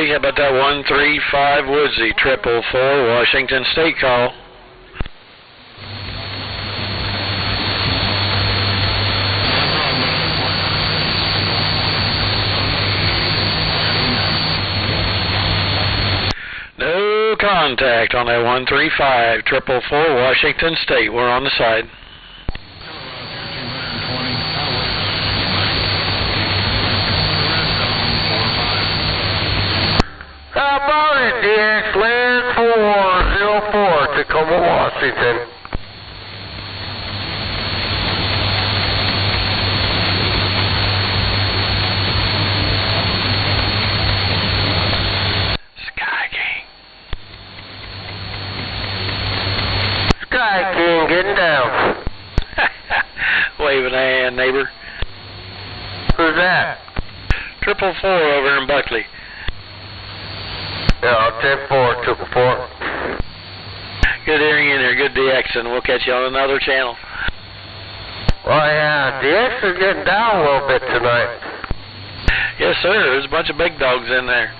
How about that 135 Woodsy, 444, Washington State call. No contact on that 135, 444, Washington State. We're on the side. Morning, DX Land 404, Tacoma, Washington. Sky King. Sky King getting down. Waving a hand, neighbor. Who's that? 444 over in Buckley. Yeah, 10-4, 2-4. Good hearing you there, good DX, and we'll catch you on another channel. Well, yeah, DX is getting down a little bit tonight. Yes, sir. There's a bunch of big dogs in there.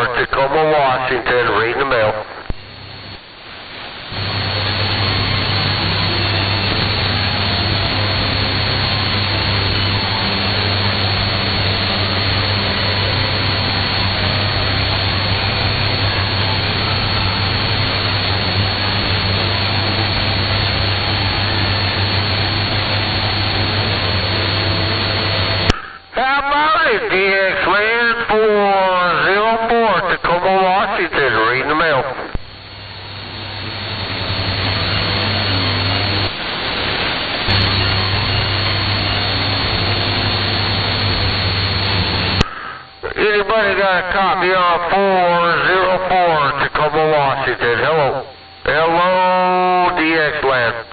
Tacoma, Washington, reading the mail. How about it, DX Land 404, Tacoma, Washington, reading the mail. Anybody got a copy on 404, Tacoma, Washington? Hello. Hello, DX Land.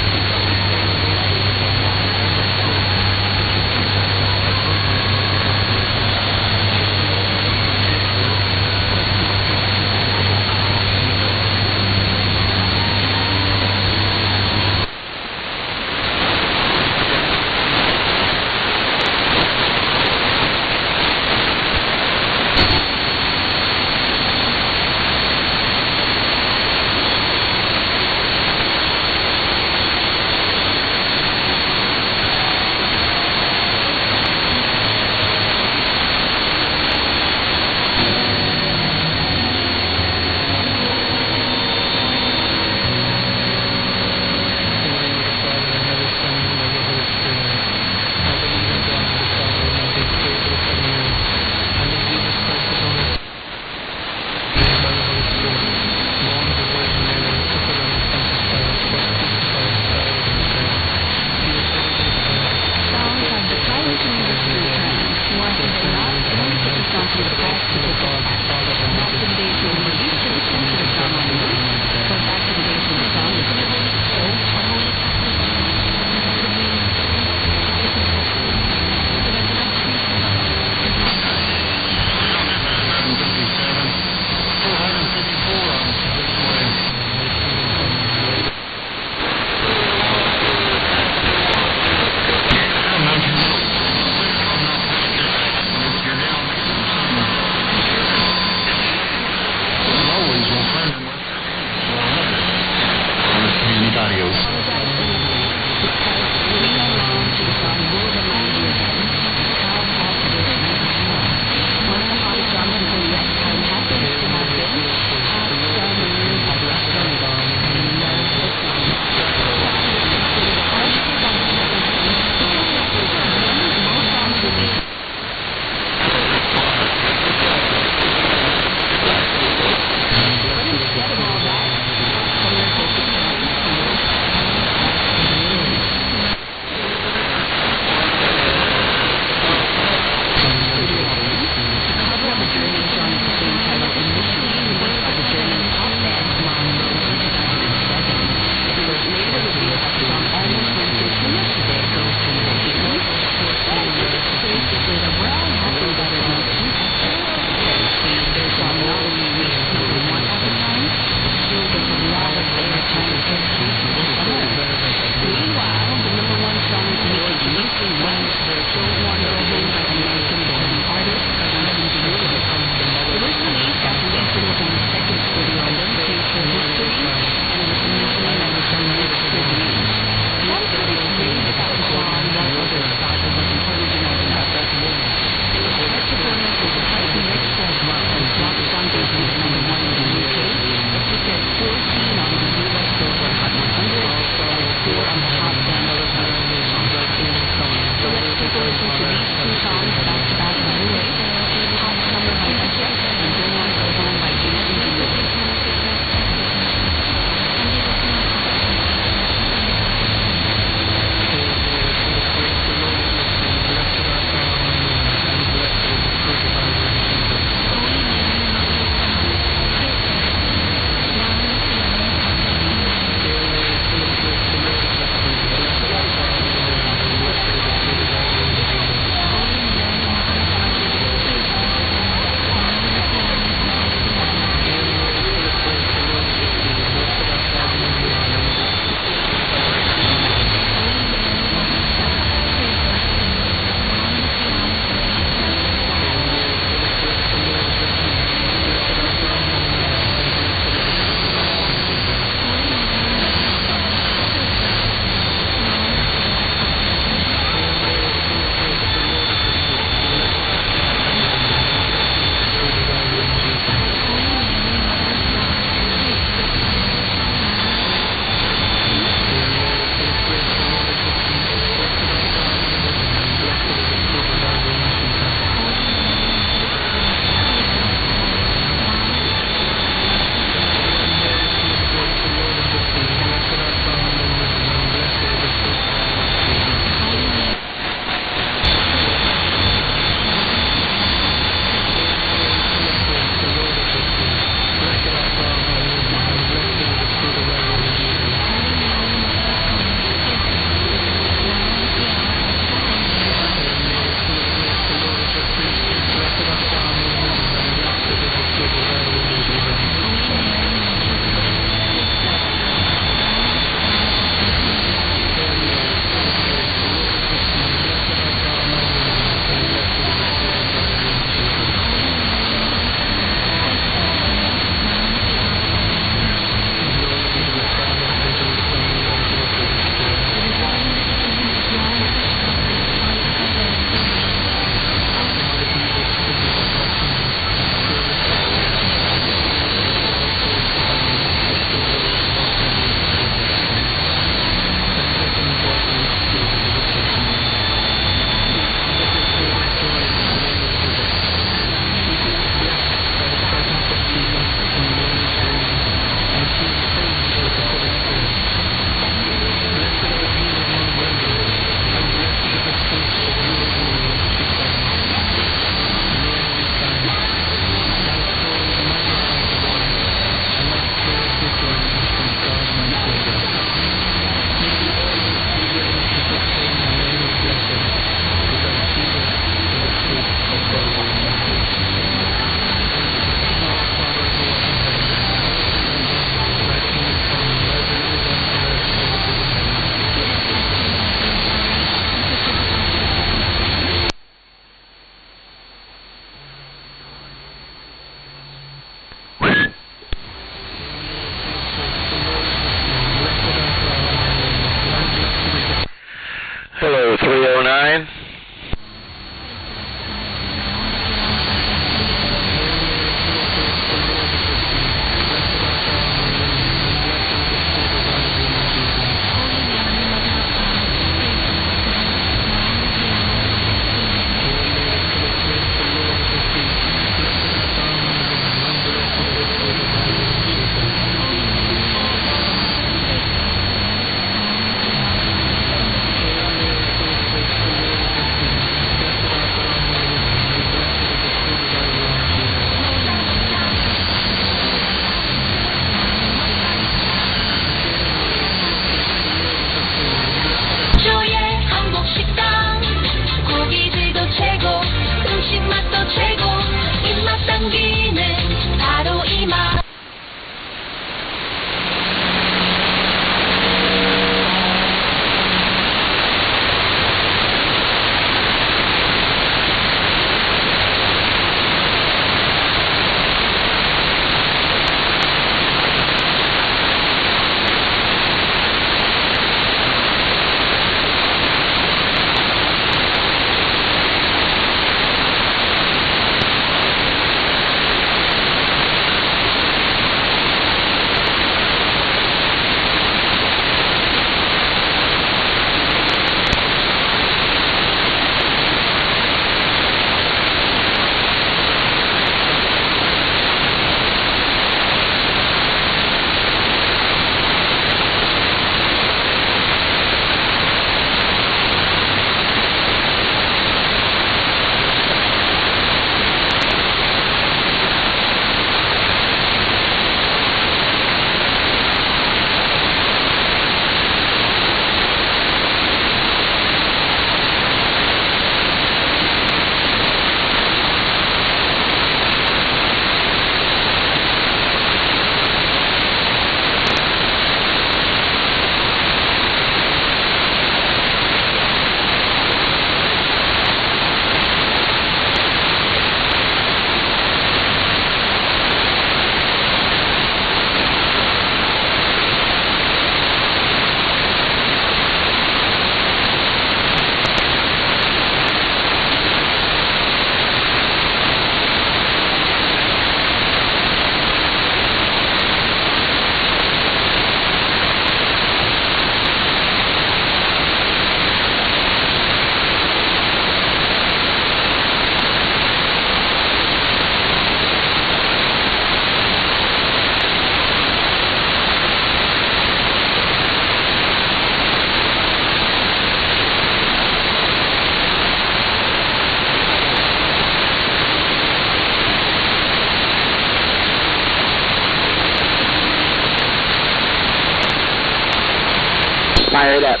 Fire it up.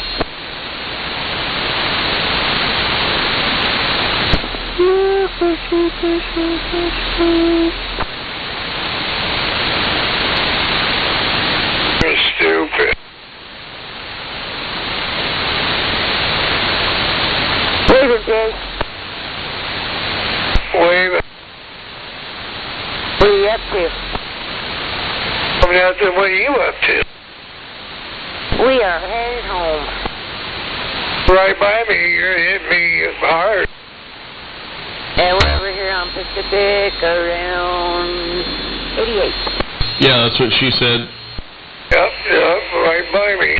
You're stupid. Wave it, Jay. Wave it. What are you up to? I'm nothing. What are you up to? We are headed home. Right by me. You're hitting me hard. And we're over here on Pacific around 88. Yeah, that's what she said. Yep, right by me.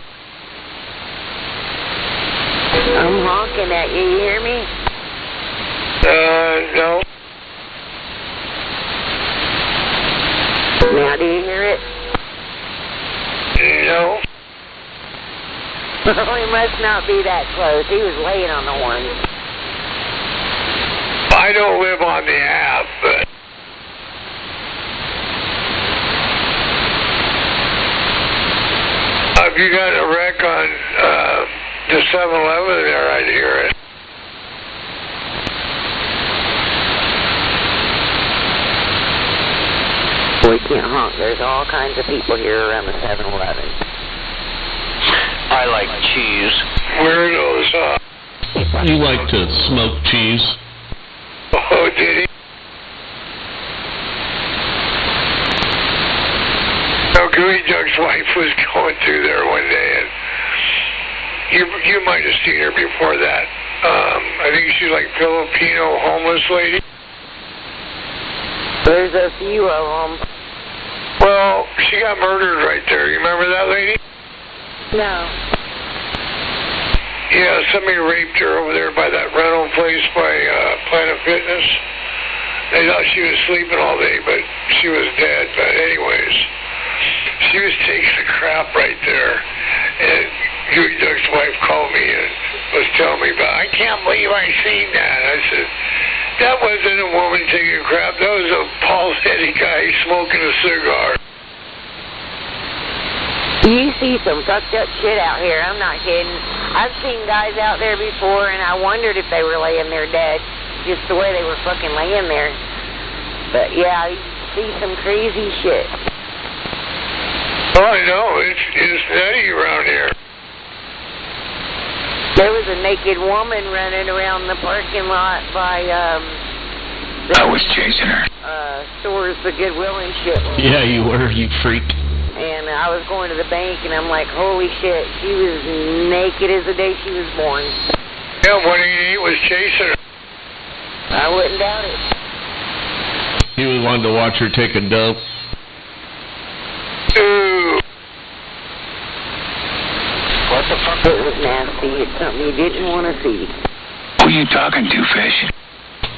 I'm honking at you. You hear me? No. Now, do you hear it? No. He must not be that close. He was laying on the horn. I don't live on the app, but if you got a wreck on the 7-Eleven there, I'd hear it. We can't honk. There's all kinds of people here around the 7-Eleven. I like cheese. Where are those, You like to smoke cheese. Oh, did he? No, Gooey Jug's wife was going through there one day, and you might have seen her before that. I think she's like Filipino homeless lady. There's a few of them. Well, she got murdered right there. You remember that lady? No. Yeah, somebody raped her over there by that rental place by Planet Fitness. They thought she was sleeping all day, but she was dead. But anyways, she was taking a crap right there. And Gooey Jug's wife called me and was telling me about, I can't believe I seen that. I said, that wasn't a woman taking a crap. That was a bald-headed guy smoking a cigar. You see some fucked up shit out here. I'm not kidding. I've seen guys out there before, and I wondered if they were laying there dead, just the way they were fucking laying there. But yeah, you see some crazy shit. Oh, I know. It's nutty around here. There was a naked woman running around the parking lot by I was chasing her. stores, the Goodwill and shit. Yeah, you were, you freak. And I was going to the bank, and I'm like, holy shit, she was naked as the day she was born. Yeah, 188 was chasing her. I wouldn't doubt it. He was wanting to watch her take a dump. Ooh. What the fuck? It was nasty. It's something you didn't want to see. Who you talking to, Fish?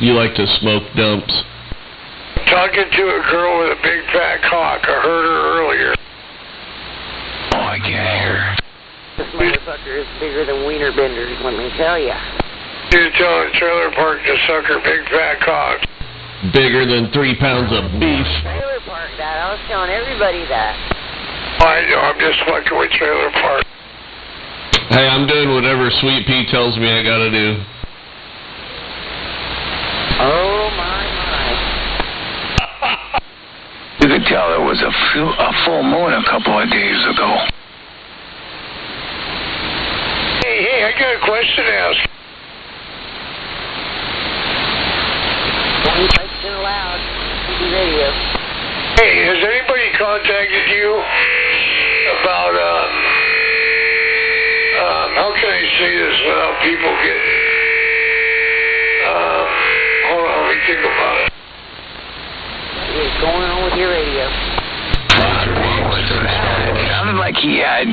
You like to smoke dumps. Talking to a girl with a big fat cock. I heard her earlier. Oh, I can't hear. This motherfucker is bigger than Wiener Benders, let me tell ya. She was telling Trailer Park to suck her big fat cock. Bigger than 3 pounds of beef. Trailer Park that. I was telling everybody that. I know, I'm just fucking with Trailer Park. Hey, I'm doing whatever Sweet Pea tells me I gotta do. Oh, my. You could tell there was a full moon a couple of days ago. Hey, I got a question to ask. One question allowed. TV radio. Hey, has anybody contacted you about, how can I say this without people getting, hold on, let me think about it. What is going on with your radio? It sounded like he had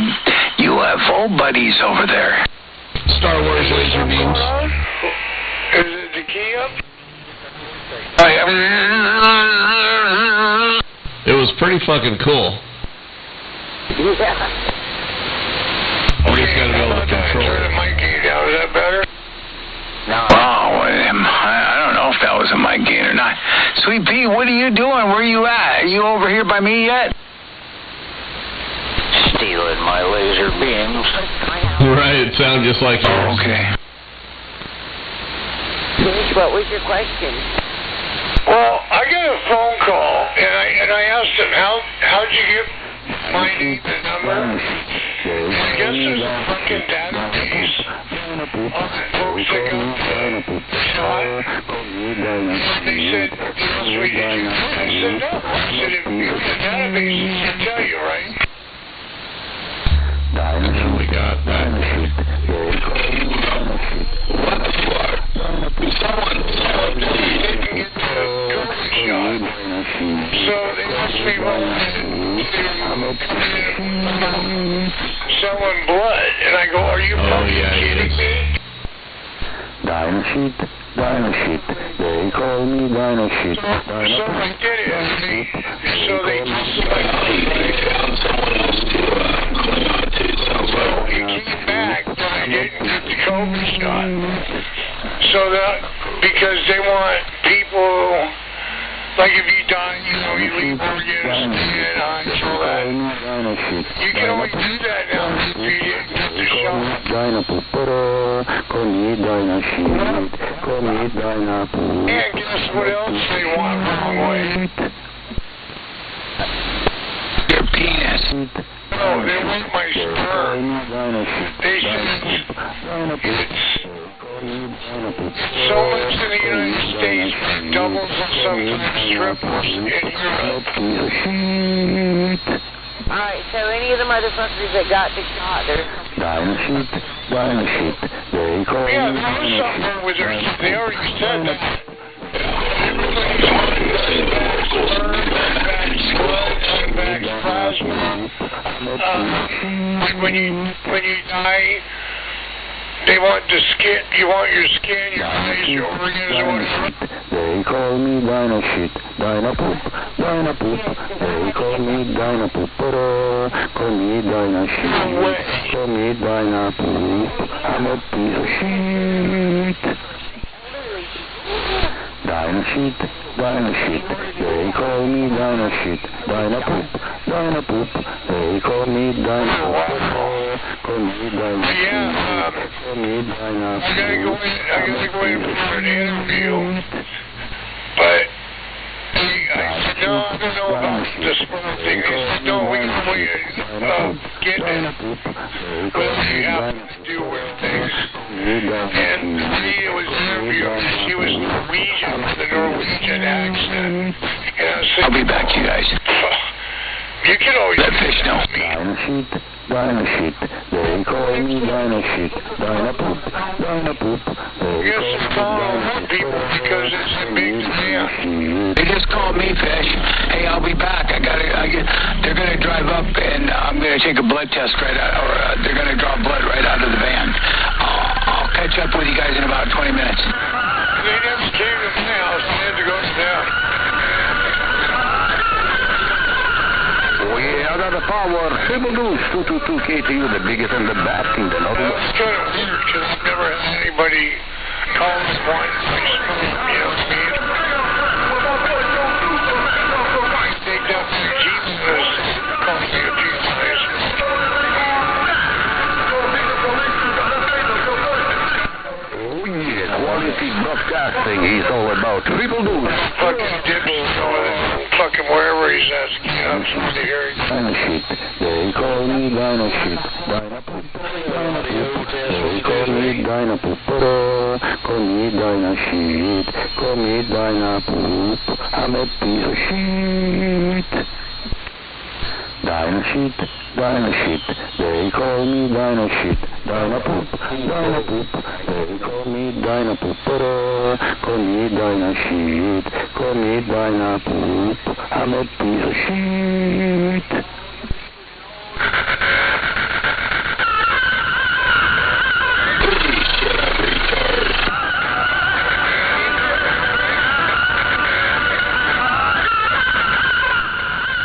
UFO buddies over there. Star Wars laser beams. Is it the key up? It was pretty fucking cool. Yeah. We just gotta be able to control Turn it. the mic gain down, is that better? No. Oh, I don't know if that was a mic gain or not. Sweet Pea, what are you doing? Where are you at? Are you over here by me yet? Stealing my laser beams. Right, it sounds just like yours. Oh, okay. What was your question? Well, I got a phone call, and I asked him, how'd you get my name and number? I guess there's a fucking database on the folks that got the shot. And they said, we did you? I said, no. I said, if you have a database, it should tell you, right? And we got that. What the fuck? Someone didn't get the COVID shot. So they asked me what selling blood. And I go, are you fucking kidding me? Dynashit, they call me Dynashit. So I did it. So they found someone else to cling on to, sounds like. He came back when I didn't get the COVID shot. So that, because they want people, like if you die, you leave organs and eyes, all that. You can only do that now if you didn't get the shot. And guess what else they want wrong way? Your penis. No, they want my sperm. They said so much in the United States, doubles and sometimes triples in Europe. Alright, so any of the motherfuckers that got the shot, they're... Dynashit, they call Yeah, me there was something with their... They already said that. Everybody's plasma. When you die, they want the skin. You want your skin, your eyes, your organs, or whatever. They call me Dynashit, Dynapoop. They call me Dynapoop. Call me Dynashit. Call me Dynapoop. I'm a piece of shit. Dynashit, they call me Dynashit, Dynapoop. They call me Dynapoop. Call me Dynapoop. Call me Dynapoop. I gotta go in for an interview, but I said, no, I don't know about the sperm thing. They said, no, we can get it. Whatever you have to do with things. And the lady was interviewing, she was Norwegian with a Norwegian accent. And I said, I'll be back, you guys. You can always let fish know. Dynashit, they call me Dynashit, Dynapoop. Yes, it's calling people because it's a big scam. They just called me, Fish. Hey, I'll be back. They're gonna drive up and I'm gonna take a blood test right out, or they're gonna draw blood right out of the van. I'll catch up with you guys in about 20 minutes. They never came to the house. They had to go to town. Oh yeah, I got the power. Triple Deuce, 222 KTU, the biggest and the best in the North. It's kind of weird because I've never had anybody call me once. You know what I mean? They definitely keep us calling me a few times. Oh yeah, quality broadcasting is all about. Triple Deuce. Fucking dibbles over there. Fucking wherever he's at. I'm from the area. Dynashit, they call me Dynashit, Dynapoop. They call me Dynapoop. Call me Dynashit, call me Dynapoop. I'm a piece of shit. Dynashit, they call me Dynashit, Dynapoop. They call me Dynapoop. Call me Dynashit, call me Dynapoop. I'm a piece of shit.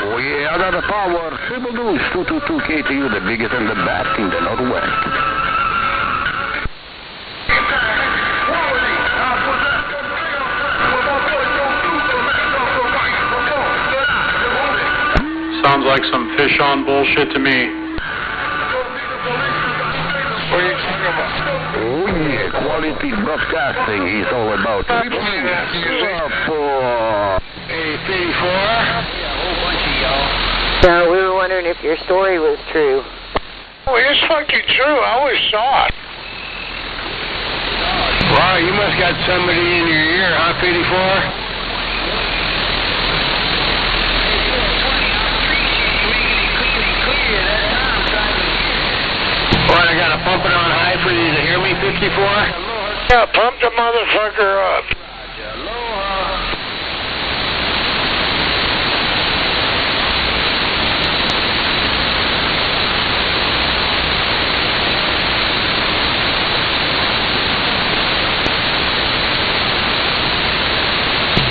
Oh yeah, I got the power. Triple Deuce, 222 KTU, the biggest and the best in the Northwest. Sounds like some fish on bullshit to me. Well, quality broadcasting is all about. Hey, 54. Yeah, a whole bunch of y'all. No, we were wondering if your story was true. Oh, it's fucking true. I always saw it. Wow, you must got somebody in your ear, huh, 54? What, I gotta pump it on high for you to hear me, 54? Yeah, pump the motherfucker up.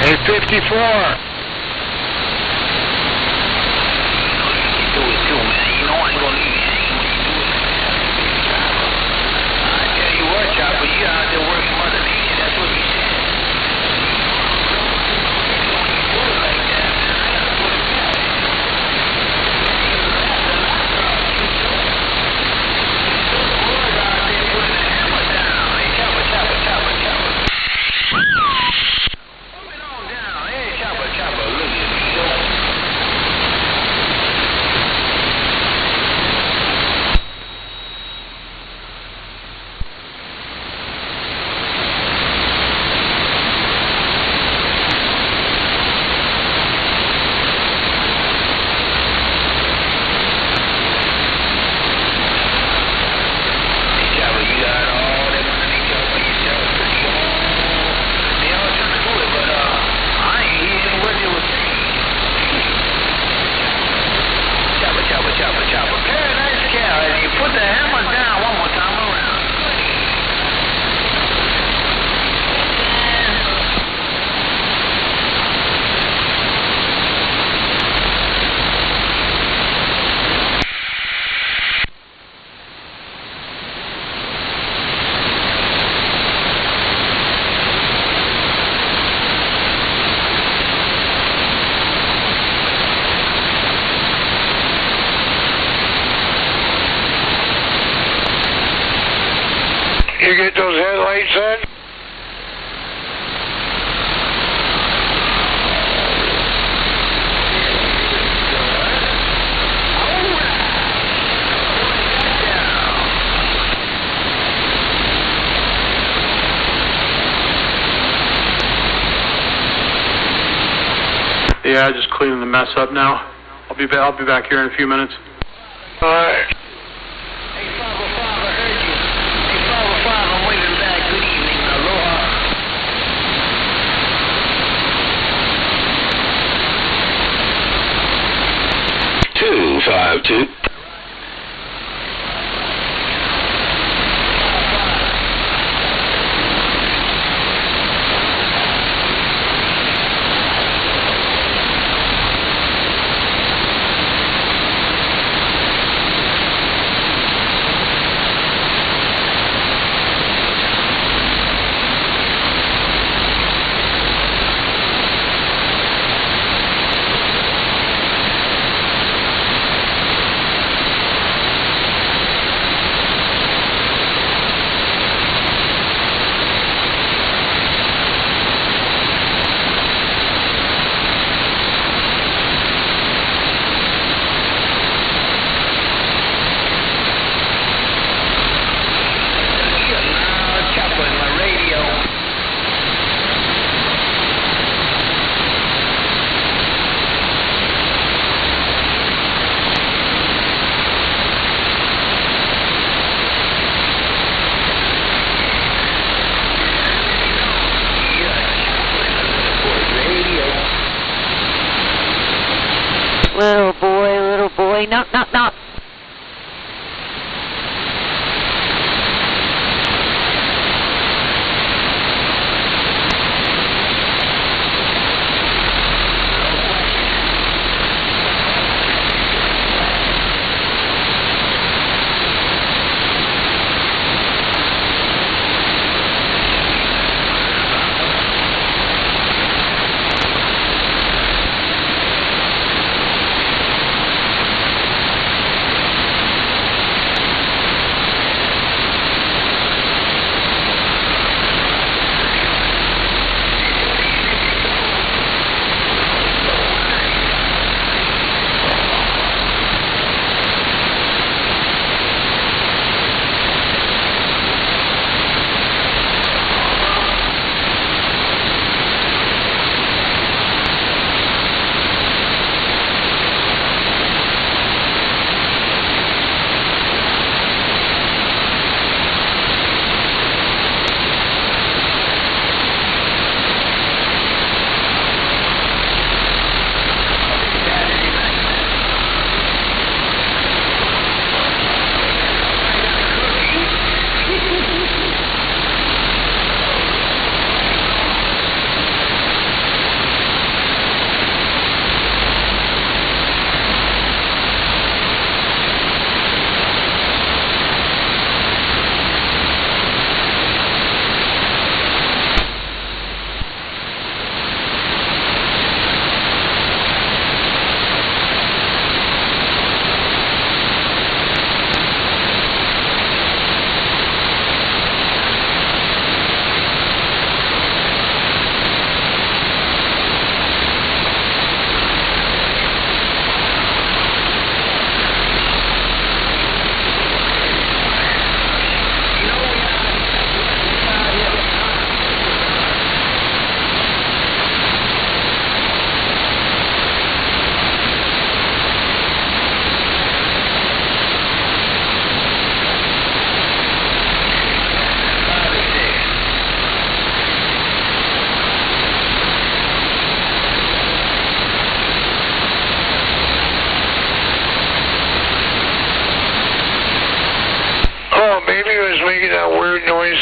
Hey, 54. You get those headlights in? Yeah, just cleaning the mess up now. I'll be back here in a few minutes. All right. Hey, 505, I heard you. Hey, 505, I'm waving back. Good evening. Aloha. 252. Little boy, knock, knock, knock.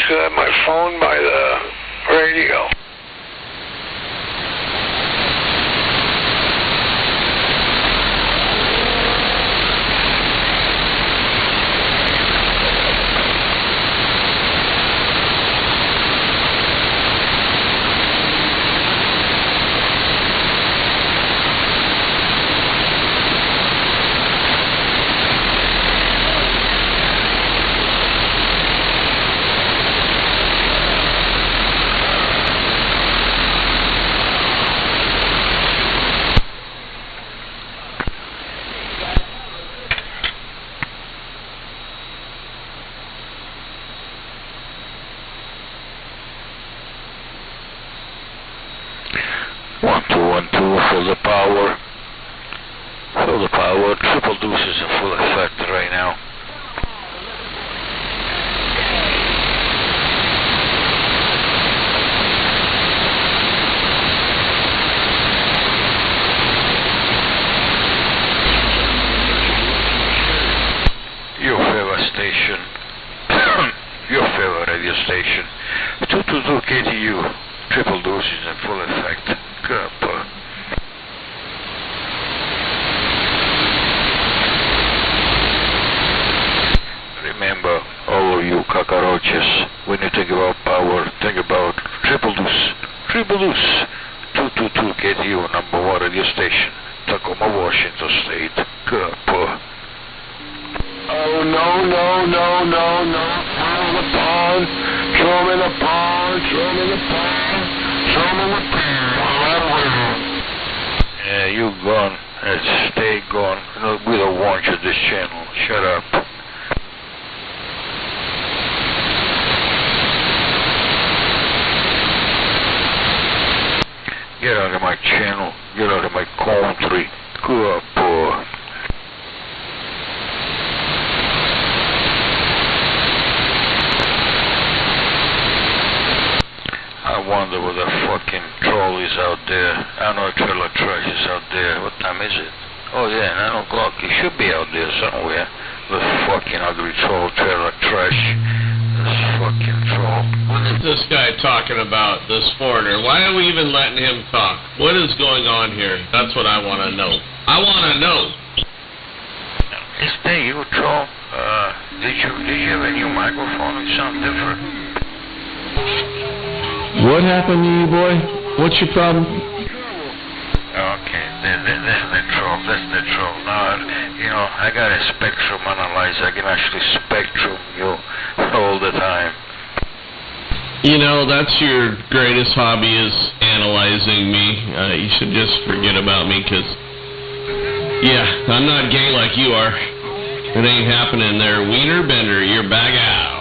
because I have my phone by the radio. Full the power. Full the power. Triple deuces in full effect right now. Your favorite station. Your favorite radio station. 222 KTU. Triple deuces in full effect. Good. Remember, all of you cockroaches, when you think about power, think about triple deuce. Triple deuce. 222 KTU, number one radio station, Tacoma, Washington State. Good. Oh, no. Throw me the pond. Throw me the pond. Throw me the pond. Throw me the pond. Yeah, you gone. Stay gone. No, we don't want you this channel. Shut up. Get out of my channel. Get out of my country. Good boy. I wonder what the fucking troll is out there. I know Trailer Trash is out there. What time is it? Oh yeah, 9 o'clock. He should be out there somewhere. The fucking ugly troll, Trailer Trash. This fucking troll. What is this guy talking about, this foreigner? Why are we even letting him talk? What is going on here? That's what I want to know. I want to know. Is that you, troll? Did you have a new microphone? It sounds different. What happened to you, boy? What's your problem? Okay, that's the troll. That's the troll. Now, you know, I got a spectrum analyzer. I can actually spectrum you all the time. You know, that's your greatest hobby is analyzing me. You should just forget about me, because, yeah, I'm not gay like you are. It ain't happening there. Wiener Bender, you're back out.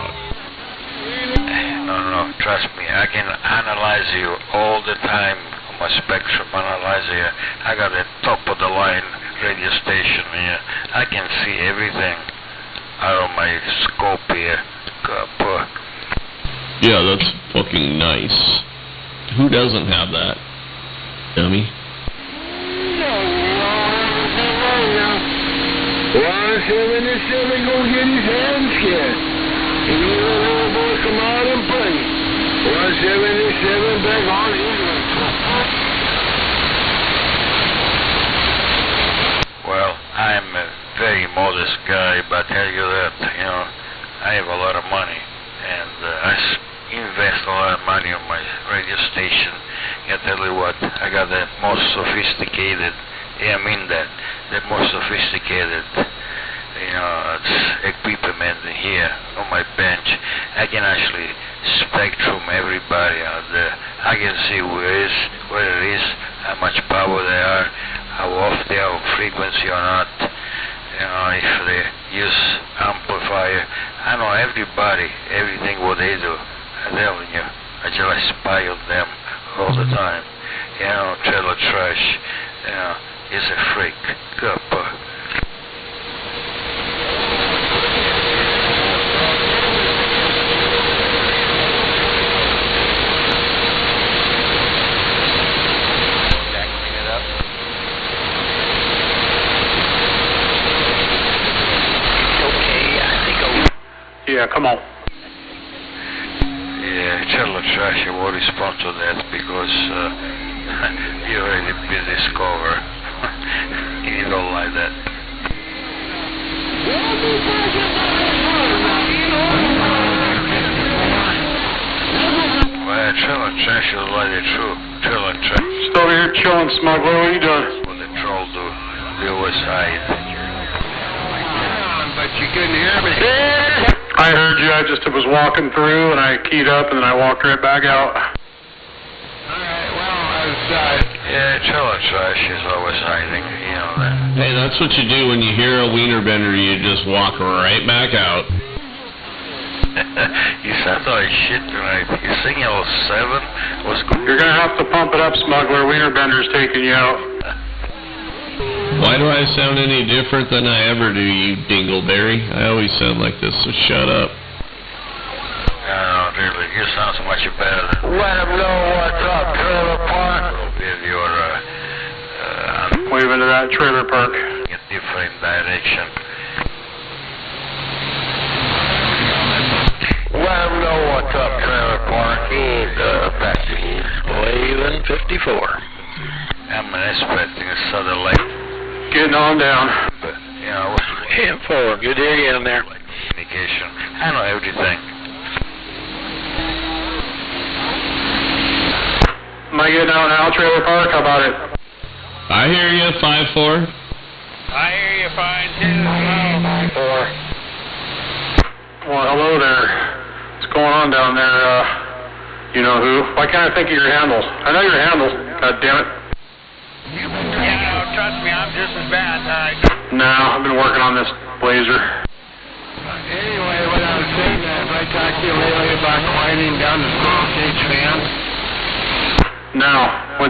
No, trust me. I can analyze you all the time on my spectrum analyzer. I got a top-of-the-line radio station here. I can see everything out of my scope here. Yeah, that's fucking nice. Who doesn't have that? Dummy. 177 go get his hands scared. And you little boy come out and play. 177 back on England. Well, I'm a very modest guy, but I tell you that, you know, I have a lot of money, and I invest a lot of money on my radio station. I tell you what, I got the most sophisticated, I mean that, the most sophisticated, you know, equipment here on my bench. I can actually spectrum everybody out there. I can see where it is, how much power they are, how off they are on frequency or not. You know, if they use amplifier. I know everybody, everything what they do. I'm telling you, I just spy on them all the time. You know, Trailer Trash, you know, is a freak. Good boy. Yeah, come on. Trailer Trash, you will respond to that because you already been discovered. You don't like that. Well, Trailer Trash is like it true. Trailer Trash. Just over here chilling, smuggler. What are you doing? What the troll do. We always hide. But you couldn't hear me. I heard you. I just was walking through, and I keyed up, and then I walked right back out. Alright, well, I was, Yeah, Trailer Trash is always hiding. You know that. Hey, that's what you do when you hear a wiener bender. You just walk right back out. You sound like shit tonight. You singing all 7? What's good? You're going to have to pump it up, smuggler. Wiener bender's taking you out. Why do I sound any different than I ever do, you dingleberry? I always sound like this, so shut up. No, really, you sound much better than... let him know what's up, Trailer Park. With your, Wave into that trailer park. in different direction. Let him know what's up, Trailer Park. Back to Waving 54. I'm expecting a southern light. Getting on down. But, you know, And 4. Good to hear you in there. communication. I know everything. Am I getting out now, trailer park? How about it? I hear you, 5-4. I hear you fine, too. Hello. 4. Well, hello there. What's going on down there, you know who? Why can't I think of your handle? I know your handle. God damn it. Yeah, no, trust me, I'm just as bad. No, I've been working on this blazer. Anyway, what I was saying, have I talked to you lately about quieting down the squirrel cage fans? No.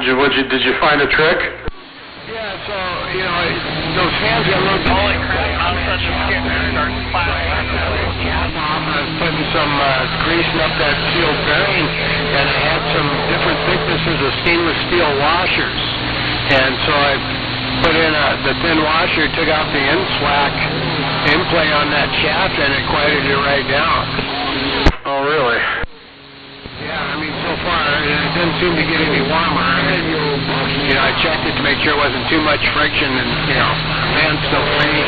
Did you find a trick? Yeah, so, you know, those fans got a little... Holy crap, I'm such a skip and start splashing. I was putting some greasing up that sealed bearing, and I had some different thicknesses of stainless steel washers. And so I put in the thin washer, took out the in-slack in-play on that shaft, and it quieted it right down. Oh, really? Yeah, I mean, so far, it didn't seem to get any warmer. I mean, you know, I checked it to make sure it wasn't too much friction, and, you know, man's still free.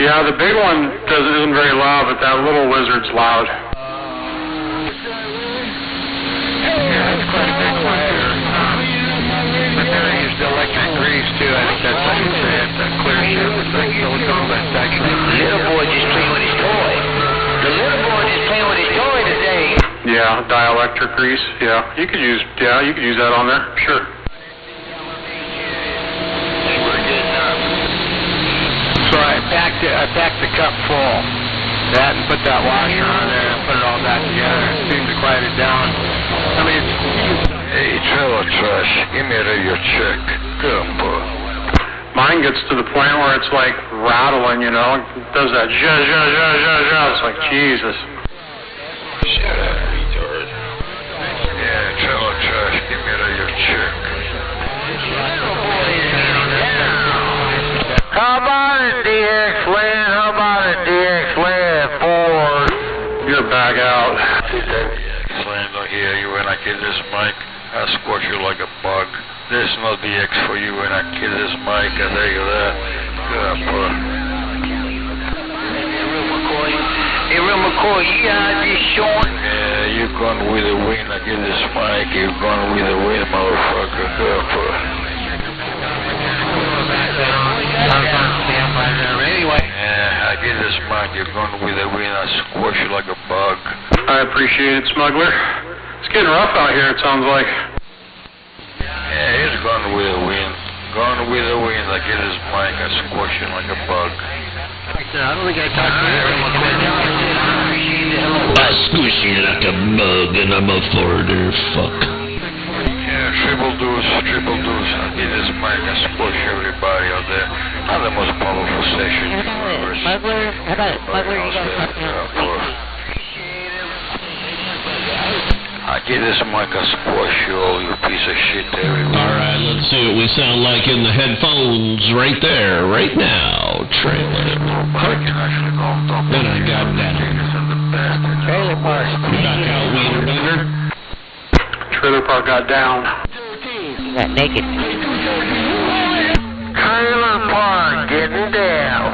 Yeah, the big one isn't very loud, but that little wizard's loud. Yeah, it's quite a bit quieter. But then I used electric grease, too. I think that's what you say. It's a clear shit with like silicone, but it's actually... Little boy just playing with his toy. The little boy just playing with his toy today. Yeah, dielectric grease. Yeah, you could use that on there. Sure. So I packed the cup full. That and put that washer on there and put it all back together. It seemed to quiet it down. I mean, Hey, Trailer Trash, give me a radio check. Come on. Mine gets to the point where it's like rattling, you know. It does that zha zha zha zha zha. It's like Jesus. Shut up, retard. Yeah, Trailer Trash, give me a radio check. How about it, DX Lynn? How about it, DX Lynn? 4. You're back out. Slam don't hear you when I get this mic. I squash you like a bug. There's no DX for you when I get this mic. I tell you that. Hey, real McCoy, you got this short? Yeah, you gone with the wind. I get this mic. You gone with the wind, motherfucker. anyway. Yeah, I get this mic. You're gone with the wind. I squash you like a bug. I appreciate it, smuggler. It's getting rough out here, it sounds like. Yeah, he's gone with the wind. Gone with the wind. I get his mic. I squash him like a bug. I don't think I talked to you. I squish you like a bug and I'm a farter, fuck. Yeah, triple deuce. I get his mic. I squash everybody out there. I'm the most powerful station in the universe. Smuggler, how about it? Smuggler, you gotta talk now. I get this mic, I squash you all, you piece of shit, everybody. Alright, let's see what we sound like in the headphones right there, right now, trailer. I can actually go and talk Then I got that. in the band. Park got down. You got naked. Trailer Park getting down.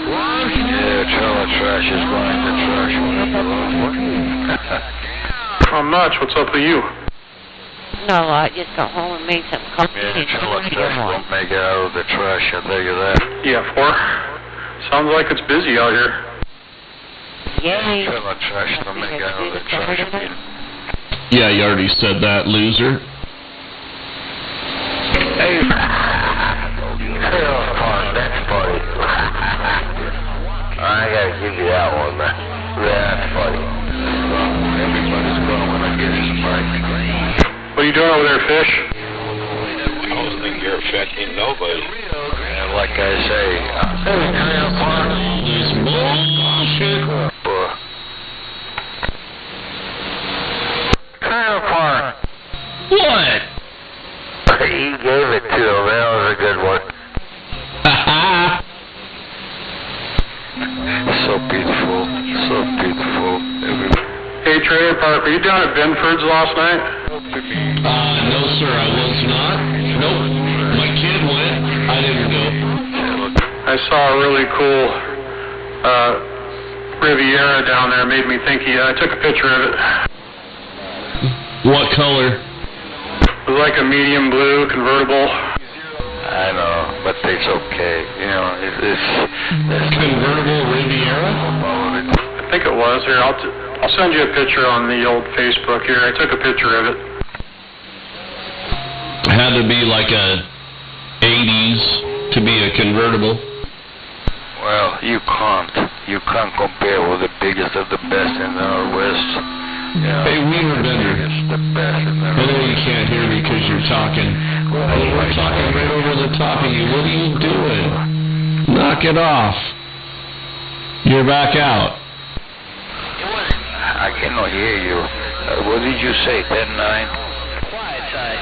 Yeah, trailer trash is going in the trash. Not much. What's up with you? Not a lot. Just got home and made some coffee. Yeah, trailer trash won't make it out of the trash, I'll tell you that. Yeah, 4. Sounds like it's busy out here. Yay. Trailer trash don't make it out of the trash bin. Yeah, you already said that, loser. Hey, Trailer Park, that's funny. I gotta give you that one, man. That's funny. Everybody's going when I get his mic. What are you doing over there, Fish? I don't think you're affecting nobody. And like I say, Trailer Park. This bullshit. Trailer Park. What? He gave it to him. That was a good one. so beautiful, so beautiful. Hey, Trailer Park, were you down at Benford's last night? No, sir, I was not. Nope. My kid went. I didn't go. I saw a really cool Riviera down there. Made me think I took a picture of it. What color? It was like a medium blue convertible. I know, but it's okay. You know, it's Convertible Riviera? I think it was. Here, I'll send you a picture on the old Facebook here. I took a picture of it. Had to be like a 80s to be a convertible. Well, you can't compare with the biggest of the best in the Northwest. Yeah. Hey, Wiener Bender. It's the best in the I know you Northwest. can't hear me because you're talking. I'm talking right over the top of you. What are you doing? Knock it off. You're back out. I cannot hear you. What did you say, 10-9? Quiet side.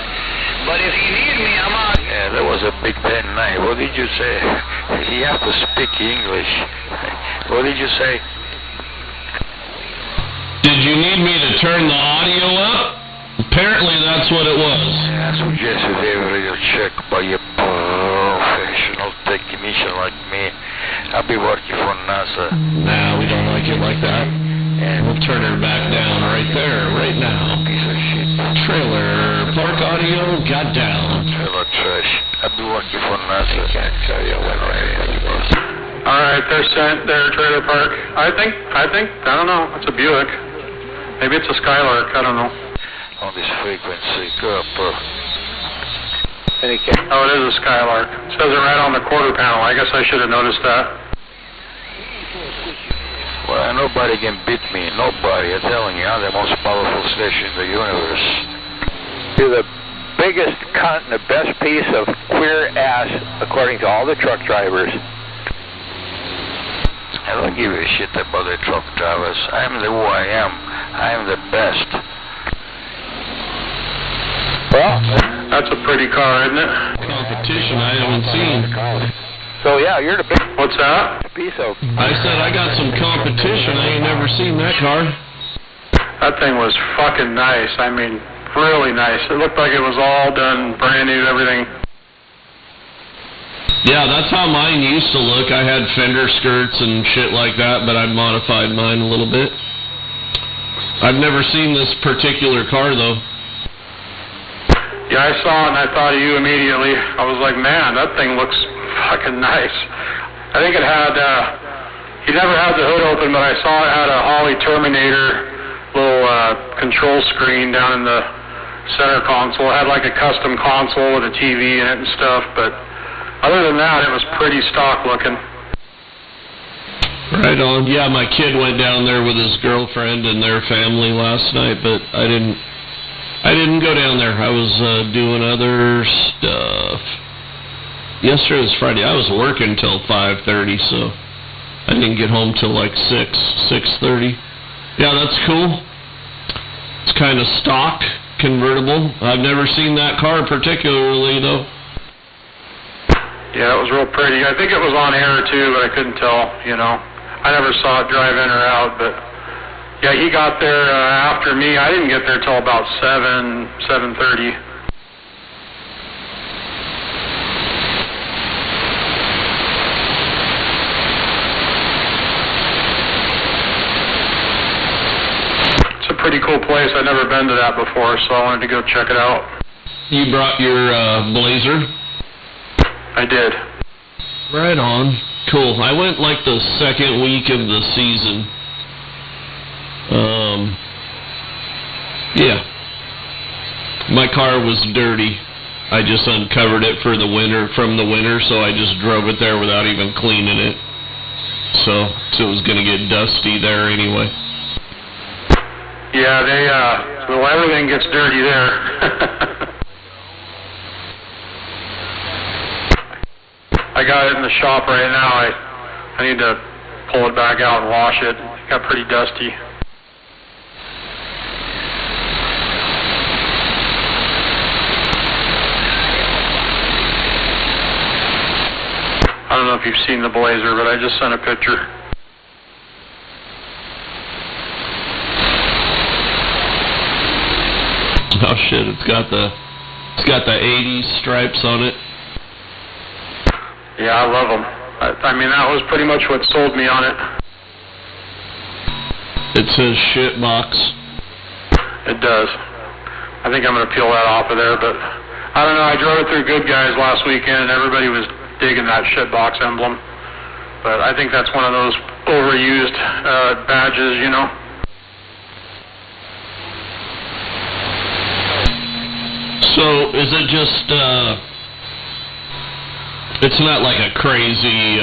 But if you need me, I'm on. Yeah, that was a big 10-9. What did you say? You have to speak English. What did you say? Did you need me to turn the audio up? Apparently that's what it was. I suggest you every check by a professional technician like me. I'll be working for NASA. Nah, we don't like it like that. And we'll turn her back down right there, right now. Piece of shit. Trailer Park Audio got down. Trailer trash. I'll be working for NASA. I can't tell you when everybody was. All right, they're sent there, Trailer Park. I think, I don't know. It's a Buick. Maybe it's a Skylark. I don't know. On this frequency, go up. Oh, it is a Skylark. It says it right on the quarter panel. I guess I should have noticed that. Well, nobody can beat me. Nobody. I'm telling you, I'm the most powerful station in the universe. You're the biggest cunt and the best piece of queer ass, according to all the truck drivers. I don't give a shit about the truck drivers. I'm who I am. I'm the best. Well, That's a pretty car, isn't it? Competition I haven't seen. so yeah, you're the big What's that? piece of. I said I got some competition. I ain't never seen that car. That thing was fucking nice. I mean, really nice. It looked like it was all done brand new, everything. Yeah, that's how mine used to look. I had fender skirts and shit like that, but I modified mine a little bit. I've never seen this particular car, though. Yeah, I saw it and I thought of you immediately. I was like, man, that thing looks fucking nice. I think it had, he never had the hood open, but I saw it had a Holley Terminator little control screen down in the center console. It had like a custom console with a TV in it and stuff, but other than that, it was pretty stock looking. Right on. Yeah, my kid went down there with his girlfriend and their family last night, but I didn't go down there. I was doing other stuff. Yesterday was Friday. I was working till 5:30, so I didn't get home till like 6:30. Yeah, that's cool. It's kind of stock, convertible. I've never seen that car particularly, though. Yeah, it was real pretty. I think it was on air, too, but I couldn't tell, you know. I never saw it drive in or out, but it was pretty nice. Right on. Yeah, my kid went down there with his girlfriend and their family last night, but I didn't go down there. I was doing other stuff. Yesterday was Friday. I was working till 5:30, so I didn't get home till like 6:30. Yeah, that's cool. It's kind of stock, convertible. I've never seen that car particularly, though. Yeah, it was real pretty. I think it was on air, too, but I couldn't tell, you know. I never saw it drive in or out, but Yeah, he got there after me. I didn't get there till about 7:30. It's a pretty cool place. I've never been to that before, so I wanted to go check it out. You brought your Blazer? I did. Right on. Cool. I went like the second week of the season. Yeah. My car was dirty. I just uncovered it from the winter, so I just drove it there without even cleaning it. So it was going to get dusty there anyway. Yeah, well, everything gets dirty there. I got it in the shop right now. I need to pull it back out and wash it. It got pretty dusty. I don't know if you've seen the Blazer, but I just sent a picture. Oh shit! It's got the 80s stripes on it. Yeah, I love them. I mean, that was pretty much what sold me on it. It says shit box. It does. I think I'm going to peel that off of there, but I don't know. I drove it through Good Guys last weekend, and everybody was digging that shit box emblem. But I think that's one of those overused badges, you know. So is it just? It's not like a crazy,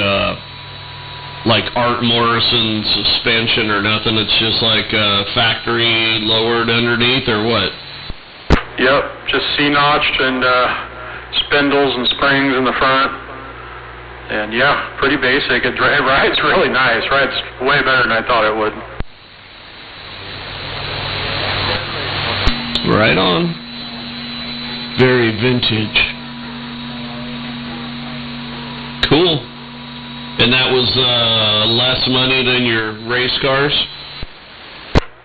like Art Morrison suspension or nothing. It's just like factory lowered underneath, or what? Yep, just C-notched and spindles and springs in the front. And yeah, pretty basic. It rides really nice. Rides way better than I thought it would. Right on. Very vintage. Cool. And that was less money than your race cars?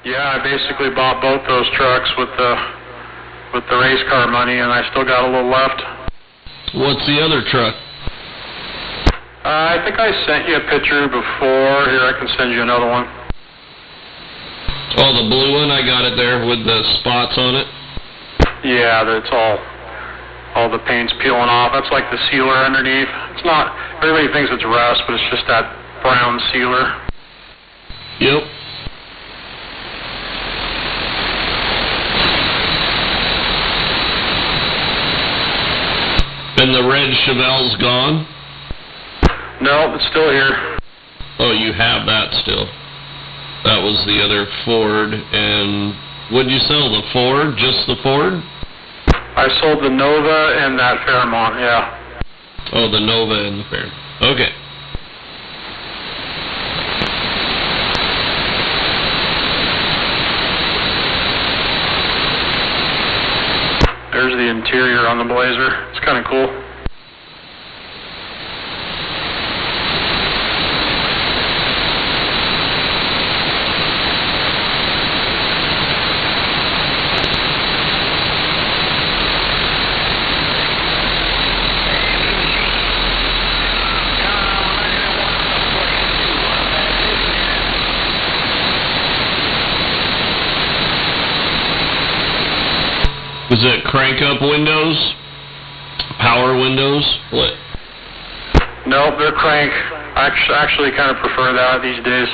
Yeah, I basically bought both those trucks with the race car money, and I still got a little left. What's the other truck? I think I sent you a picture before. Here, I can send you another one. Oh, the blue one? I got it there with the spots on it? Yeah, that's all the paint's peeling off. That's like the sealer underneath. It's not, everybody thinks it's rust, but it's just that brown sealer. Yep. And the red Chevelle's gone? No, it's still here. Oh, you have that still. That was the other Ford. And what did you sell, the Ford? Just the Ford? I sold the Nova and that Fairmont, yeah. Oh, the Nova and the Fairmont. Okay. There's the interior on the Blazer. It's kind of cool. Is it crank up windows? Power windows? What? Nope, they're crank. I actually kind of prefer that these days.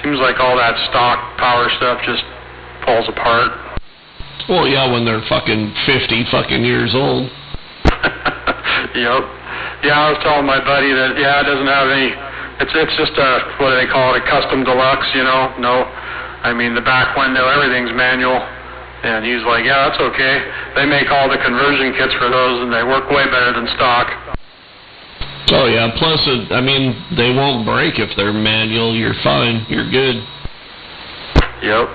Seems like all that stock power stuff just falls apart. Well, yeah, when they're fucking 50 fucking years old. Yep. Yeah, I was telling my buddy that, yeah, it doesn't have any, it's just a, what do they call it, a custom deluxe, you know? No, I mean, the back window, everything's manual. And he's like, yeah, that's okay. They make all the conversion kits for those, and they work way better than stock. Oh, yeah, plus, I mean, they won't break if they're manual. You're fine. You're good. Yep.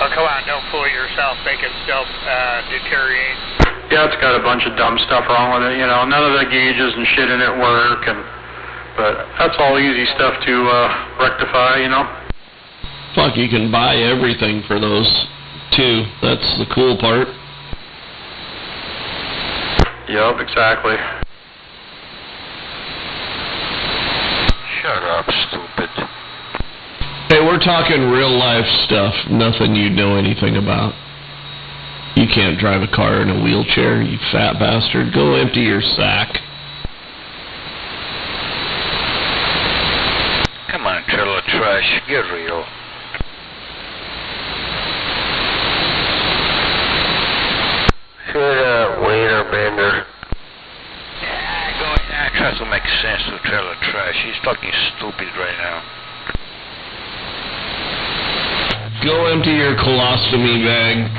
Oh, come on, don't fool yourself thinking stuff deteriorates. Yeah, it's got a bunch of dumb stuff wrong with it, you know. None of the gauges and shit in it work, but that's all easy stuff to rectify, you know. Fuck, you can buy everything for those, too. That's the cool part. Yep, exactly. Shut up, stupid. Hey, we're talking real life stuff, nothing you know anything about. You can't drive a car in a wheelchair, you fat bastard. Go empty your sack. Come on, trailer trash, get real. Should waiter bender. Try to make sense to trailer trash. He's talking stupid right now. Go empty your colostomy bag.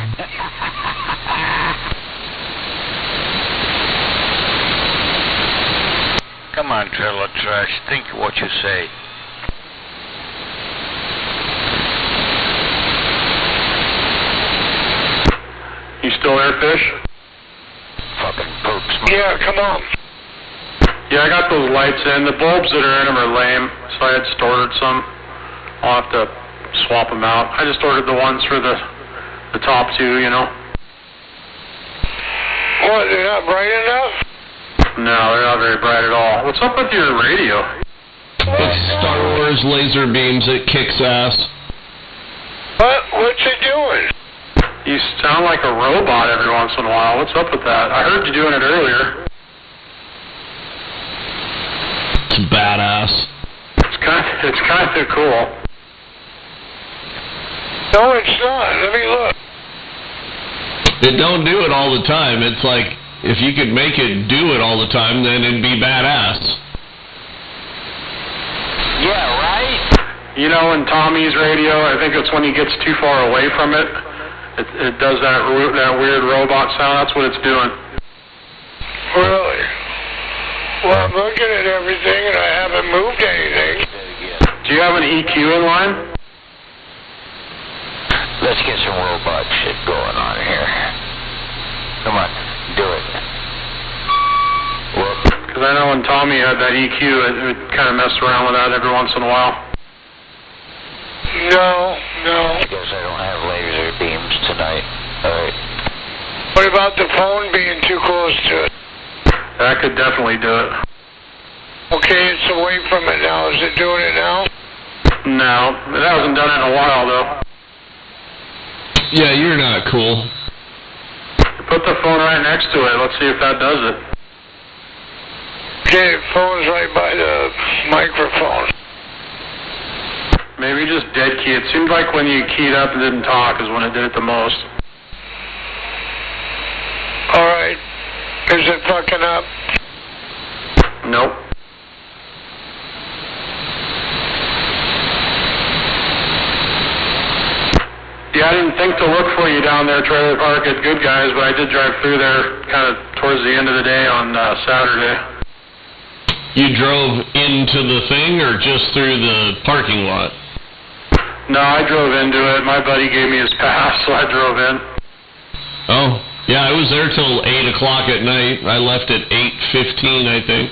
Come on, trailer trash. Think what you say. You still there, Fish? Fucking poops. Yeah, come on. Yeah, I got those lights in. The bulbs that are in them are lame, so I had ordered some. I'll have to swap them out. I just ordered the ones for the top two, you know. What, they're not bright enough? No, they're not very bright at all. What's up with your radio? It's Star Wars laser beams, it kicks ass. What's it doing? You sound like a robot every once in a while. What's up with that? I heard you doing it earlier. It's badass. It's kind of cool. No, it's not. Let me look. It don't do it all the time. It's like, if you could make it do it all the time, then it'd be badass. Yeah, right? You know, in Tommy's radio, I think it's when he gets too far away from it. It does that weird robot sound. That's what it's doing. Really? Well, I'm looking at everything and I haven't moved anything. Do you have an EQ in line? Let's get some robot shit going on here. Come on, do it. Whoop. Because I know when Tommy had that EQ, it kind of messed around with that every once in a while. No. I guess I don't have laser beams tonight. Alright. What about the phone being too close to it? That could definitely do it. Okay, it's away from it now. Is it doing it now? No, it hasn't done it in a while, though. Yeah, you're not cool. Put the phone right next to it. Let's see if that does it. Okay, the phone's right by the microphone. Maybe just dead key. It seemed like when you keyed up and didn't talk is when it did it the most. Alright. Is it fucking up? Nope. Yeah, I didn't think to look for you down there, Trailer Park at Good Guys, but I did drive through there kind of towards the end of the day on Saturday. You drove into the thing or just through the parking lot? No, I drove into it. My buddy gave me his pass, so I drove in. Oh, yeah, I was there till 8 o'clock at night. I left at 8:15, I think.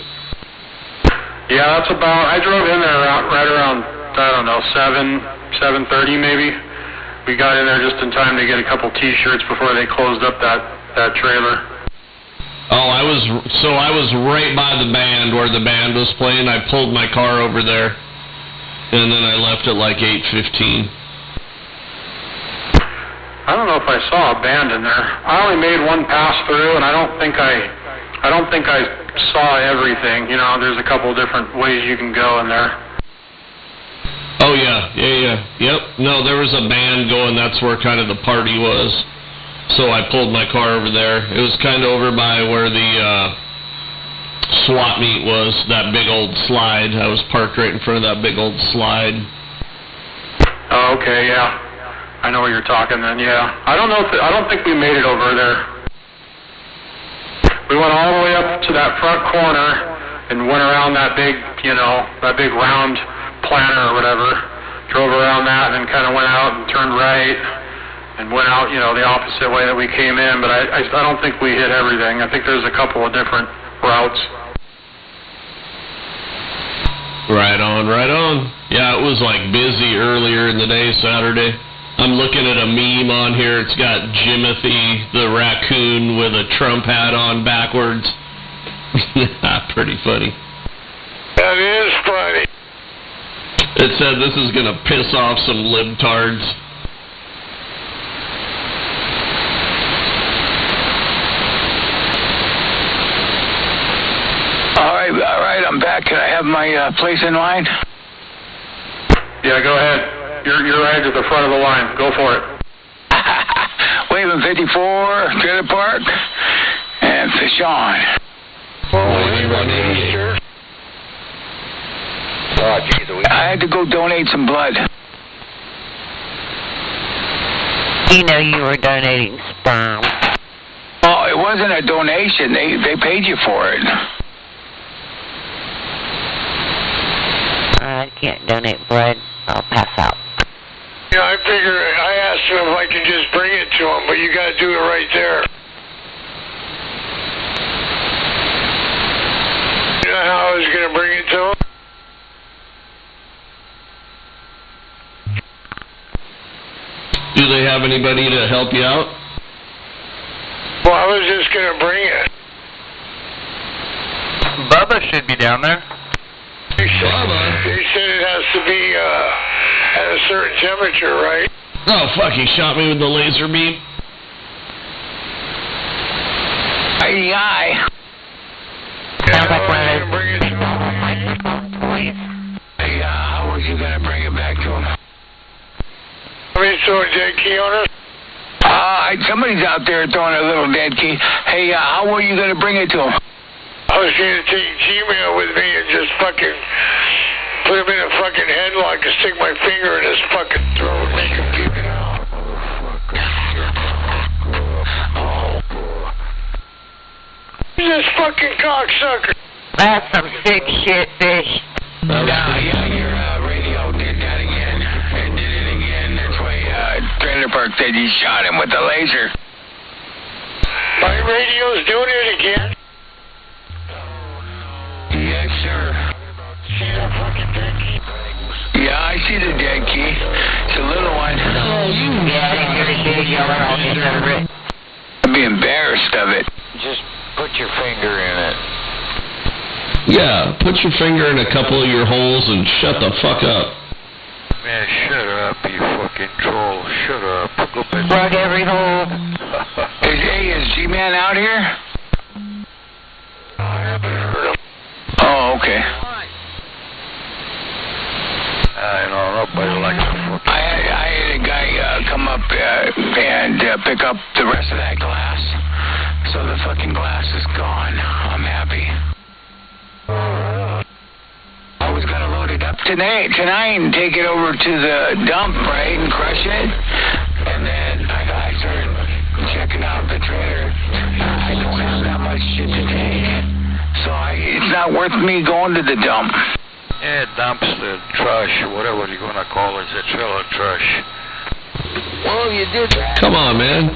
Yeah, that's about, I drove in there right around, I don't know, 7:30 maybe. We got in there just in time to get a couple T-shirts before they closed up that trailer. Oh, I was right by the band where the band was playing. I pulled my car over there, and then I left at like 8:15. I don't know if I saw a band in there. I only made one pass through, and I don't think I saw everything. You know, there's a couple different ways you can go in there. Oh yeah. Yep. No, there was a band going. That's where kind of the party was. So I pulled my car over there. It was kind of over by where the swap meet was, that big old slide. I was parked right in front of that big old slide. Oh, okay, yeah. I know where you're talking then, yeah. I don't think we made it over there. We went all the way up to that front corner and went around that big, that big round planter or whatever. Drove around that and then kind of went out and turned right. and went out, the opposite way that we came in, but I don't think we hit everything. I think there's a couple of different routes. Right on, right on. Yeah, it was like busy earlier in the day, Saturday. I'm looking at a meme on here. It's got Jimothy the raccoon with a Trump hat on backwards. Pretty funny. That is funny. It said this is going to piss off some libtards. All right, I'm back. Can I have my place in line? Yeah, go ahead. You're right at the front of the line. Go for it. Waving 54, Trailer Park, and fish on. I had to go donate some blood. You know you were donating sperm. Oh, it wasn't a donation. They paid you for it. I can't donate blood. I'll pass out. Yeah, I figure I asked him if I can just bring it to him, but you got to do it right there. You know how I was going to bring it to him? Do they have anybody to help you out? Well, I was just going to bring it. Bubba should be down there. He said it has to be at a certain temperature, right? Oh, fuck, he shot me with the laser beam. Aye. Sounds like one of those. Bring it to him. Hey, how are you going to bring it back to him? Are we throwing dead key on us? Somebody's out there throwing a little dead key. Hey, how are you going to bring it to him? I was going to take Gmail with me and just fucking put him in a fucking headlock and stick my finger in his fucking throat and make him puke it out. This fucking cocksucker. That's some sick shit, fish. Yeah, your radio did that again. It did it again. That's why Trailer Park said you shot him with the laser. My radio's doing it again. Yes, sir. See that fucking dead key? Yeah, I see the dead key. It's a little one. Yeah, they hear the big yellow on the other end. I'd be embarrassed of it. Just put your finger in it. Yeah, put your finger in a couple of your holes and shut the fuck up. Man, shut up, you fucking troll. Shut up. Go back. Plug every hole. Is G-Man out here? I haven't heard him. Oh, okay. I know, nobody likes the fucking... I had a guy come up and pick up the rest of that glass. So the fucking glass is gone. I'm happy. I was going to load it up tonight and take it over to the dump, right, and crush it. And then I started checking out the trailer. I don't have that much shit to take. So it's not worth me going to the dump. Yeah, dumpster, trash, whatever you're gonna call it, it's a trailer trash. Well, you did that. Come on, man.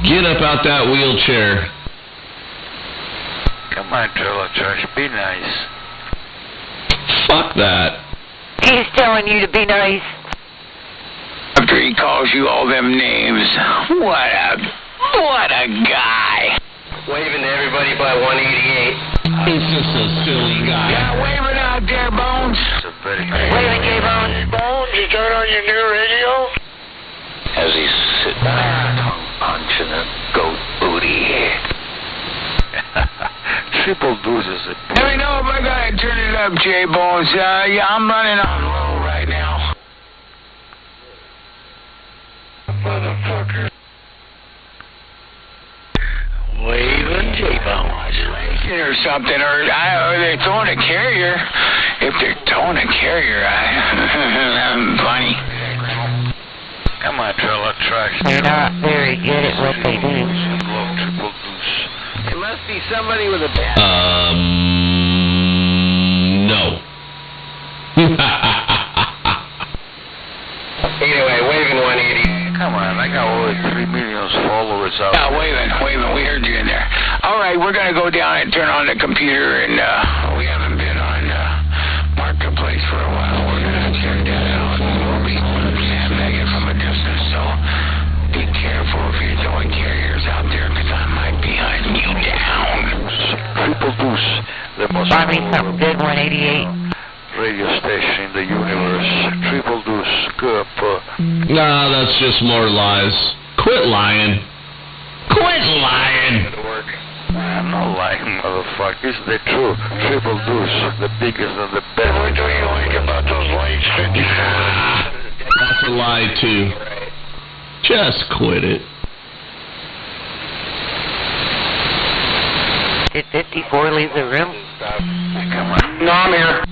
Get up out that wheelchair. Come on, trailer trash, be nice. Fuck that. He's telling you to be nice. After he calls you all them names. What a guy. Waving to everybody by 188. He's just a silly guy. Yeah, waving out there, Bones. It's a very Waving, J-Bone. Bones, you turn on your new radio? As he's sitting there, punching a goat booty. Triple deuces. Let me know if I gotta turn it up, J-Bones. Yeah, I'm running on low right now. Motherfucker. Waving J-Bones. Or something, or they're throwing a carrier. If they're throwing a carrier, I'm funny. Come on, trailer trash. They're not very good at what they do. Triple deuce. It must be somebody with a bat. No. Anyway, waving 180. Come on, I got all 3 million followers out Yeah, there. Wavin', we heard you in there. All right, we're going to go down and turn on the computer, and we haven't been on Marketplace for a while. We're going to check that out, and we'll be sandbagging from a distance, so be careful if you're throwing carriers out there, because I might be hunting you down. Triple Deuce, the most Bobby, something good, 188. radio station in the universe. Triple Deuce, good. Nah, that's just more lies. Quit lying. Quit lying. I'm not lying, motherfucker. It's the truth. Triple Deuce, the biggest and the best. What do you like about those lights, 54? That's a lie, too. Just quit it. Did 54 leave the room? Come on. No, I'm here.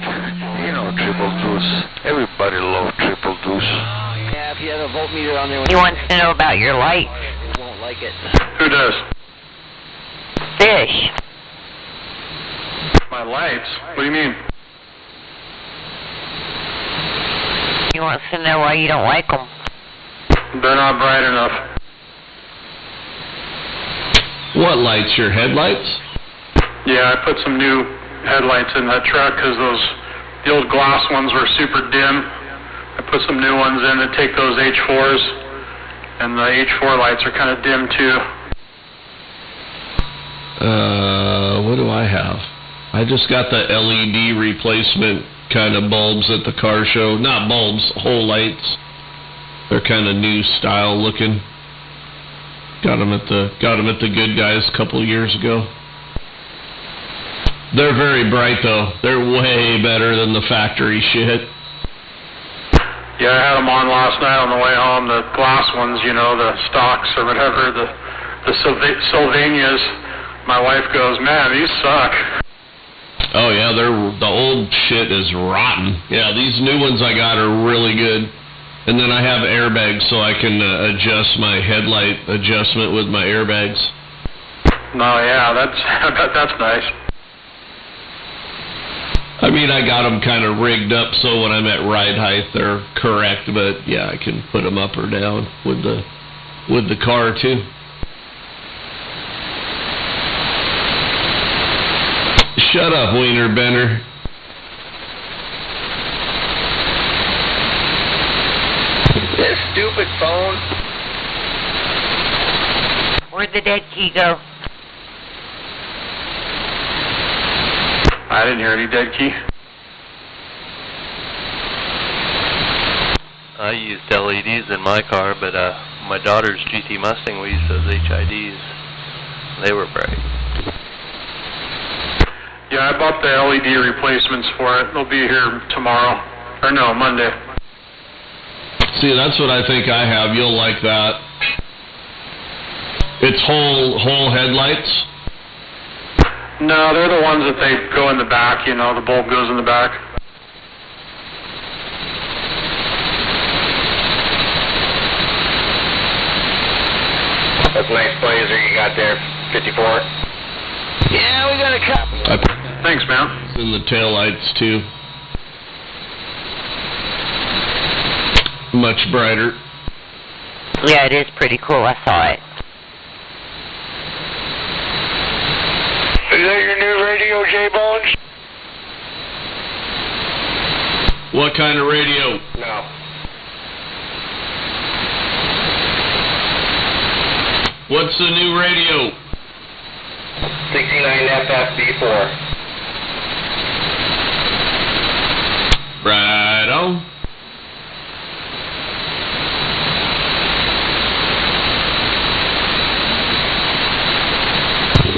You know Triple Deuce. Everybody loves Triple Deuce. Yeah, if you have a voltmeter on there, He wants to know about your light. you won't like it. Who does? Fish. My lights? What do you mean? He wants to know why you don't like them. They're not bright enough. What lights? Your headlights? Yeah, I put some new headlights in that truck because the old glass ones were super dim. I put some new ones in that take those H4s, and the H4 lights are kind of dim too. What do I have? I just got the LED replacement kind of bulbs at the car show. Not bulbs, whole lights. They're kind of new style looking. Got them at the Good Guys a couple of years ago. They're very bright though. They're way better than the factory shit. Yeah, I had them on last night on the way home. The glass ones, you know, the stocks or whatever, the Sylvanias. My wife goes, man, these suck. Oh yeah, the old shit is rotten. Yeah, these new ones I got are really good. And then I have airbags so I can adjust my headlight adjustment with my airbags. No, yeah, I bet that's nice. I mean, I got them kind of rigged up so when I'm at ride height they're correct, but yeah, I can put them up or down with the car too. Shut up, Wiener Bender. This stupid phone. Where'd the dead key go? I didn't hear any dead key. I used LEDs in my car, but my daughter's GT Mustang, we used those HIDs. They were bright. Yeah, I bought the LED replacements for it. They'll be here tomorrow. Or no, Monday. See, that's what I think I have. You'll like that. It's whole headlights? No, they're the ones that they go in the back, you know, the bulb goes in the back. That's a nice blazer you got there, 54. Yeah, we got a copy. Thanks, man. And the taillights, too. Much brighter. Yeah, it is pretty cool. I saw it. Is that your new radio, J-Bones? What kind of radio? No. What's the new radio? 69 FFB4. Right on.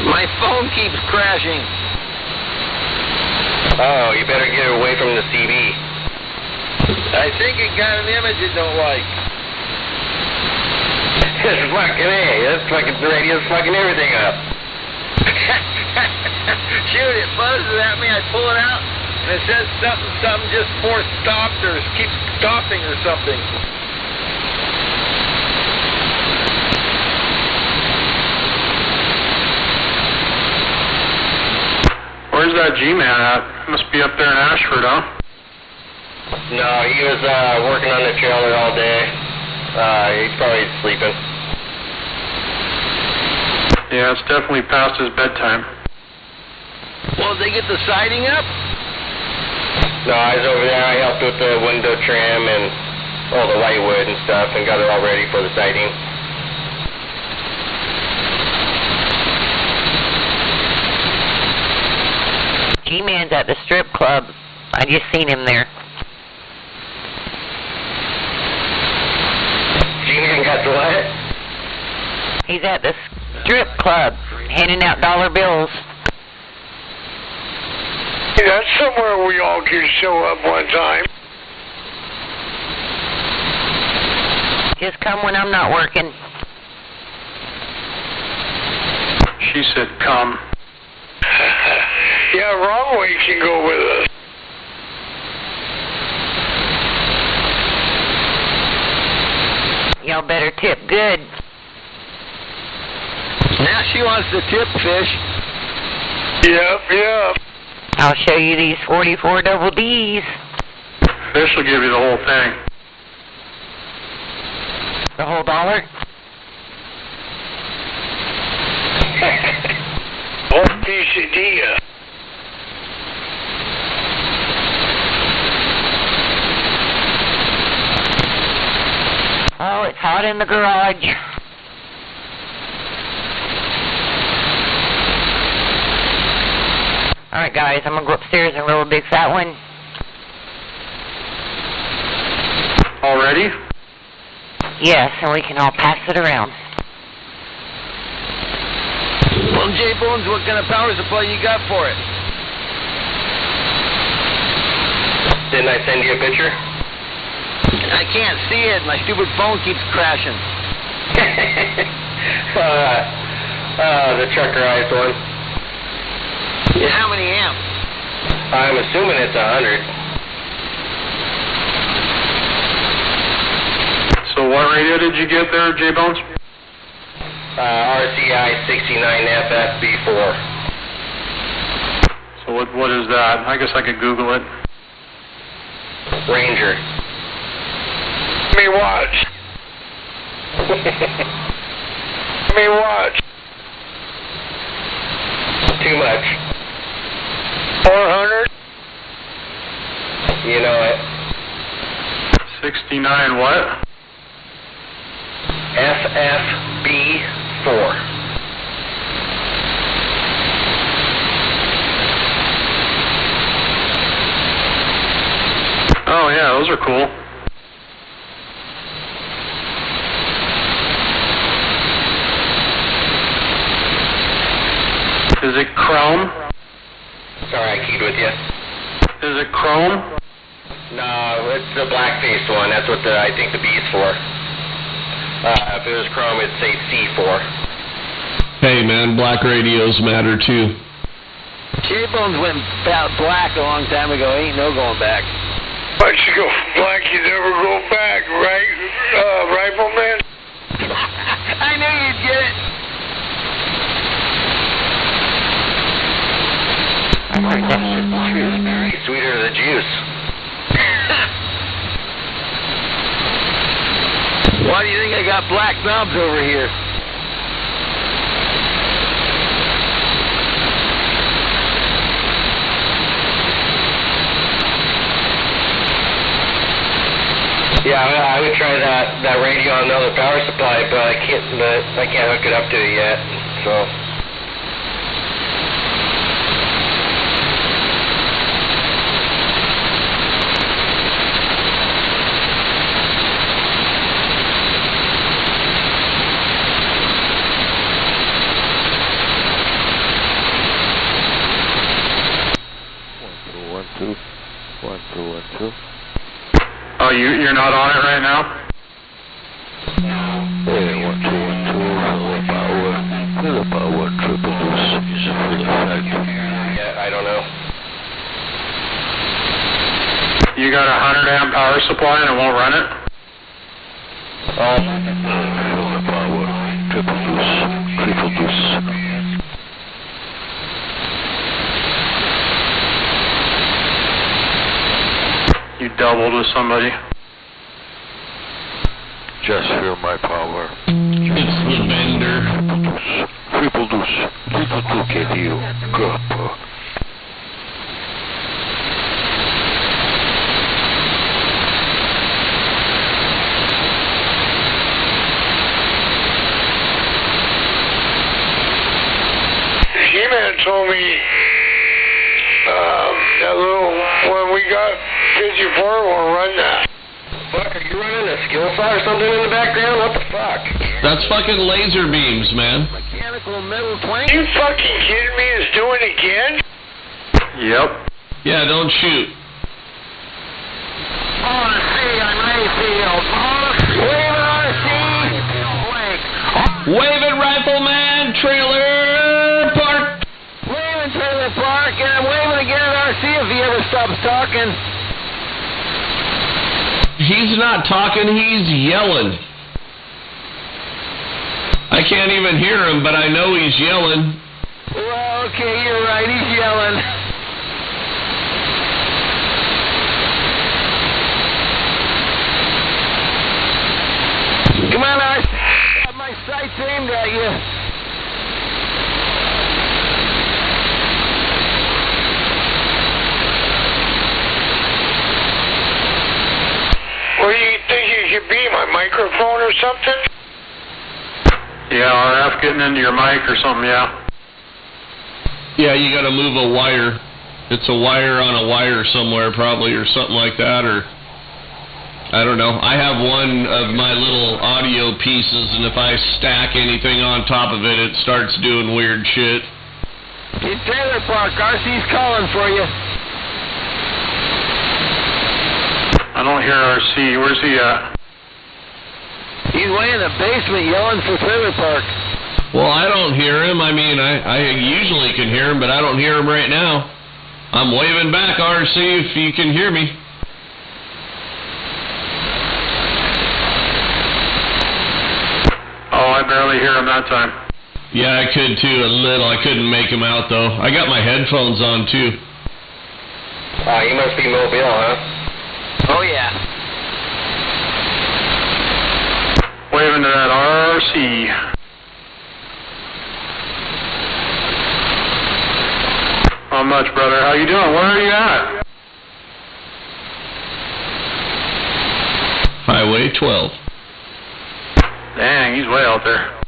My phone keeps crashing. Oh, you better get away from the TV. I think it got an image it don't like. It's fucking A. That's fucking, the radio's fucking everything up. Shoot, it buzzes at me. I pull it out, and it says something just force stopped or keeps stopping or something. Where's that G-Man at? Must be up there in Ashford, huh? No, he was working on the trailer all day. He's probably sleeping. Yeah, it's definitely past his bedtime. Well, did they get the siding up? No, I was over there. I helped with the window trim and all the white wood and stuff and got it all ready for the siding. G-Man's at the strip club. I just seen him there. G-Man got the what? He's at the strip club, handing out dollar bills. Yeah, that's somewhere we all could show up one time. Just come when I'm not working. She said come. Yeah, wrong way can go with us. Y'all better tip good. Now she wants to tip fish. Yep. I'll show you these 44 double Ds. Fish will give you the whole thing. The whole dollar? Whole quesadilla. Oh, it's hot in the garage. Alright guys, I'm gonna go upstairs and roll a big fat one. Already? Yes, and we can all pass it around. Well, J-Bones, what kind of power supply you got for it? Didn't I send you a picture? I can't see it. My stupid phone keeps crashing. The truckerized one. Yeah, how many amps? I'm assuming it's 100. So what radio did you get there, J-Bones? RCI 69FFB4. So what is that? I guess I could Google it. Ranger. Let me watch. Let me watch. Too much. 400? You know it. 69 what? FFB4. Oh yeah, those are cool. Is it chrome? Sorry, I keyed with you. Is it chrome? No, it's the black-faced one. That's what I think the B's for. If it was chrome, it'd say C4. Hey man, black radios matter too. J-Bones went black a long time ago. Ain't no going back. Once you go black, you never go back, right, Rifleman? I knew you'd get it. Sweeter the juice. Why do you think I got black knobs over here? Yeah, I would try that radio on the other power supply, but I can't hook it up to it yet. So. Oh, you're not on it right now? Hey, 1, 2, 1, 2, full power, triple dose is full effect. Yeah, I don't know. You got a 100 amp power supply and it won't run it? Full power, triple dose. You doubled with somebody. Just feel my power. It's the vendor. Triple tu che Dio capo. He-Man told me that little, when we got 54, we'll run that. Fuck, are you running a skill saw or something in the background? What the fuck? That's fucking laser beams, man. Mechanical metal twang. You fucking kidding me? It's doing it again? Yep. Yeah, don't shoot. RC on Mayfield. Wave RC. Wave it, Rifleman. Trailer Park. Waving Trailer Park, and I'm waving again at RC if he ever stops talking. He's not talking, he's yelling. I can't even hear him, but I know he's yelling. Well, okay, you're right, he's yelling. Come on, RC. I got my sights aimed at you. Where do you think you could be? My microphone or something? Yeah, RF getting into your mic or something, yeah. Yeah, you gotta move a wire. It's a wire on a wire somewhere probably, or something like that, or I don't know. I have one of my little audio pieces, and if I stack anything on top of it, it starts doing weird shit. It's Trailer Park. RC's calling for you. I don't hear RC. Where's he at? He's way in the basement yelling for Trailer Park. Well, I don't hear him. I mean, I usually can hear him, but I don't hear him right now. I'm waving back, RC, if you can hear me. Oh, I barely hear him that time. Yeah, I could too, a little. I couldn't make him out, though. I got my headphones on, too. You must be Mobile, huh? Oh, yeah. Waving to that RC. Not much, brother. How you doing? Where are you at? Highway 12. Dang, he's way out there.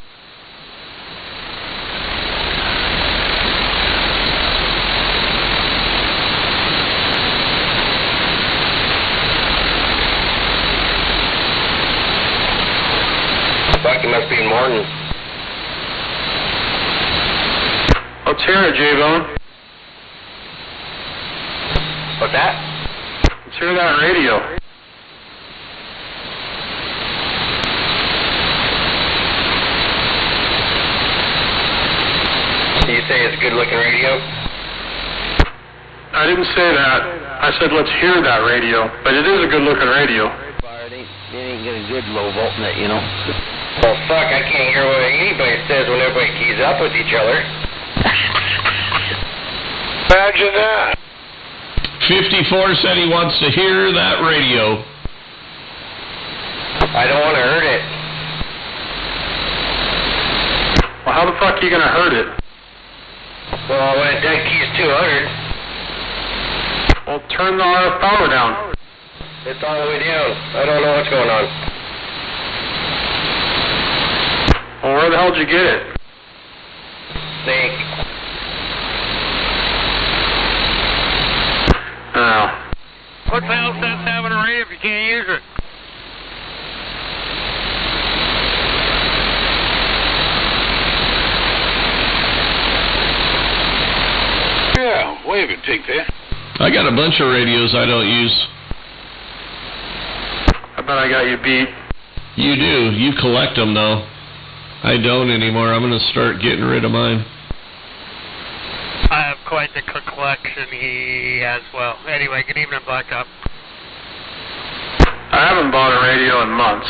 Fuck, he must be in Morton. Let's hear it, J-Bone. What's that? Let's hear that radio. You say it's a good-looking radio? I didn't say that. I said let's hear that radio, but it is a good-looking radio. It ain't got a good low volt in it, you know. Well, fuck, I can't hear what anybody says when everybody keys up with each other. Imagine that. 54 said he wants to hear that radio. I don't want to hurt it. Well, how the fuck are you going to hurt it? Well, when it dead keys 200. Well, turn the RF power down. It's all the way down. I don't know what's going on. Well, where the hell did you get it? Snake. Oh. What the hell sense having a radio if you can't use it? Yeah, wave it, take that. I got a bunch of radios I don't use. I bet I got you beat. You do. You collect them, though. I don't anymore. I'm going to start getting rid of mine. I have quite the collection he as well. Anyway, good evening, Blacktop. I haven't bought a radio in months.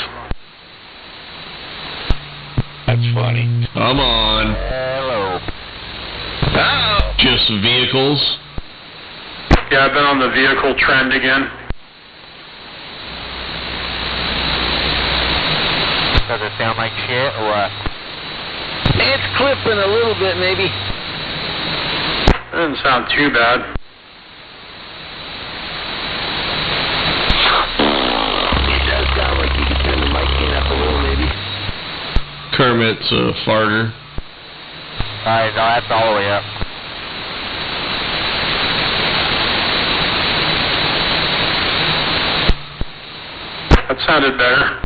That's funny. Come on. Hello. Uh-oh. Just vehicles. Yeah, I've been on the vehicle trend again. Does it sound like shit or what? It's clipping a little bit, maybe. That doesn't sound too bad. It does sound like you could turn the mic gain up a little, maybe. Kermit's a farter. Alright, no, that's all the way up. That sounded better.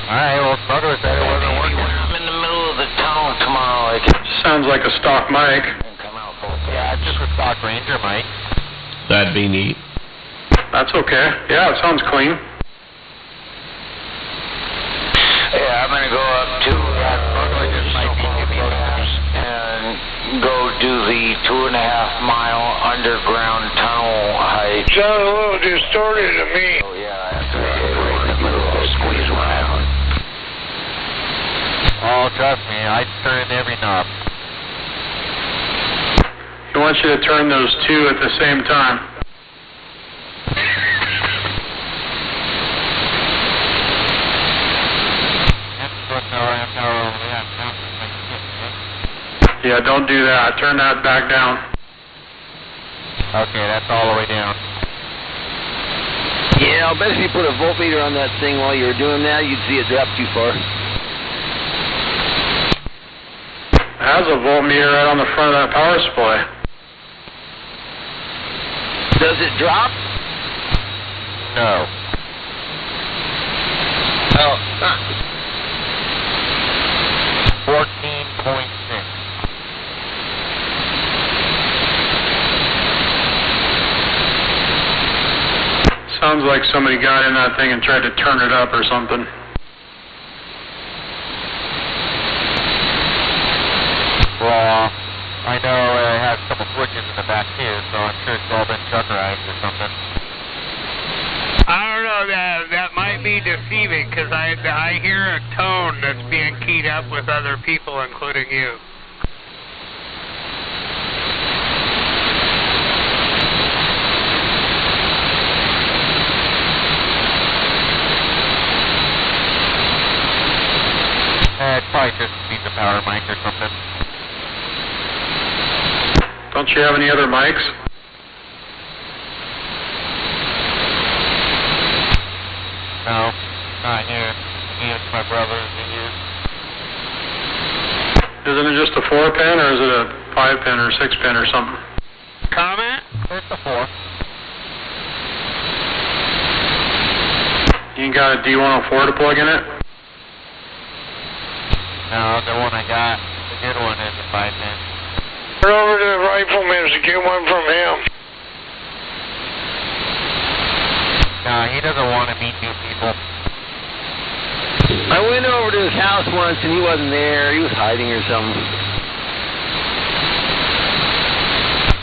Alright, well, Douglas said it wasn't working. I'm in the middle of the tunnel tomorrow. Sounds like a stock mic. Yeah, it's just a stock Ranger mic. That'd be neat. That's okay. Yeah, it sounds clean. Yeah, I'm gonna go up to and go do the 2.5-mile underground tunnel hike. Sounds a little distorted to me. Oh yeah, that's okay. Right in the middle of squeeze around. Oh, trust me, I turned every knob. He wants you to turn those two at the same time. Yeah, don't do that. Turn that back down. Okay, that's all the way down. Yeah, I'll bet if you put a voltmeter on that thing while you were doing that, you'd see it drop too far. It has a voltmeter right on the front of that power supply. Does it drop? No. Oh, 14.6. Sounds like somebody got in that thing and tried to turn it up or something. Well, I know it has a couple switches in the back too, so I'm sure it's all been chuckerized or something. I don't know, that might be deceiving, because I hear a tone that's being keyed up with other people, including you. It probably just needs a power mic or something. Don't you have any other mics? No, not here. Me and my brothers and you. Isn't it just a 4-pin or is it a 5-pin or 6-pin or something? Comment? It's a 4. You got a D104 to plug in it? No, the one I got, the good one is a 5-pin. Turn over to the rifleman to get one from him. No, he doesn't want to meet new people. I went over to his house once and he wasn't there. He was hiding or something.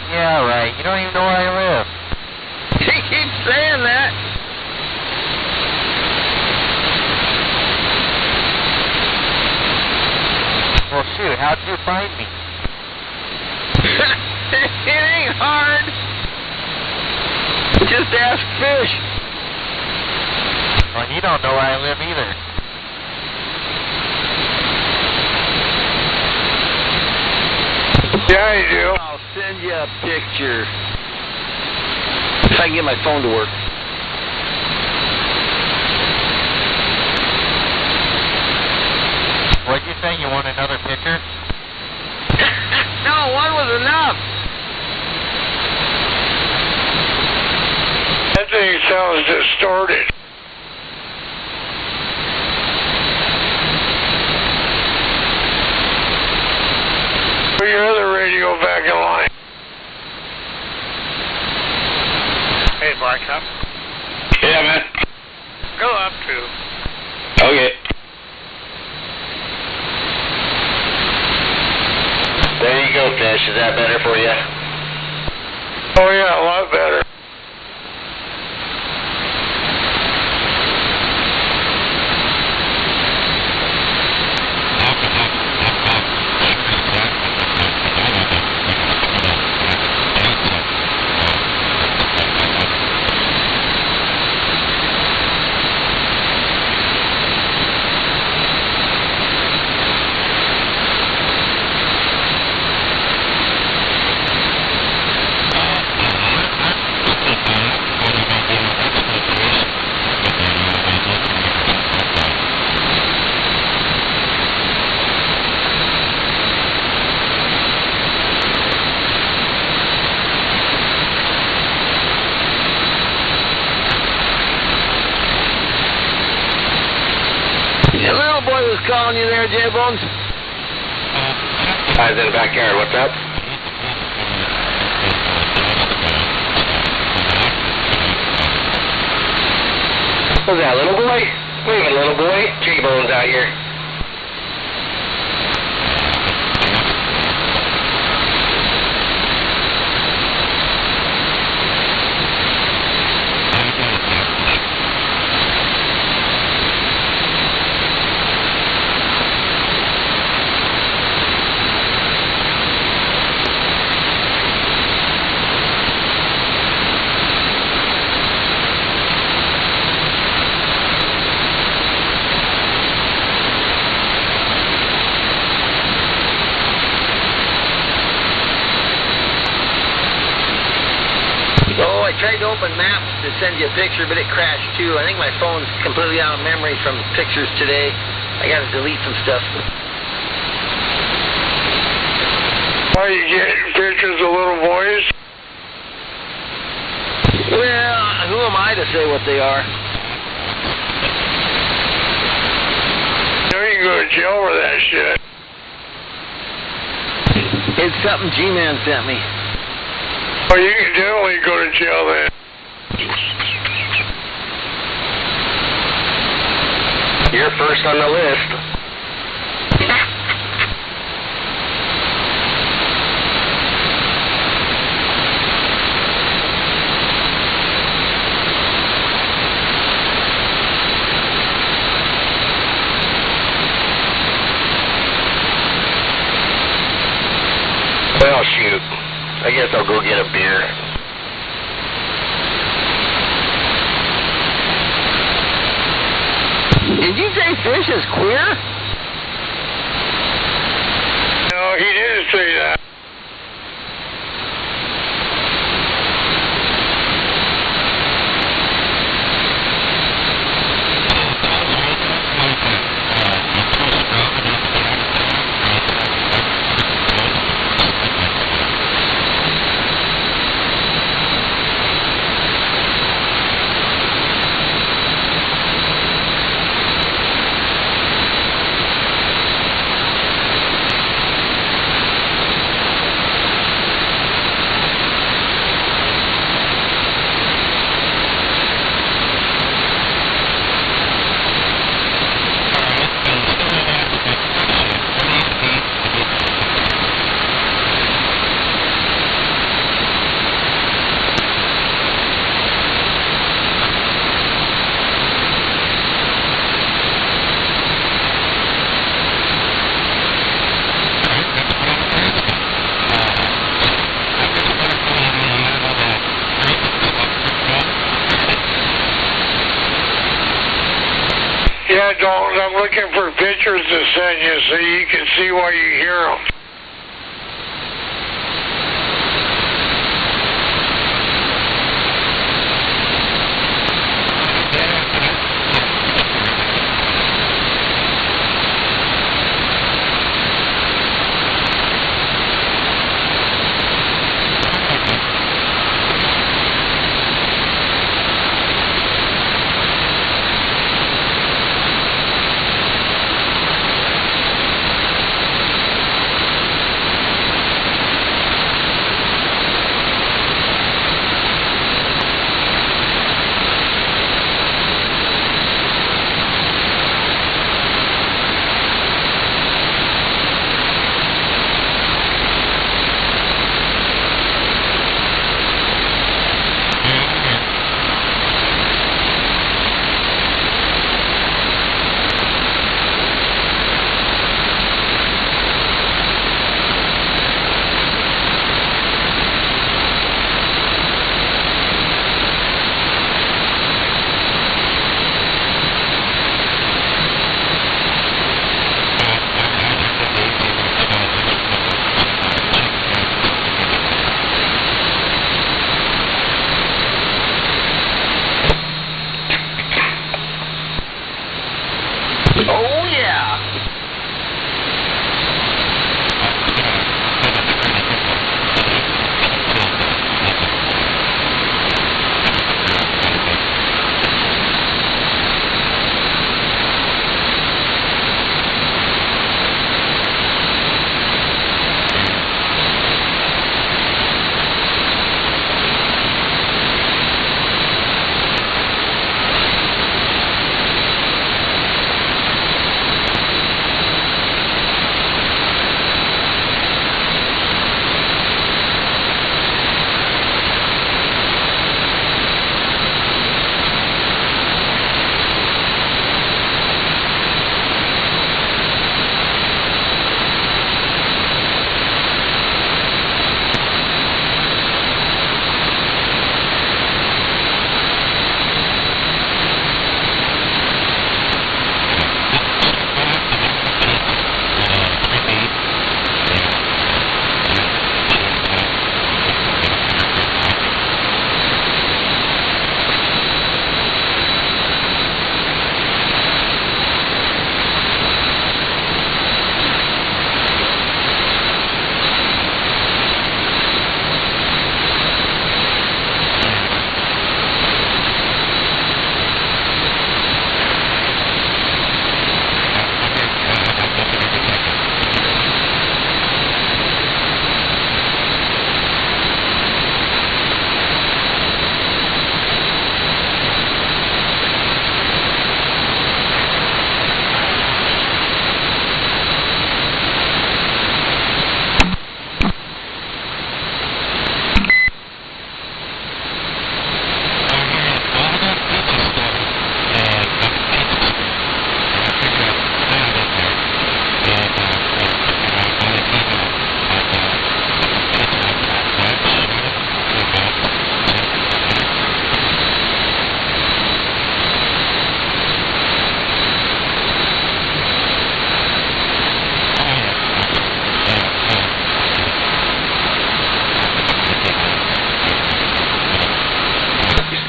Yeah, right. You don't even know where I live. He keeps saying that. Well, shoot, how'd you find me? It ain't hard. Just ask Fish. Well, you don't know where I live either. Yeah, I do. I'll send you a picture. If I can get my phone to work. What'd you say? You want another picture? No, one was enough. That thing sounds distorted. Put your other radio back in line. Hey, Blacktop. Yeah, man. Go up to. Okay. There you go, Fish. Is that better for you? Oh, yeah, a lot better. there, J-Bones? I was in the backyard. What's up? Who's that, little boy? Waving, little boy. J-Bones out here. Oh, I tried to open Maps to send you a picture, but it crashed too. I think my phone's completely out of memory from pictures today. I gotta delete some stuff. Why are you getting pictures of little boys? Well, who am I to say what they are? You know you can go to jail for that shit. It's something G-Man sent me. Well, you can definitely go to jail then. You're first on the list. Well, shoot. I guess I'll go get a beer. Did you say Fish is queer? No, he didn't say that. Yeah, Dalton, I'm looking for pictures to send you so you can see why you hear them.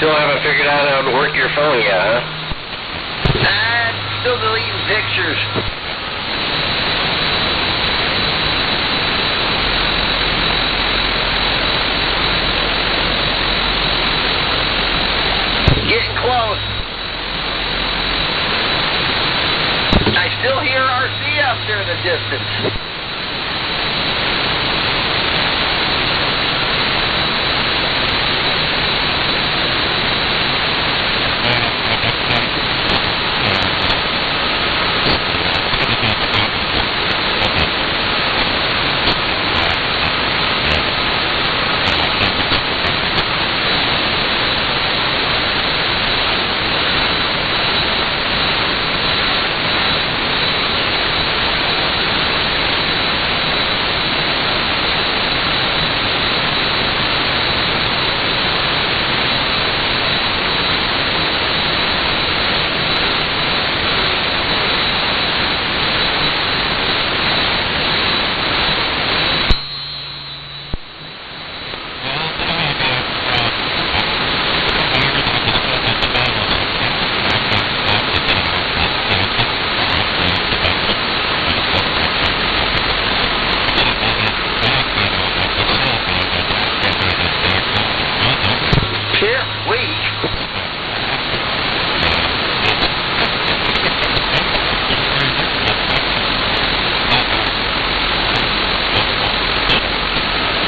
Still haven't figured out how to work your phone yet, huh? I'm still deleting pictures. Getting close. I still hear RC up there in the distance.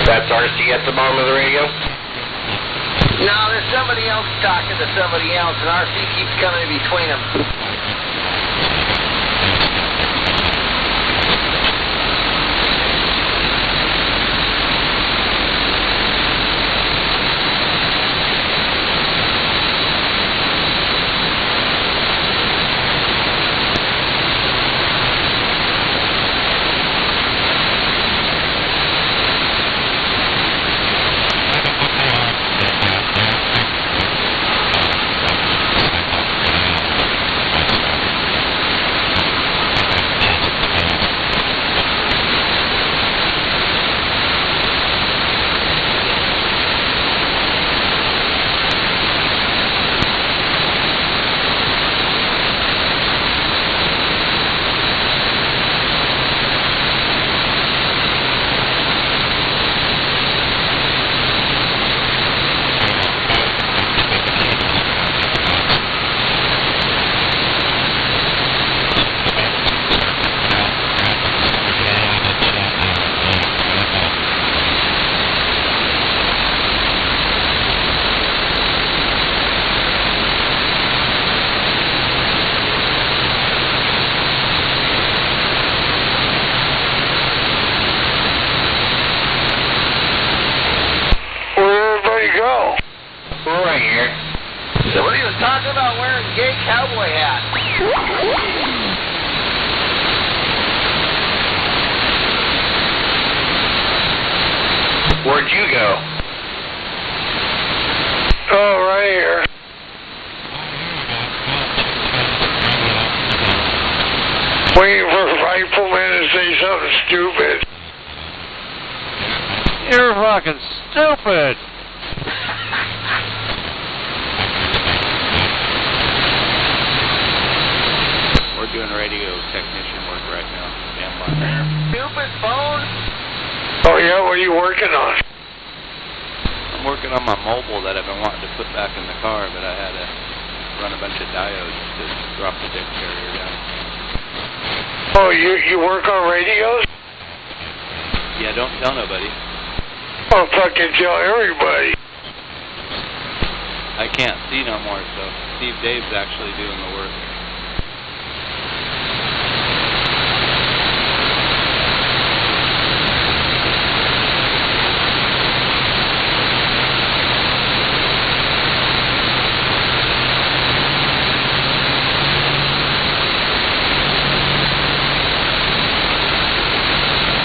That's RC at the bottom of the radio? No, there's somebody else talking to somebody else, and RC keeps coming in between them. Right here. Somebody was talking about wearing gay cowboy hats. Where'd you go? Oh, right here. Waiting for a rifleman to say something stupid. You're fucking stupid. We're doing radio technician work right now. Stand by. Stupid phone? Oh, yeah? What are you working on? I'm working on my mobile that I've been wanting to put back in the car, but I had to run a bunch of diodes to drop the dick carrier down. Oh, you work on radios? Yeah, don't tell nobody. I'll fucking tell everybody. I can't see no more, so Steve Dave's actually doing the work.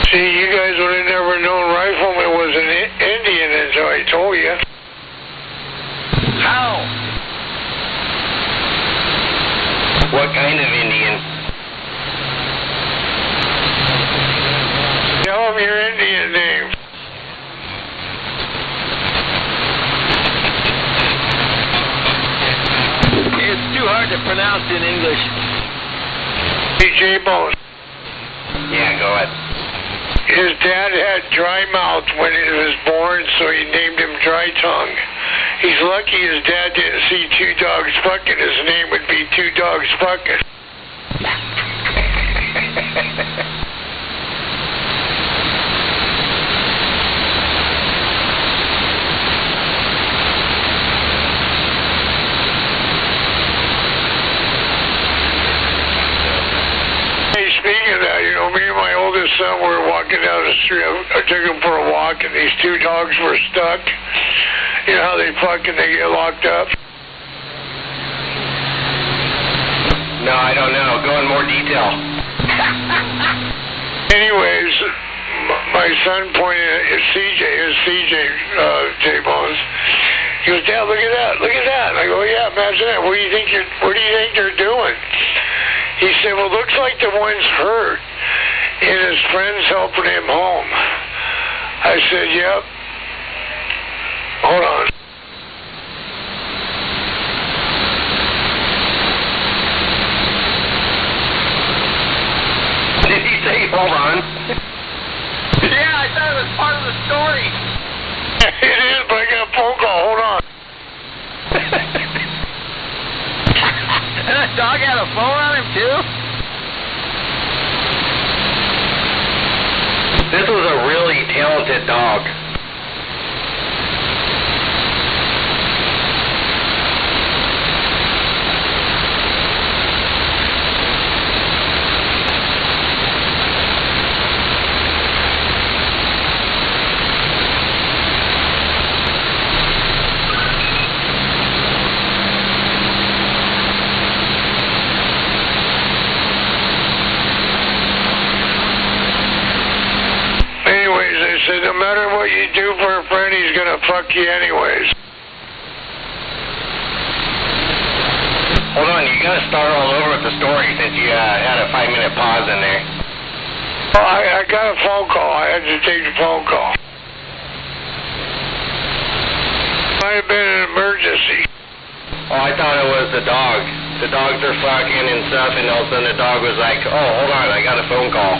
See, you guys would have never known Rifleman was an Indian until I told you. How? What kind of Indian? Tell him your Indian name. is it pronounced in English? DJ Bones. Yeah, go ahead. His dad had dry mouth when he was born, so he named him Dry Tongue. He's lucky his dad didn't see two dogs fucking. His name would be Two Dogs Fucking. Speaking of that, me and my oldest son were walking down the street. I took him for a walk, and these two dogs were stuck. You know how they get locked up? No, I don't know. Go in more detail. Anyways, my son pointed at CJ, J-Bones. He goes, Dad, look at that. And I go, yeah, imagine that. What do you think they're doing? He said, well, looks like the one's hurt, and his friend's helping him home. I said, yep. Hold on. Did he say, hold on? Yeah, I thought it was part of the story. It is, but I got a phone call. Hold on. And that dog had a phone on him, too? This was a really talented dog. No matter what you do for a friend, he's gonna fuck you anyways. Hold on, you gotta start all over with the story since you had a 5-minute pause in there. Oh, I got a phone call. I had to take the phone call. Might have been an emergency. Oh, I thought it was the dog. The dogs are fucking and stuff, and all of a sudden the dog was like, oh, hold on, I got a phone call.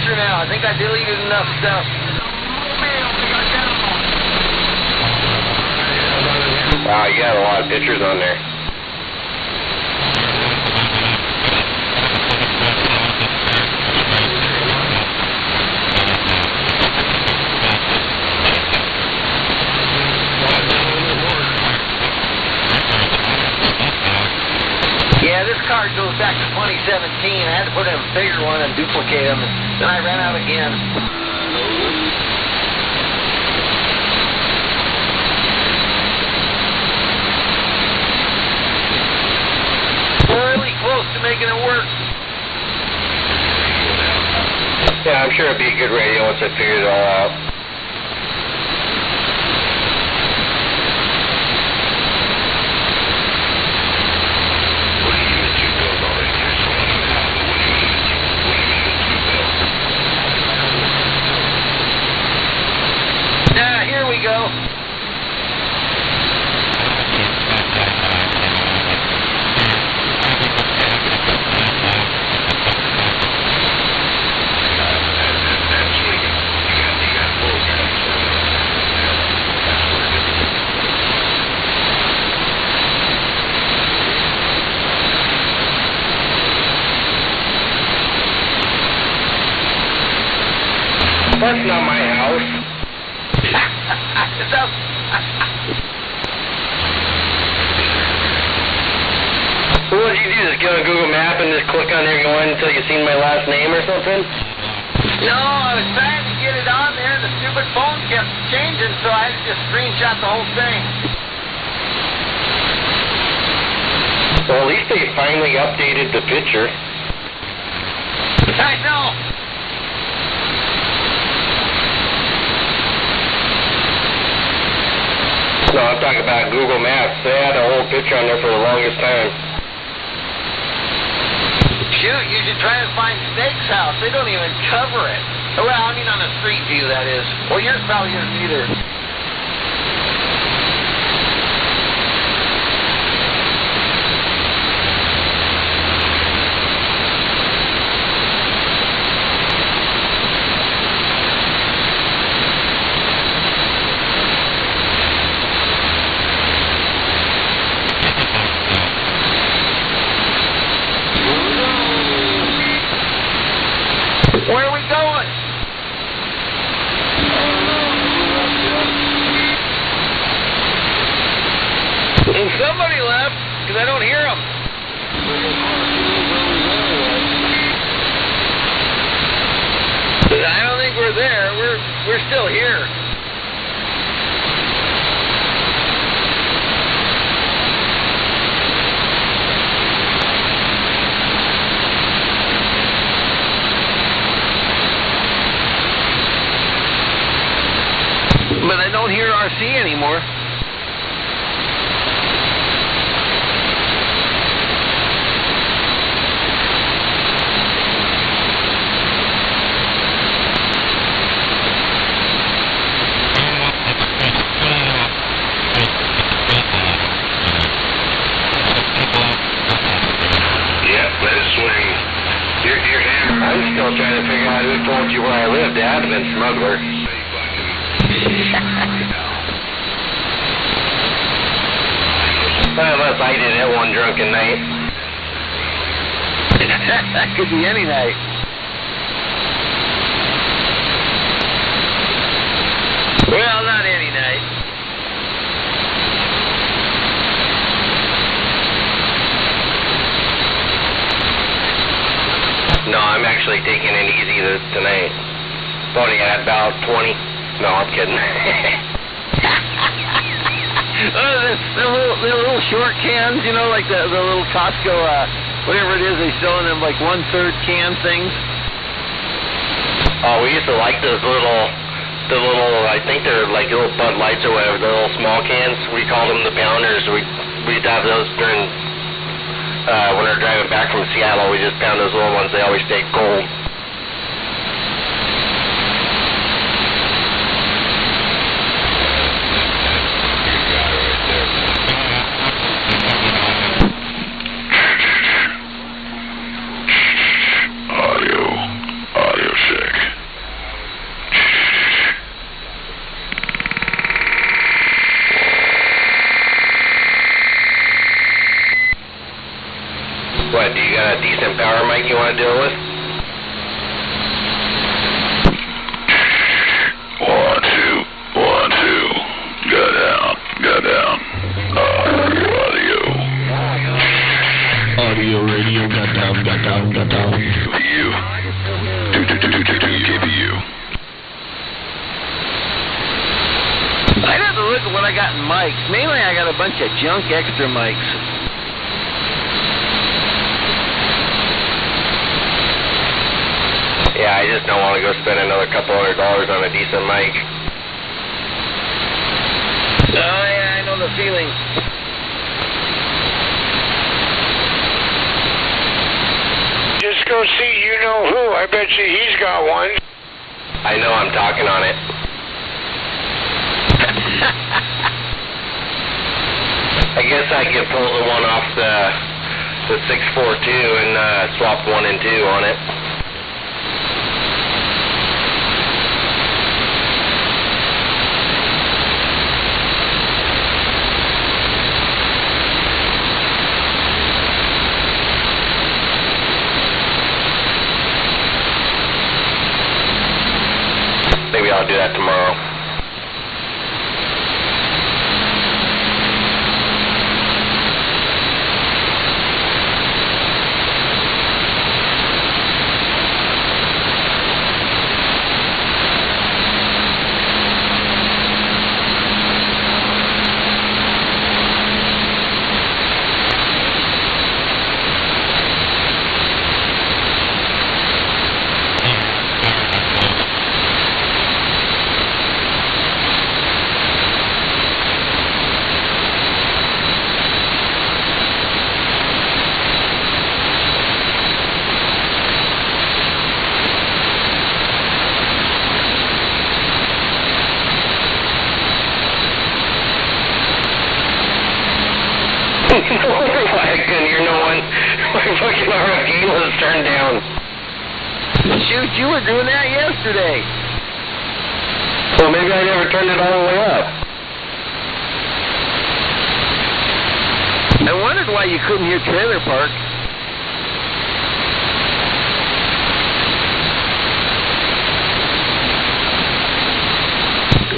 picture now. I think I deleted enough stuff. Wow, you got a lot of pictures on there. Yeah, this card goes back to 2017. I had to put in a bigger one and duplicate them. Then I ran out again. Really close to making it work. Yeah, I'm sure it'd be a good radio once I figured it all out. Here we go. That's not my house. So what did you do? Just get on Google Map and just click on every one until you seen my last name or something? No, I was trying to get it on there. The stupid phone kept changing, so I had to just screenshot the whole thing. Well, at least they finally updated the picture. I know. No, I'm talking about Google Maps. They had a whole picture on there for the longest time. Shoot, you should try to find Snake's house. They don't even cover it. Well, I mean on a street view, that is. Well, yours probably isn't either. Where are we going? And somebody left, because I don't hear them. I don't think we're there. We're still here. But I don't hear RC anymore. Yep, let it swing. You're hammered. I'm still trying to figure out who told you where I lived. It had to have been Smuggler. Unless I did it one drunken night. That could be any night. Well, not any night. No, I'm actually taking it easy tonight. Only had about 20. No, I'm kidding. The little short cans, you know, like the little Costco, whatever it is, they sell in them like 1/3 can things. Oh, we used to like those little, I think they're like little Bud Lights or whatever, the little small cans. We called them the pounders. We'd have those during, when we were driving back from Seattle, we just pound those little ones. They always stayed cold. Audio 6. What, do you got a decent power mic you want to deal with? 1, 2, 1, 2. Go down. Audio. Audio, radio, got down. You. KBU. I'd have to look at what I got in mics. Mainly I got a bunch of junk extra mics. Yeah, I just don't want to go spend another couple $100 on a decent mic. Oh, yeah, I know the feeling. Just go see you-know-who. I bet you he's got one. I know I'm talking on it. I guess I could pull the one off the 642 and swap 1 and 2 on it. Maybe I'll do that tomorrow. Why I couldn't hear no one. My fucking RF gain was turned down. Shoot, you were doing that yesterday. Well, maybe I never turned it all the way up. I wondered why you couldn't hear Trailer Park.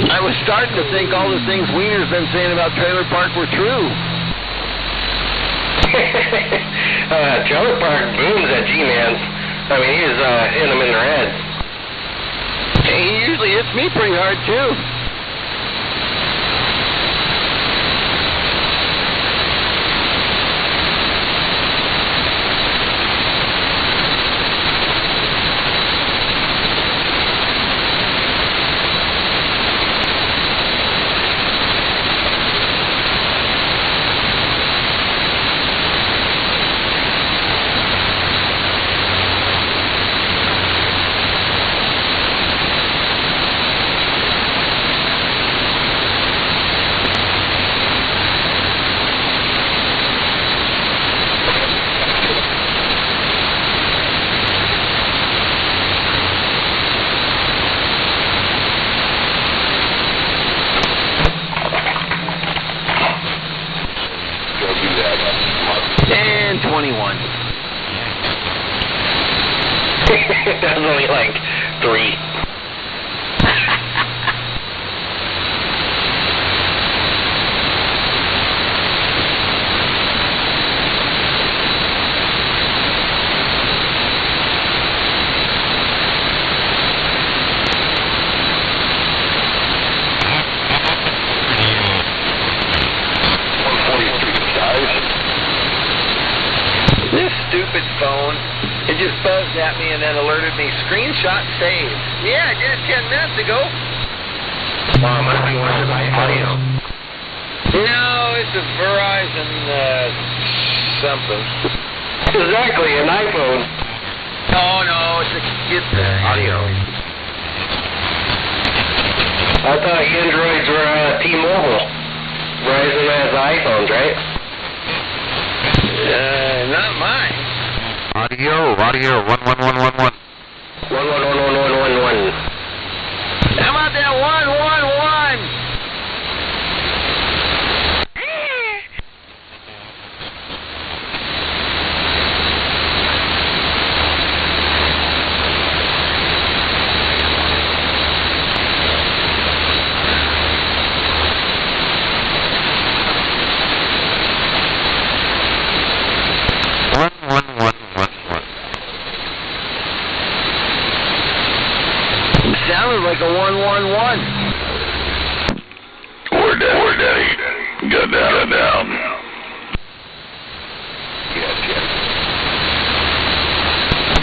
I was starting to think all the things Wiener's been saying about Trailer Park were true. Trailer Park booms at G-Mans. I mean, he's hitting them in their head. He usually hits me pretty hard, too. And 21. That was only like 3. This stupid phone, it just buzzed at me and then alerted me, screenshot saved. Yeah, I did it 10 minutes ago. Well, it must be one of my audio. No, it's a Verizon something. Exactly, an iPhone. Oh, no, it's audio. I thought Androids were T-Mobile. Verizon has iPhones, right? Not mine. Audio, 11111. 1111111. How about that 111? 1-1. Where Daddy? Got down.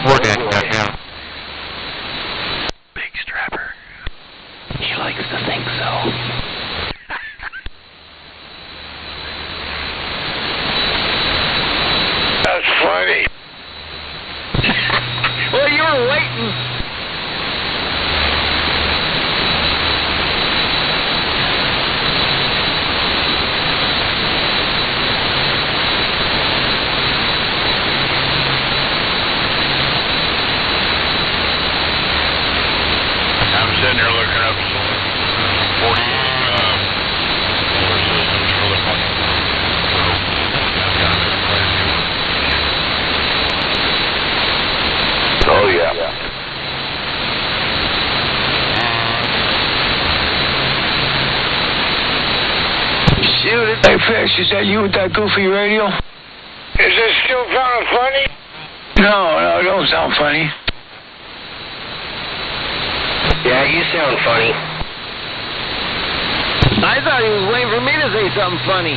Where Daddy got down. Big strapper. He likes to think so. That's funny. Well, you were waiting. I'm sitting there looking up 40 solar systems for the fucking Oh, yeah. Shoot it. Hey, Fish, is that you with that goofy radio? Is this still kind of funny? No, it don't sound funny. Yeah, you sound funny. I thought he was waiting for me to say something funny.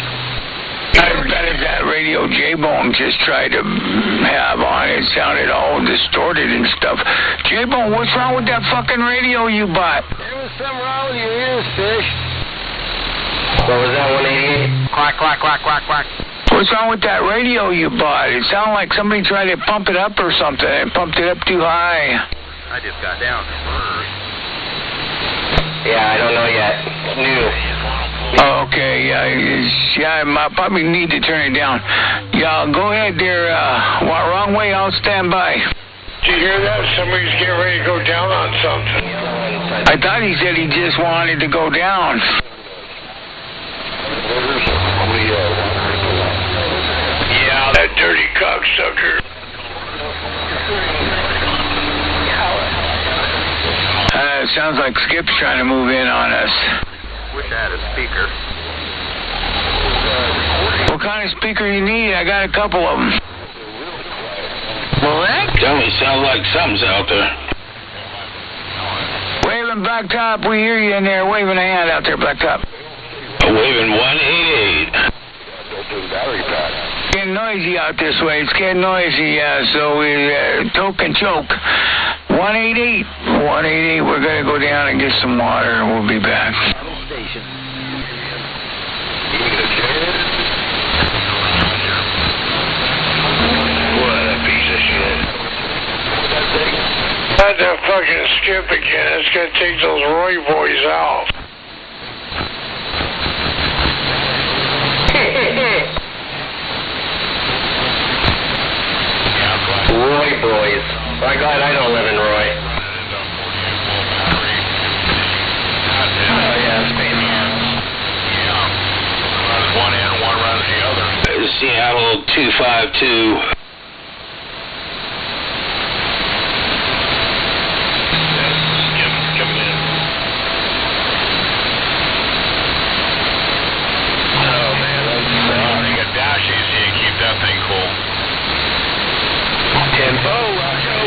I bet if that radio J-Bone just tried to have on, it sounded all distorted and stuff. J-Bone, what's wrong with that fucking radio you bought? There was something wrong with your ears, Fish. What was that, 188? Quack, quack, quack, quack, quack. What's wrong with that radio you bought? It sounded like somebody tried to pump it up or something and pumped it up too high. I just got down. Yeah, I don't know yet. It's new. Oh, okay, yeah, I probably need to turn it down. Yeah, go ahead there. Wrong way, I'll stand by. Did you hear that? Somebody's getting ready to go down on something. I thought he said he just wanted to go down. Yeah, that dirty cocksucker. It sounds like Skip's trying to move in on us. Wish I had a speaker. What kind of speaker you need? I got a couple of them. Well, that Tell me, sounds like something's out there. Waving Blacktop, we hear you in there. Waving a hand out there, Blacktop. Waving 188. It's getting noisy out this way. It's getting noisy, so we toke and choke. 188. We're going to go down and get some water, and we'll be back. Not that fucking Skip again. It's gonna take those Roy boys out. Roy boys. I'm glad I don't live in Roy. Oh, yeah, it's pain in the ass. Yeah. Runs one end, one runs the other. Seattle 252. That thing cool. Tempo, Rocco.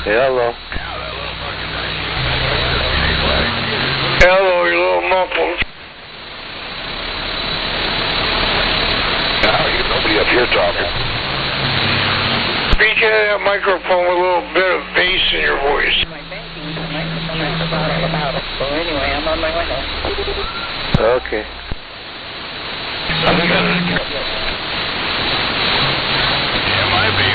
Hello. Hello, you're a little muffled. Nobody up here talking. Speak into that microphone with a little bit of bass in your voice. So anyway, I'm on my way home. Okay. Yeah, might be.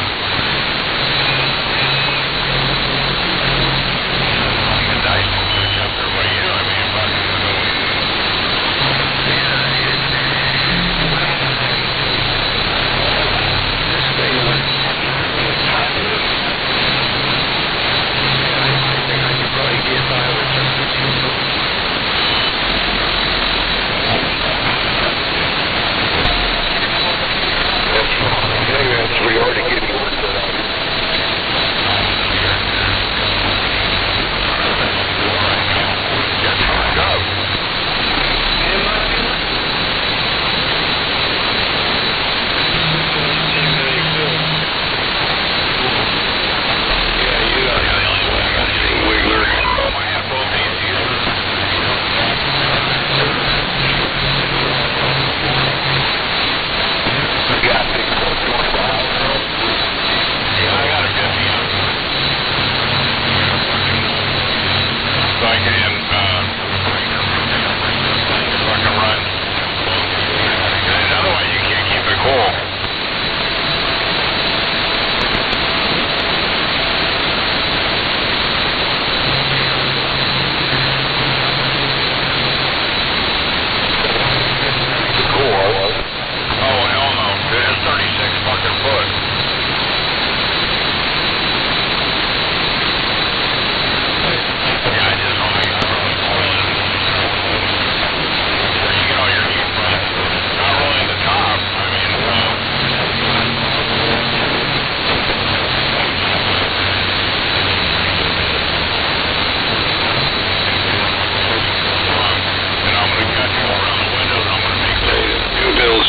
We already get you.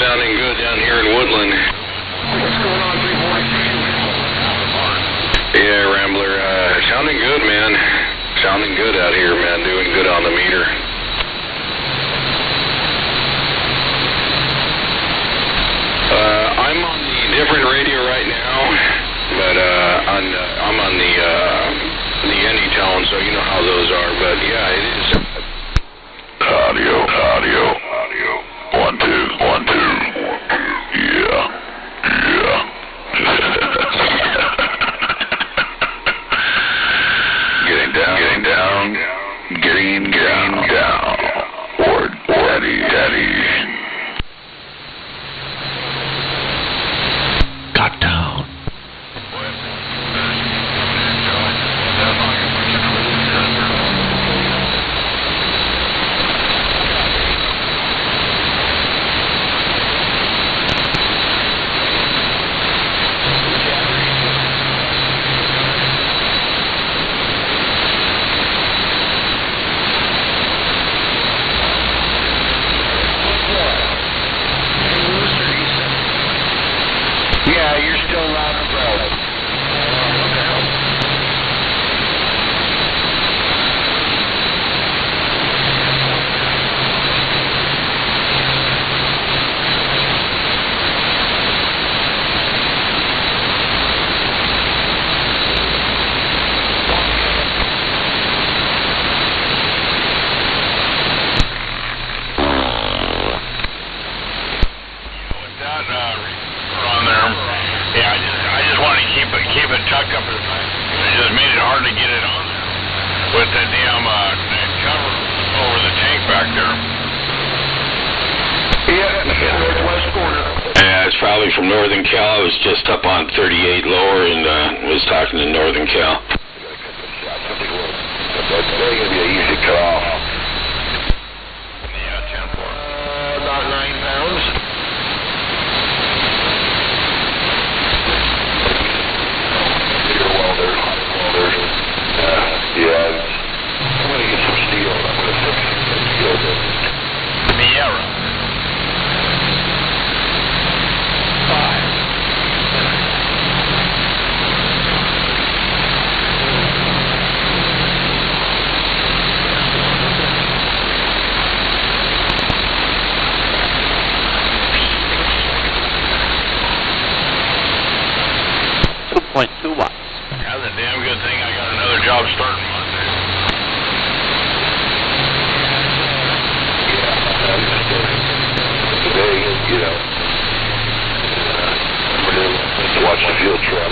Sounding good down here in Woodland. What's going on, 343? Yeah, Rambler. Sounding good, man. Sounding good out here, man. Doing good on the meter. I'm on the different radio right now, but I'm on the Anytone, so you know how those are. But yeah, it is. Audio. 1, 2, 1, 2. Yeah. Getting down. Word, daddy. Got down. Yeah, you're still loud and proud. Keep it tucked up. They just made it hard to get it on there with the damn cover over the tank back there. Yeah, northwest corner. Yeah, it's probably from Northern Cal. I was just up on 38 lower and was talking to Northern Cal. That's going to be an easy cut off. Yeah, 10-4. About 9 pounds. Yeah, I'm going to get some steel. I'm going to fix some steel. Miera. 5. 2.2 watts. That's a damn good thing. I got another job starting Monday. Today, you know, watch the field trim.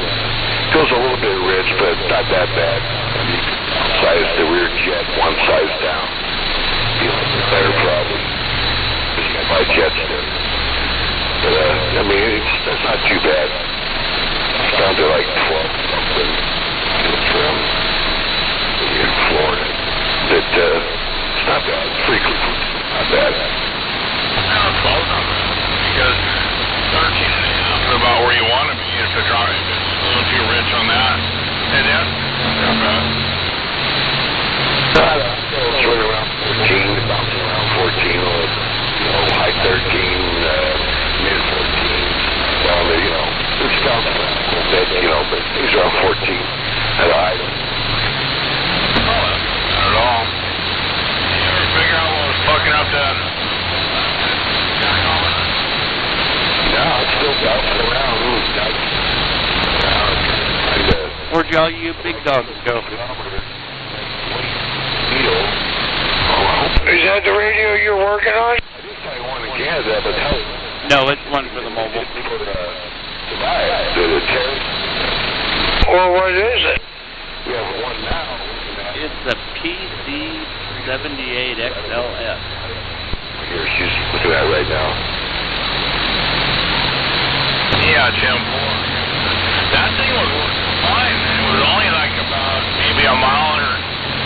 Goes a little bit rich, but not that bad. I mean, size the rear jet, one size down. Better problem. Because you got my jets there. But, I mean, that's not too bad. It's down to like 12 something. Field trim. In Florida. But, it's not bad. Frequency, not bad. No, 12 not bad. Because 13 and a half is about where you want to be if it's a little too rich on that. And yeah, not bad. It's right around 14, bouncing around 14, high 13, mid 14, down to, it's bouncing around a little bit, but things around 14 at a high. Not at all. You ever figure out what was fucking up that? No, it's still bouncing around. Where'd y'all you big dogs go? Is that the radio you're working on? No, it's one for the mobile. Well, what is it? We have one now. It's a PC78XLS. Here, she's looking at it right now. Yeah, Tim 4. That thing was working fine. It was only like about maybe a mile or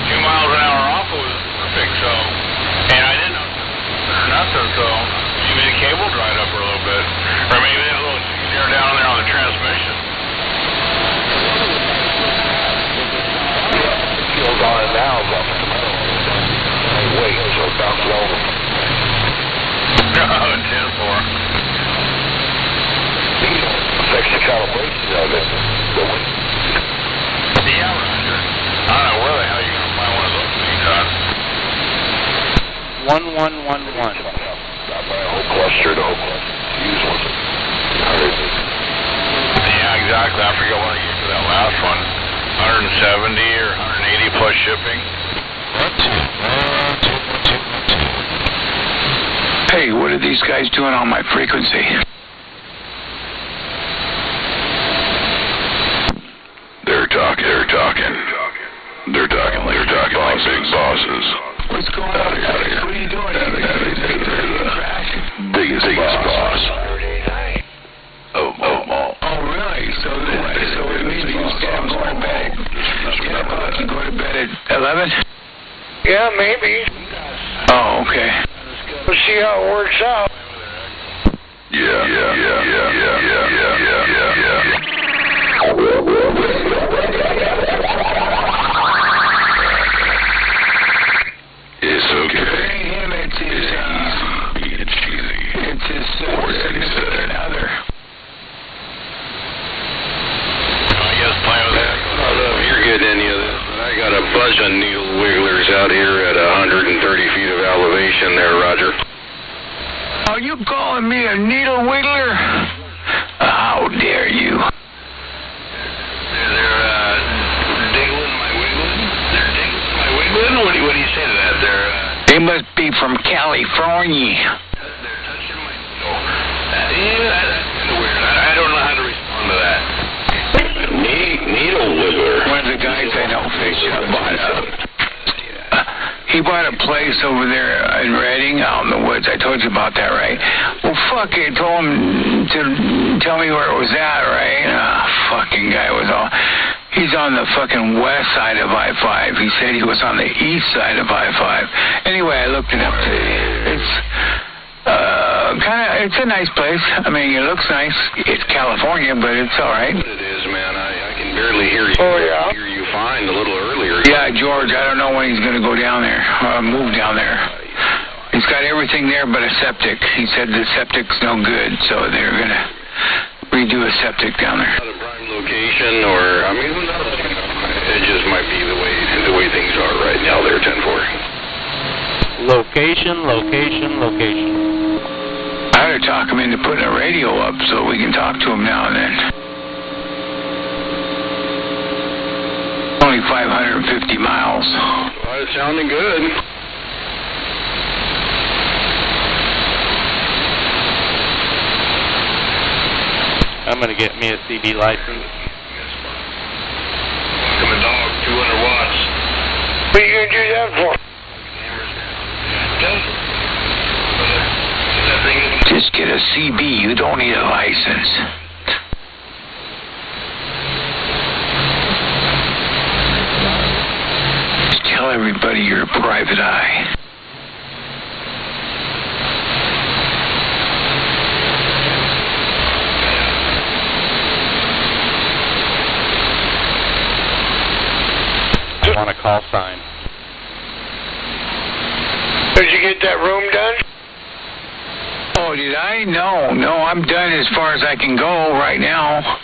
2 miles an hour off. It was perfect, so. And I didn't know nothing, so maybe the cable dried up a little bit. Or maybe a little tear down there on the transmission. Feels on it now, but wait, so it bounced over. Oh, 10-4. Affects the calibration of it. Yeah, Roger. I don't know where the hell you're going to find one of those things, huh? 1111. Got by a whole cluster to use one. Yeah, exactly. I forget what I used for that last one. 170 or 180 plus shipping. Hey, what are these guys doing on my frequency? They're talking like big bosses. What's going on? What are you doing? Biggest boss. Oh, really? So it means you get up, go to bed. Get up and go to bed at 11? Yeah, maybe. Oh, okay. We'll see how it works out. Yeah. It's okay. It's his significant other. I guess play with that. I don't know if you're getting any of this, but I got a bunch of needle wigglers out here at 130 feet of elevation there, Roger. Are you calling me a needle wiggler? How dare you? They're diggling my wiggling? They're diggling my wiggling? What do you say to that? They must be from California. They're touching my needle. Yeah, that's kind of weird. I don't know how to respond to that. Needle wiggler? One of the guys I know he bought a place over there in Redding, out in the woods. I told you about that, right? Well, fuck it. Told him to tell me where it was at, right? Fucking guy was all... He's on the fucking west side of I-5. He said he was on the east side of I-5. Anyway, I looked it up today. It's it's a nice place. I mean, it looks nice. It's California, but it's all right. It is, man. I can barely hear you. Oh, yeah? I hear you fine a little earlier. Yeah, George, I don't know when he's going to go down there, move down there. He's got everything there but a septic. He said the septic's no good, so they're going to redo a septic down there. Not a prime location, or, I mean, who knows? It just might be the way things are right now there, 10-4. Location. I ought to talk him into putting a radio up so we can talk to him now and then. 2,550 miles. Well, it's sounding good. I'm going to get me a CB license. Come a dog, 200 watts. What are you going to do that for? Just get a CB. You don't need a license. Just tell everybody you're a private eye. I want a call sign. Did you get that room done? Oh, did I? No, I'm done as far as I can go right now.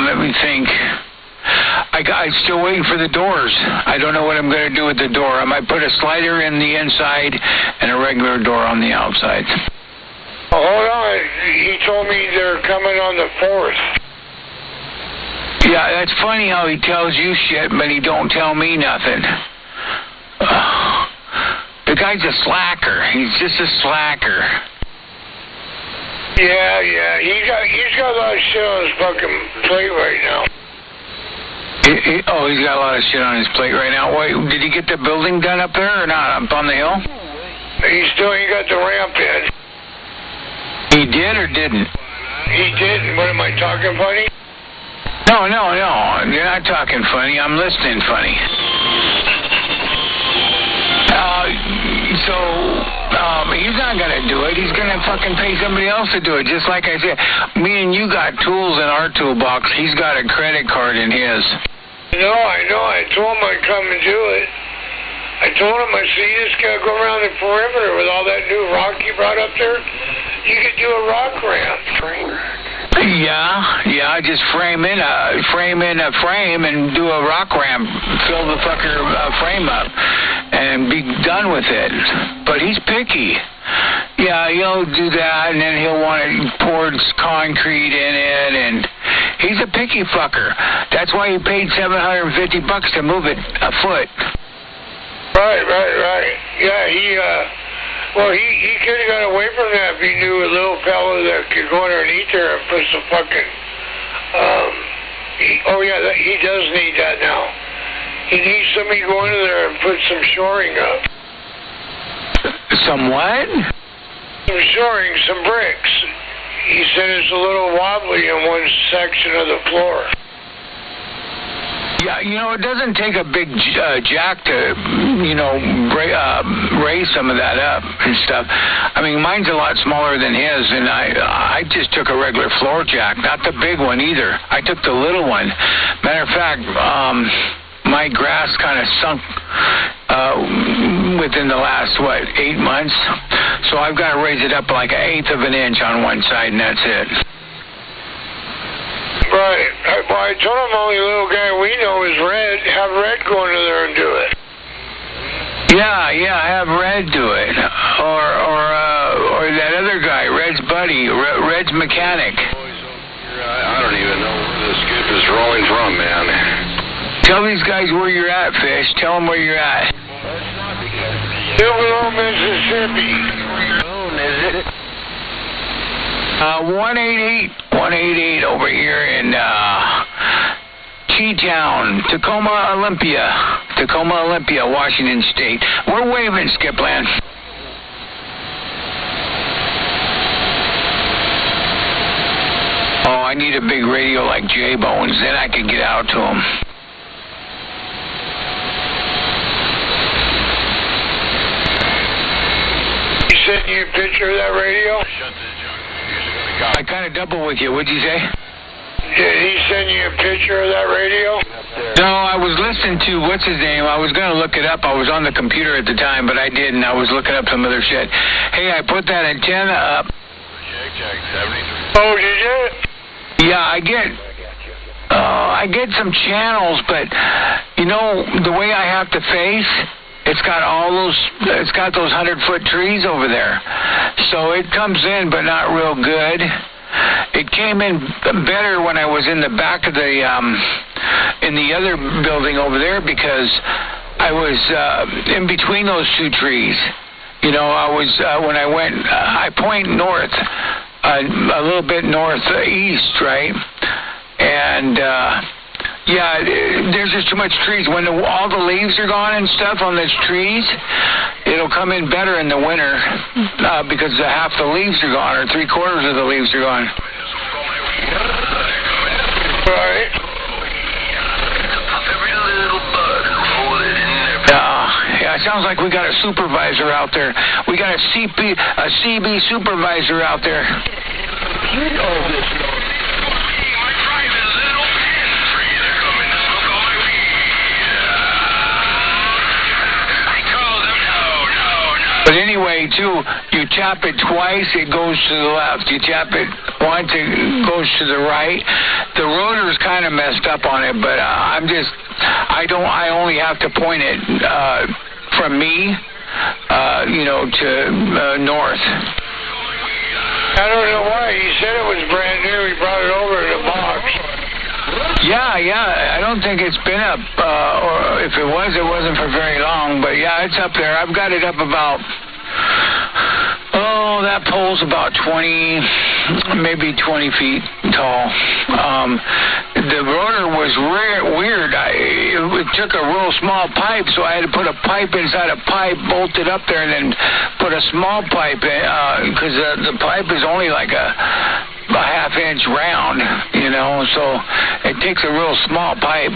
Let me think. I'm still waiting for the doors. I don't know what I'm going to do with the door. I might put a slider in the inside and a regular door on the outside. Oh, hold on. He told me they're coming on the 4th. Yeah, that's funny how he tells you shit, but he don't tell me nothing. The guy's a slacker. He's just a slacker. Yeah. He's got a lot of shit on his fucking plate right now. He's got a lot of shit on his plate right now. Wait, did he get the building done up there or not? Up on the hill? He still ain't got the ramp in. He did or didn't? He didn't. What, am I talking funny? No. You're not talking funny. I'm listening funny. He's not going to do it. He's going to fucking pay somebody else to do it. Just like I said, me and you got tools in our toolbox. He's got a credit card in his. No, I know. I told him I'd come and do it. I told him, I said, you just got to go around the perimeter with all that new rock you brought up there. You could do a rock ramp. Train wreck. Yeah, just frame in a frame and do a rock ramp, fill the fucker frame up, and be done with it. But he's picky. Yeah, he'll do that, and then he'll want to pour concrete in it, and he's a picky fucker. That's why he paid $750 to move it a foot. Right. Yeah, he could have got away from that if he knew a little fellow that could go underneath there and put some fucking, he does need that now. He needs somebody to go into there and put some shoring up. Some what? Some shoring, some bricks. He said it's a little wobbly in one section of the floor. Yeah, it doesn't take a big jack to, raise some of that up and stuff. I mean, mine's a lot smaller than his, and I just took a regular floor jack, not the big one either. I took the little one. Matter of fact, my grass kind of sunk within the last, 8 months? So I've got to raise it up like 1/8 of an inch on one side, and that's it. Right. Well, I told him the only little guy we know is Red. Have Red go into there and do it. Yeah, have Red do it. Or that other guy, Red's buddy, Red's mechanic. I don't even know where the skip is rolling from, man. Tell these guys where you're at, Fish. Tell them where you're at. Tupelo, Mississippi. Is it? 188 over here in T-Town, Tacoma, Olympia, Washington State. We're waving, Skipland. Oh, I need a big radio like J-Bones, then I can get out to him. He sent you a picture of that radio? I kind of double with you. What'd you say? Did he send you a picture of that radio? No, I was listening to, what's his name? I was going to look it up. I was on the computer at the time, but I didn't. I was looking up some other shit. Hey, I put that antenna up. Oh, did you? Yeah, I get some channels, but, the way I have to face, it's got those 100-foot trees over there. So it comes in, but not real good. It came in better when I was in the back of the in the other building over there because I was in between those two trees. You know, I was when I went, I point north, a little bit northeast, right? And yeah, there's just too much trees. When all the leaves are gone and stuff on those trees, it'll come in better in the winter because half the leaves are gone or 3/4 of the leaves are gone. Right. Yeah, it sounds like we got a supervisor out there. We got a CB supervisor out there. But anyway, too, you tap it twice, it goes to the left. You tap it once, it goes to the right. The rotor's kind of messed up on it, but I only have to point it from me, you know, to north. I don't know why. He said it was brand new. He brought it over in a box. Yeah. I don't think it's been up, or if it was, it wasn't for very long. But yeah, it's up there. I've got it up about, that pole's about 20, maybe 20 feet tall. The rotor was weird. It took a real small pipe, so I had to put a pipe inside a pipe, bolt it up there, and then put a small pipe in, because the pipe is only like a half-inch round, you know, so it takes a real small pipe.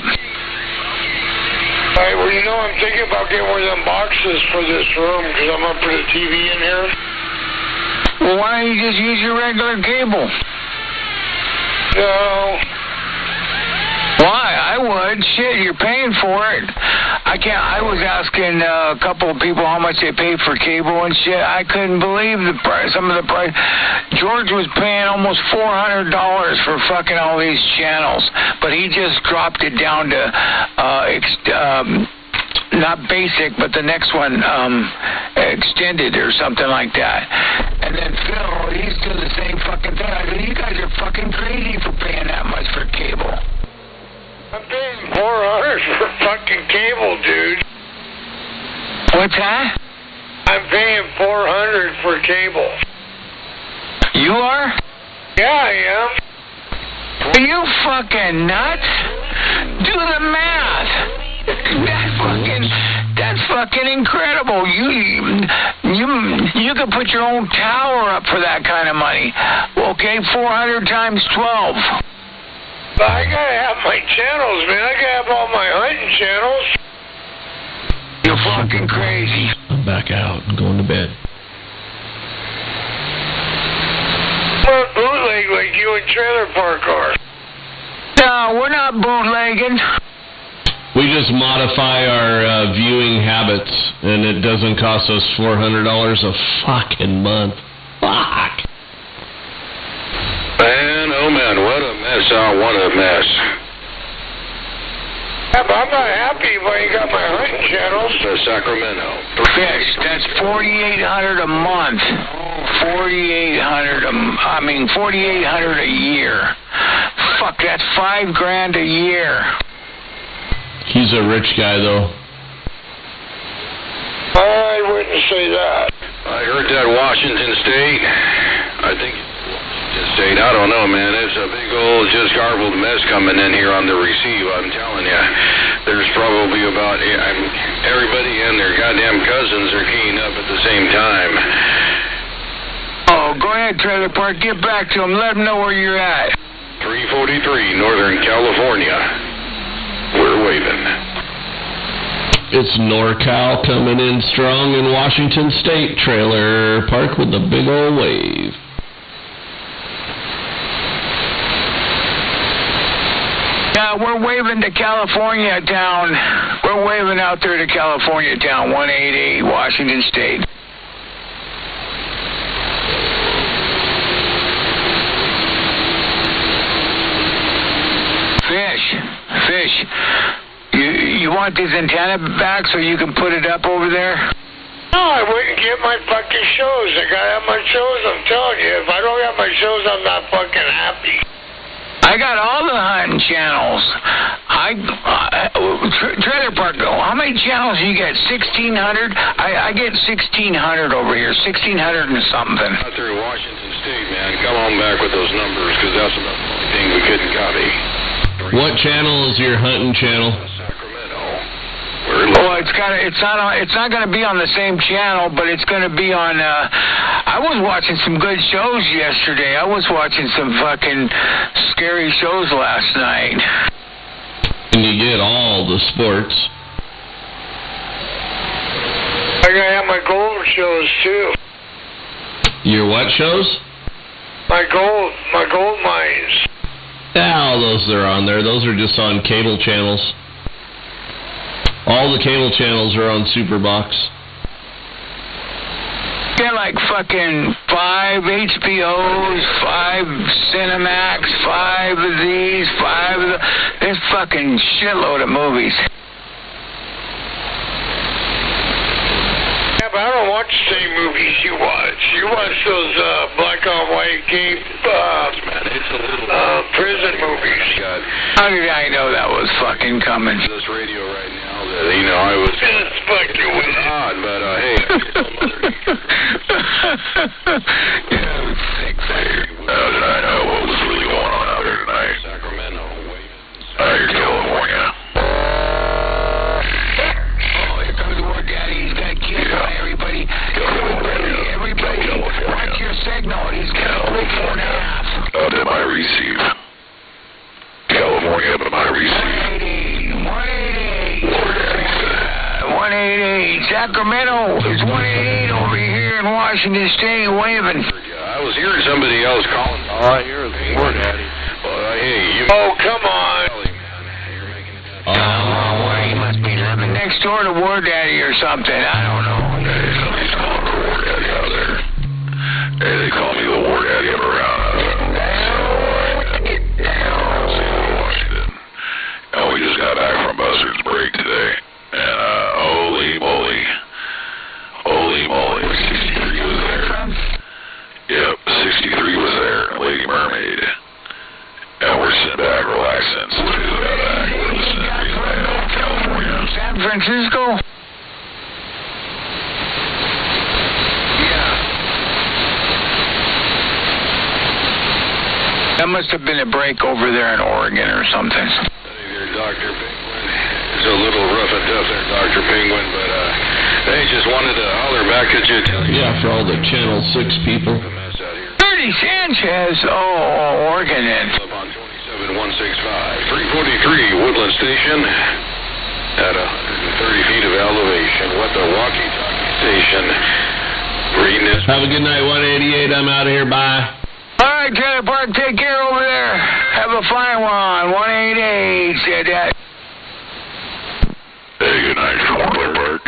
All right, well, you know, I'm thinking about getting one of them boxes for this room because I'm going to put a TV in here. Well, why don't you just use your regular cable? No. Why? I would. Shit, you're paying for it. I was asking a couple of people how much they paid for cable and shit. I couldn't believe the price. Some of the price. George was paying almost $400 for fucking all these channels, but he just dropped it down to not basic, but the next one extended or something like that. And then Phil, he's doing the same fucking thing. I mean, you guys are fucking crazy for paying that much for cable. I'm paying $400 for fucking cable, dude. What's that? I'm paying $400 for cable. You are? Yeah, I am. Are you fucking nuts? Do the math. That's fucking incredible. You could put your own tower up for that kind of money. Okay, 400 times 12. But I gotta have my channels, man. I gotta have all my hunting channels. You're fucking crazy. I'm back out. I'm going to bed. We're bootleg like you and Trailer Park are. No, we're not bootlegging. We just modify our viewing habits, and it doesn't cost us $400 a fucking month. Fuck. Man, oh man, what a mess. Oh, what a mess. Yeah, but I'm not happy if I ain't got my hunting channels. Sacramento. Fish, that's $4,800 a month. $4,800 a year. Fuck, that's $5,000 a year. He's a rich guy, though. I wouldn't say that. I heard that Washington State. I think Washington State. I don't know, man. It's a big old just garbled mess coming in here on the receive. I'm telling you. There's probably about everybody and their goddamn cousins are keying up at the same time. Oh, go ahead, Trailer Park. Get back to them. Let them know where you're at. 343, Northern California. We're waving. It's NorCal coming in strong in Washington State. Trailer Park with the big old wave. Yeah, we're waving to California town. We're waving out there to California town, 188, Washington State. Fish. You want this antenna back so you can put it up over there? No, I wouldn't get my fucking shows. I gotta have my shows, I'm telling you. If I don't have my shows, I'm not fucking happy. I got all the hunting channels. Trailer Park, how many channels do you get? 1,600? I get 1,600 over here, 1,600 and something. Out there in Washington State, man. Come on back with those numbers, because that's the only thing we couldn't copy. What channel is your hunting channel? Oh, it's not going to be on the same channel, but it's going to be on. I was watching some good shows yesterday. I was watching some fucking scary shows last night. And you get all the sports. I gotta have my gold shows too. Your what shows? My gold mines. Yeah, all those are on there. Those are just on cable channels. All the cable channels are on Superbox. Get like fucking 5 HBOs, 5 Cinemax, 5 of these, 5 of the... There's fucking shitload of movies. Yeah, but I don't watch the same movies you watch. You watch those black on white gay prison movies. How did I know that was fucking coming? This radio right now, that, you know, I was... It's fucking weird. Odd, but hey... How did I know what was really going on out there tonight? Sacramento. Out here in California. Oh, here comes War Daddy. He's got killed by everybody. Everybody, watch your signal. He's got a break 4.5. How did I receive? California, but I received. 188. Sacramento. It's 188 over here in Washington State waving. I was hearing somebody else calling. All I hear is War Daddy. Hey, you... Oh, come on. He must be living next door to War Daddy or something. I don't know. Somebody's calling for War Daddy out there. Hey, they call me the War Daddy up around. Washington. And we just got back from Buzzard's break today. And holy moly. 63 was there. Yep, 63 was there. Lady Mermaid. And we're sitting back, relaxing. Since we just got back, we're listening to California. San Francisco? Yeah. That must have been a break over there in Oregon or something. Hey there, Dr. Penguin. It's a little rough and tough there, Dr. Penguin, but hey, just wanted to holler back at you. Yeah, for all the Channel 6 people. Bernie Sanchez. Oh, Oregon then. Up on 27165. 343 Woodland Station at 130 feet of elevation. What the walkie-talkie station. Reading this. Have a good night, 188. I'm out of here. Bye. All right, Trailer Park, take care over there. Have a fine one. 188 said that. Hey, good night, Trailer Park.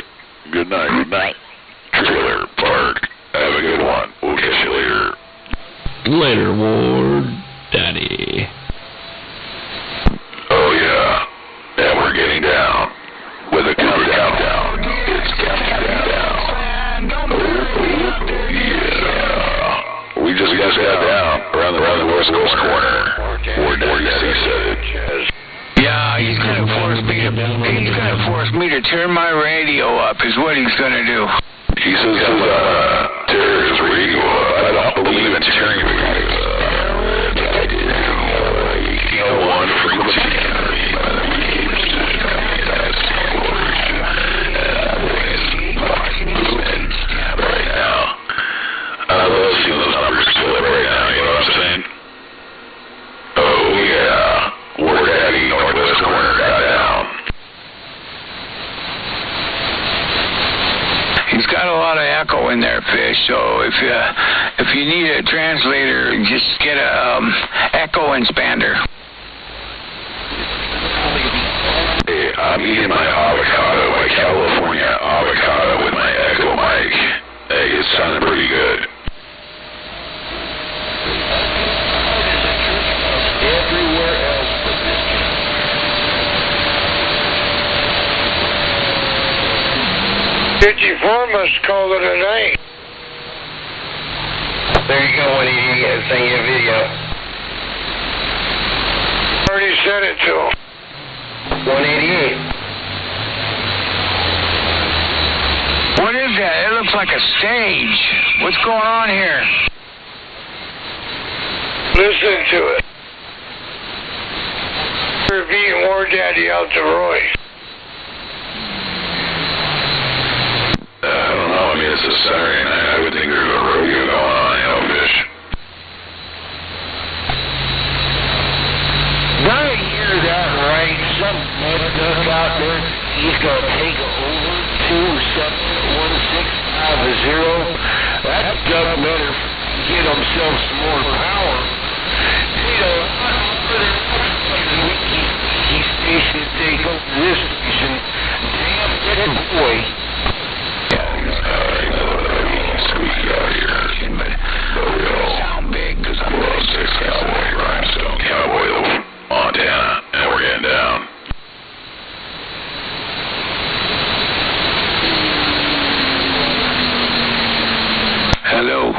Good night. Good night. Trailer Park. Have a good one. We'll catch you later. Later, War Daddy. Oh, yeah. And we're getting down. With a countdown. It's counting down. Yeah. We just got down around the West Coast corner. War Daddy said it. Yeah, he's gonna force me to turn my radio up is what he's gonna do. He says tear his radio up. I don't believe in tearing the radio up. One frequency right now. I love seeing those numbers fill up right now, you know what I'm saying? Oh yeah. War Daddy, Northwest corner, got down. He's got a lot of echo in there, Fish, so if you need a translator, just get a echo expander. Hey, I'm eating my avocado, my California avocado with my Echo mic. Hey, it sounded pretty good. Everywhere else but this channel. 54 must call it a night. There you go, when you send you a video. Already sent it to him. 188. What is that? It looks like a stage. What's going on here? Listen to it. We're beating War Daddy out to Roy. I don't know. I mean, it's a Saturday night. I would think there's a rodeo going on, you know, fish. Did I hear that right? Some mud duck out there, he's going to take over 271-650. That duck better get himself some more power. You know, he station take over this station. Damn good boy. Squeak out here. But sound big because I'm well, 6 Cowboy Rhinestone Cowboy Montana, and we're getting down. Hello.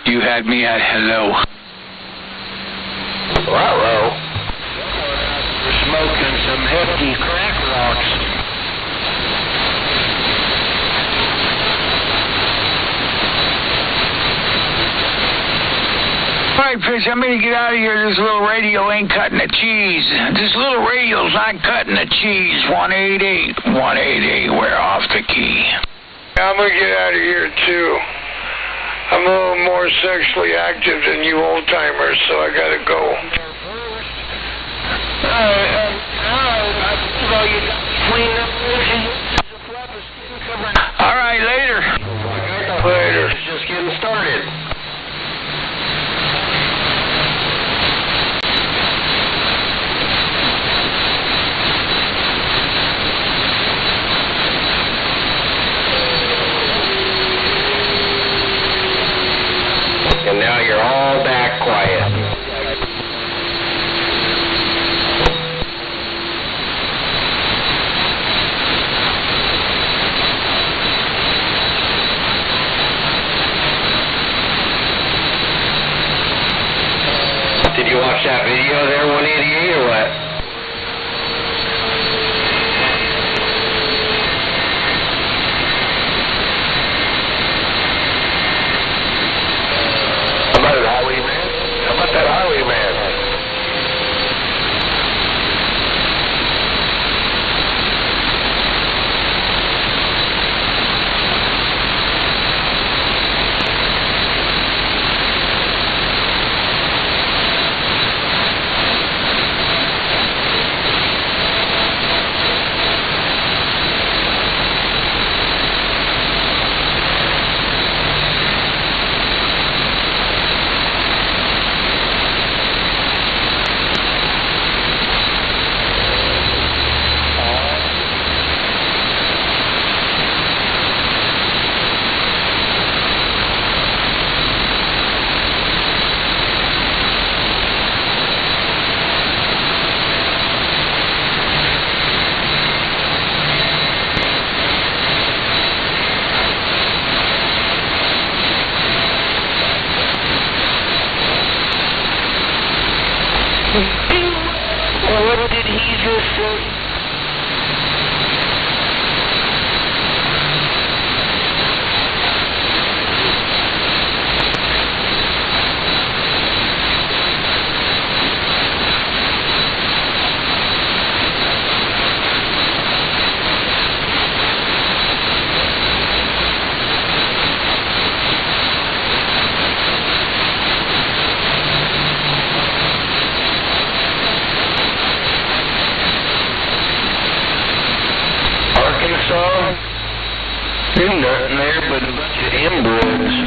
You had me at hello. Uh-oh. We're smoking some hefty crack rocks. All right, Fish, I'm going to get out of here. This little radio ain't cutting the cheese. This little radio's not cutting the cheese. 188, we're off the key. I'm going to get out of here, too. I'm a little more sexually active than you old-timers, so I got to go. All right, later. Later. It's just getting started. And now you're all back quiet. Did you watch that video there, 188, or what? How about that highwayman? What did he just say? There's nothing there but a bunch of inbreds.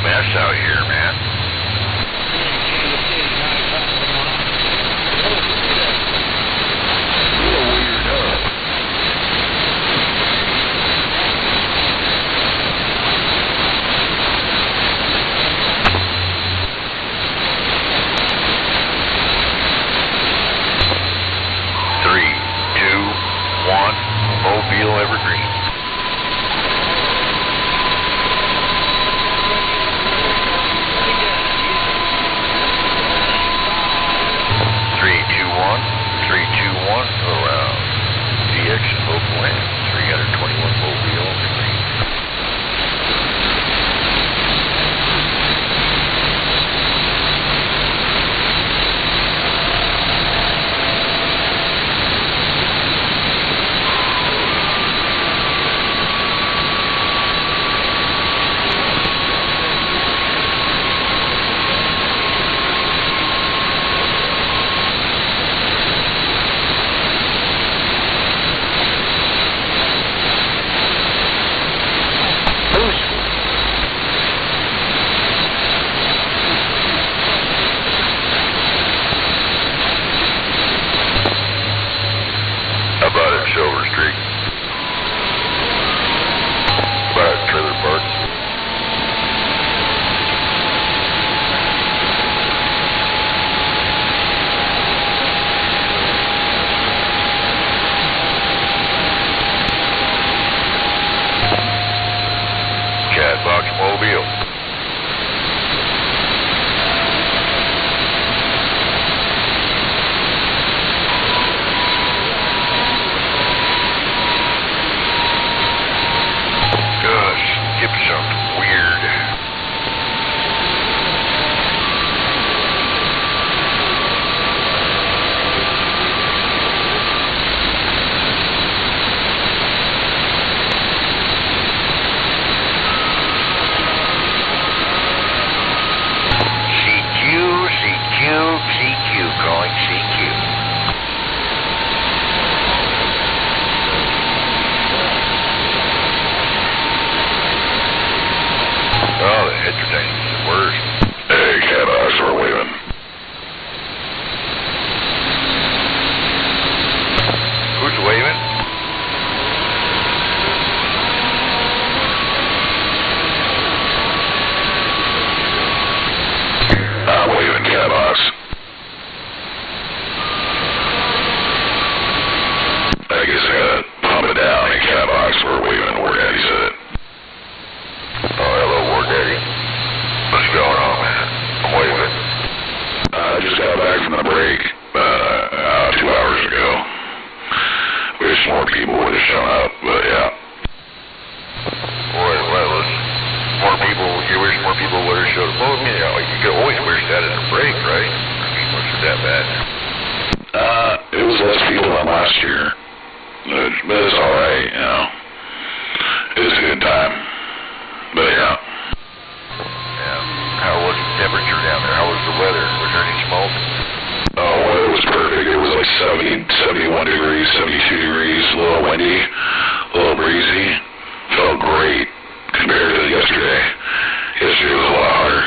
mess out here, man. Mobile Evergreen. Around VX and local land, 321 Mobile Evergreen. Silver Street. By Trailer Park. Catbox Mobile. Skip something weird. CQ, calling CQ. Oh, the entertaining's the worst. Hey, Catbox, we're leaving. Who's waving? I'm waving, Catbox. I guess I gotta pump it down. Hey, Catbox, we're waving. Where Daddy said it. Oh, hello, War Daddy. What's going on, man? I'm waving. I just got back from the break 2 hours ago. Wish more people would have shown up, but yeah. Boy, well, more people, you wish more people would have showed up. Well, you know, you could always wish that in a break, right? I mean, was it that bad? It was less people than last year. But it's alright, you know. It was a good time. But yeah. Yeah. How was the temperature down there? How was the weather? Was there any smoke? Oh, weather was perfect. It was like 70, 71 degrees, 72 degrees, a little windy, a little breezy. Felt great compared to yesterday. Yesterday was a lot hotter.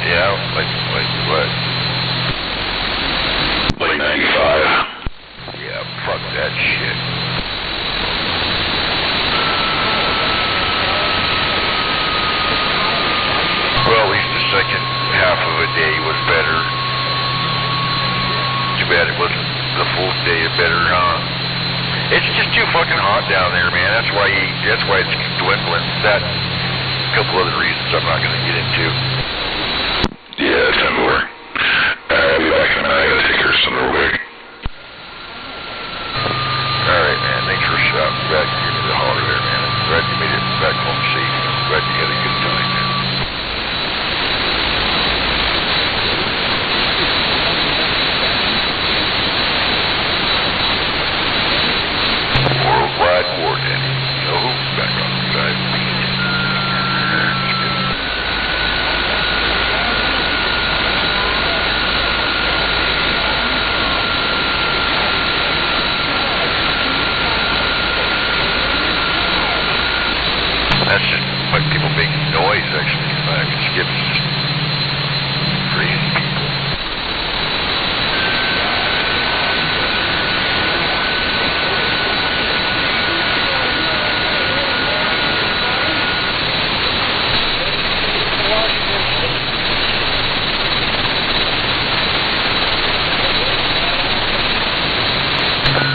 Yeah, like what? Like 95. Yeah, fuck that shit. Well, at least the second half of a day was better. Too bad it wasn't the full day better, huh? It's just too fucking hot down there, man. That's why it's dwindling. That, a couple other reasons I'm not going to get into. Yeah, it's everywhere. I'll be back in a minute. I gotta take care of something real quick. Alright, man. Thanks for stopping back and giving me the holler there, man. I'm glad you made it back home safe. I'm glad you had a good time, man. Worldwide War Daddy. So, back on the side. intersection back and skips. Just crazy people.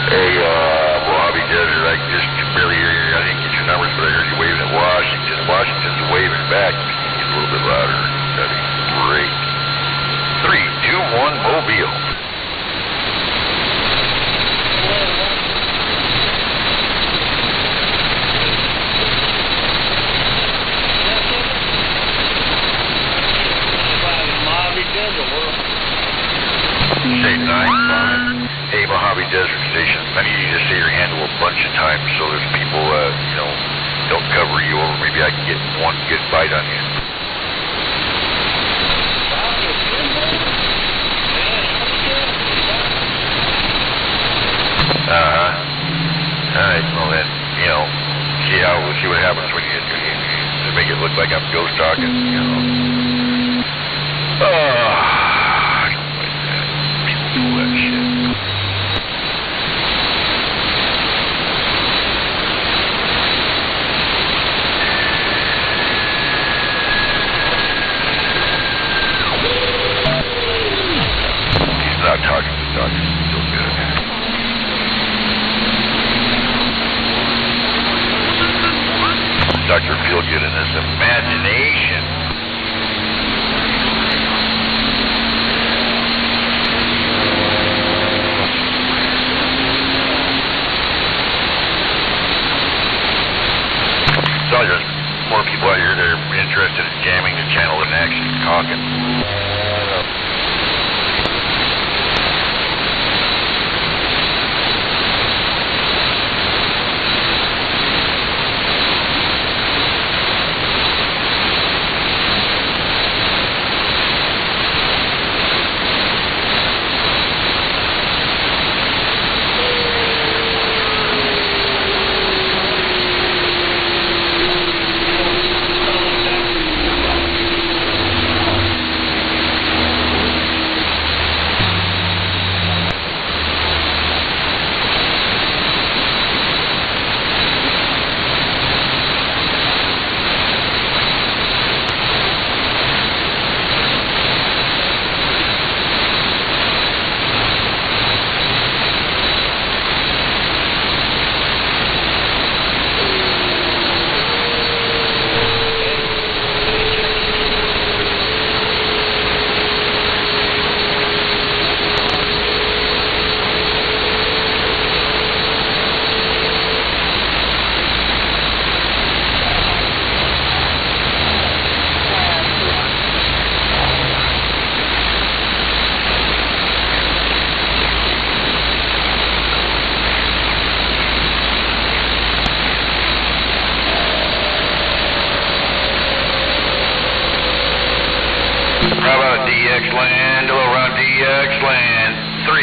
Hey, Mojave Desert, I just barely hear you. I didn't get your numbers, but I heard you waving at Washington. Washington's waving back. If you can get a little bit louder, that'd be great. 3, 2, 1, Mobile. Say 9-5. Hey, Mojave Desert Station, I need you to say your handle a bunch of times so there's people, don't cover you over. Maybe I can get one good bite on you. Alright, well then, see what happens when you make it look like I'm ghost talking, I don't like that. People do that shit. He's not talking to the doctor. Still good. Dr. Feelgood in his imagination. So there's more people out here that are interested in jamming the channel than actually talking. How about DX land? Hello, around DX land. 3,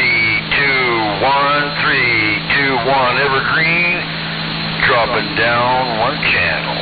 2, 1, 3, 2, 1. Evergreen. Dropping down one channel.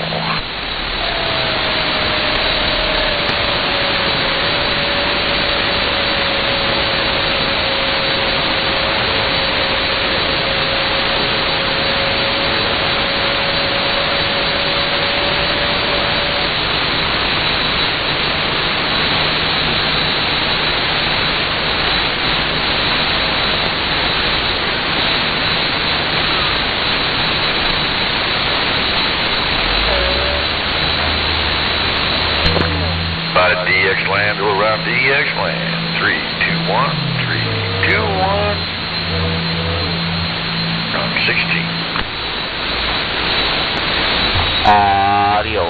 DX land or around DX land. 3, 2, 1, 3, 2, 1. Round 16. Audio.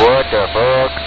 What the fuck?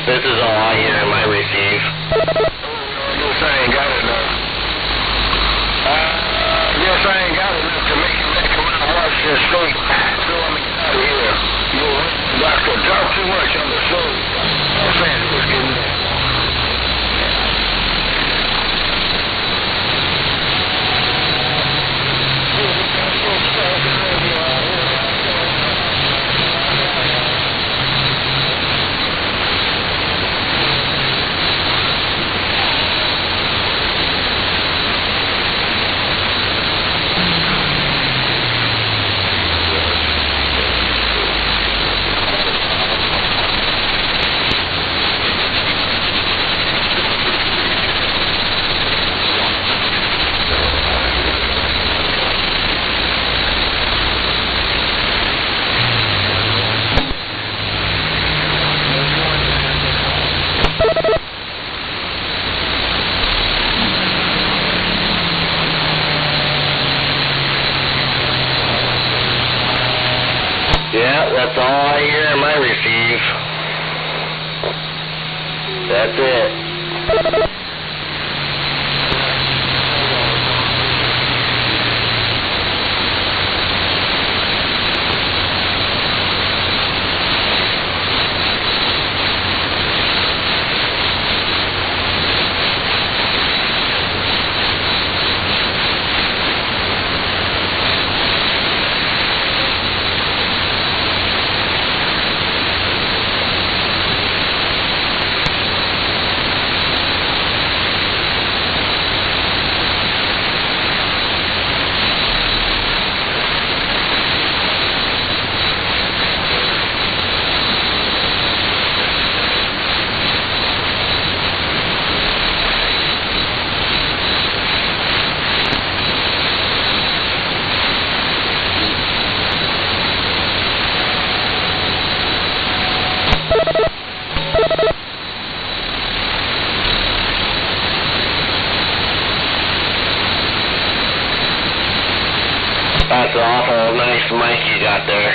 This is all I hear and might receive. Guess I ain't got enough. Guess I ain't got enough to make it back around Washington State. So I'm out of here. You doctor, talk too much on the phone. Los Angeles, getting there. Yeah, that's all I hear and might receive. That's it. That's an awful nice mic you got there.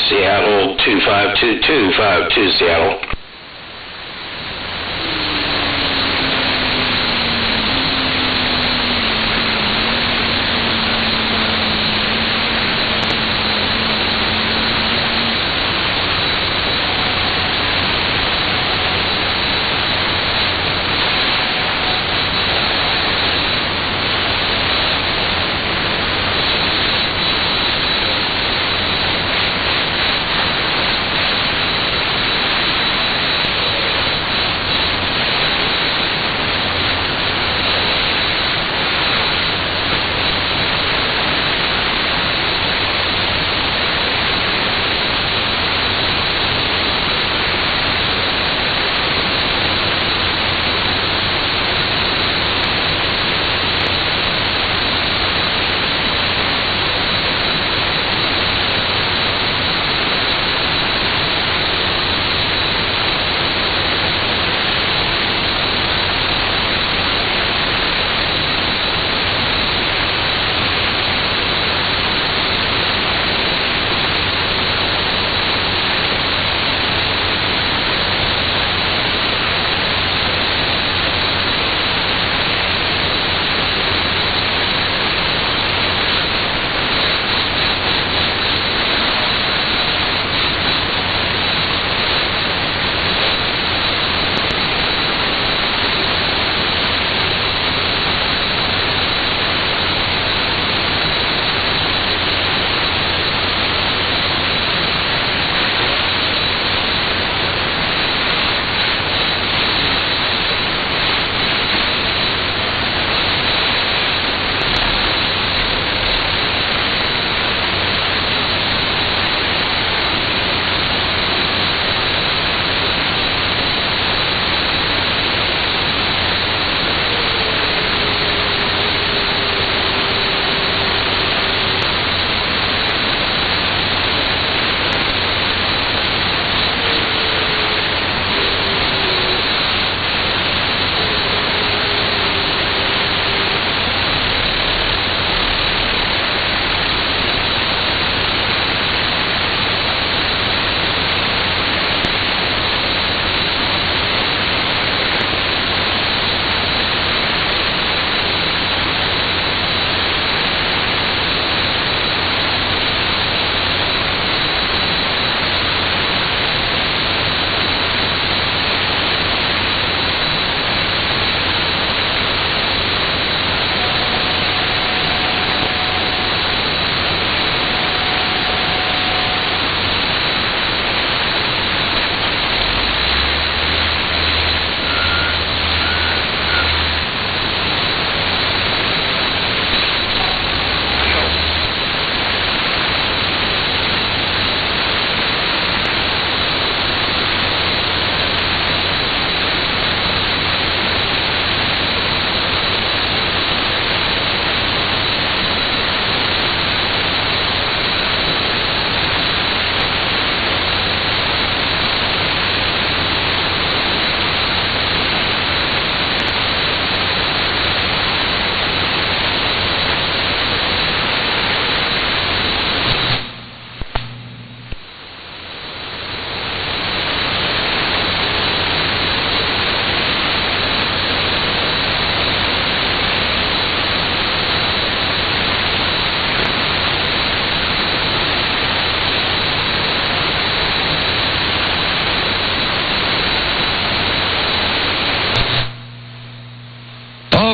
Seattle 252252 Seattle.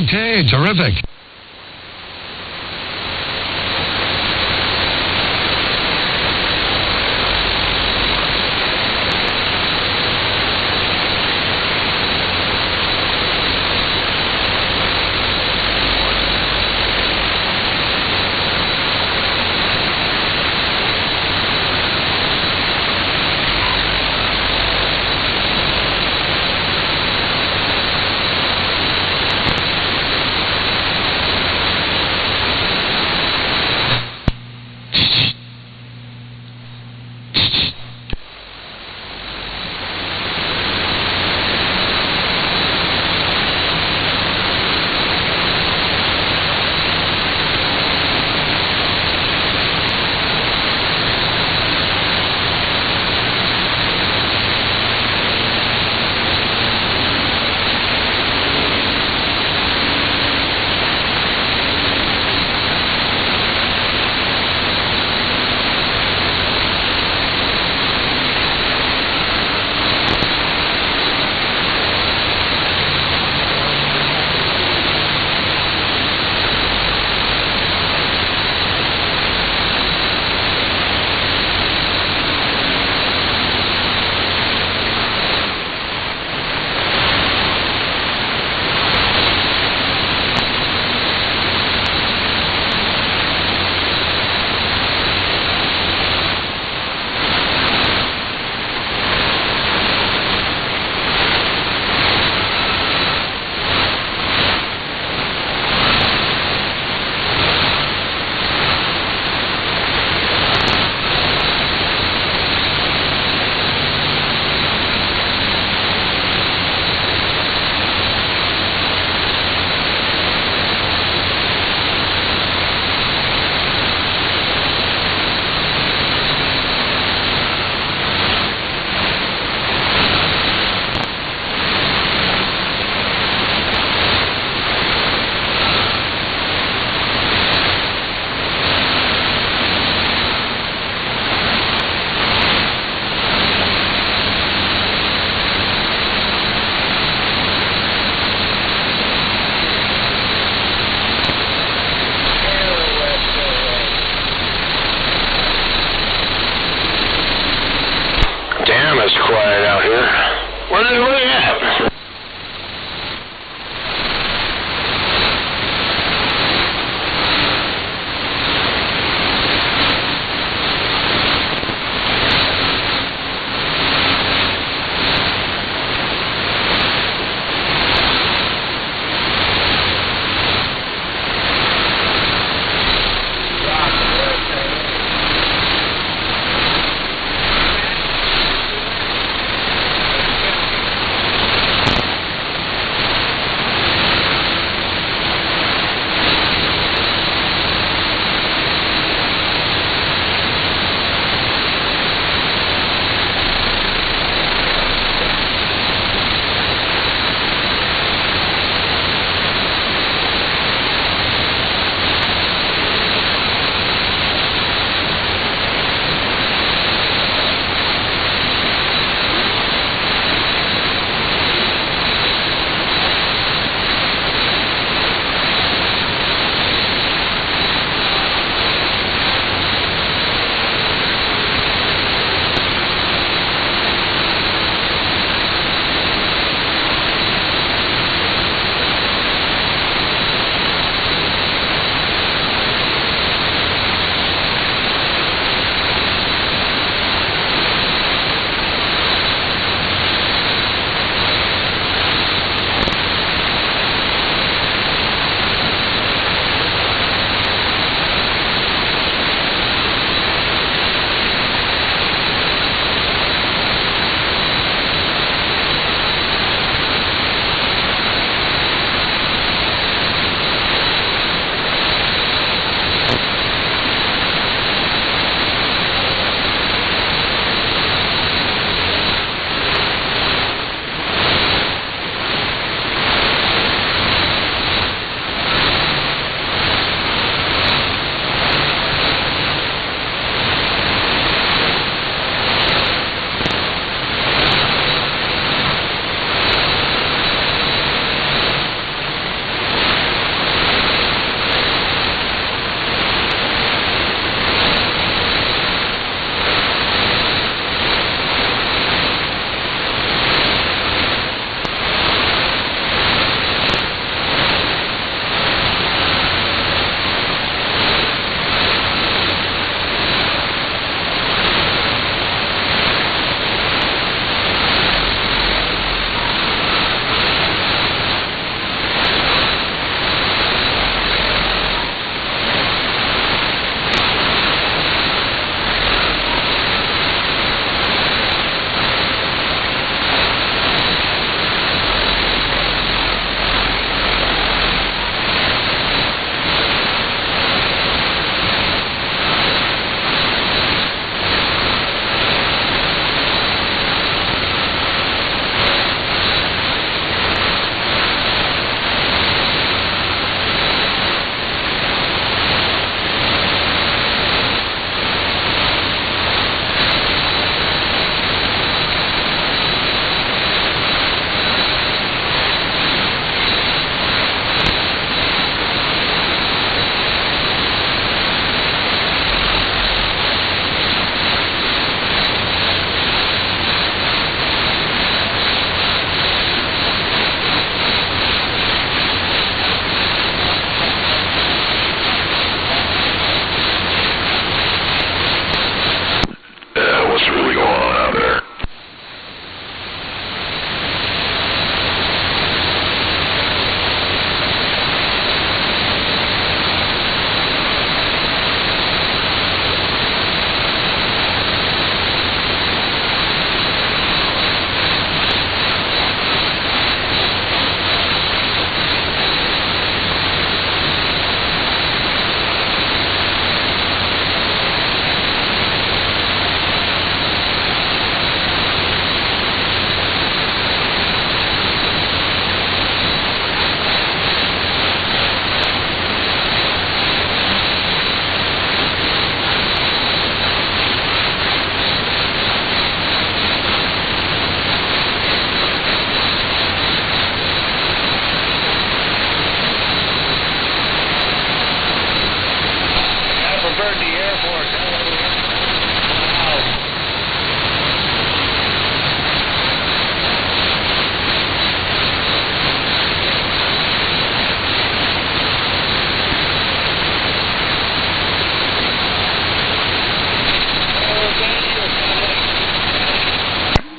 Okay, terrific. Damn, it's quiet out here. Where's everybody at?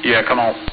Yeah, come on.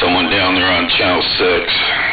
someone down there on Channel 6.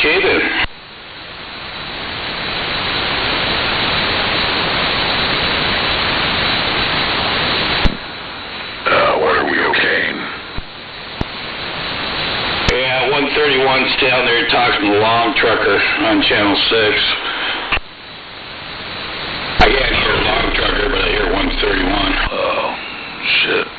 Okay then. What are we okaying? Yeah, 131's down there talking to the long trucker on Channel 6. I can't hear long trucker, but I hear 131. Oh, shit.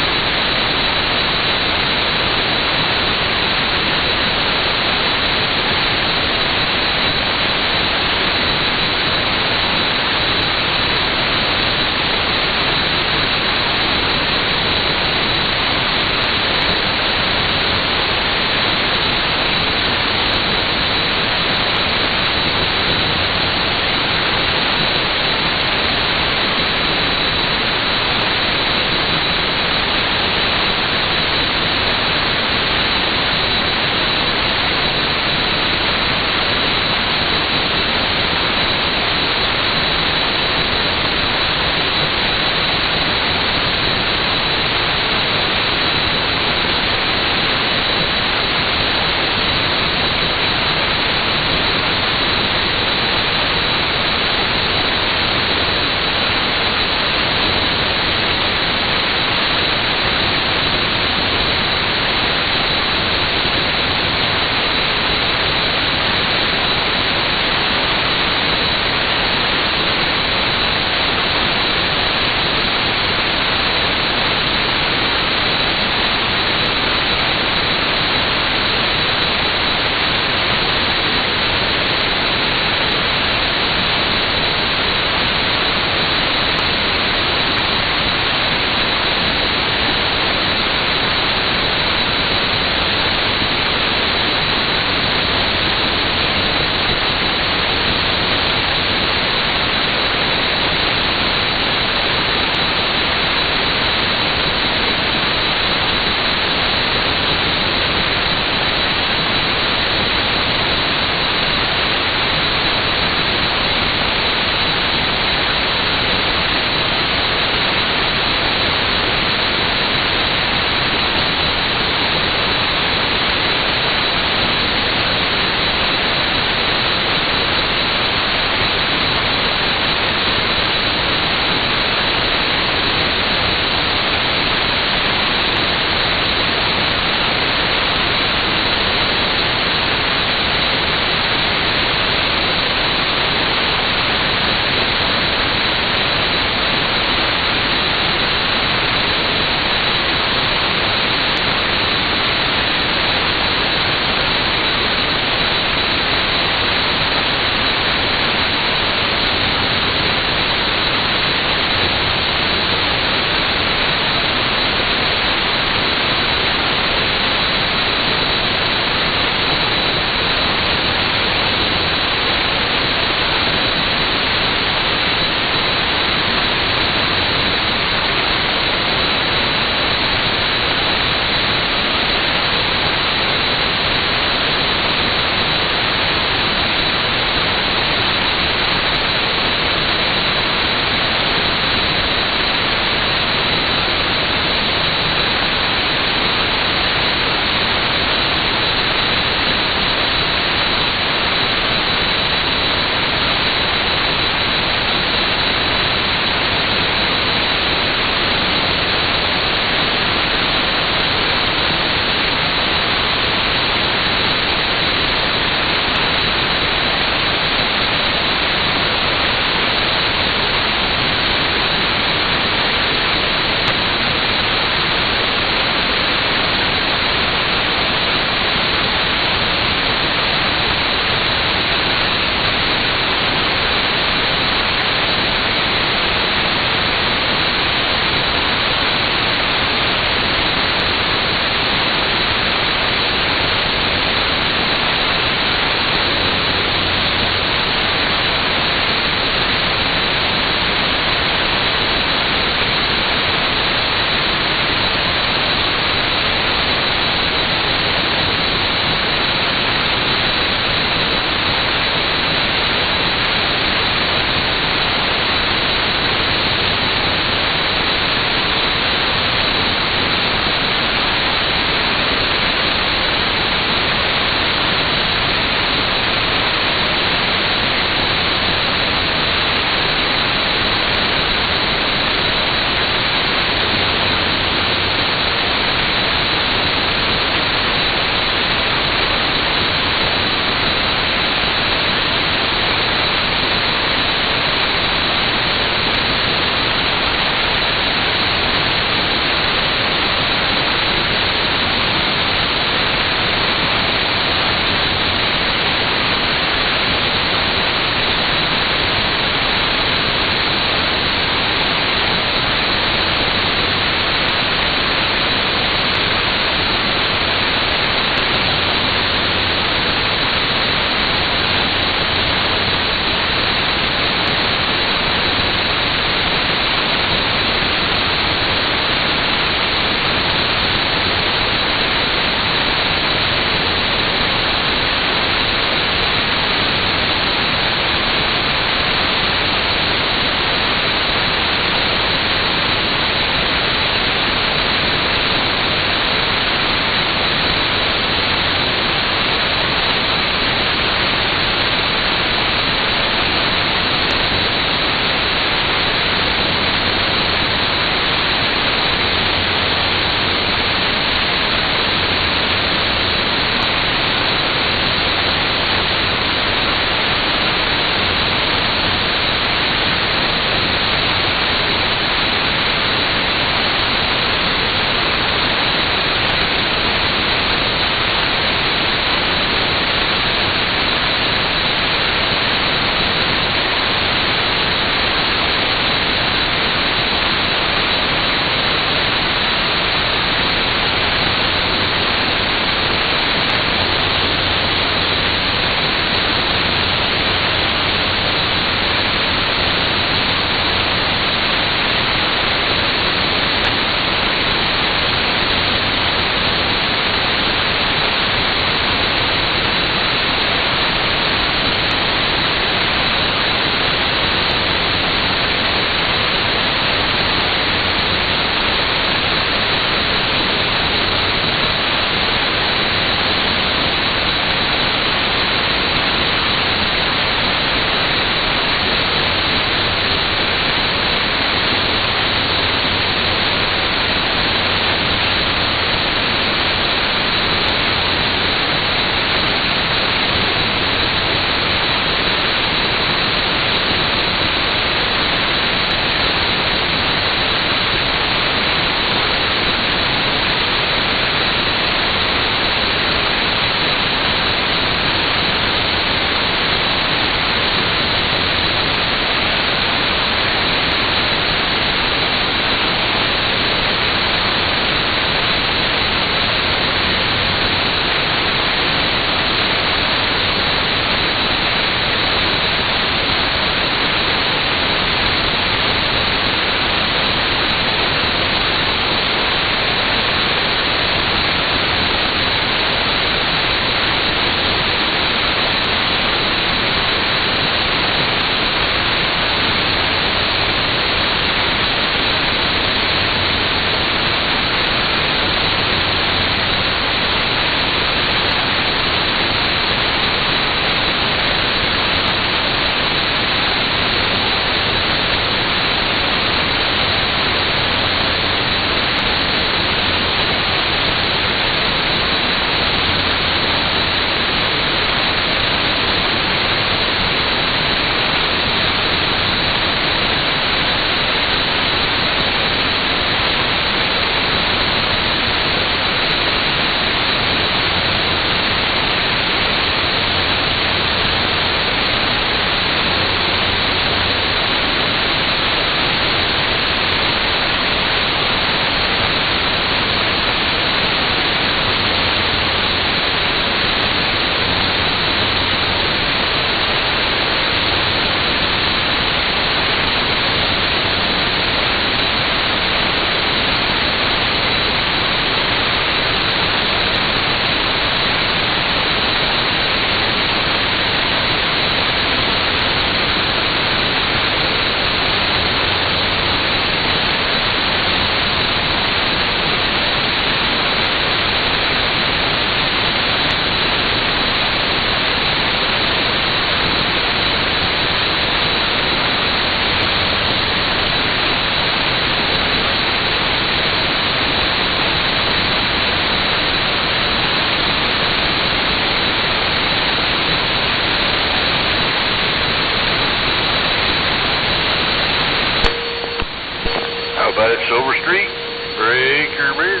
Silver Street, Breaker Beer.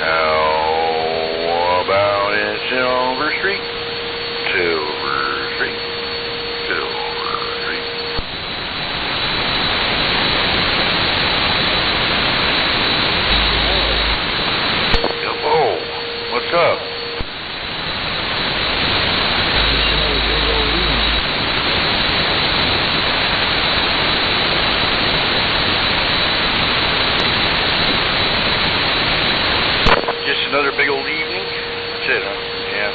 How about in Silver Street? Silver Street. Silver Street. Hello. What's up? Just another big old evening? That's it, huh? Yeah.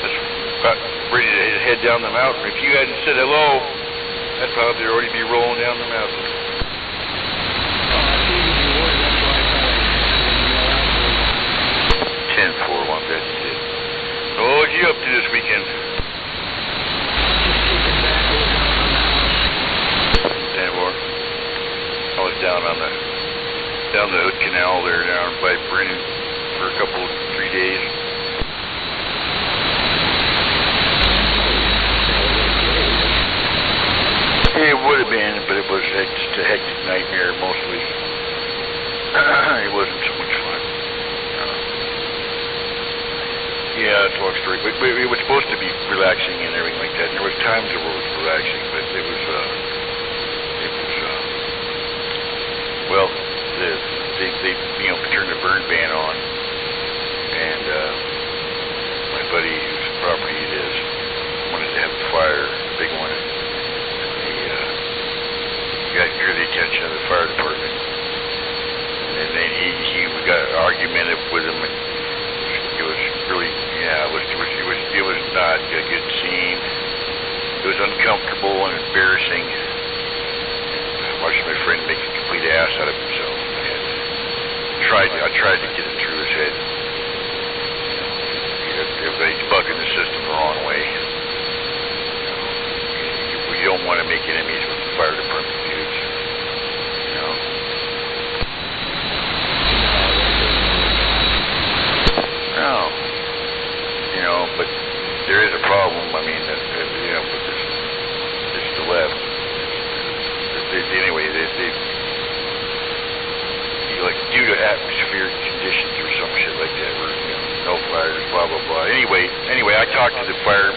That's about ready to head down the mountain. If you hadn't said hello, I'd probably already be rolling down the mountain. 10-4-1, that's it. Oh, what you up to this weekend? Danmore. I was down the Hood Canal there, down by Brennan for a couple, 3 days. It would have been, but it was just a hectic nightmare mostly. It wasn't so much fun. Yeah, it's a long story. But it was supposed to be relaxing and everything like that. And there was times where it was relaxing, but it was well, they turned the burn ban on, and my buddy whose property it is wanted to have a fire, a big one. He got drew the attention of the fire department, and then he got argumentative with him, and it was really, yeah, it was not a good scene. It was uncomfortable and embarrassing. Watching my friend make a complete ass out of himself. I tried to get it through his head. Everybody's bucking the system the wrong way. You don't want to make enemies with the fire department dudes. No. But there is a problem. I mean, with this the left. Anyway, they like due to atmospheric conditions or some shit like that, where no fires, blah blah blah. Anyway, I talked to the fire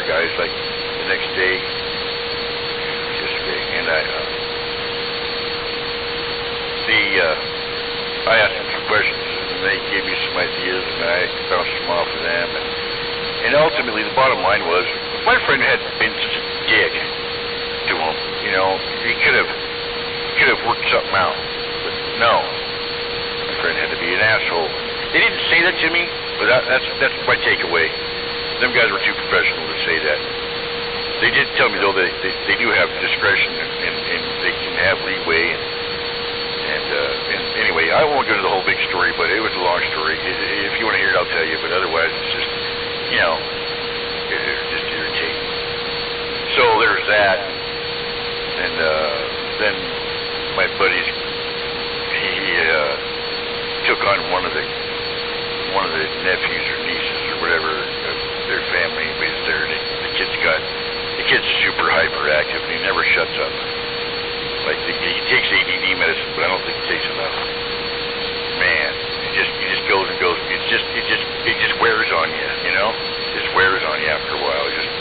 guys like the next day, yesterday, and I asked them some questions, and they gave me some ideas, and I bounced them off of them, and ultimately the bottom line was, if my friend had been such a dick to him, he could have worked something out. But no, my friend had to be an asshole. They didn't say that to me, but that's my takeaway. Them guys were too professional to say that. They did tell me though that they do have discretion and they can have leeway. And anyway, I won't go to the whole big story, but it was a long story. If you want to hear it, I'll tell you. But otherwise, it's just it's just irritating. So there's that. And then my buddies, he took on one of the nephews or nieces or whatever of their family was there. And the kid's super hyperactive and he never shuts up. Like he takes ADD medicine, but I don't think he takes enough. Man, he just goes and goes. It just wears on you, It just wears on you after a while. Just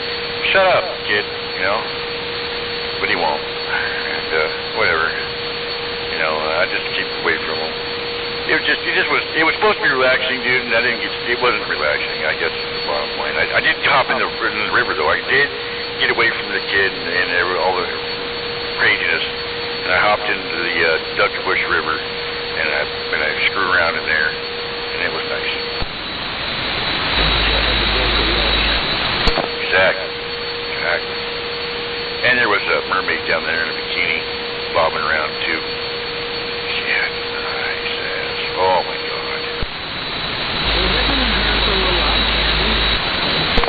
shut up, kid, But he won't. And whatever. I just keep away from him. It was supposed to be relaxing, dude, and it wasn't relaxing, I guess is the bottom line. I did hop in the river though. I did get away from the kid and all the craziness. And I hopped into the Dr. Bush River and I screwed around in there, and it was nice. Exactly. And there was a mermaid down there in a bikini bobbing around too. Shit, nice ass. Oh my God.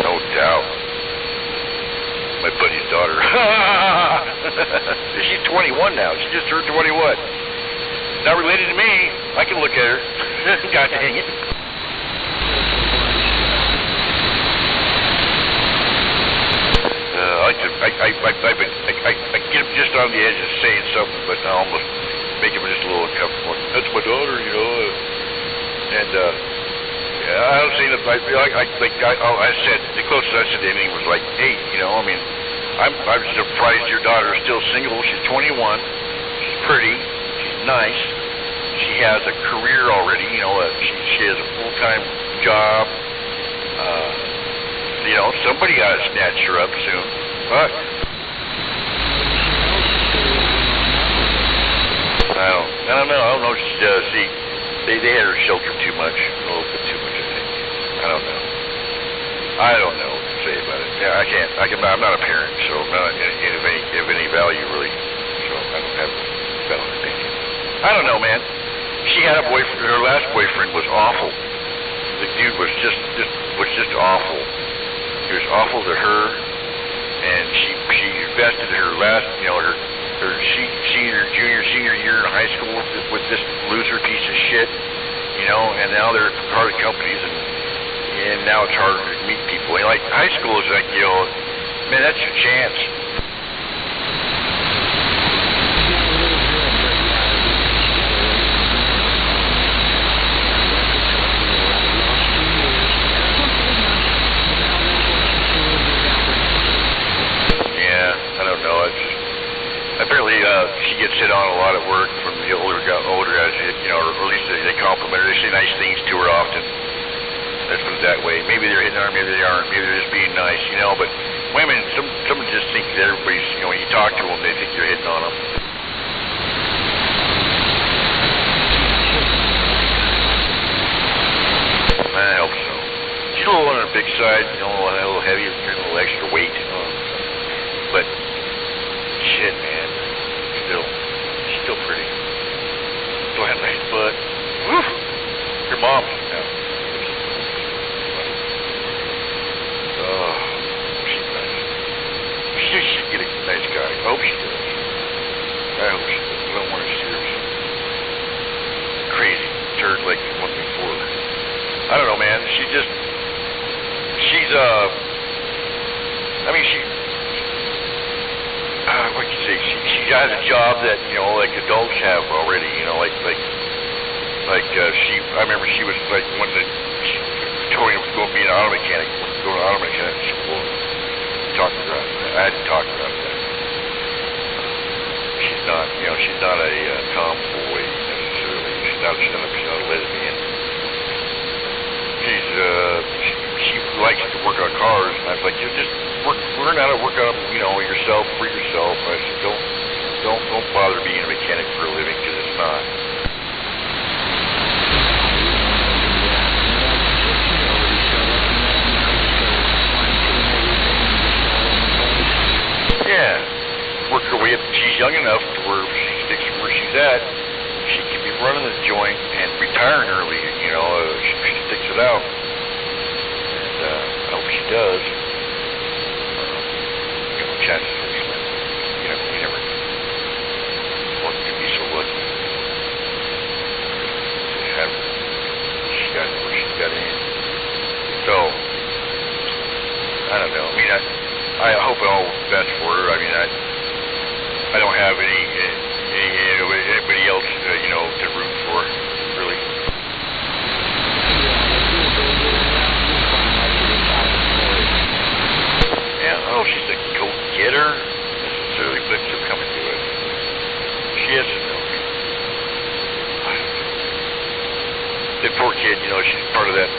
No doubt. My buddy's daughter. She's 21 now. She just turned 21. Not related to me. I can look at her. God dang it. I get him just on the edge of saying something, but I almost make him just a little uncomfortable. That's my daughter, you know. I don't say that. I said the closest I said to anything was like 8. You know, I mean, I'm surprised your daughter is still single. She's 21. She's pretty. She's nice. She has a career already. You know, she has a full-time job. You know, somebody got to snatch her up soon. Fuck. I don't know. She does. See, they had her sheltered too much. A little bit too much, I think. I don't know what to say about it. Yeah, I'm not a parent, so I'm not of any value, really. So I don't have a valid opinion. I don't know, man. She had a boyfriend. Her last boyfriend was awful. The dude was just awful. He was awful to her, and she invested her last, you know, her senior year in high school with this loser piece of shit, you know, and now they're part of companies, and now it's harder to meet people. And like high school is like, you know, man, that's your chance. Apparently, she gets hit on a lot at work from the older guys, you know, or at least they compliment her. They say nice things to her often. Let's put it that way. Maybe they're hitting on her, maybe they aren't. Maybe they're just being nice, you know. But women, some just think that everybody's, you know, when you talk to them, they think you're hitting on them. I hope so. She's a little on the big side, you know, a little heavier, a little extra weight. But shit, man. She's still pretty. Still had a nice butt. Woo! Your mom's now. Oh, she's nice. She should get a nice guy. I hope she does. I hope she does. I don't want her serious. Crazy turd like the one before. I don't know, man. She's I mean, what can you say? She has a job that, you know, like adults have already. You know, like I remember she was like one that she told me was going to be an auto mechanic, go to auto mechanic school. Talked to her about that. I had to talk to her about that. She's not, you know, she's not a tomboy necessarily. She's not a lesbian. She likes to work on cars, and I was like, you just learn how to work on them, you know, yourself for yourself. I said, don't bother being a mechanic for a living, because it's not. Yeah, work her way up. She's young enough to where she sticks where she's at. She can be running the joint and retiring early. You know, she sticks it out. And I hope she does. You know, chances are slim. You know, you never want to be so lucky. She got where she got in. So, I don't know. I mean, I hope all the best for her. I mean, I don't have anybody else, you know, to root for, really. Yeah, I don't know if she's a go-getter necessarily, but she'll come and do it. She has to know. The poor kid, you know, she's part of that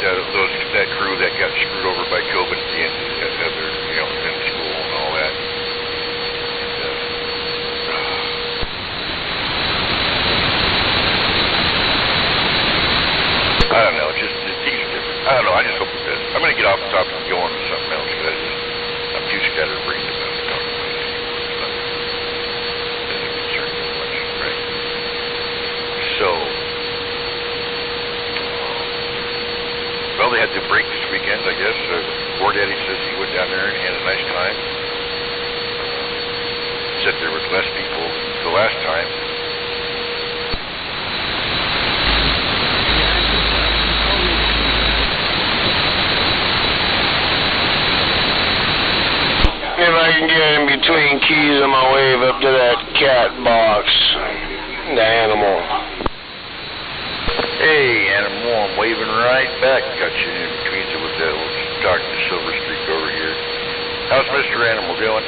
crew that got screwed over by COVID at the end of their, you know, in school and all that. I don't know, just these are different. I don't know, I just hope it does. I'm going to get off the topic and go on to something else, because I'm too scatterbrained about it. Talking about it. Doesn't concern me much, right? So, well, they had the break this weekend, I guess. War Daddy says he went down there and he had a nice time. Said there was less people the last time. between keys on my wave up to that cat box. The animal. Hey, Animal, I'm waving right back. Got you in between with that little talking to Silver Streak over here. How's Mr. Animal doing?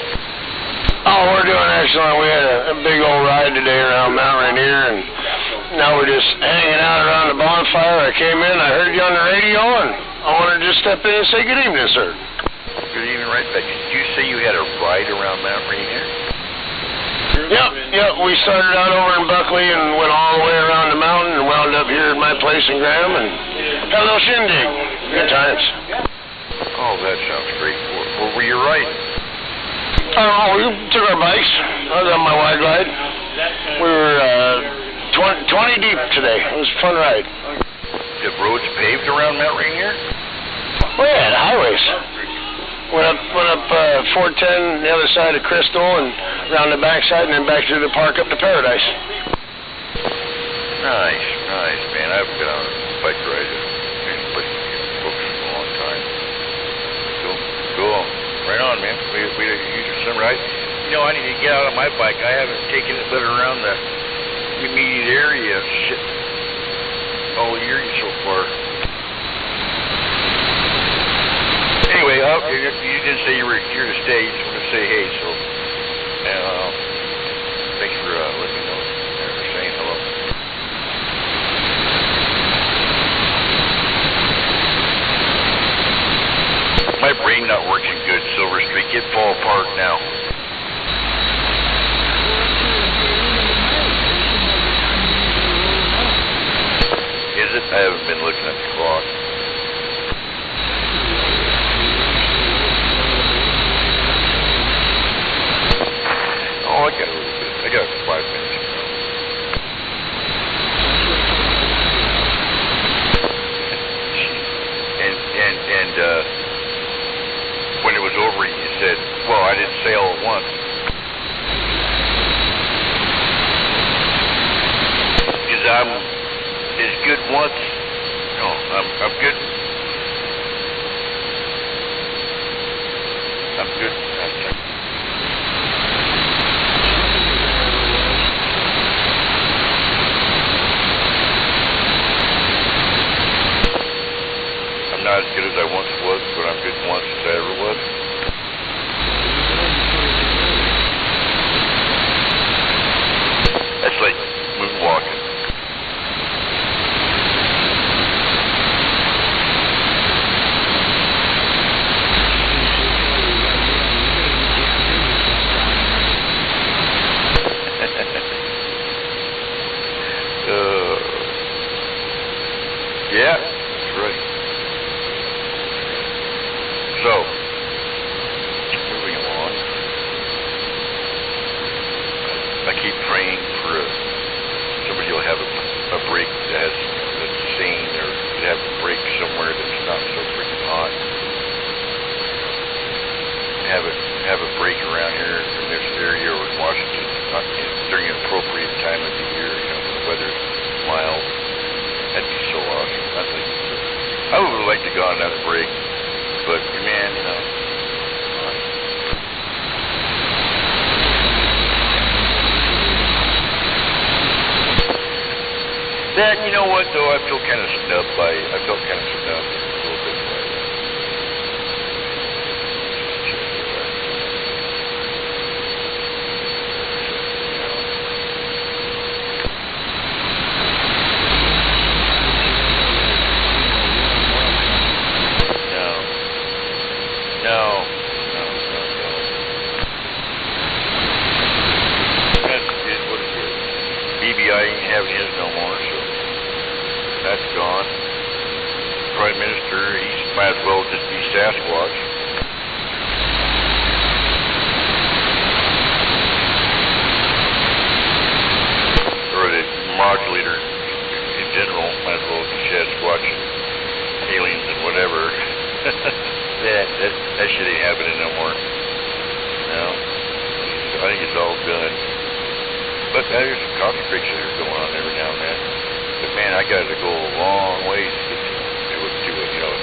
Oh, we're doing excellent. We had a big old ride today around Mount Rainier, and now we're just hanging out around the bonfire. I came in, I heard you on the radio, and I wanted to just step in and say good evening, sir. Good evening, right back. Did you say you had a ride around Mount Rainier? Yep. We started out over in Buckley and went all the way around the mountain and wound up here at my place in Graham and had a little shindig. Good times. Oh, that sounds great. Where were you riding? Oh, we took our bikes. I was on my wide ride. We were 20 deep today. It was a fun ride. The roads paved around Mount Rainier? Well, yeah, the highways. Went up 410 the other side of Crystal and around the backside and then back through the park up to Paradise. Nice, man. I haven't been on a bike ride in books for a long time. Cool. Right on, man. We had a huge summer ride. You know, I need to get out on my bike. I haven't taken it but around the immediate area all year so far. Anyway, you didn't say you were here to stay. You just want to say hey, so thanks for letting me know or saying hello. My brain not working good, Silver Streak. It fall apart now. Is it? I haven't been looking at the clock. Oh, I got a little bit. I got 5 minutes. And when it was over, you said, well, I didn't say all at once. Because I'm as good once. No, I'm good. I'm good. Not as good as I once was, but I'm good once as I ever was. That's like moonwalking. Yeah, that's right. So, moving along, I keep praying for somebody will have a break that's sane, or have a break somewhere that's not so freaking hot. Have a break around here in this area in Washington during an appropriate time of the year. You know, the weather's mild. That'd be so awesome. I would like to go on another break. But, man, you know. That, you know what, though, I felt kind of snubbed a little bit by that. No. That's what it is. BBI ain't having his no more, so that's gone. Prime Minister, he might as well just be Sasquatch. Or the modulator in general might as well be Sasquatch and aliens and whatever. That shit ain't happening no more. No. I think it's all done. But there's some concentration here going on every now and then. But man, I got to go a long ways to get to it, you know.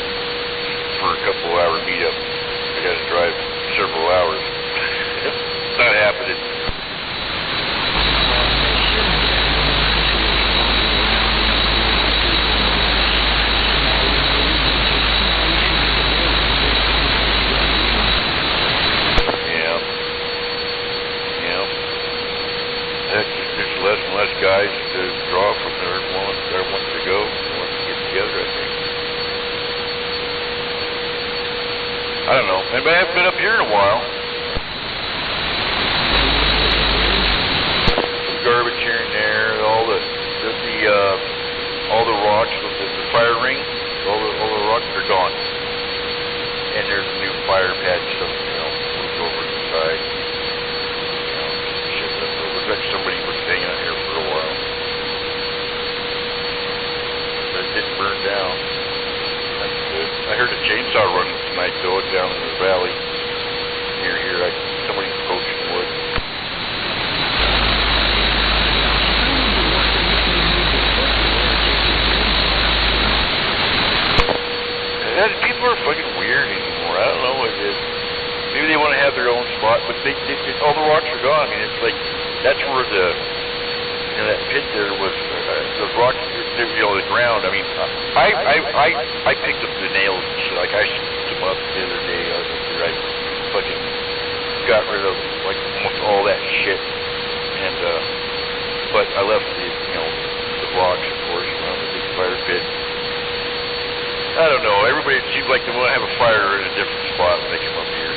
For a couple hour meetup, I got to drive several hours. not happening. There's less and less guys to draw from there wanting to go, wanting to get together, I think. I don't know. Anybody haven't been up here in a while? Some garbage here and there, all the rocks with the fire ring, all the rocks are gone. And there's a new fire patch, moved over to the side. Looks like somebody was staying out here for a while. But it didn't burn down. That's good. I heard a chainsaw running tonight, though, down in the valley near here. Somebody's poaching wood. People are fucking weird anymore. I don't know what it is. Maybe they want to have their own spot, but all the rocks are gone. I mean, it's like that's where that pit there was. The rock, the ground. I mean, I picked up the nails and shit. Like I scooped them up the other day. I fucking got rid of like almost all that shit, and but I left the rocks, of course, around the big fire pit. I don't know. Everybody seems like they want to have a fire in a different spot when they come up here.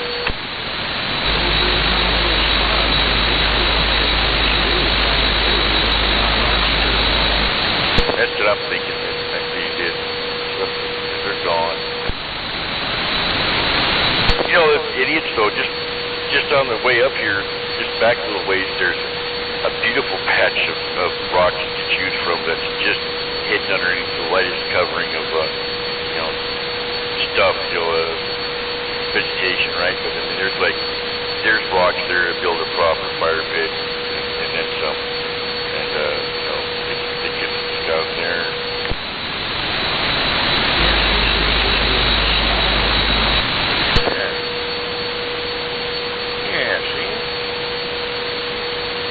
That's what I'm thinking. These did. They're gone. The idiots though, just on the way up here, just back a little ways, there's a beautiful patch of rocks to choose from that's just hidden underneath the lightest covering of stuff, vegetation, right? But I mean, there's rocks there to build a proper fire pit, and then some, and they get some stuff there. Yeah, see?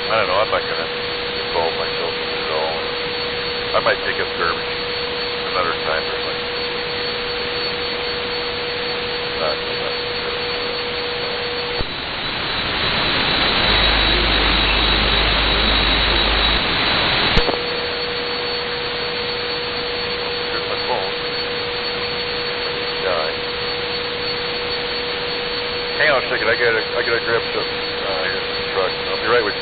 I don't know. I'm not gonna involve myself in it at all. I might pick up garbage another time or something. Here's my phone. Die. Hang on a second. I gotta grab some here's the truck. I'll be right with you.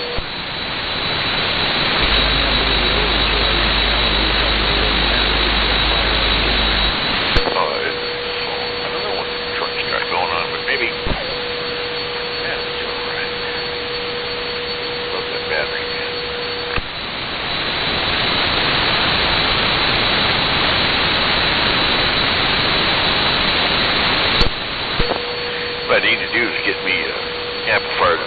Maybe. Yeah, that's all right. Love that battery, man. What I need to do is get me an amplifier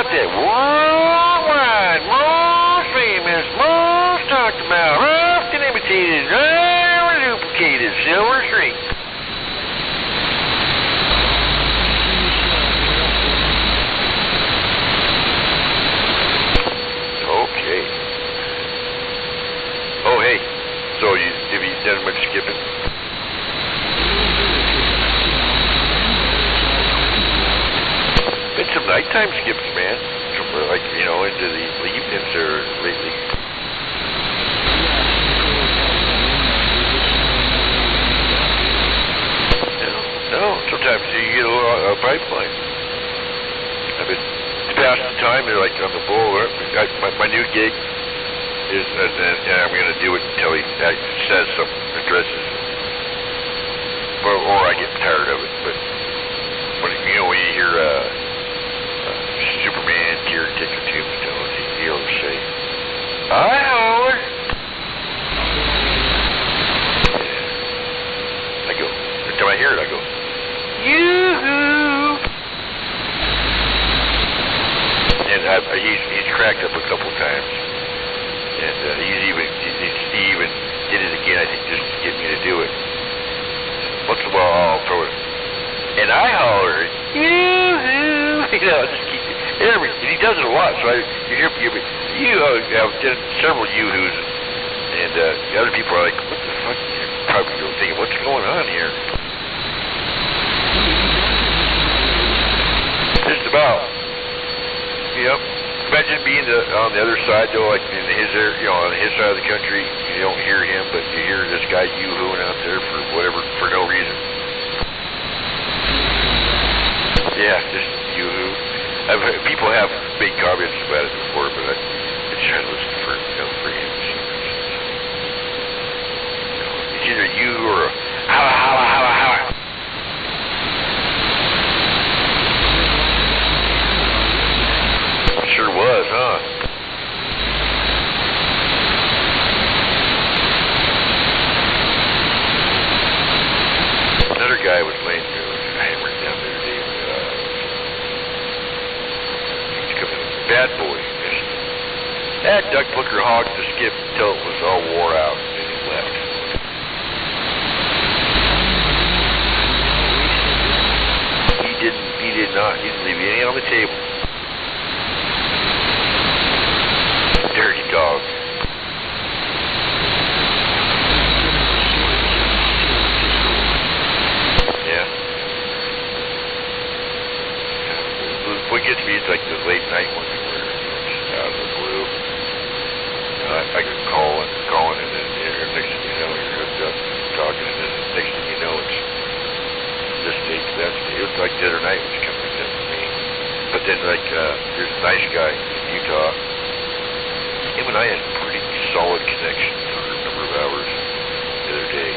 that worldwide, most famous, most talked about, roughed and imitated, rare duplicated silver string. Okay. Oh, hey. So have you done much skipping? Been some nighttime skips, man. Like, you know, into the evenings or lately. No, sometimes you get a little pipeline. I've been past the time, they're like on the bowl. My new gig is, and I'm going to do it until he says some addresses. Or I get tired of it. But when you hear Superman, caretaker, tombstones, he'll say, "Hi, Howard." Yeah. I go, every time I hear it, I go, "Yoo-hoo!" And he's cracked up a couple times. And he even did it again, I think, just to get me to do it. Once in a while, I'll throw it. And I hollered, "Yoo-hoo!" You know, just keep it. And he does it a lot, so I've done several yoo-hoos, and the other people are like, "What the fuck?" You're probably thinking, "What's going on here?" Just about. Yep. Imagine being on the other side, though, like in his area, on his side of the country, you don't hear him, but you hear this guy yoo-hooing out there for no reason. Yeah, just yoo-hoo. People have made comments about it before, but I try to listen for him. It's either you or a holla, holla, holla, holla. Sure was, huh? Another guy was laying there, I hammered down there today. Bad boy. That duck booker hogged the skip until it was all wore out, and he left. He did not. He didn't leave any on the table. Dirty dog. Yeah. What gets me is like the late night ones where it's out of the blue. I can call and then next thing you know, you're hooked up talking, and then next thing you know, it's this state, that state. It was like the other night was coming like that for me. But then like there's a nice guy in Utah. Him and I had a pretty solid connection for a number of hours the other day.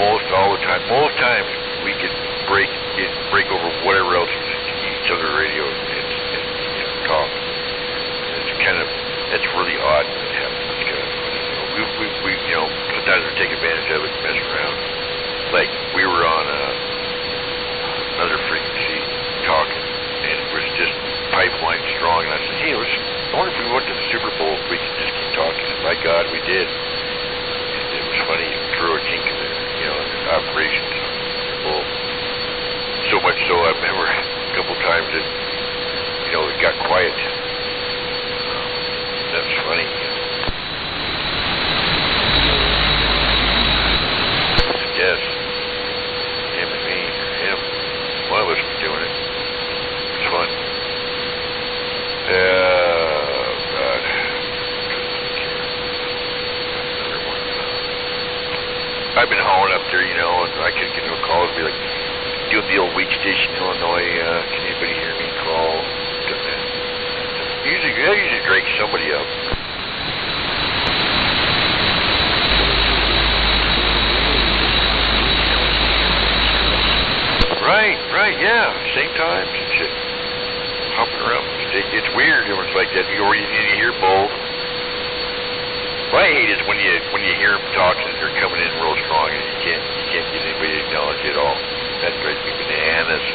Most all the time. Most times we could break over whatever else was each other's radio and talk. That's really odd when it happens. It's kind of funny. We sometimes we take advantage of it and mess around. Like we were on another frequency talking, and it was just pipeline strong. And I said, "Hey, I wonder if we went to the Super Bowl, if we could just keep talking." And by God, we did. It was funny. It threw a kink in the operations. Well, so much so, I remember a couple times that, it got quiet. That was funny. Yes. Him and me, or him. One of us was doing it. It was fun. God. I've been hauling up there, and I could get no calls, be like, doing the old weak station, Illinois, can anybody hear me? Call. That usually breaks somebody up. Right, yeah, same times and shit. Hopping around. It's weird when it's like that. You hear both. What I hate is when you hear them talking and they're coming in real strong and you can't get anybody to acknowledge it at all. That drives me bananas.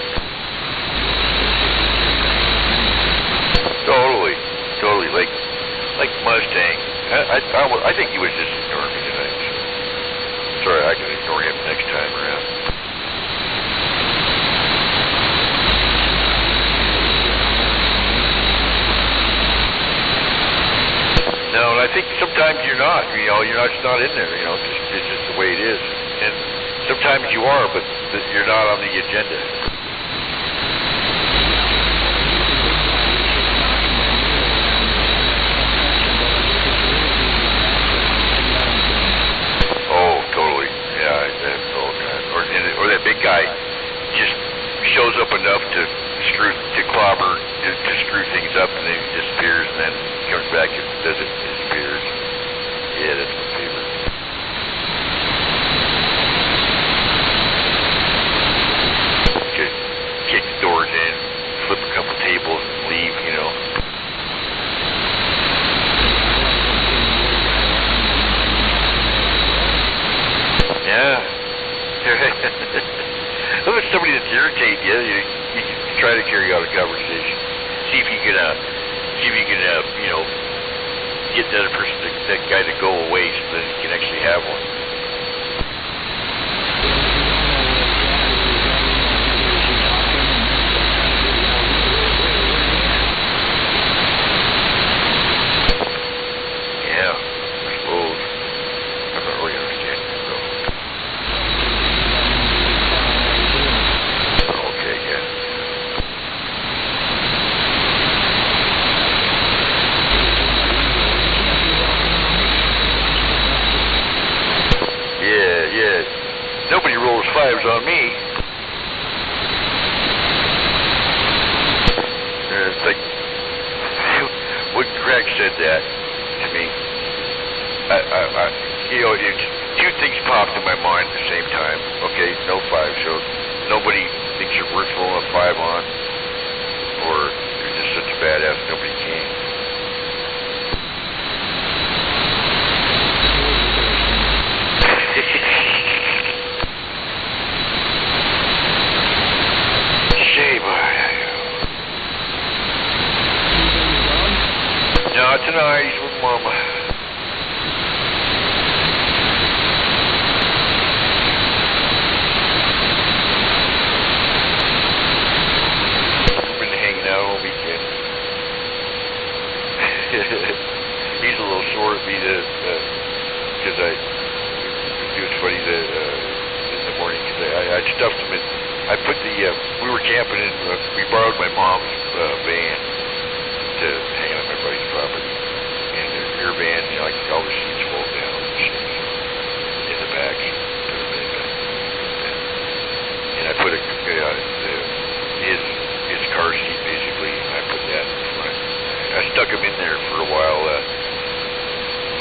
I think he was just ignoring me tonight. Sorry, I can ignore him next time around. No, and I think sometimes you're not. You're just not in there. It's just the way it is. And sometimes you are, but you're not on the agenda. Oh, totally. Yeah. Or that big guy just shows up enough to clobber, to screw things up, and then he disappears, and then comes back and does it, disappears. Yeah, that's my favorite. Kick the doors in, flip a couple tables, and leave, Yeah. Look at somebody that's irritating you. You can try to carry out a conversation. See if you can, get the other person, that guy, to go away so that he can actually have one. Yeah, I suppose. I'm not really understanding it, though. Okay, yeah. Yeah. Nobody rolls fives on me. It's like, when Greg said that to me, two things popped in my mind at the same time. Okay, no five, so nobody thinks you're worth rolling a five on, or you're just such a badass nobody can. Not tonight, he's with Mama. We've been hanging out all weekend. He's a little sore at me because it was funny in the morning because I stuffed him in. I put we were camping in, we borrowed my mom's van to hang out on my buddy's property. And her van, like all the seats fold down and shit in the back. And I put his car seat basically, and I put that in front. I stuck him in there for a while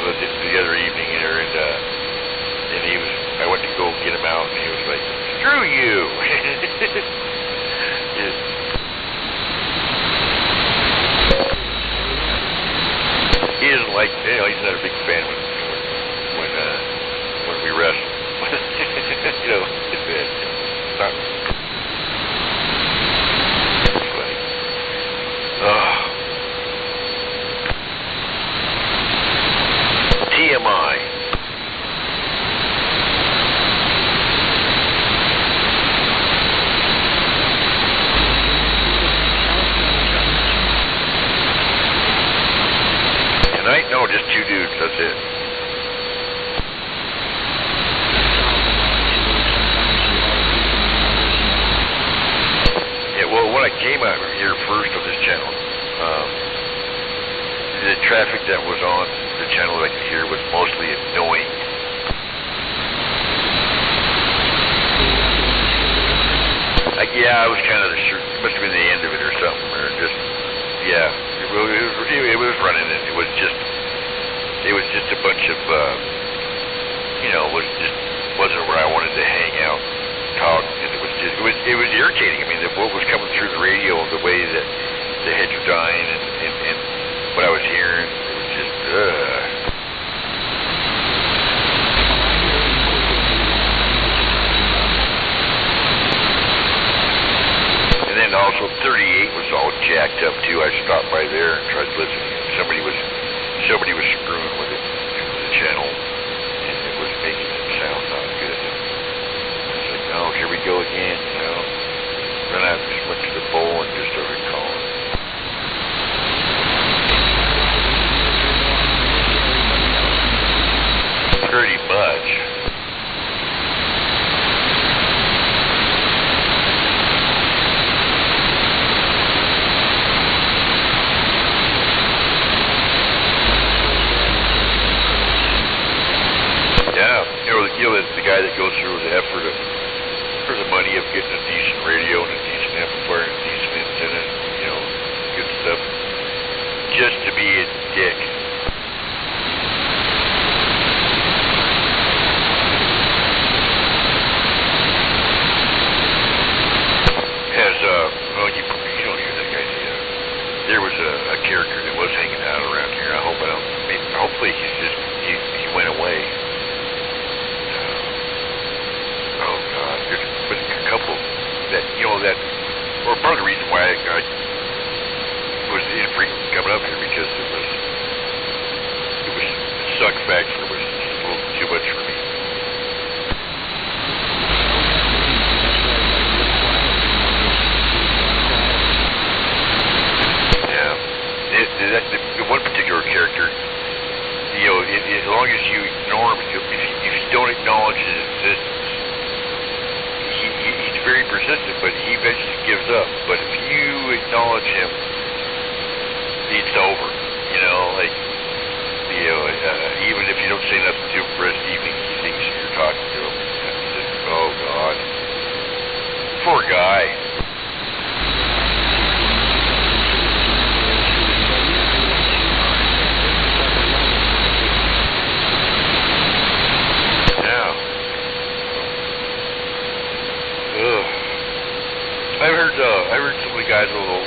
the other evening there, and I went to go get him out, and he was like, "Screw you!" He isn't like, he's not a big fan when we wrestle. It's bad. Not funny. TMI. Tonight? No, just two dudes, that's it. Yeah, well, when I came out here first on this channel, the traffic that was on the channel that I could hear was mostly annoying. I was kind of it must have been the end of it or something, or just, it was running, and it was just a bunch of, wasn't where I wanted to hang out, talk, and it was irritating. I mean, what was coming through the radio, the way that the heads were dying, and what I was hearing, it was just, And then also 38 was all jacked up too. I stopped by there and tried listening. Somebody was screwing with it. channel, and it was making it sound not good. I said, no, here we go again, you know. Then I just went to the bowl and just started calling. Pretty much. Yeah, the guy that goes through the effort of, for the money of getting a decent radio and a decent amplifier and a decent antenna, you know, good stuff, just to be a dick. Well, you don't hear that guy. There was a character that was hanging out around here. I hope I don't. Hopefully he went away. Oh God, there's been a couple that or part of the reason why I was infrequent coming up here because it sucked factor was just a little too much for me. The one particular character, as long as you ignore him, if you don't acknowledge his existence, he's very persistent, but he eventually gives up. But if you acknowledge him, it's over. Even if you don't say nothing to him for the rest of the evening, he thinks you're talking to him. Oh God, poor guy. I heard some of the guys on the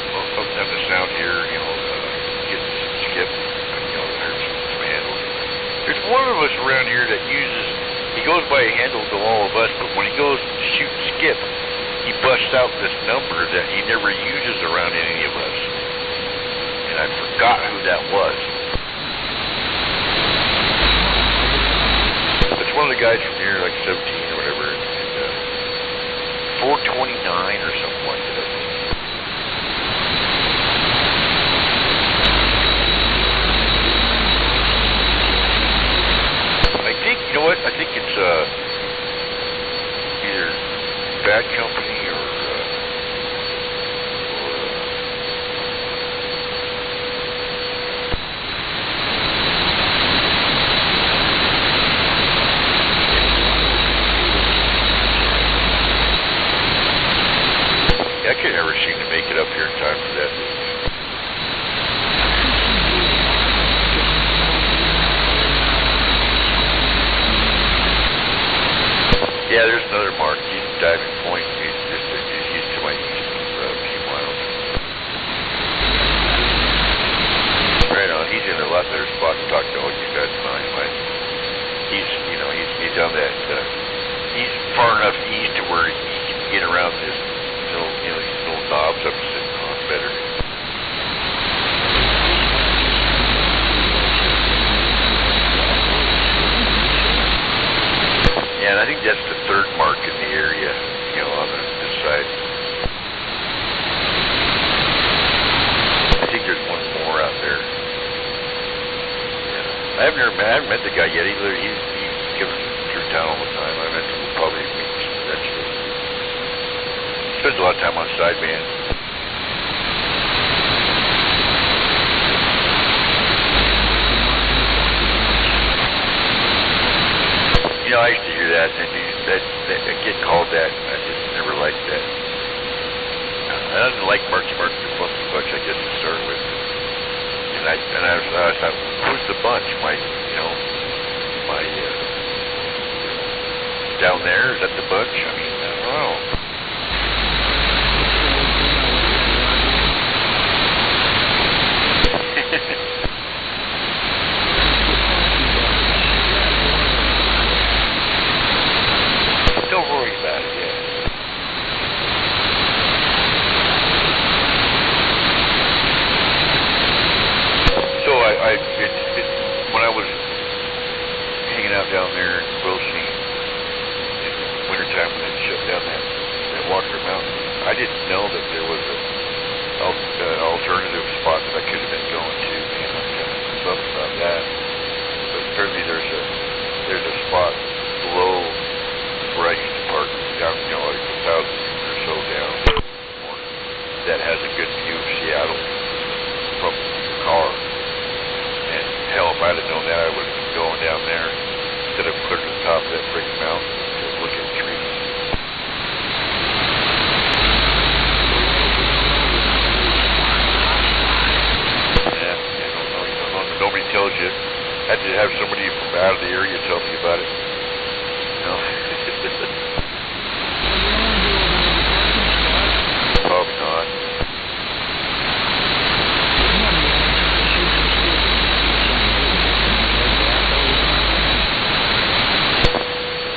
sound here, getting some skip. I heard some handles. There's one of us around here that he goes by a handle to all of us, but when he goes to shoot skip, he busts out this number that he never uses around any of us. And I forgot who that was. It's one of the guys from here, like 17 or whatever, and 429 or something like that. You know what? I think it's either Bad Company or I could never seem to make it up here in time for that. Yeah, there's another mark. He's diving point. He's to my east for a few miles. Right on. He's in a lot better spot to talk to all you guys tonight. He's on that. He's far enough east to where he can get around this. These little knobs I'm sitting on better. Yeah, and I think that's the third mark in the area, on this side. I think there's one more out there. Yeah. I haven't met the guy yet. He's coming through town all the time. I met him probably weeks eventually. Spends a lot of time on sideband. I used to hear that, and I get called that. I just never liked that. I didn't like Marky Mark the Funky Bunch, I guess, to start with. And I thought, who's the bunch? Down there, is that the bunch? I don't know. Don't worry about it yet. So when I was to have somebody from out of the area tell me about it. You know? Probably not.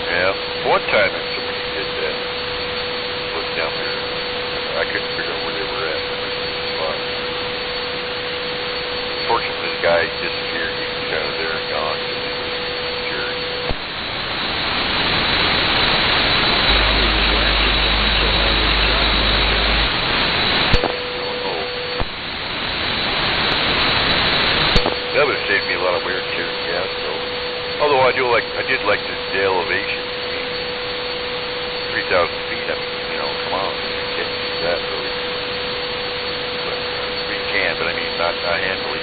Yeah, one time somebody did that. Was down there. I couldn't figure out where they were at. Fortunately, this guy disappeared. He was out of there and gone. Sure. That would have saved me a lot of wear and tear and gas, though. Although I did like the elevation. 3,000 feet. I mean, you know, come on, you can't do that really. But we can, but I mean, not handily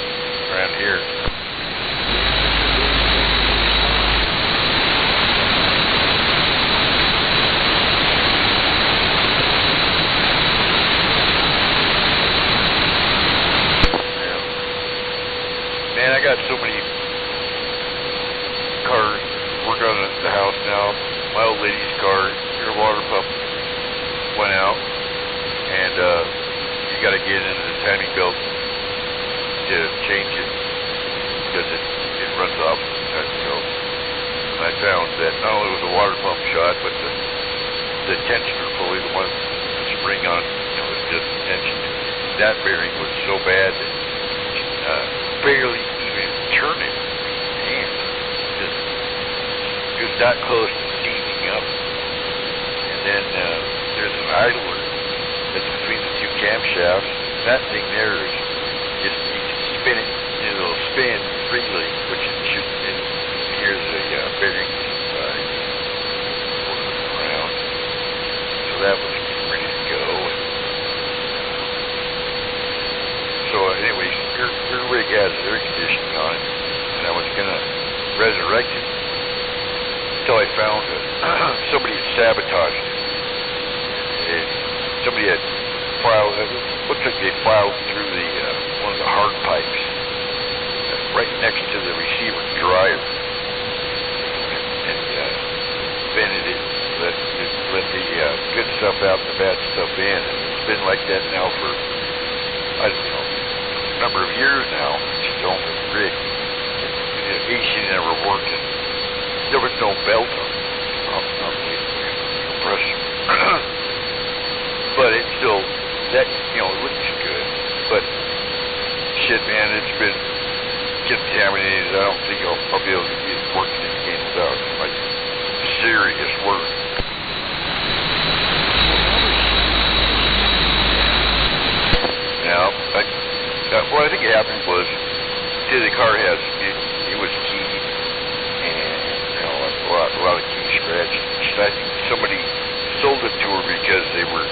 around here. Man, I got so many cars working on the house now. My old lady's car, her water pump went out, and you got to get into the timing belt to change it because it runs off sometimes. So I found that not only was the water pump shot, but the tensioner pulley, the one the spring on, was just tension. That bearing was so bad that barely even turning. Man, it was that close to seizing up. And then there's an idler that's between the two camshafts. That thing there is just, you can spin it, it'll spin freely, which it should, and here's the bearing working around. So that was ready to go. So anyways, your rig has air conditioning on it, and I was going to resurrect it until I found somebody had sabotaged it. And somebody had filed, it looks like they filed through the one of the hard pipes right next to the receiver dryer and vented it, let the good stuff out and the bad stuff in. And it's been like that now for, I don't know, a number of years now. She's on the rig. The AC never worked, and there was no belt on the compressor. But it's still, that, you know, it looks good. But, shit, man, it's been contaminated. I don't think I'll be able to get it working again without, like, serious work. Now, what I think happened was, the car has, it was keyed, and, you know, a lot of key scratches. I think somebody sold it to her because they were,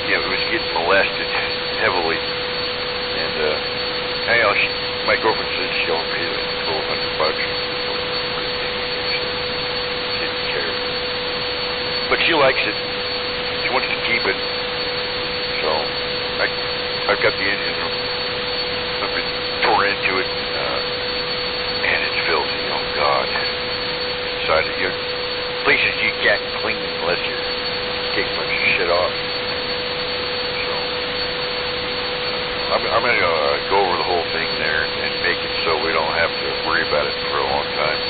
you know, it was getting molested heavily. And, you know, my girlfriend said she only paid like $1,200. She didn't care. But she likes it. She wants to keep it. So, I've got the engine room. I've been tore into it, and it's filthy. Oh, God. Inside of your places you can't clean unless you take a bunch of shit off. So, I'm going to go over the whole thing there and make it so we don't have to worry about it for a long time.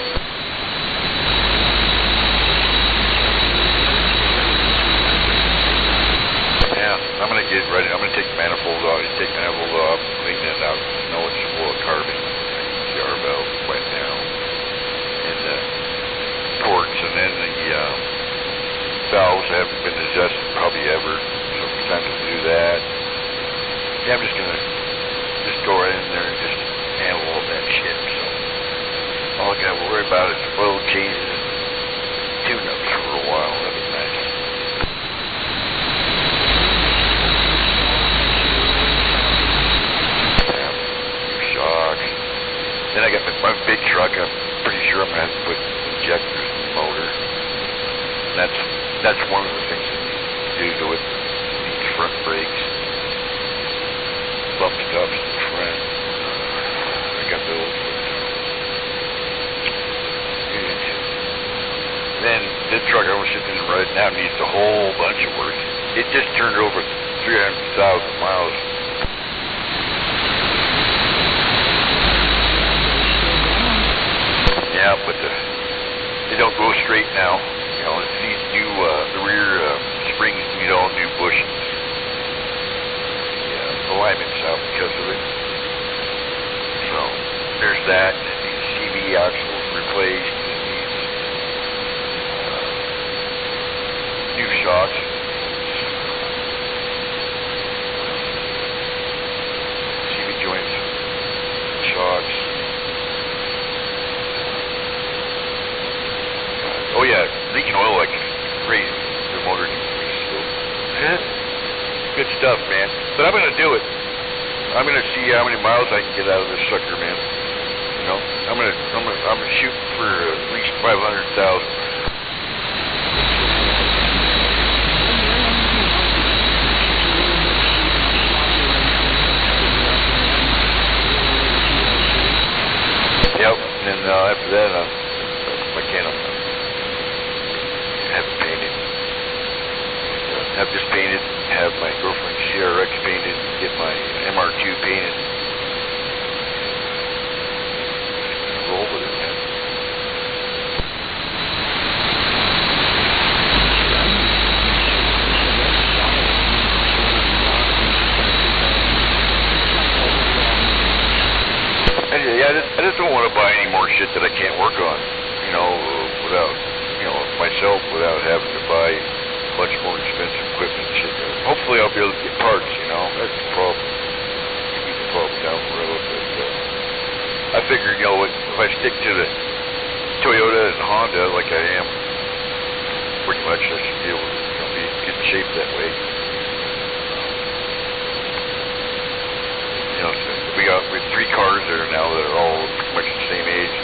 Yeah, I'm going to get ready. I'm going to take the manifold off. Take the manifold off, clean it out. Know it's full of carbon. The R valve went down. And the ports, and then the valves haven't been adjusted probably ever. So it's time to do that. Yeah, I'm just going to go right in there and just handle all that shit. So all I got to worry about is oil changes and tune-ups for a while. That'd be nice. Shocks. Then I got my big truck. I'm pretty sure I'm going to have to put injectors in the motor. And that's one of the things that you do to it. These front brakes. Bump stops in the front. I got those. truck I was sitting in right now needs a whole bunch of work. It just turned over 300,000 miles. Yeah, but they don't go straight now. You know, it needs new, the rear springs need all new bushings. Yeah, alignment's out because of it. So, there's that. It needs CV axles replaced. It needs new shocks. CV joints, shocks. Oh yeah, leaking oil like crazy. The motor needs to be sealed. Good stuff, man. But I'm gonna do it. I'm gonna see how many miles I can get out of this sucker, man. You know, I'm gonna shoot for at least 500,000. Yep. And then after that, I can't. Have it painted. Have this painted, have my girlfriend's CRX painted, get my MR2 painted. Roll with it, man. I just don't want to buy any more shit that I can't work on, you know, without myself, without having to buy much more expensive equipment and shit. Hopefully I'll be able to get parts, you know. That's the problem. Maybe the problem down the road. But I figure, you know, if I stick to the Toyota and Honda like I am, pretty much I should be able to be in good shape that way. You know, so we have 3 cars there now that are all pretty much the same age.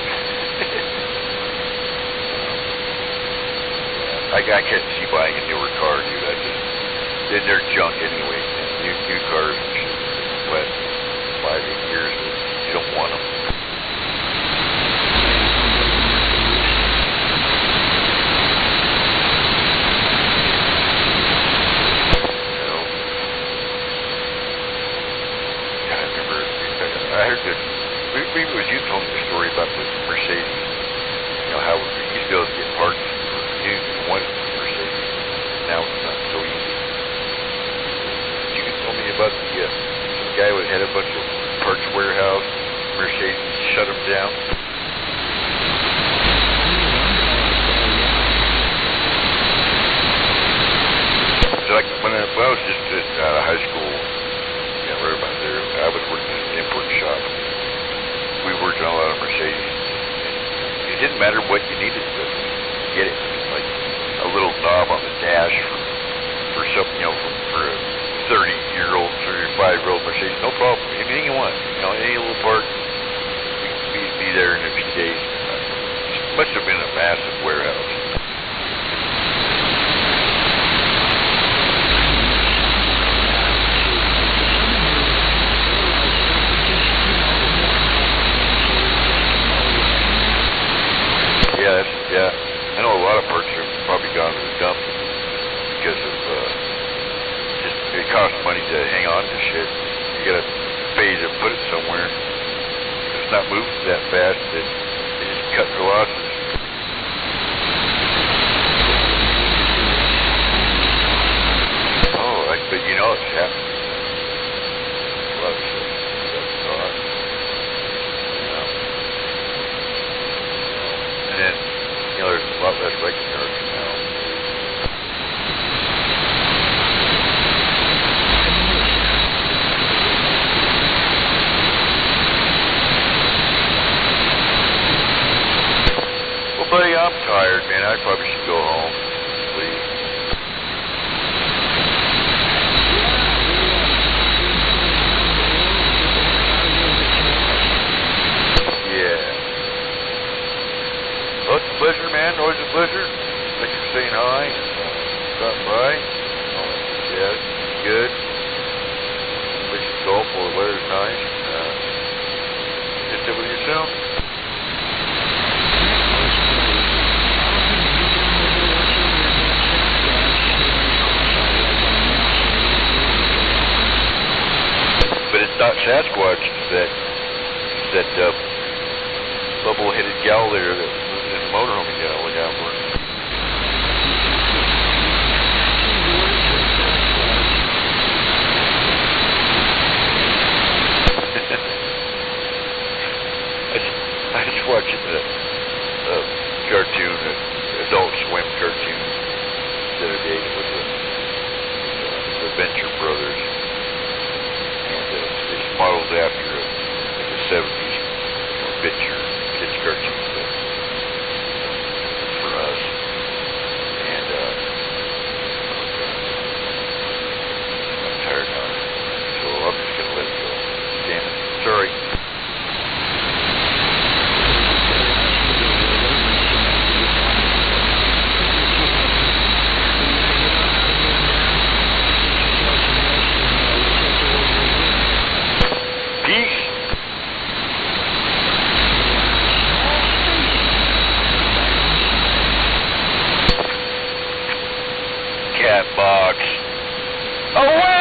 I couldn't see buying a newer car, dude. They're junk anyway. New cars and shit, wet 5-8 years, you don't want them. You know, I remember, I heard that, maybe it was you told me the story about the Mercedes. You know, how you used to be able to get parts for one Mercedes. Now it's not so easy. You can tell me about some guy who had a bunch of parts warehouse, Mercedes shut him down. So like when I was just out of high school, right about there, I was working in an import shop. We worked on a lot of Mercedes. It didn't matter what you needed to get it. Like a little knob on the dash for something, you know, for a 30-year-old, 35-year-old Mercedes, no problem. Anything you want, you know, any little part, we'd be there in a few days. It must have been a massive warehouse. Yeah. I know a lot of parts have probably gone to the dump because of just it costs money to hang on to shit. You gotta pay to put it somewhere. It's not moving that fast. They just cut their losses. Oh, but you know it's happening. A lot of shit. That's odd. And then, you know, there's a lot less wrecking yards now. Well, buddy, I'm tired, man. I probably should go home. Please. not Sasquatch, that bubble-headed gal there that was in the motorhome gal look out for. I was watching the cartoon, Adult Swim cartoon the other day with the Venture Brothers, and it's modeled after the 70s picture kids cartoon for us, and I'm tired now, so I'm just gonna let it go. Damn it, sorry. Cat box. Away!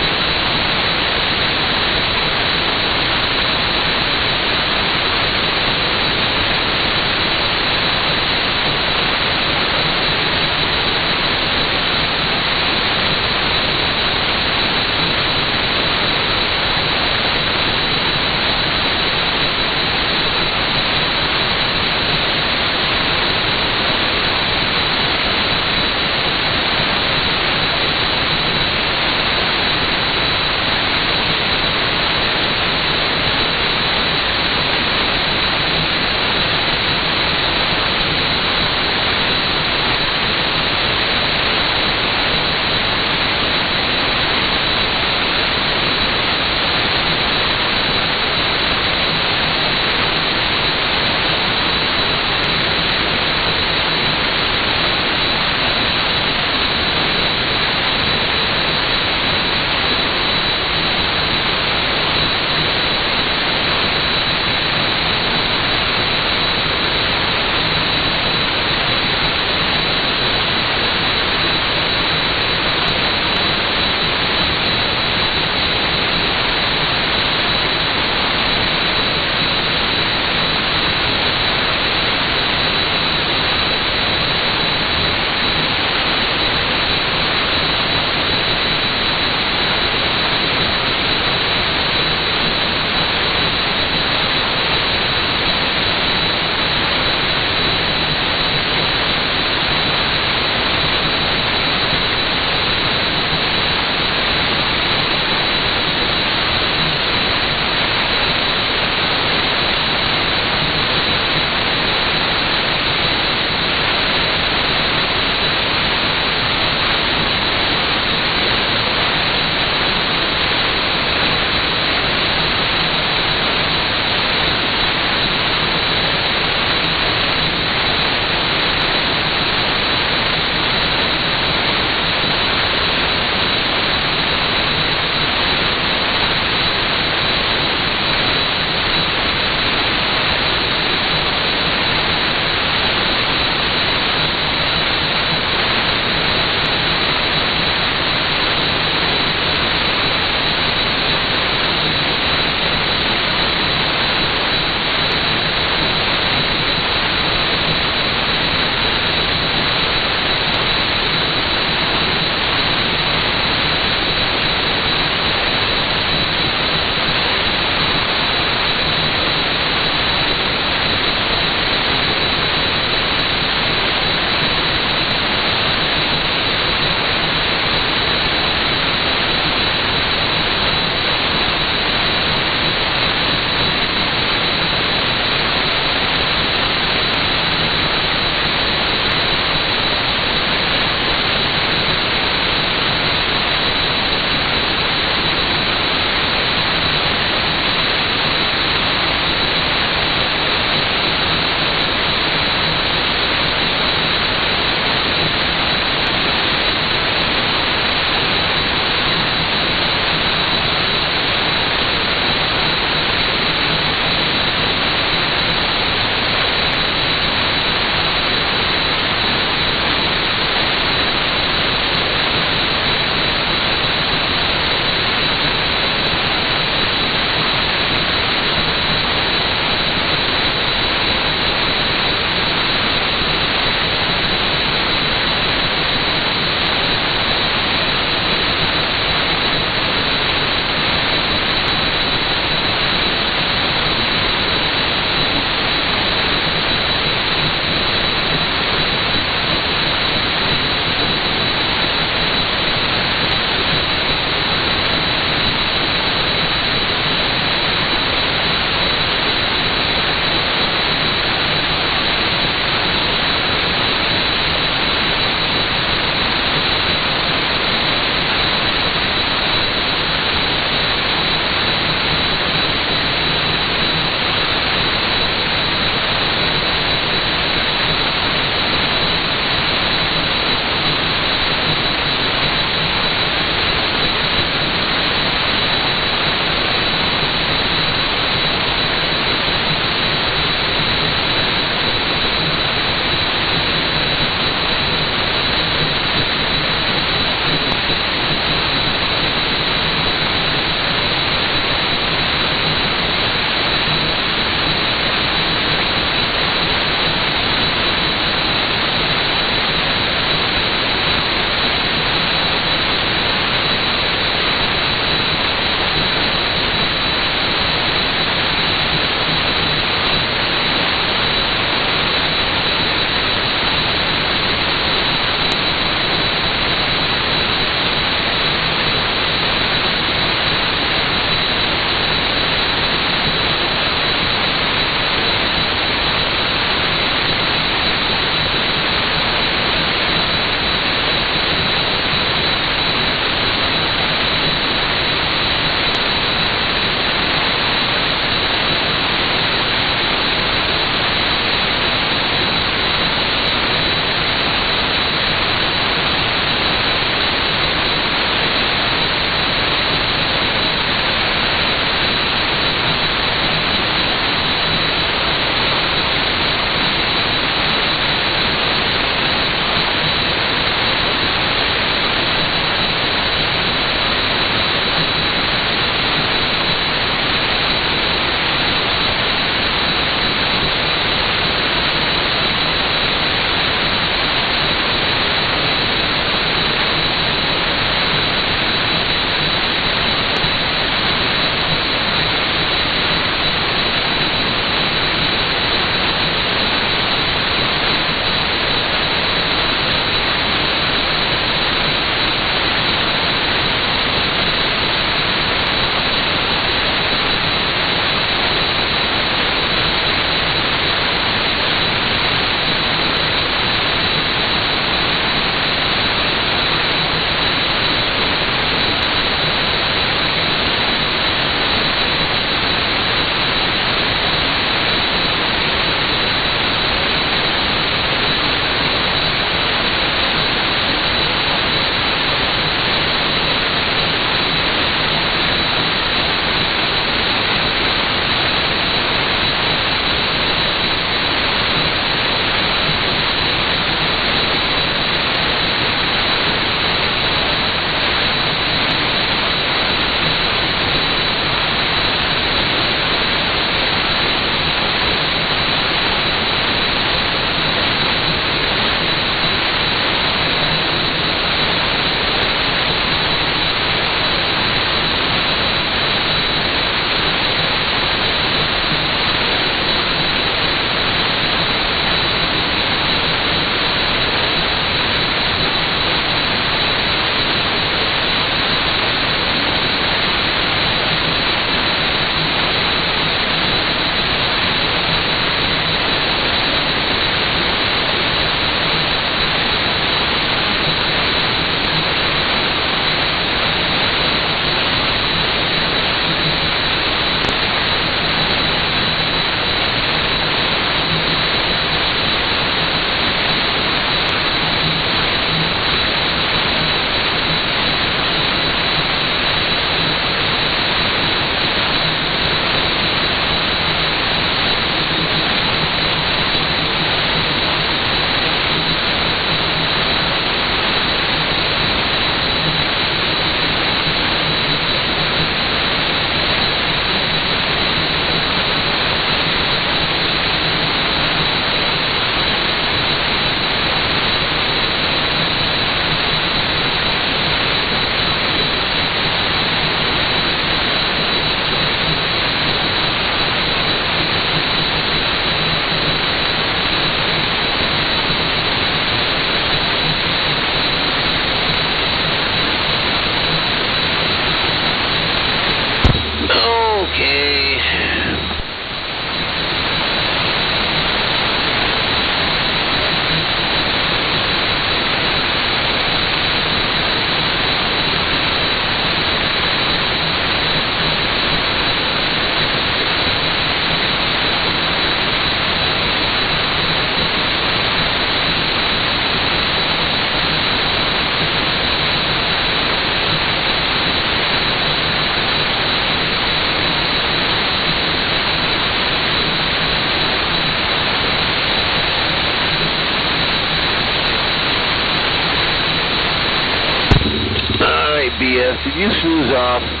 Yes, did you snooze off?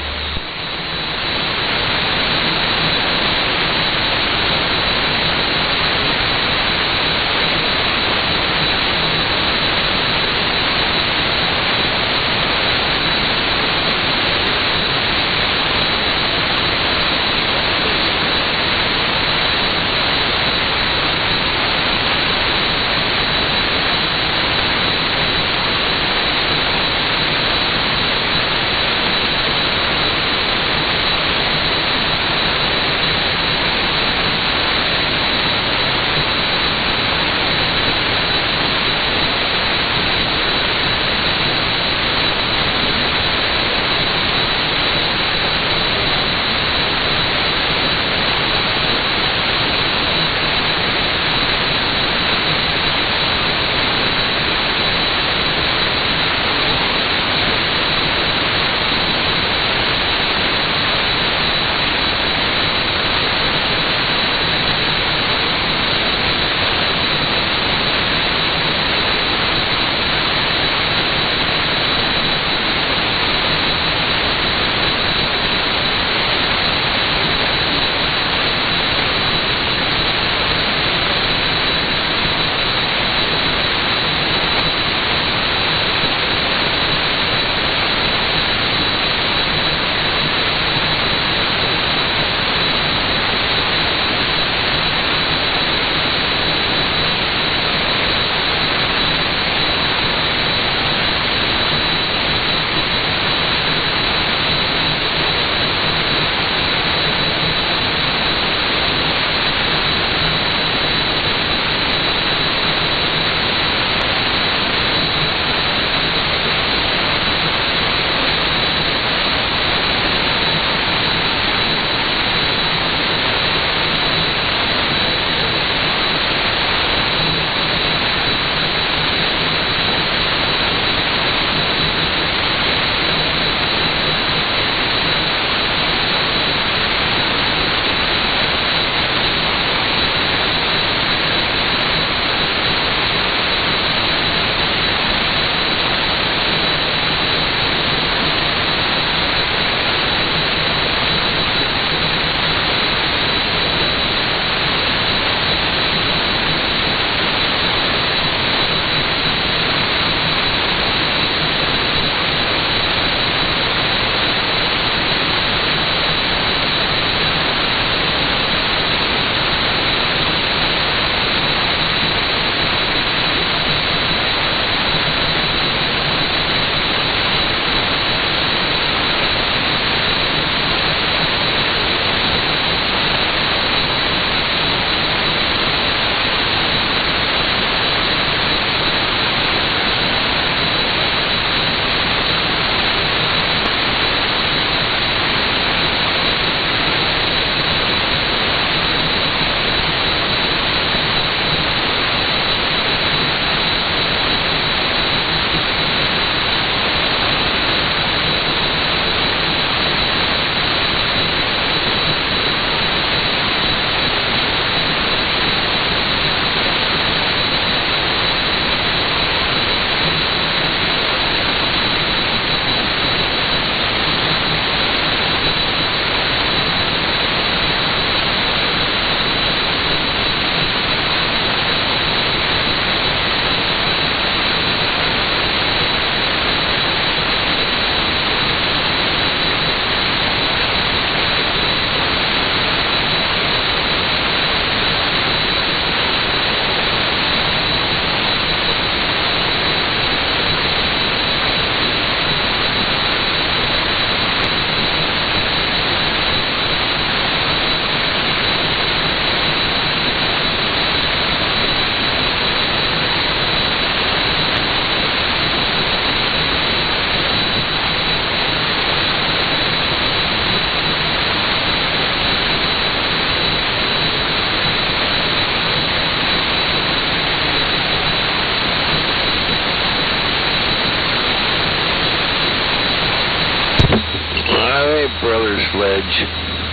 Brother Sledge,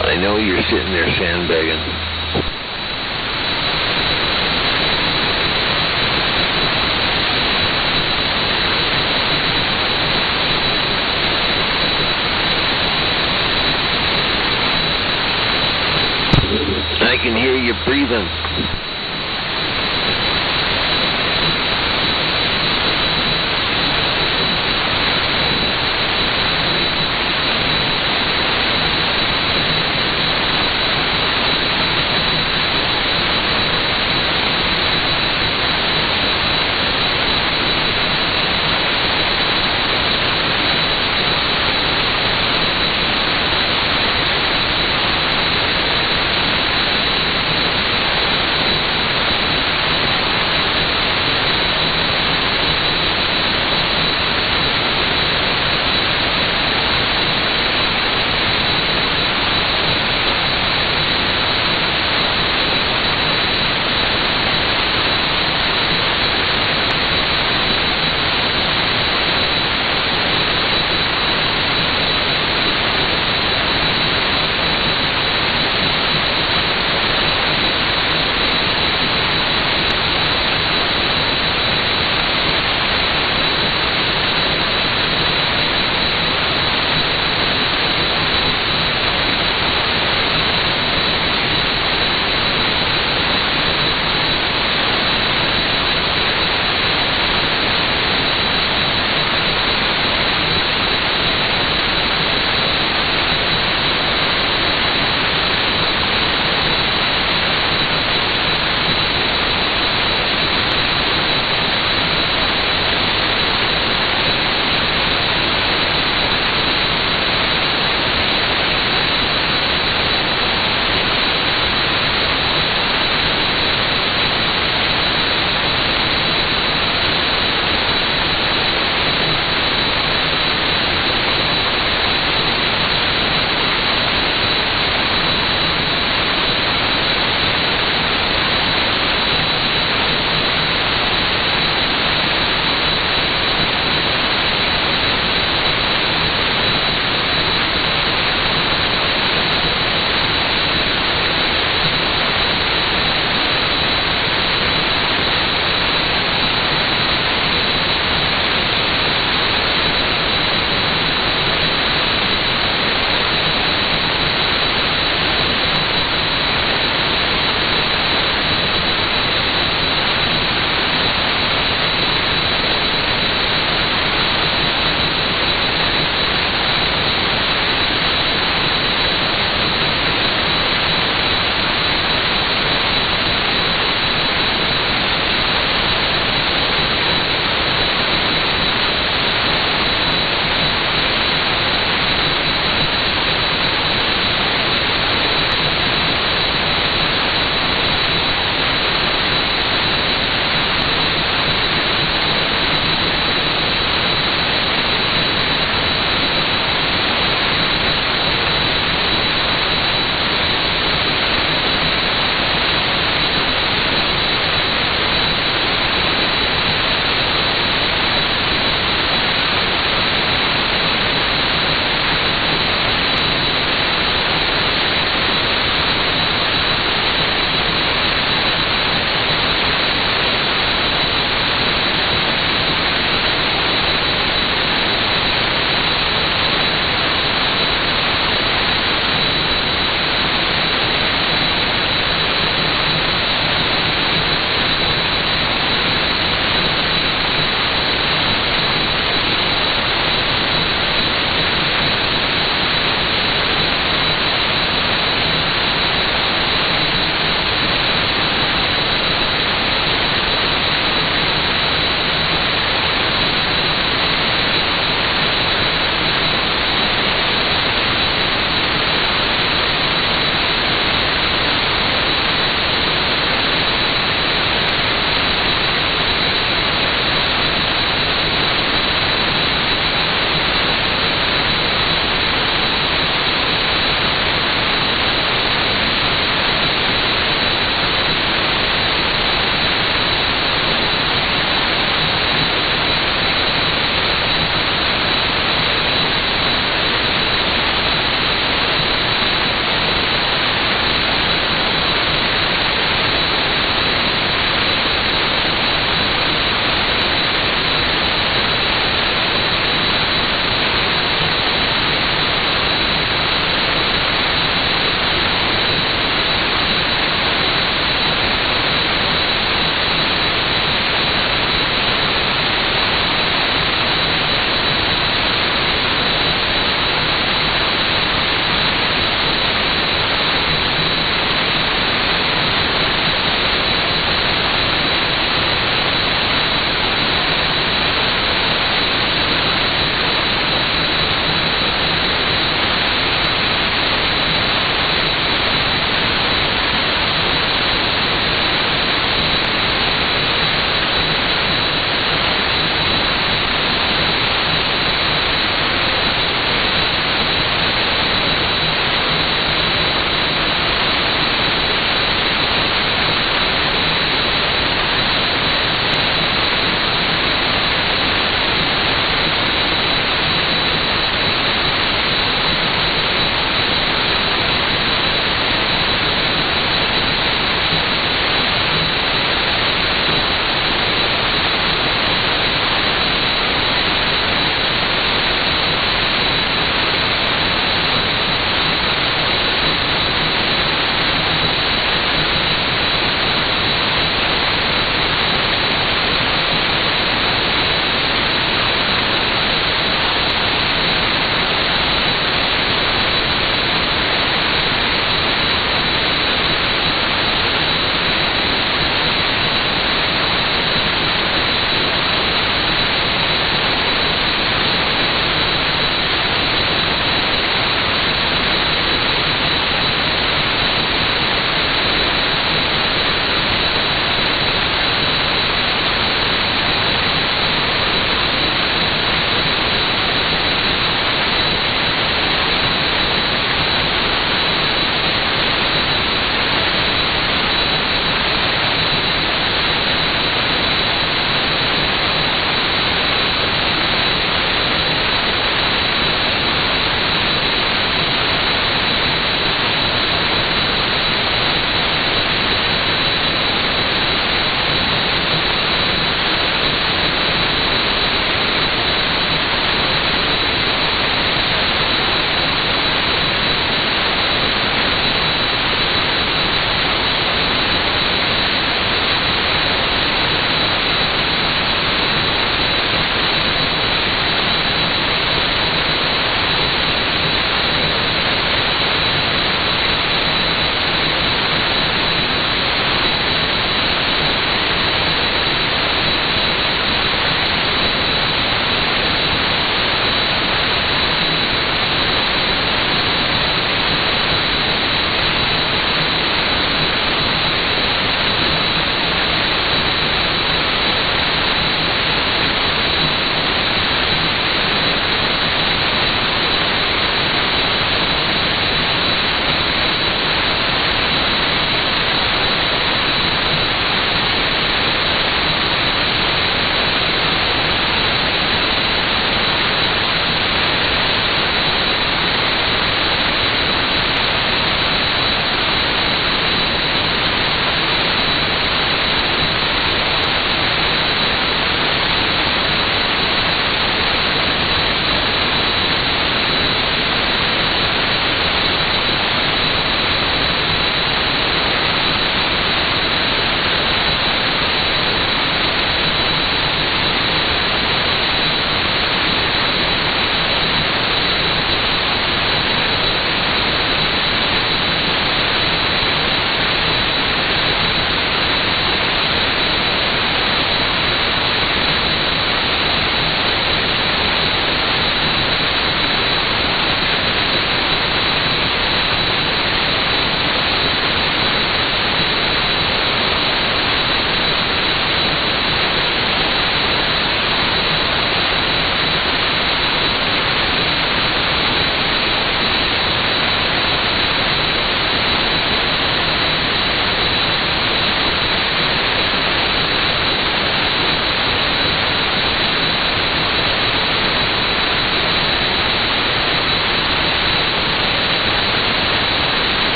I know you're sitting there sandbagging. I can hear you breathing.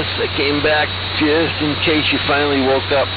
Alice. I came back just in case you finally woke up.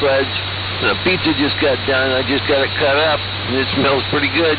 slides. And the pizza just got done. I just got it cut up, and it smells pretty good.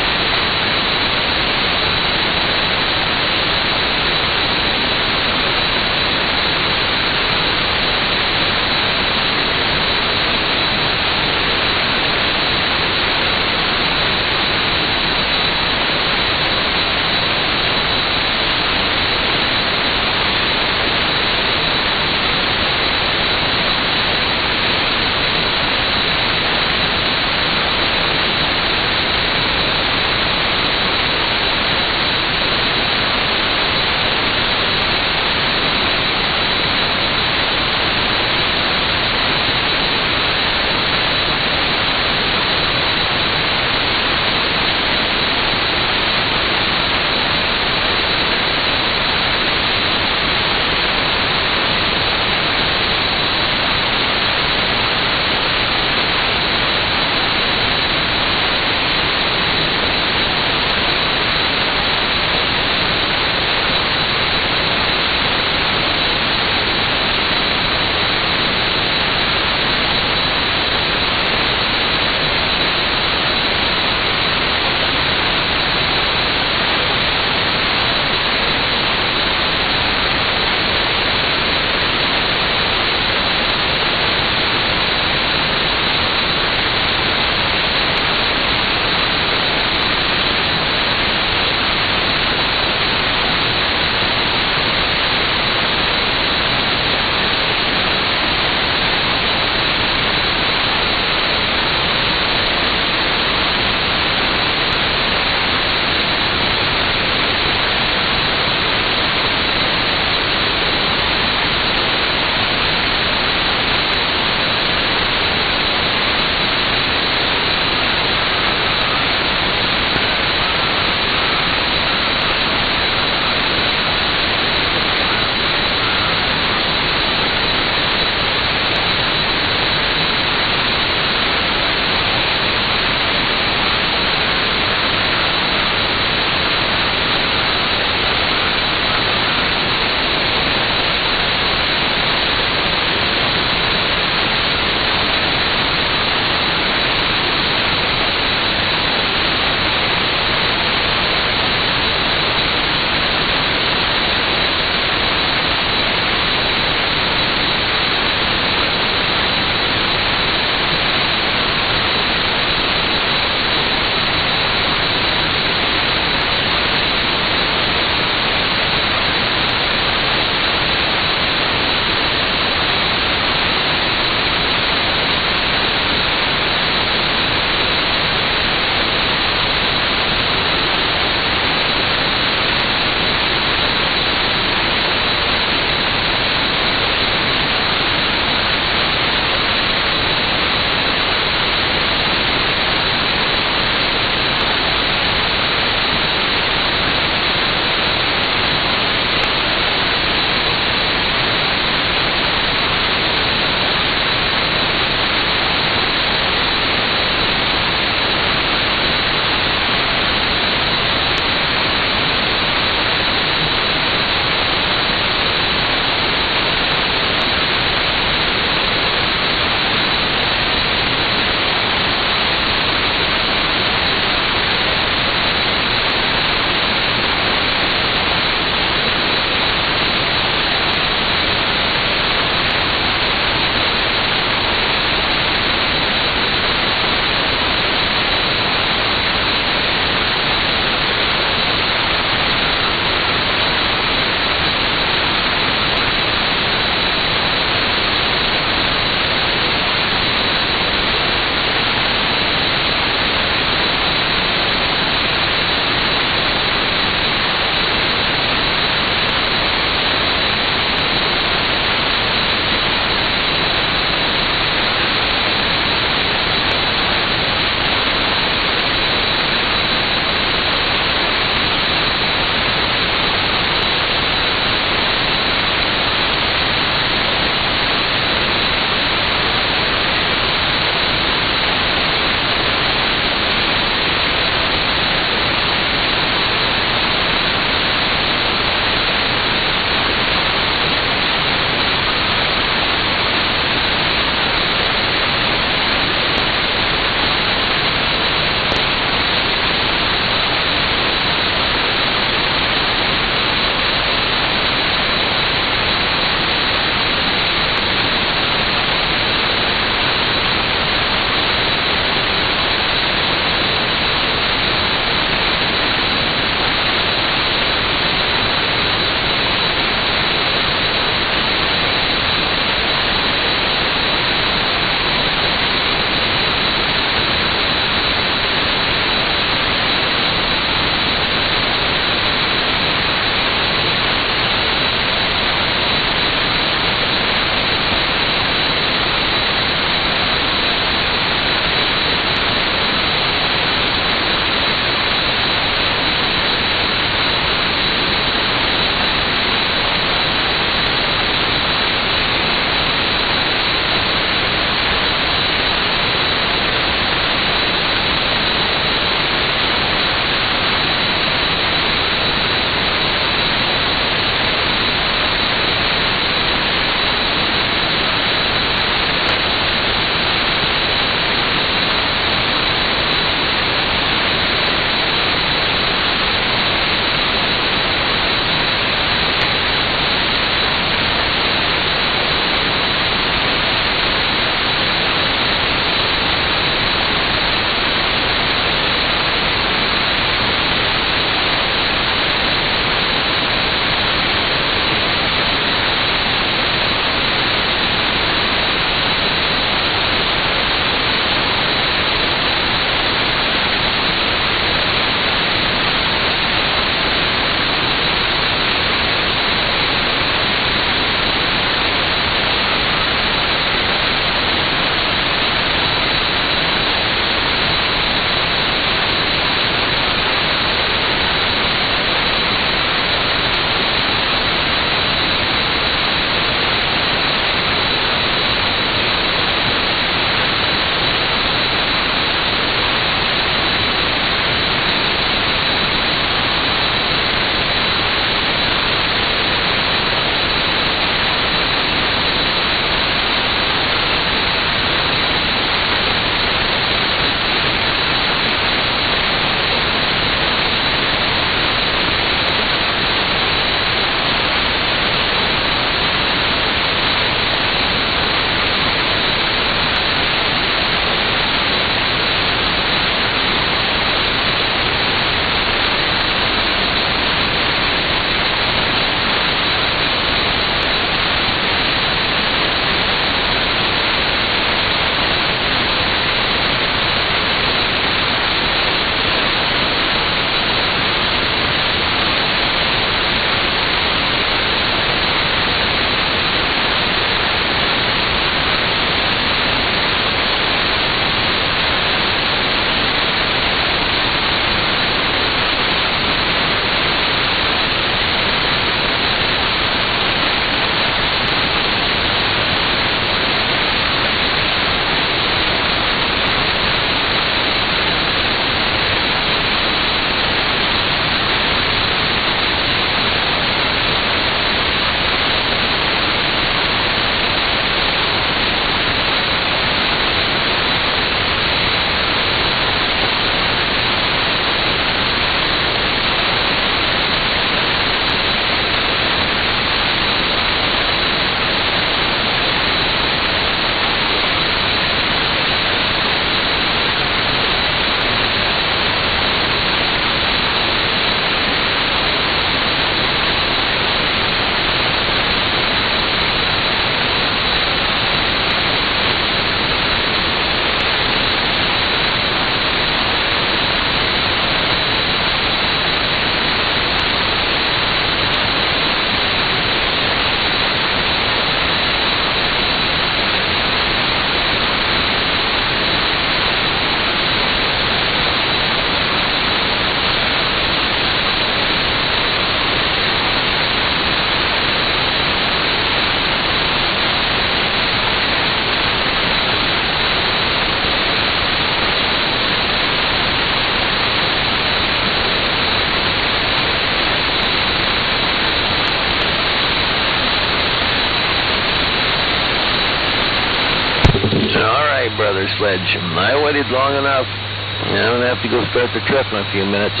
other sledge. I waited long enough. I'm going to have to go start the truck in a few minutes.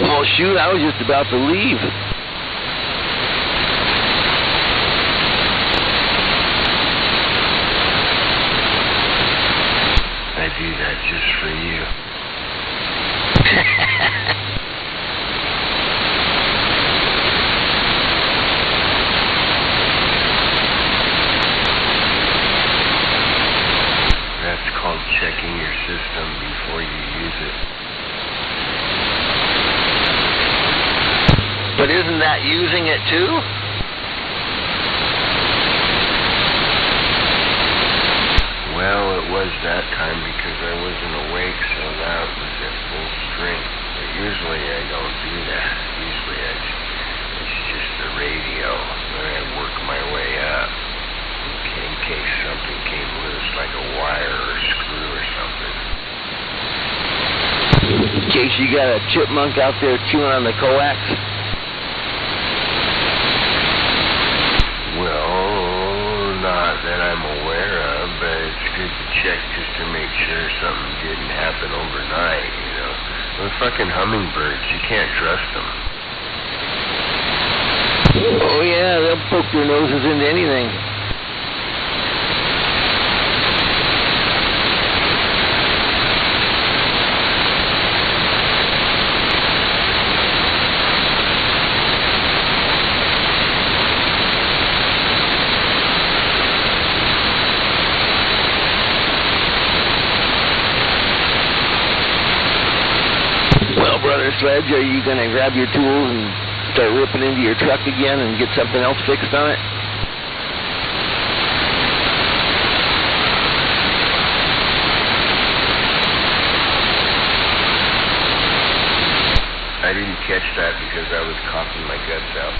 Oh, shoot, I was just about to leave. I do that just for you. That's called checking your system before you use it. But isn't that using it too? Well, it was that time because I wasn't awake, so that was at full strength. But usually I don't do that. Usually it's just the radio. Then I work my way up in case something came loose, like a wire or a screw or something. In case you got a chipmunk out there chewing on the coax? Well, not that I'm aware of, but it's good to check just to make sure something didn't happen overnight, you know. Those fucking hummingbirds, you can't trust them. Oh yeah, they'll poke their noses into anything. sledge? Are you going to grab your tools and start ripping into your truck again and get something else fixed on it? I didn't catch that because I was coughing my guts out.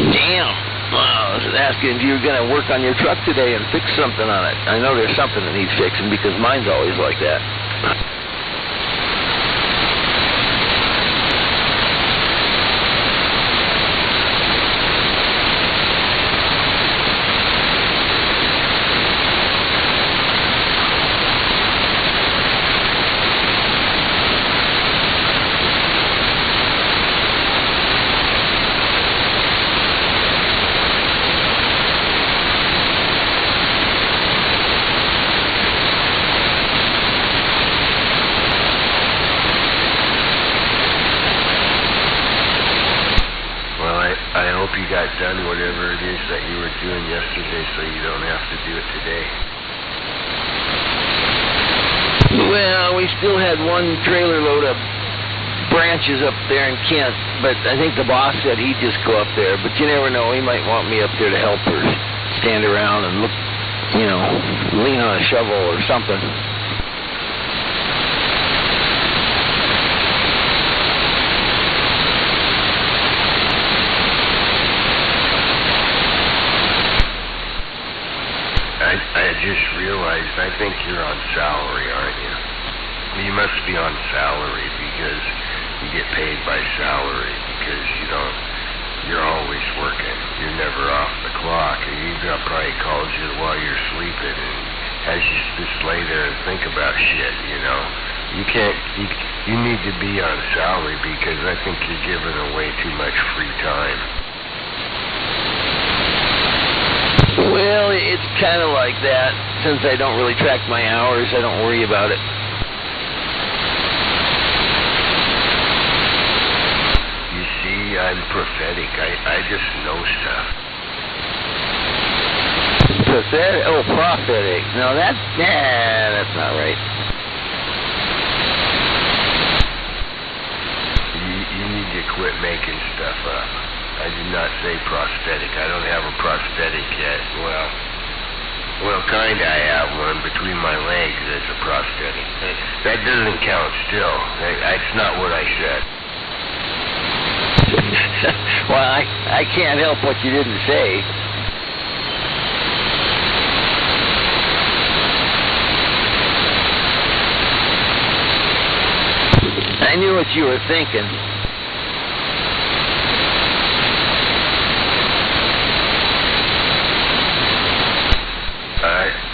Damn. Well, I was asking if you were going to work on your truck today and fix something on it. I know there's something that needs fixing because mine's always like that. Done whatever it is that you were doing yesterday so you don't have to do it today. Well, we still had one trailer load of branches up there in Kent, but I think the boss said he'd just go up there. But you never know, he might want me up there to help or stand around and look, lean on a shovel or something. I just realized, I think you're on salary, aren't you? You must be on salary because you get paid by salary because you're always working. You're never off the clock. And he probably calls you while you're sleeping and has you just lay there and think about shit, You can't, you need to be on salary because I think you're giving away too much free time. Well, it's kind of like that. Since I don't really track my hours, I don't worry about it. You see, I'm prophetic. I just know stuff. Prophetic? Oh, prophetic. No, that's not right. You need to quit making stuff up. I did not say prosthetic. I don't have a prosthetic yet. Well, kinda I have one between my legs as a prosthetic. That doesn't count still. That's not what I said. Well, I can't help what you didn't say. I knew what you were thinking.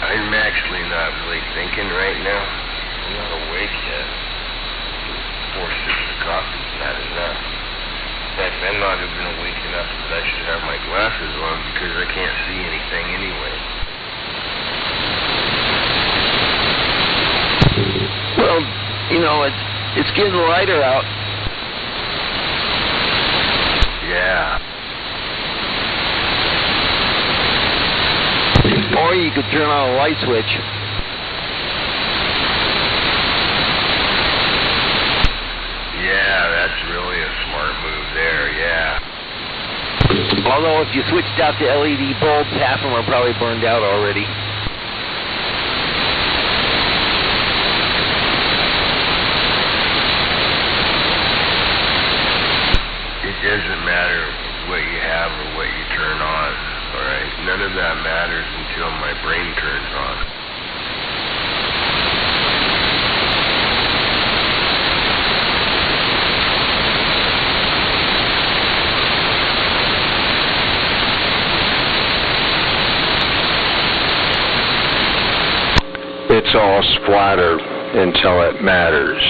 I'm actually not really thinking right now. I'm not awake yet. 4 sips of coffee's not enough. In fact, I'm not even awake enough that I should have my glasses on because I can't see anything anyway. Well, it's getting lighter out. Yeah. Or you could turn on a light switch. Yeah, that's really a smart move there, yeah. Although if you switched out the LED bulbs, half of them are probably burned out already. It doesn't matter what you have or what you turn on, all right? None of that matters until my brain turns on. It's all splatter until it matters.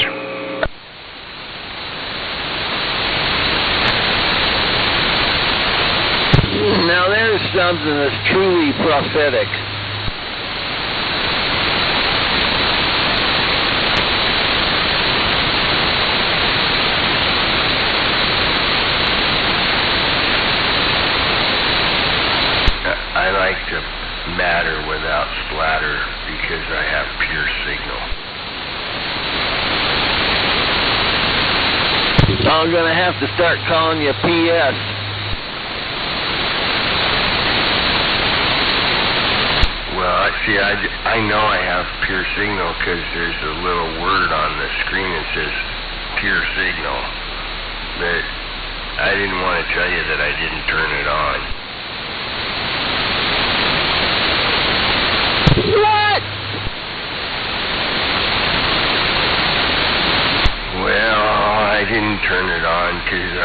Now there's something that's truly prophetic. I like to matter without splatter because I have pure signal. I'm going to have to start calling you PS. Well, see, I know I have pure signal because there's a little word on the screen that says pure signal. But I didn't want to tell you that I didn't turn it on. What? Well, I didn't turn it on because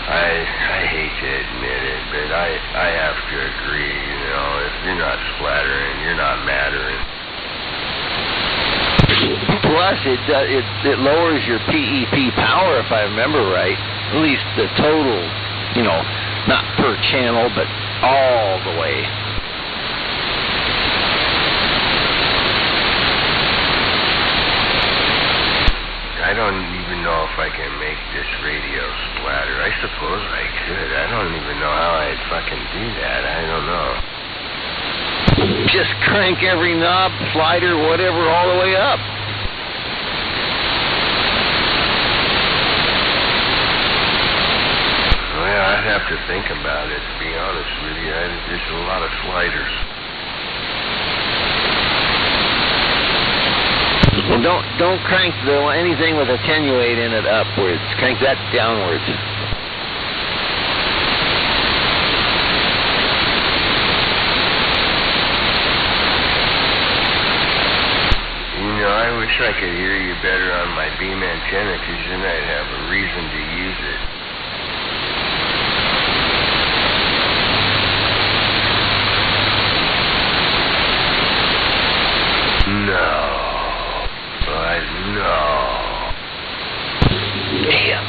I hate to admit it, but I have to agree, you know, if you're not splattering, you're not mattering. Plus, it lowers your PEP power, if I remember right. At least the total, you know, not per channel, but all the way. I don't even know if I can make this radio splatter. I suppose I could. I don't even know how I'd fucking do that. I don't know. Just crank every knob, slider, whatever, all the way up. Well, I'd have to think about it, to be honest with you. There's a lot of sliders. Well, don't crank anything with attenuate in it upwards. Crank that downwards. You know, I wish I could hear you better on my beam antenna, because then I'd have a reason to use it. No. But no. Damn.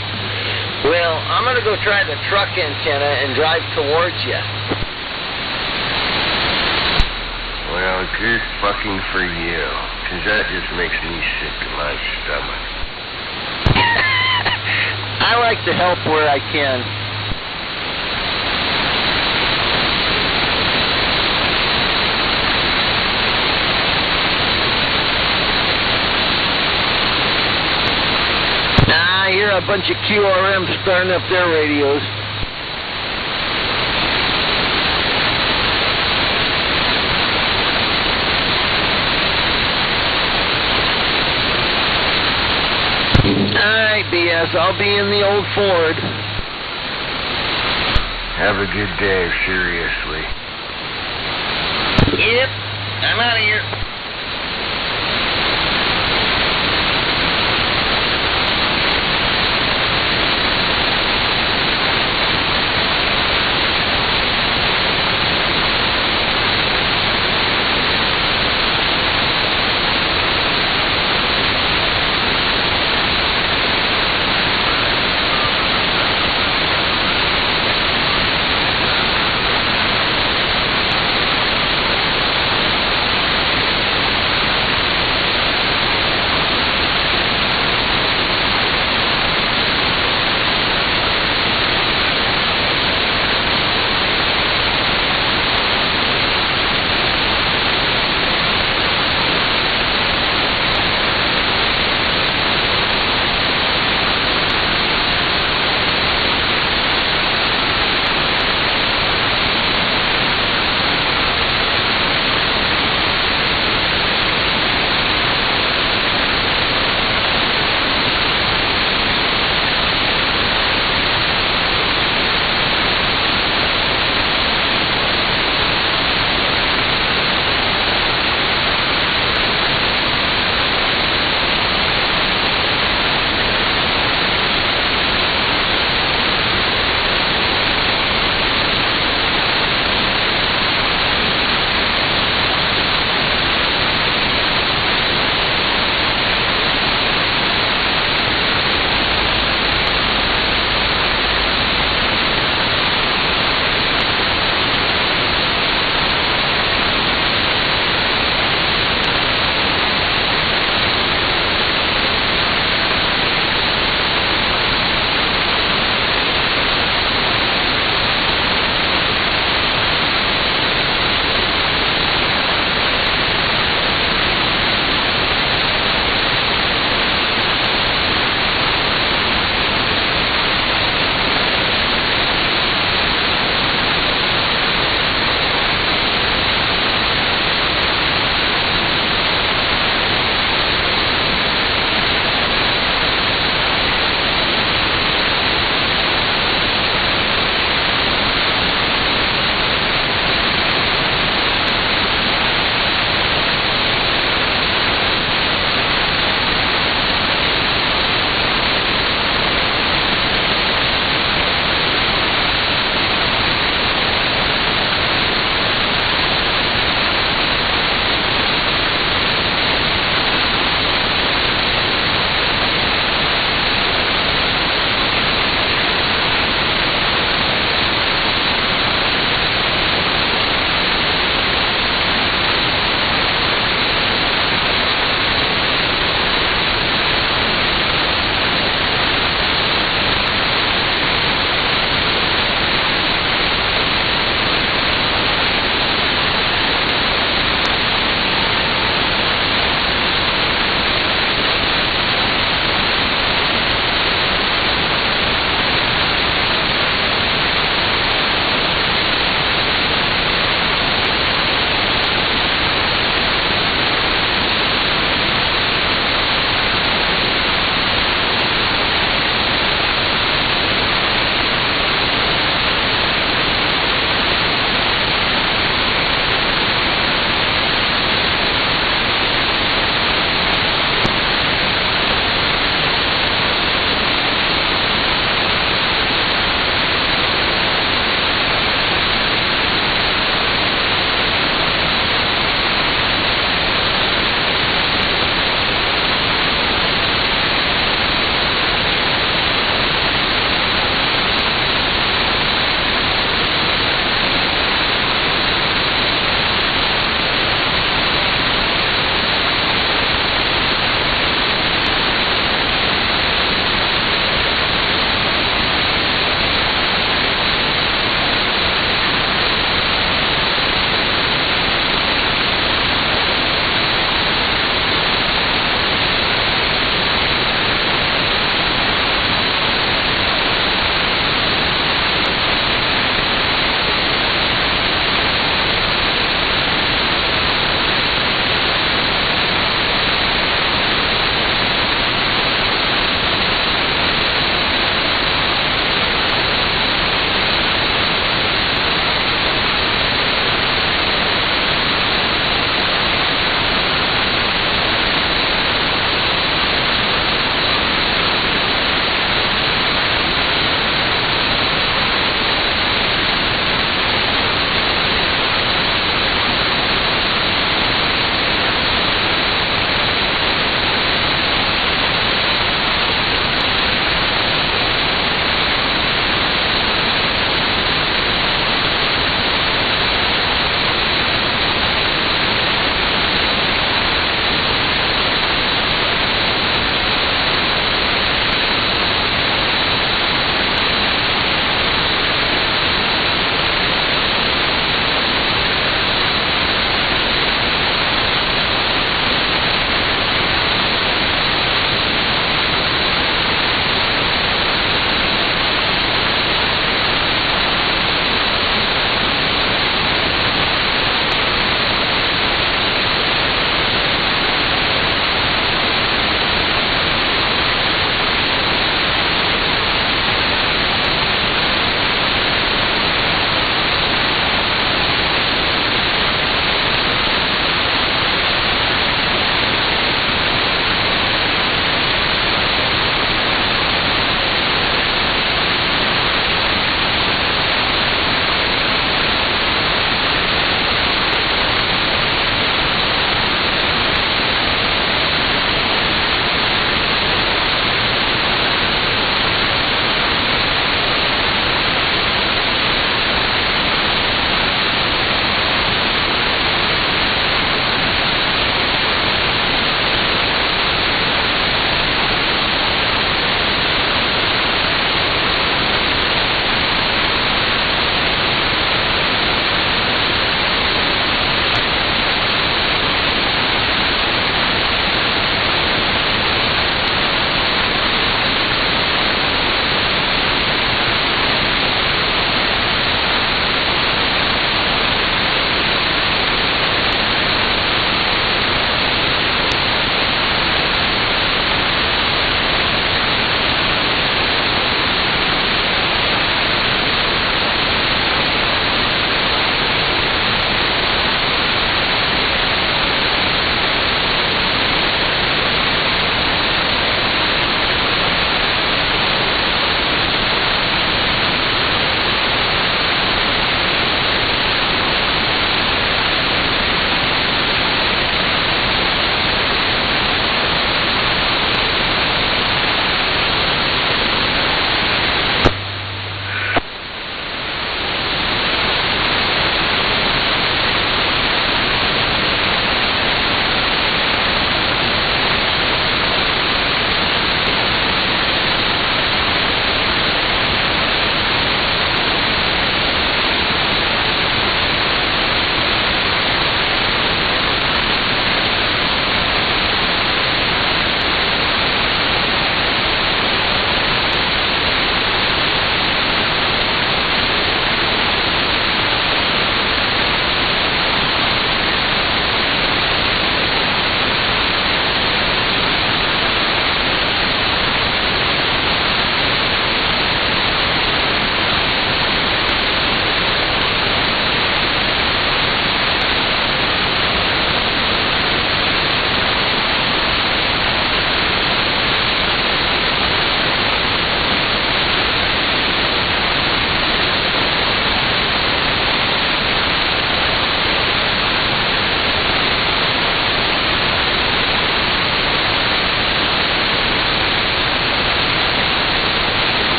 Well, I'm going to go try the truck antenna and drive towards you. Well, good fucking for you, because that just makes me sick to my stomach. I like to help where I can. I hear a bunch of QRMs starting up their radios. Alright, BS, I'll be in the old Ford. Have a good day, seriously. Yep, I'm out of here.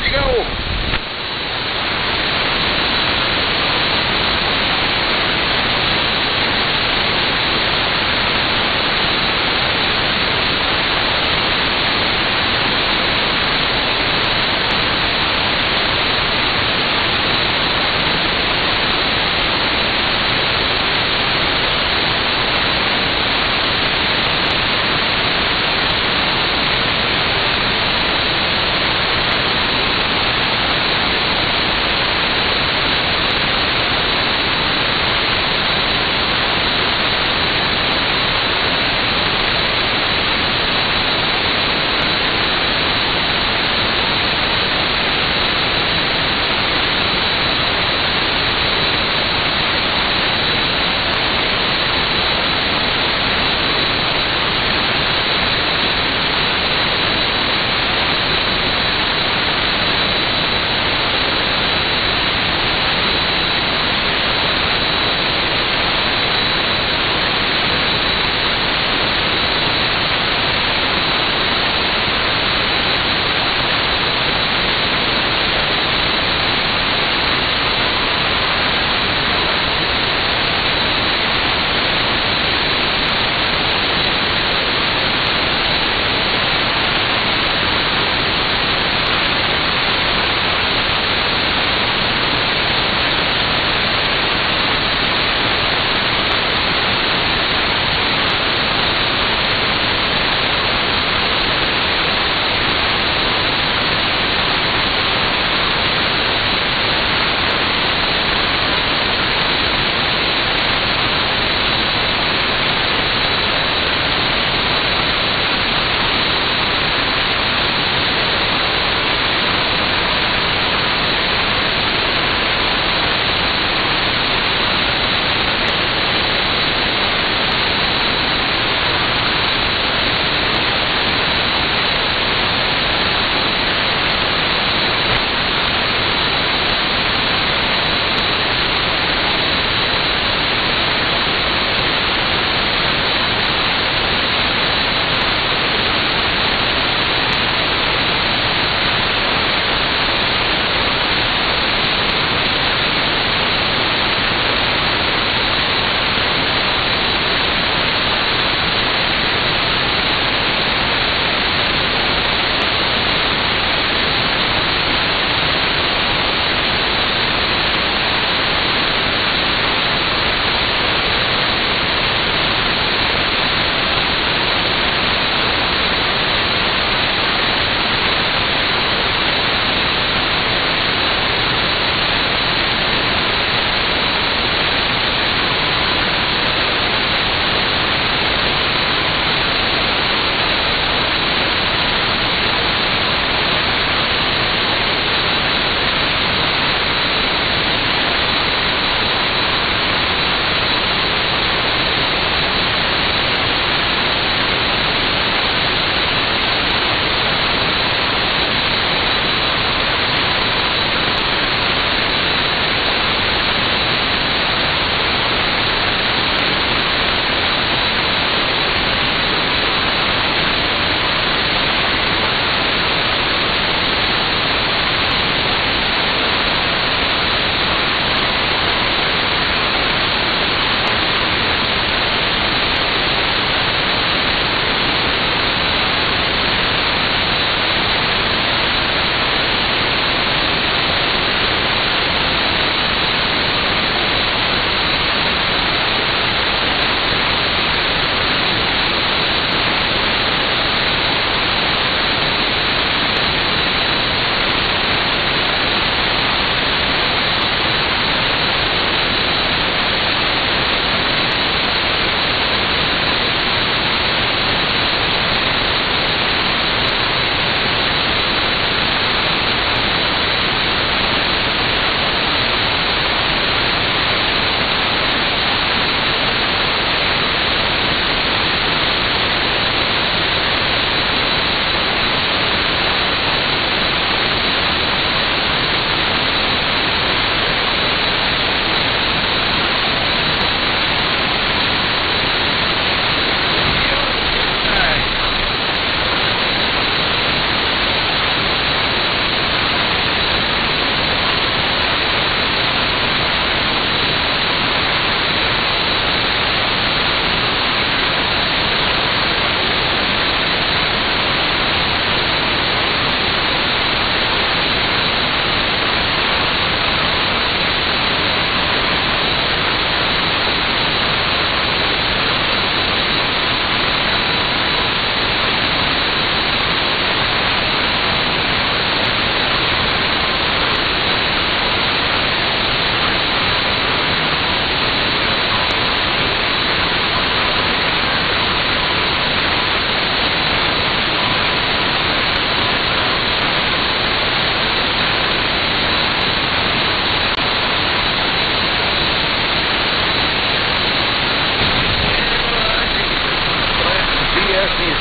you go?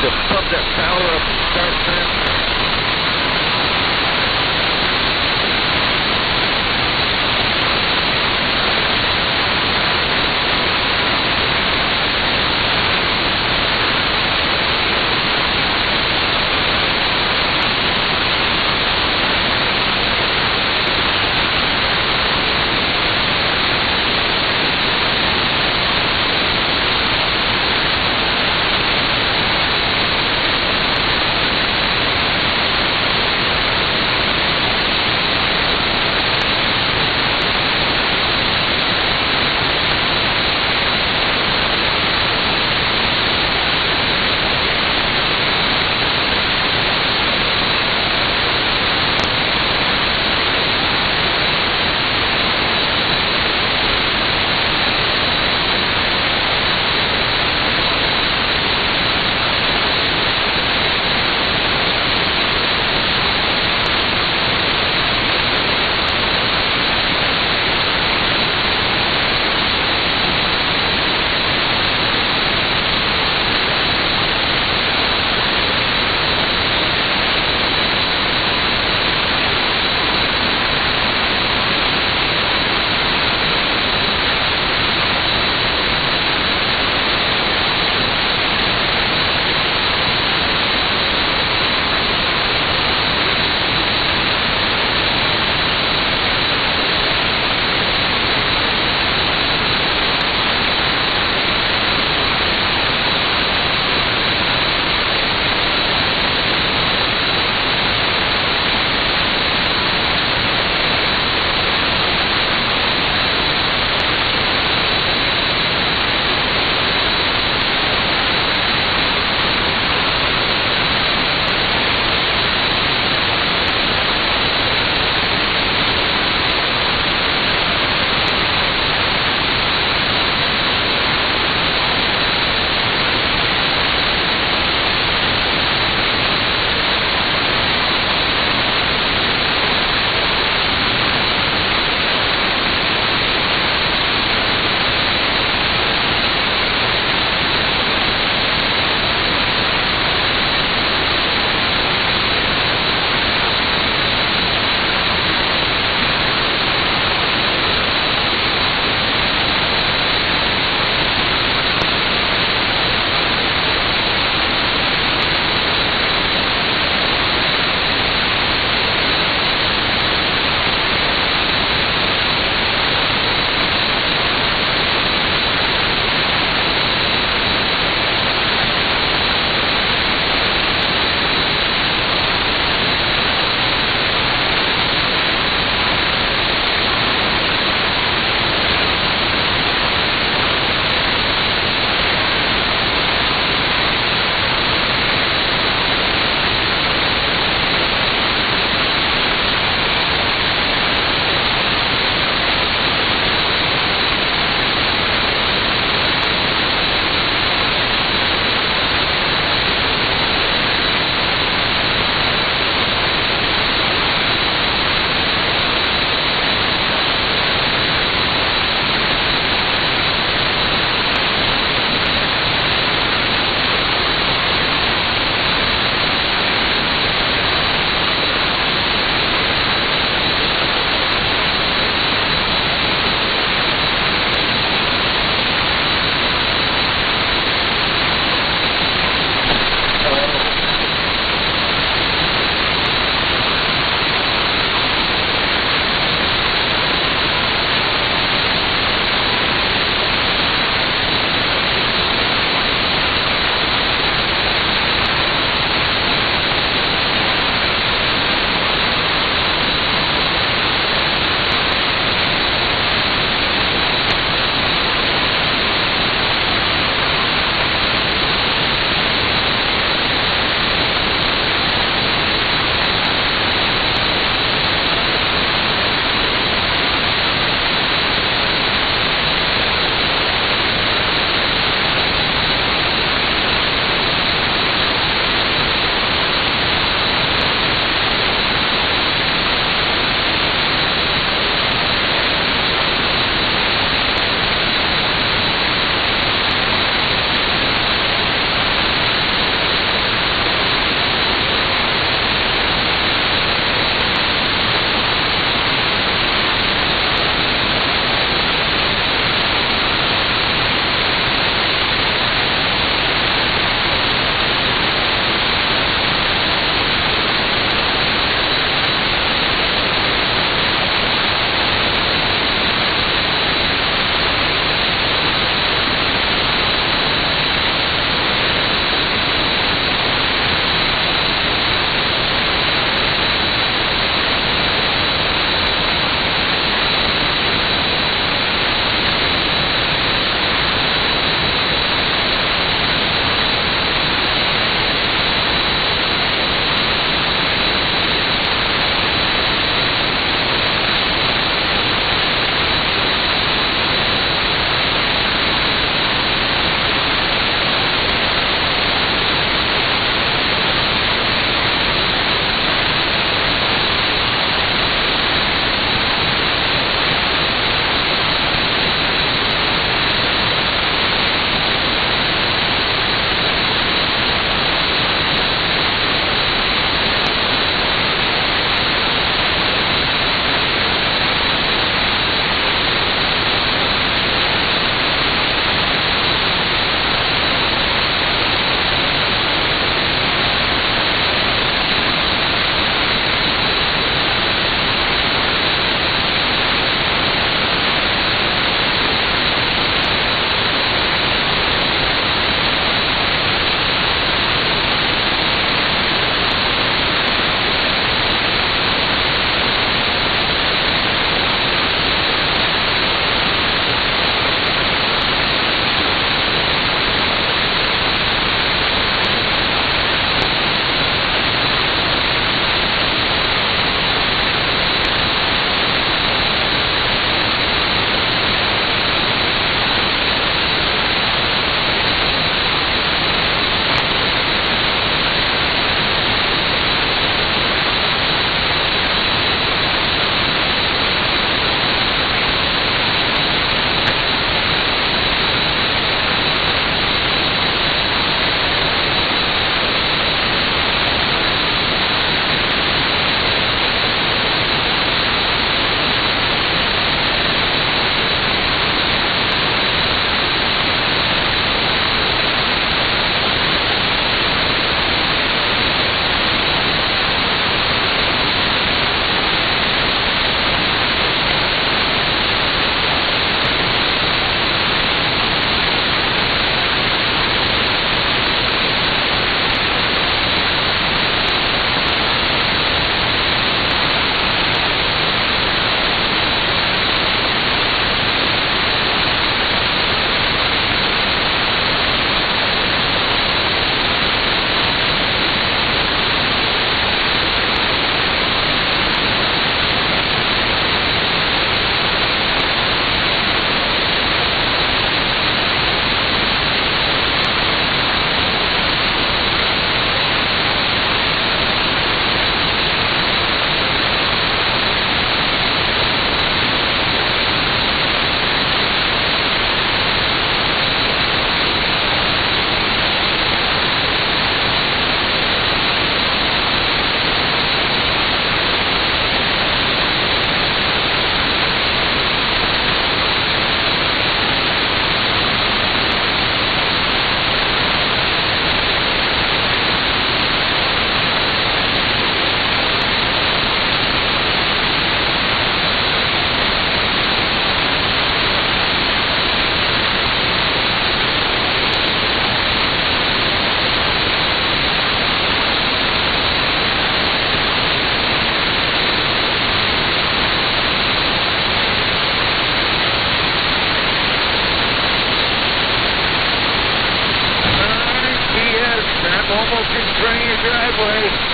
to pump that power up and start turning. driveway.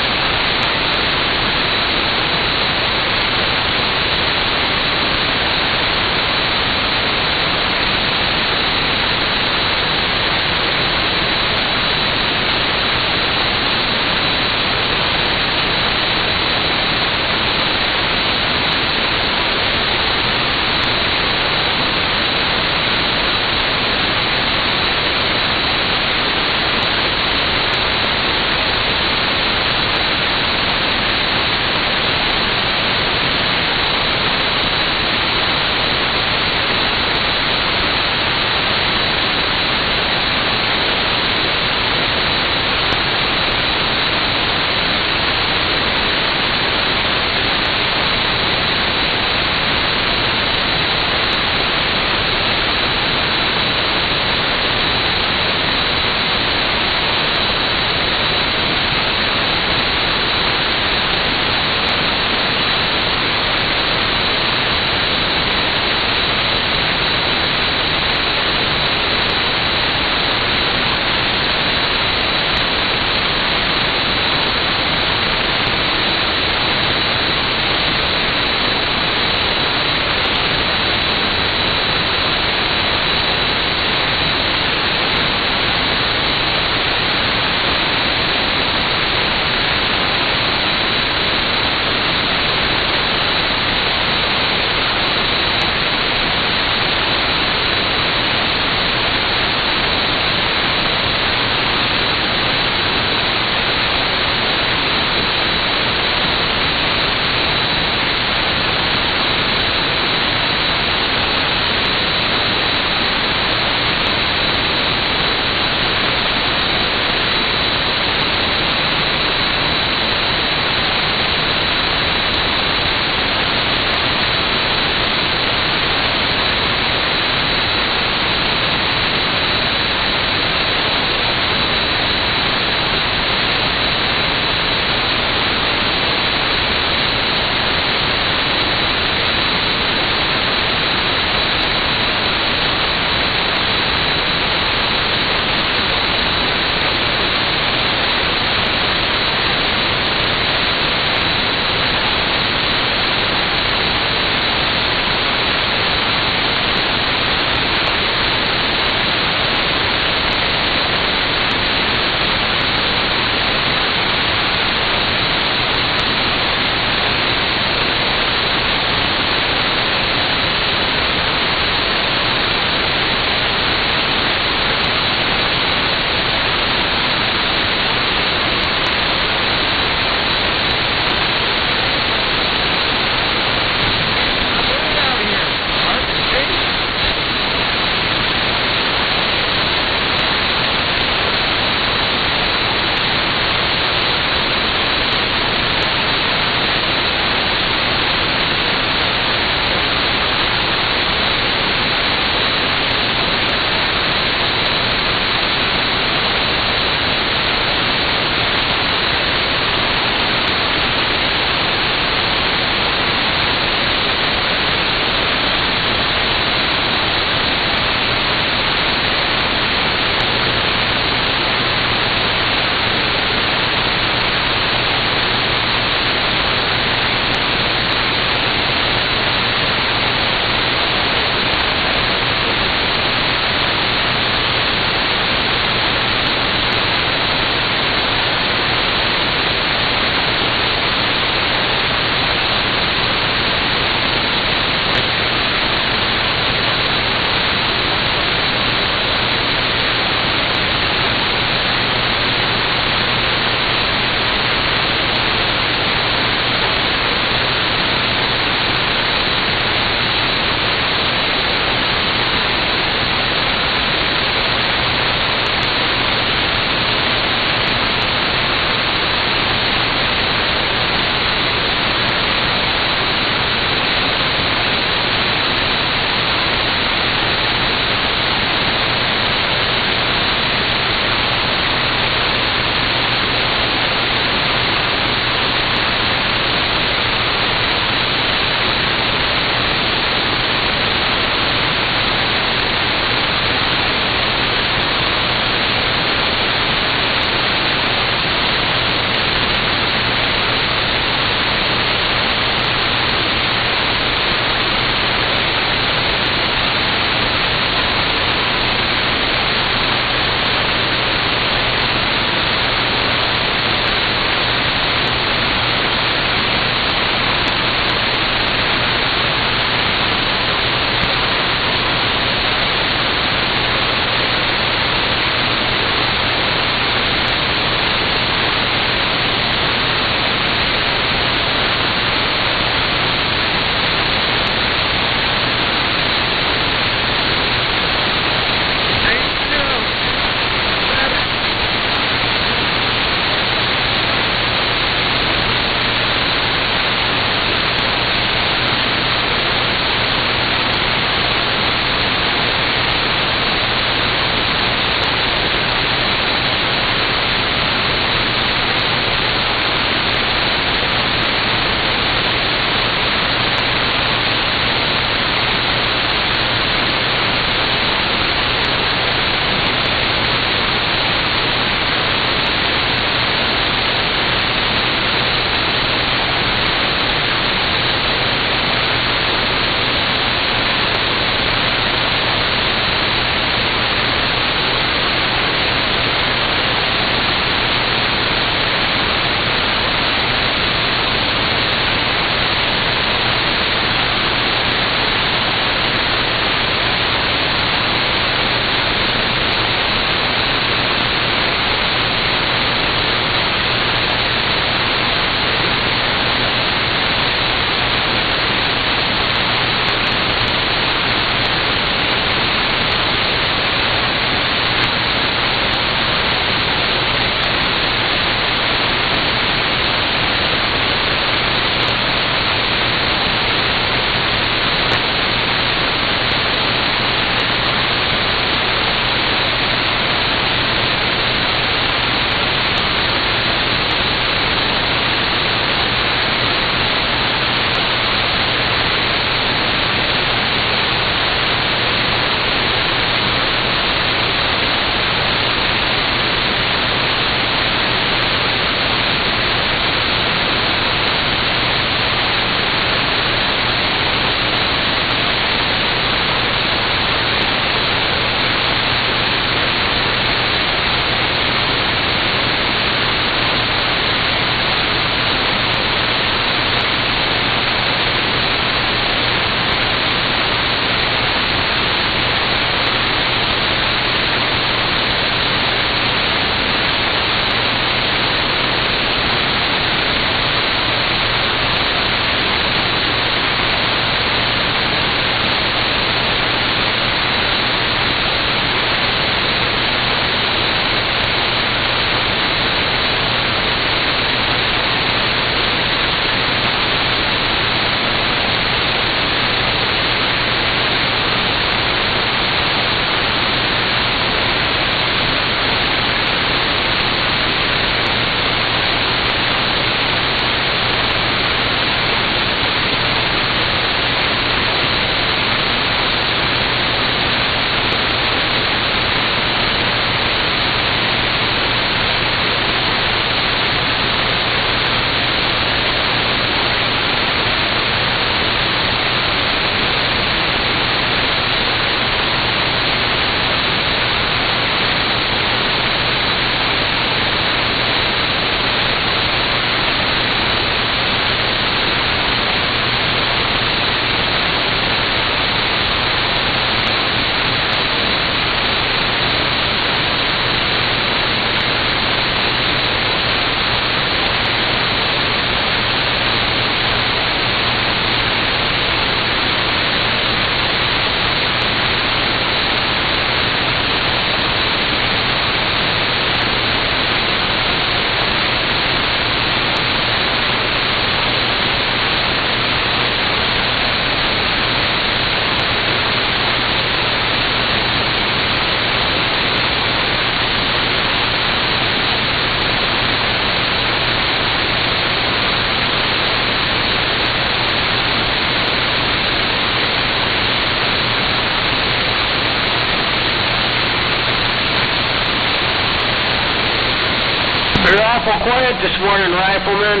You're awful quiet this morning, Rifleman.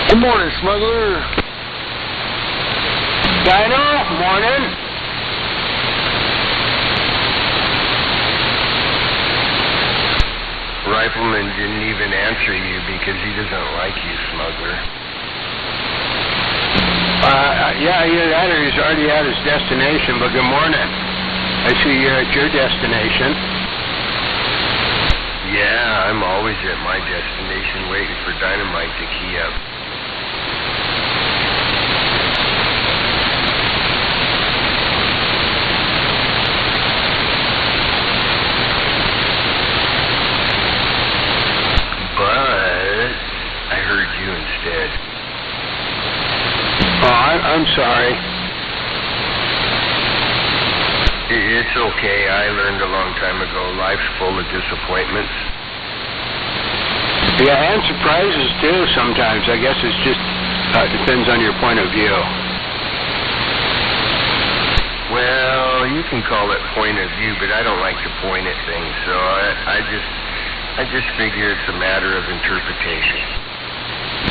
Good morning, smuggler. Dino, morning. Rifleman didn't even answer you because he doesn't like you, smuggler. Yeah, either that or he's already at his destination, but good morning. I see you're at your destination. Yeah, I'm always at my destination waiting for Dynamite to key up. But I heard you instead. Oh, I'm sorry. It's okay. I learned a long time ago, life's full of disappointments. Yeah, and surprises too sometimes. I guess it's just depends on your point of view. Well, you can call it point of view, but I don't like to point at things, so I just figure it's a matter of interpretation.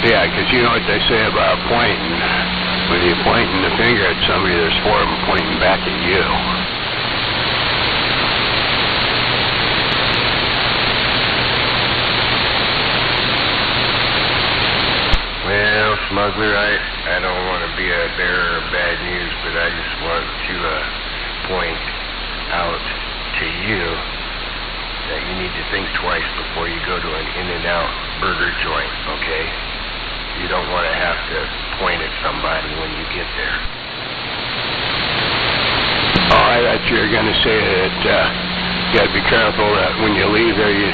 Yeah, because you know what they say about pointing. When you're pointing the finger at somebody, there's four of them pointing back at you. Well, smuggler, I don't want to be a bearer of bad news, but I just want to point out to you that you need to think twice before you go to an In-N-Out burger joint, okay? You don't want to have to point at somebody when you get there. Oh, I thought you were going to say that you got to be careful that when you leave there you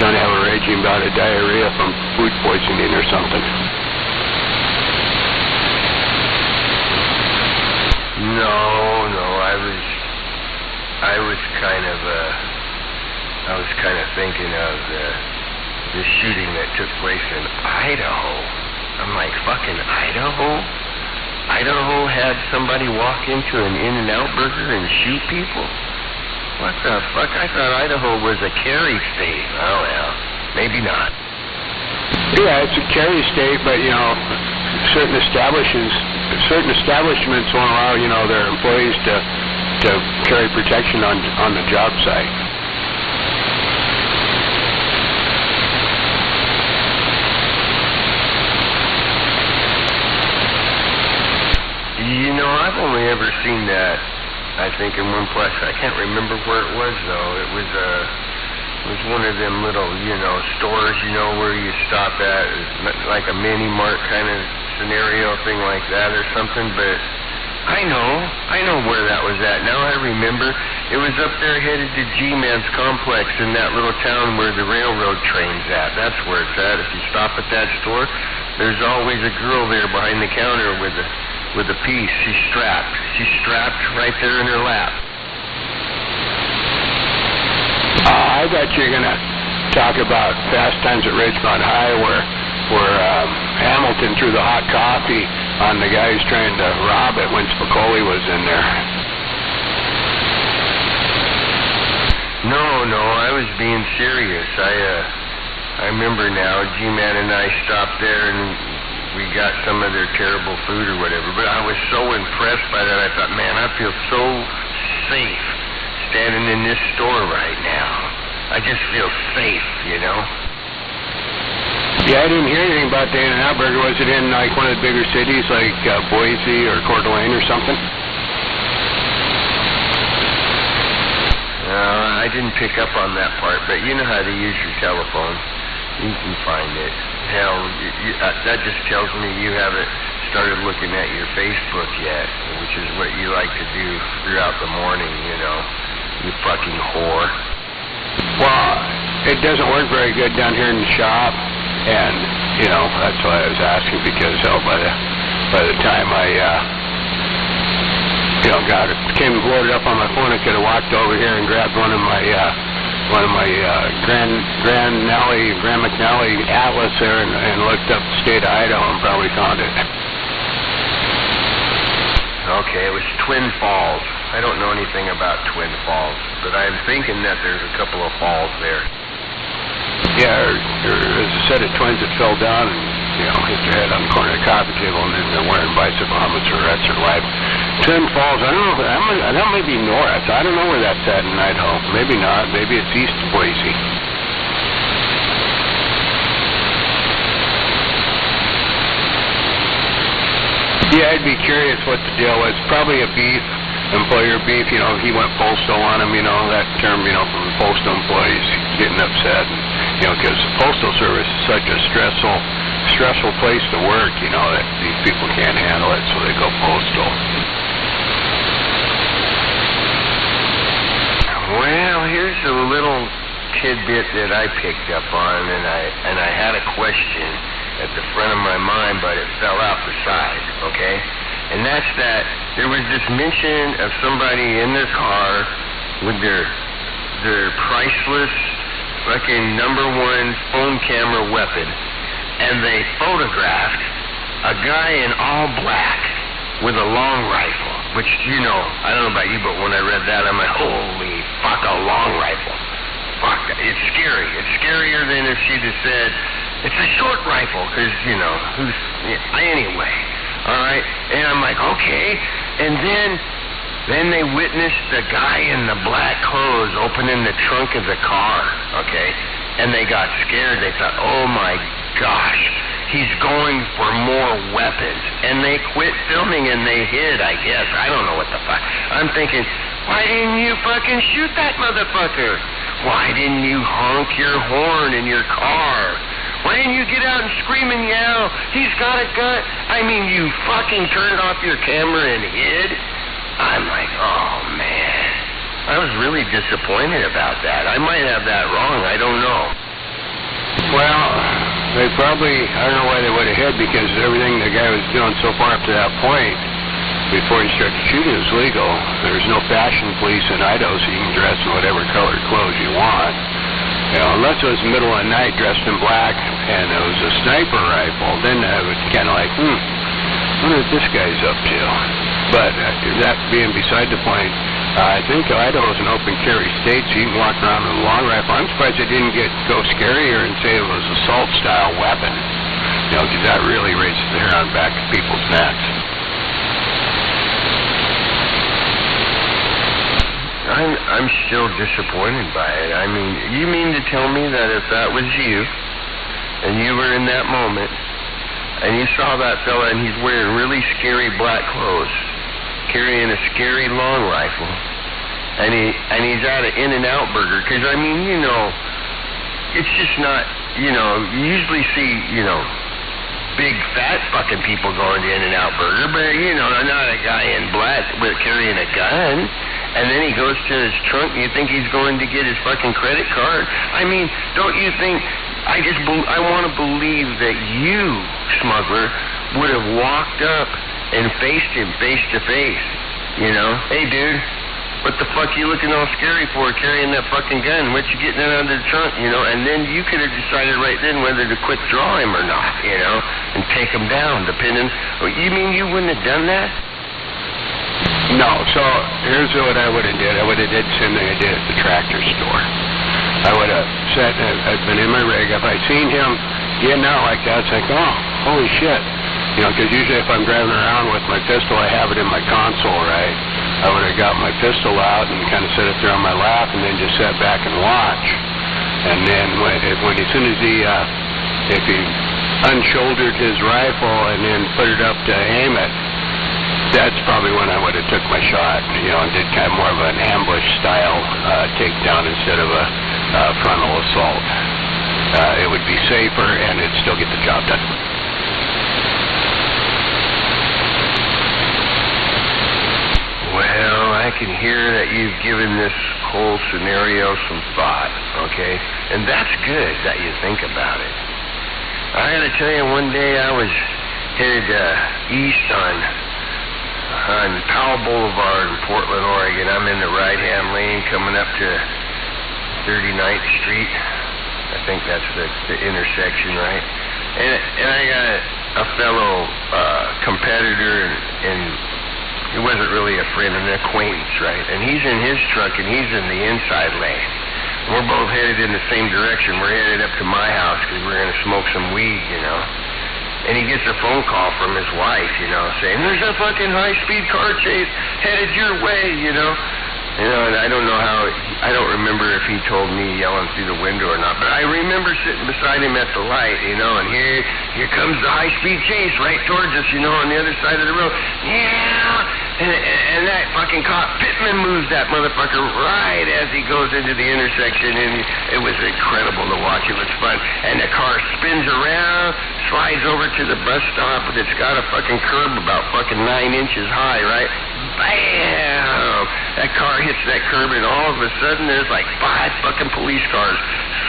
don't have a raging bout of diarrhea from food poisoning or something. No, I was kind of thinking of the shooting that took place in Idaho. I'm like, fucking Idaho? Idaho had somebody walk into an In-N-Out burger and shoot people? What the fuck? I thought Idaho was a carry state. Oh, well, maybe not. Yeah, it's a carry state, but, you know, certain establishments won't allow, you know, their employees to carry protection on the job site. You know, I've only ever seen that, I think, in one place. I can't remember where it was, though. It was one of them little, you know, stores, you know, where you stop at, like a mini-mart kind of scenario, thing like that or something, but I know where that was at. Now I remember. It was up there headed to G-Man's complex in that little town where the railroad train's at. That's where it's at. If you stop at that store, there's always a girl there behind the counter with a piece. She's strapped right there in her lap. I thought you were going to talk about Fast Times at Ridgemont High where Hamilton threw the hot coffee on the guy who's trying to rob it when Spicoli was in there. No, I was being serious. I remember now, G-Man and I stopped there and we got some of their terrible food or whatever, but I was so impressed by that, I thought, man, I feel so safe standing in this store right now. I just feel safe, you know? Yeah, I didn't hear anything about the In-N-Out burger. Was it in, like, one of the bigger cities, like Boise or Coeur d'Alene or something? I didn't pick up on that part, but you know how to use your telephone. You can find it. Hell, that just tells me you haven't started looking at your Facebook yet, which is what you like to do throughout the morning, you know. You fucking whore. Well, it doesn't work very good down here in the shop, and, you know, that's why I was asking, because, hell, by the by the time I, came loaded up on my phone, I could have walked over here and grabbed one of my Grand McNally Atlas there and looked up the state of Idaho and probably found it. Okay, it was Twin Falls. I don't know anything about Twin Falls, but I'm thinking that there's a couple of falls there. Yeah, there's a set of twins that fell down and, hit their head on the corner of the coffee table, and then they're wearing bicycle helmets for the rest of their life. Twin Falls, I don't know, that may be north. I don't know where that's at in Idaho. Maybe not. Maybe it's east of Boise. Yeah, I'd be curious what the deal was. Probably a beef, employer beef, he went postal on him, that term, from postal employees getting upset, because the postal service is such a stressful place to work, that these people can't handle it, so they go postal. Well, here's a little tidbit that I picked up on, and I had a question at the front of my mind, but it fell out the side, okay? And that's that there was this mention of somebody in their car with their priceless fucking #1 phone camera weapon, and they photographed a guy in all black with a long rifle, which, I don't know about you, but when I read that, I'm like, holy fuck, a long rifle. Fuck, it's scary. It's scarier than if she'd have said, it's a short rifle, because, anyway, all right? And I'm like, okay. And then they witnessed the guy in the black clothes opening the trunk of the car, okay? And they got scared. They thought, oh, my gosh, he's going for more weapons. And they quit filming and they hid, I guess. I don't know what the fuck. I'm thinking, why didn't you fucking shoot that motherfucker? Why didn't you honk your horn in your car? Why didn't you get out and scream and yell, he's got a gun? I mean, you fucking turned off your camera and hid? I'm like, oh, man. I was really disappointed about that. I might have that wrong. I don't know. Well, they probably, I don't know why they would have hid, because everything the guy was doing so far up to that point, before he started shooting, was legal. There's no fashion police in Idaho, so you can dress in whatever colored clothes you want. Unless it was middle of the night, dressed in black, and it was a sniper rifle, then I was kind of like, I wonder what this guy's up to. But that being beside the point, I think Idaho's an open carry state, so you can walk around with a long rifle. I'm surprised they didn't go scarier and say it was an assault-style weapon, because that really raises the hair on the back of people's necks. I'm still disappointed by it. I mean, you mean to tell me that if that was you, and you were in that moment, and you saw that fella and he's wearing really scary black clothes, carrying a scary long rifle, and he's at an In-N-Out Burger, because, I mean, it's just not, you usually see, big fat fucking people going to In-N-Out Burger, but, not a guy in black with carrying a gun. And then he goes to his trunk, and you think he's going to get his fucking credit card? I mean, don't you think, I want to believe that you, smuggler, would have walked up and faced him face to face, Hey, dude, what the fuck you looking all scary for, carrying that fucking gun? What you getting it under the trunk, And then you could have decided right then whether to quick draw him or not, and take him down, depending. You mean you wouldn't have done that? No, so here's what I would have did. I would have did the same thing I did at the tractor store. I would have sat, I'd been in my rig. If I'd seen him getting out like that, it's like, oh, holy shit. Because usually if I'm driving around with my pistol, I have it in my console, right? I would have got my pistol out and kind of set it there on my lap and then just sat back and watch. And then as soon as if he unshouldered his rifle and then put it up to aim it, that's probably when I would have took my shot, and did kind of more of an ambush-style takedown instead of a frontal assault. It would be safer, and it'd still get the job done. Well, I can hear that you've given this whole scenario some thought, okay? And that's good that you think about it. I gotta tell you, one day I was headed east on Powell Boulevard in Portland, Oregon. I'm in the right-hand lane coming up to 39th Street. I think that's the intersection, right? And I got a fellow competitor, and he wasn't really a friend, an acquaintance, right? And he's in his truck, and he's in the inside lane. We're both headed in the same direction. We're headed up to my house because we're going to smoke some weed, you know. And he gets a phone call from his wife, you know, saying, there's a fucking high-speed car chase headed your way, you know. You know, and I don't know how, I don't remember if he told me yelling through the window or not, but I remember sitting beside him at the light, you know, and here comes the high-speed chase right towards us, you know, on the other side of the road. Yeah! And that fucking cop, Pittman, moves that motherfucker right as he goes into the intersection, and it was incredible to watch. It was fun. And the car spins around, slides over to the bus stop, and it's got a fucking curb about fucking 9 inches high, right? Bam! That car hits that curb, and all of a sudden there's like 5 fucking police cars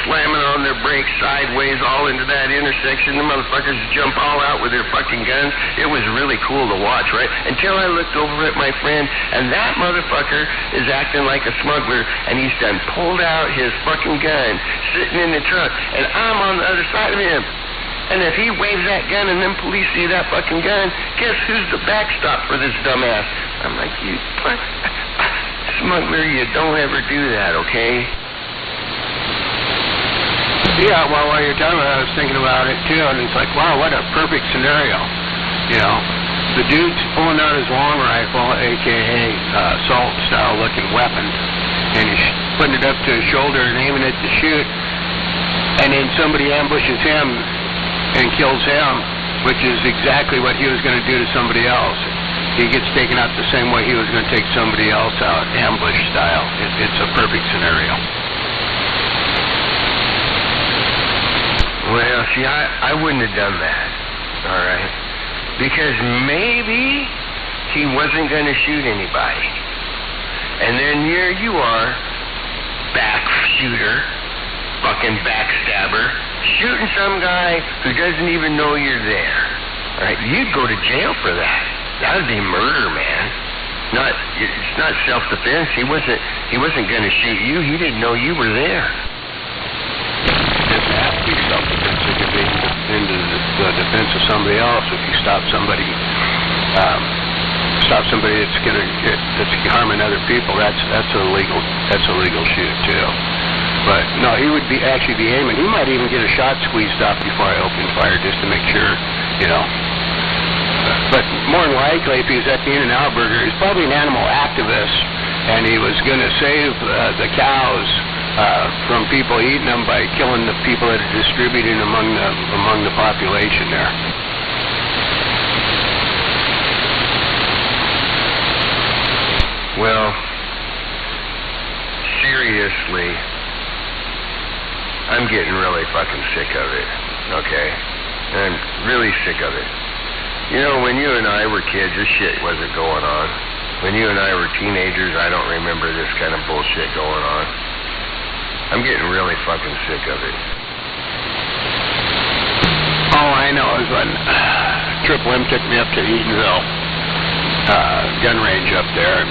slamming on their brakes sideways all into that intersection. The motherfuckers jump all out with their fucking guns. It was really cool to watch, right? Until I looked over at my friend, and that motherfucker is acting like a smuggler, and he's done pulled out his fucking gun, sitting in the truck, and I'm on the other side of him. And if he waves that gun and them police see that fucking gun, guess who's the backstop for this dumbass? I'm like, you smuggler, you don't ever do that, okay? Yeah, well, while you're talking about it, I was thinking about it too, and it's like, wow, what a perfect scenario. You know, the dude's pulling out his long rifle, a.k.a. assault-style looking weapon, and he's putting it up to his shoulder and aiming it to shoot, and then somebody ambushes him and kills him, which is exactly what he was going to do to somebody else. He gets taken out the same way he was going to take somebody else out, ambush style. It's a perfect scenario. Well, see, I wouldn't have done that, all right? Because maybe he wasn't going to shoot anybody. And then here you are, back shooter, fucking backstabber, shooting some guy who doesn't even know you're there. All right, you'd go to jail for that. That would be murder, man. It's not self-defense. He wasn't going to shoot you. He didn't know you were there. It doesn't have to be self-defense. It could be into the defense of somebody else. If you stop somebody that's harming other people, that's a legal shoot too. But no, he would actually be aiming. He might even get a shot squeezed off before I open fire, just to make sure, you know. But more than likely, if he was at the In-N-Out Burger, he's probably an animal activist, and he was going to save the cows from people eating them by killing the people that are distributing among the population there. Well, seriously, I'm getting really fucking sick of it, okay? I'm really sick of it. You know, when you and I were kids, this shit wasn't going on. When you and I were teenagers, I don't remember this kind of bullshit going on. I'm getting really fucking sick of it. All I know is when Triple M took me up to Edenville gun range up there,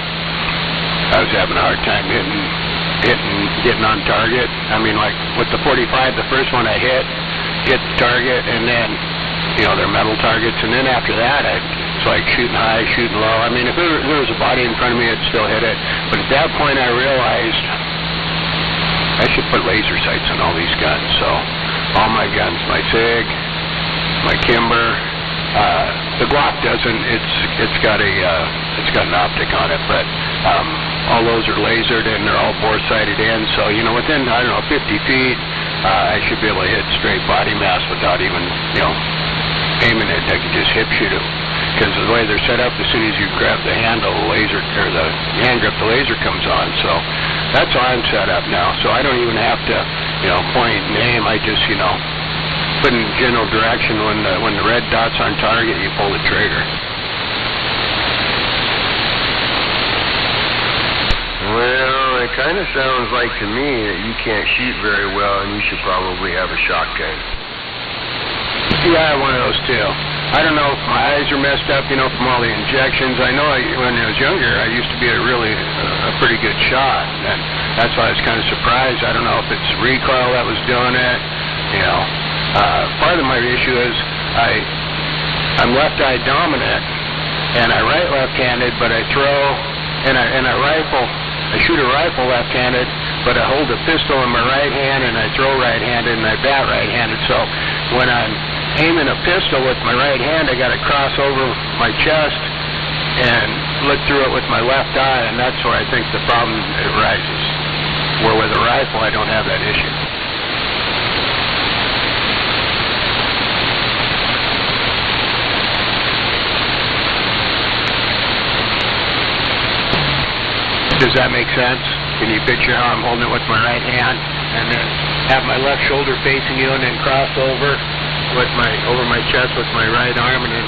I was having a hard time getting on target. I mean, like with the 45, the first one I hit the target, and then, you know, they're metal targets, and then after that, it's like shooting high, shooting low. I mean, if there was a body in front of me, I'd still hit it. But at that point, I realized I should put laser sights on all these guns. So all my guns, my SIG, my Kimber, the Glock doesn't. It's got an optic on it, but all those are lasered and they're all bore-sighted in. So, you know, within 50 feet, I should be able to hit straight body mass without even, you know, aiming it. I could just hip shoot it. Because the way they're set up, as soon as you grab the handle, the laser, or the hand grip, the laser comes on. So that's how I'm set up now. So I don't even have to, you know, point and aim. I just, you know, put in general direction. When the red dot's on target, you pull the trigger. Well, it kind of sounds like to me that you can't shoot very well, and you should probably have a shotgun. Yeah, I have one of those too. I don't know if my eyes are messed up, you know, from all the injections. I know when I was younger, I used to be a pretty good shot, and that's why I was kind of surprised. I don't know if it's recoil that was doing it, you know. Part of my issue is I'm left eye dominant, and I write left-handed, but I throw and I rifle. I shoot a rifle left-handed, but I hold a pistol in my right hand, and I throw right-handed, and I bat right-handed. So when I'm aiming a pistol with my right hand, I got to cross over my chest and look through it with my left eye, and that's where I think the problem arises. Where with a rifle, I don't have that issue. Does that make sense? Can you picture how I'm holding it with my right hand, and then have my left shoulder facing you, and then cross over over my chest with my right arm, and then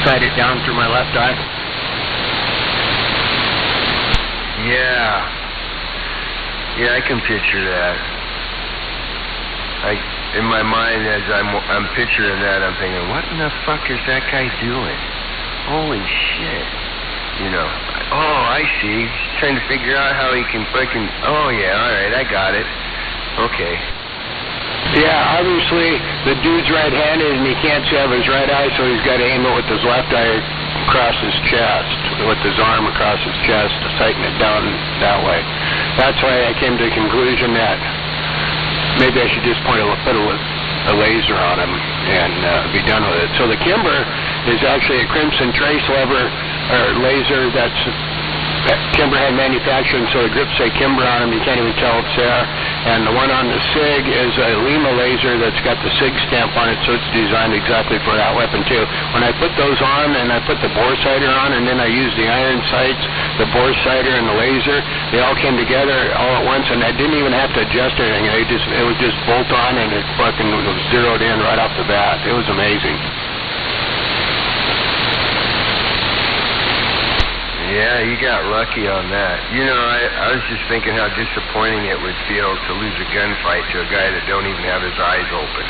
sight it down through my left eye? Yeah, I can picture that. In my mind, as I'm picturing that, I'm thinking, what in the fuck is that guy doing? Holy shit. You know, oh, I see. He's trying to figure out how he can fucking, oh yeah, alright, I got it. Okay. Yeah, obviously, the dude's right-handed, and he can't see out of his right eye, so he's got to aim it with his left eye across his chest, with his arm across his chest, sighting it down that way. That's why I came to the conclusion that maybe I should just put a laser on him and be done with it. So the Kimber is actually a Crimson Trace laser that's Kimber had manufactured, so the grips say Kimber on them. You can't even tell it's there. And the one on the SIG is a Lima laser that's got the SIG stamp on it, so it's designed exactly for that weapon too. When I put those on, and I put the bore sighter on, and then I used the iron sights, the bore sighter, and the laser, they all came together all at once, and I didn't even have to adjust anything. It was just bolt on, and it fucking was zeroed in right off the bat. It was amazing. Yeah, you got lucky on that. You know, I was just thinking how disappointing it would feel to lose a gunfight to a guy that don't even have his eyes open.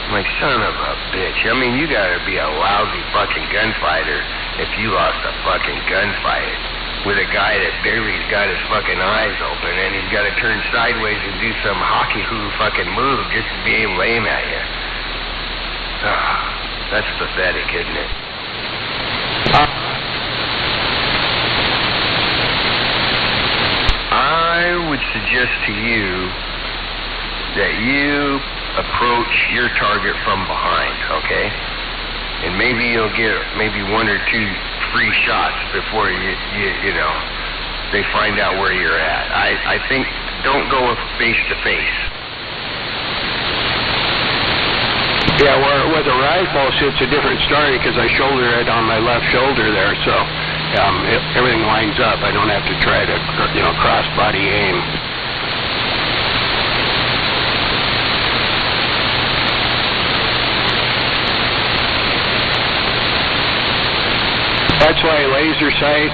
I'm like, son of a bitch. I mean, you gotta be a lousy fucking gunfighter if you lost a fucking gunfight with a guy that barely's got his fucking eyes open, and he's gotta turn sideways and do some hockey who fucking move just to be able to aim at you. That's pathetic, isn't it? I would suggest to you that you approach your target from behind, okay? And maybe you'll get maybe one or two free shots before you know, they find out where you're at. I think don't go face to face. Yeah, with a rifle, it's a different story because I shoulder it on my left shoulder there, so everything lines up. I don't have to try to, you know, cross-body aim. That's why laser sight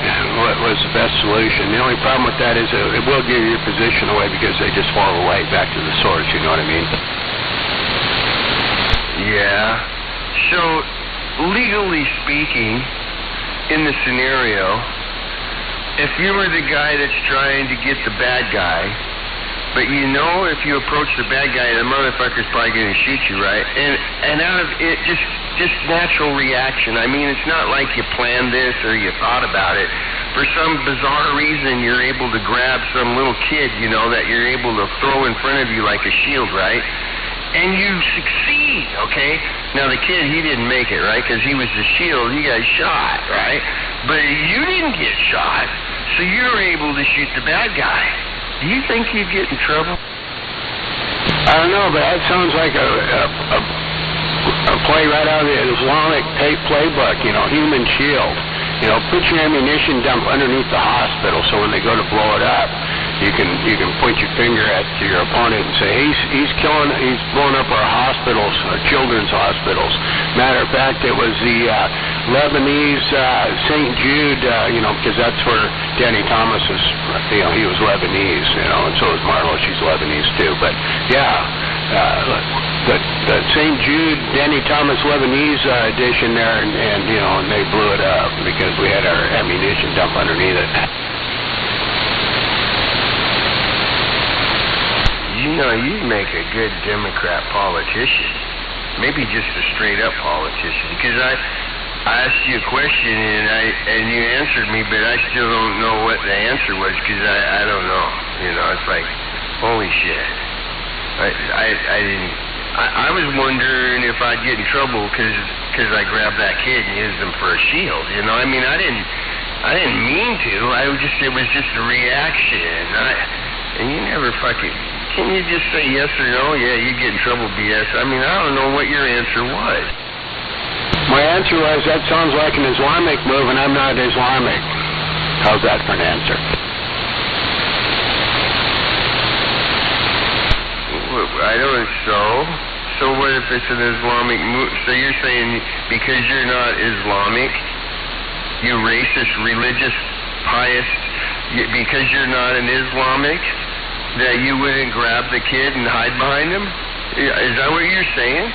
was the best solution. The only problem with that is it will give your position away because they just follow the light back to the source, you know what I mean? Yeah. So, legally speaking, in the scenario, if you were the guy that's trying to get the bad guy, but you know if you approach the bad guy, the motherfucker's probably going to shoot you, right? And out of it, just natural reaction. I mean, it's not like you planned this or you thought about it. For some bizarre reason, you're able to grab some little kid, you know, that you're able to throw in front of you like a shield, right? And you succeed, okay? Now, the kid, he didn't make it, right? Because he was the shield. He got shot, right? But you didn't get shot, so you're able to shoot the bad guy. Do you think you'd get in trouble? I don't know, but that sounds like a play right out of the Islamic playbook, you know, human shield. You know, put your ammunition dump underneath the hospital so when they go to blow it up, you can point your finger at your opponent and say, he's blowing up our hospitals, our children's hospitals. Matter of fact, it was the Lebanese St. Jude, you know, because that's where Danny Thomas is, you know, he was Lebanese, you know, and so is Marlo, she's Lebanese too. But yeah, the St. Jude Danny Thomas Lebanese edition there, and you know, and they blew it up because we had our ammunition dump underneath it. You know, you'd make a good Democrat politician. Maybe just a straight-up politician. Because I asked you a question, and you answered me, but I still don't know what the answer was, because I don't know. You know, it's like, holy shit. I was wondering if I'd get in trouble because I grabbed that kid and used him for a shield. You know, I mean, I didn't mean to. It was just a reaction. And you never fucking... Can you just say yes or no? Yeah, you get in trouble, BS. I mean, I don't know what your answer was. My answer was, that sounds like an Islamic move, and I'm not Islamic. How's that for an answer? I don't So what if it's an Islamic move? So you're saying because you're not Islamic, you racist, religious, pious, because you're not an Islamic, that you wouldn't grab the kid and hide behind him? Is that what you're saying?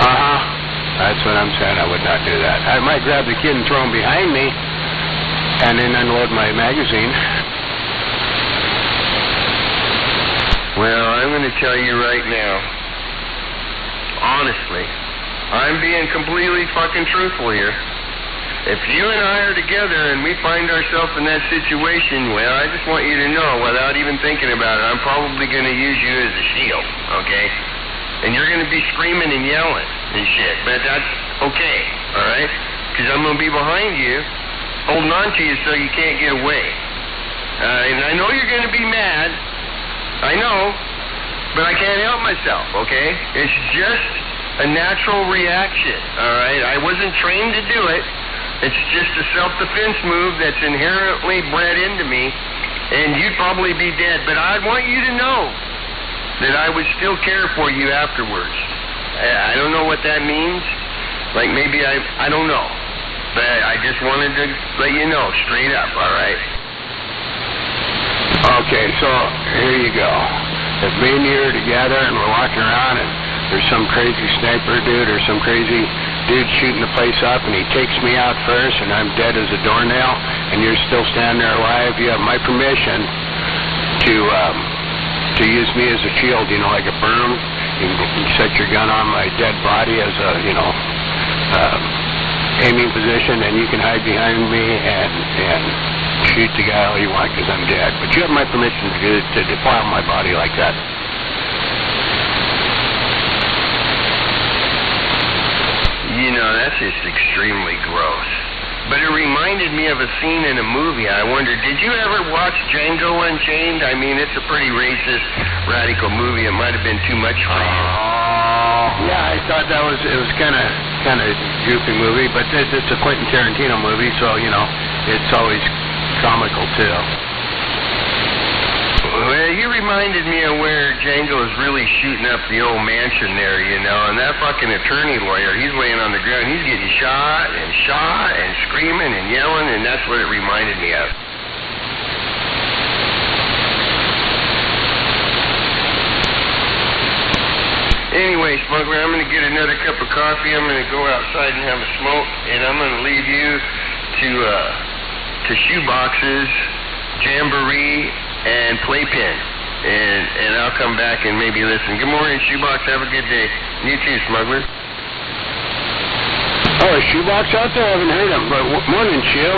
Uh-huh. That's what I'm saying. I would not do that. I might grab the kid and throw him behind me and then unload my magazine. Well, I'm going to tell you right now, honestly, I'm being completely fucking truthful here. If you and I are together and we find ourselves in that situation, well, I just want you to know, without even thinking about it, I'm probably going to use you as a shield, okay? And you're going to be screaming and yelling and shit, but that's okay, all right? Because I'm going to be behind you, holding on to you so you can't get away. And I know you're going to be mad. I know, but I can't help myself, okay? It's just a natural reaction, all right? I wasn't trained to do it. It's just a self-defense move that's inherently bred into me, and you'd probably be dead. But I want you to know that I would still care for you afterwards. I don't know what that means. Like maybe I don't know. But I just wanted to let you know straight up, all right? Okay, so here you go. If me and you are together and we're walking around and there's some crazy sniper dude or some crazy dude shooting the place up and he takes me out first and I'm dead as a doornail and you're still standing there alive, you have my permission to use me as a shield, you know, like a berm. You can set your gun on my dead body as a, you know, aiming position, and you can hide behind me and shoot the guy all you want because I'm dead. But you have my permission to defile my body like that. You know, that's just extremely gross. But it reminded me of a scene in a movie. I wondered, did you ever watch Django Unchained? I mean, it's a pretty racist, radical movie. It might have been too much for you. Yeah, I thought it was kind of goofy movie, but it's a Quentin Tarantino movie, so you know it's always comical too. Well, you reminded me of where Django is really shooting up the old mansion there, you know, and that fucking attorney lawyer, he's laying on the ground, he's getting shot and screaming and yelling, and that's what it reminded me of. Anyway, Smuggler, I'm going to get another cup of coffee. I'm going to go outside and have a smoke, and I'm going to leave you to shoeboxes, Jamboree, and Playpen. And I'll come back and maybe listen. Good morning, Shoebox. Have a good day. You too, Smuggler. Oh, is Shoebox out there? I haven't heard him, but morning, Shoe.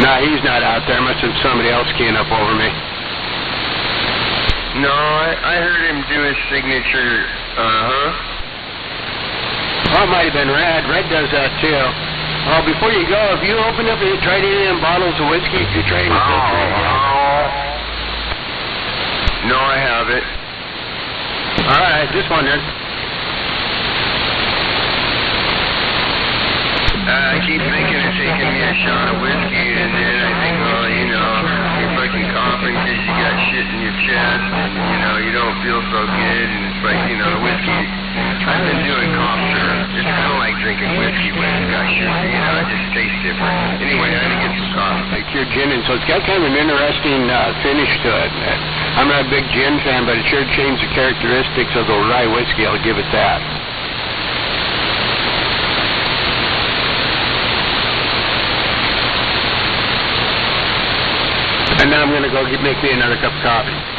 Nah, he's not out there. Must have somebody else keying up over me. No, I heard him do his signature, Oh, it might have been Red. Red does that, too. Oh, before you go, have you opened up and tried any of them bottles of whiskey? You tried to filter it yet? No, I haven't. All right, just wondering. I keep thinking of taking me a shot of whiskey, and then I think, oh, you know, you're fucking coughing because you got shit in your chest, and, you know, you don't don't feel so good, and it's like, you know, the whiskey, I've been doing cough syrup. It's kind of like drinking whiskey when it's got sugar, you know, it just tastes different. Anyway, I had to get some coffee. Like your gin, and so it's got kind of an interesting finish to it. I'm not a big gin fan, but it sure changed the characteristics of the rye whiskey, I'll give it that. And now I'm going to go make me another cup of coffee.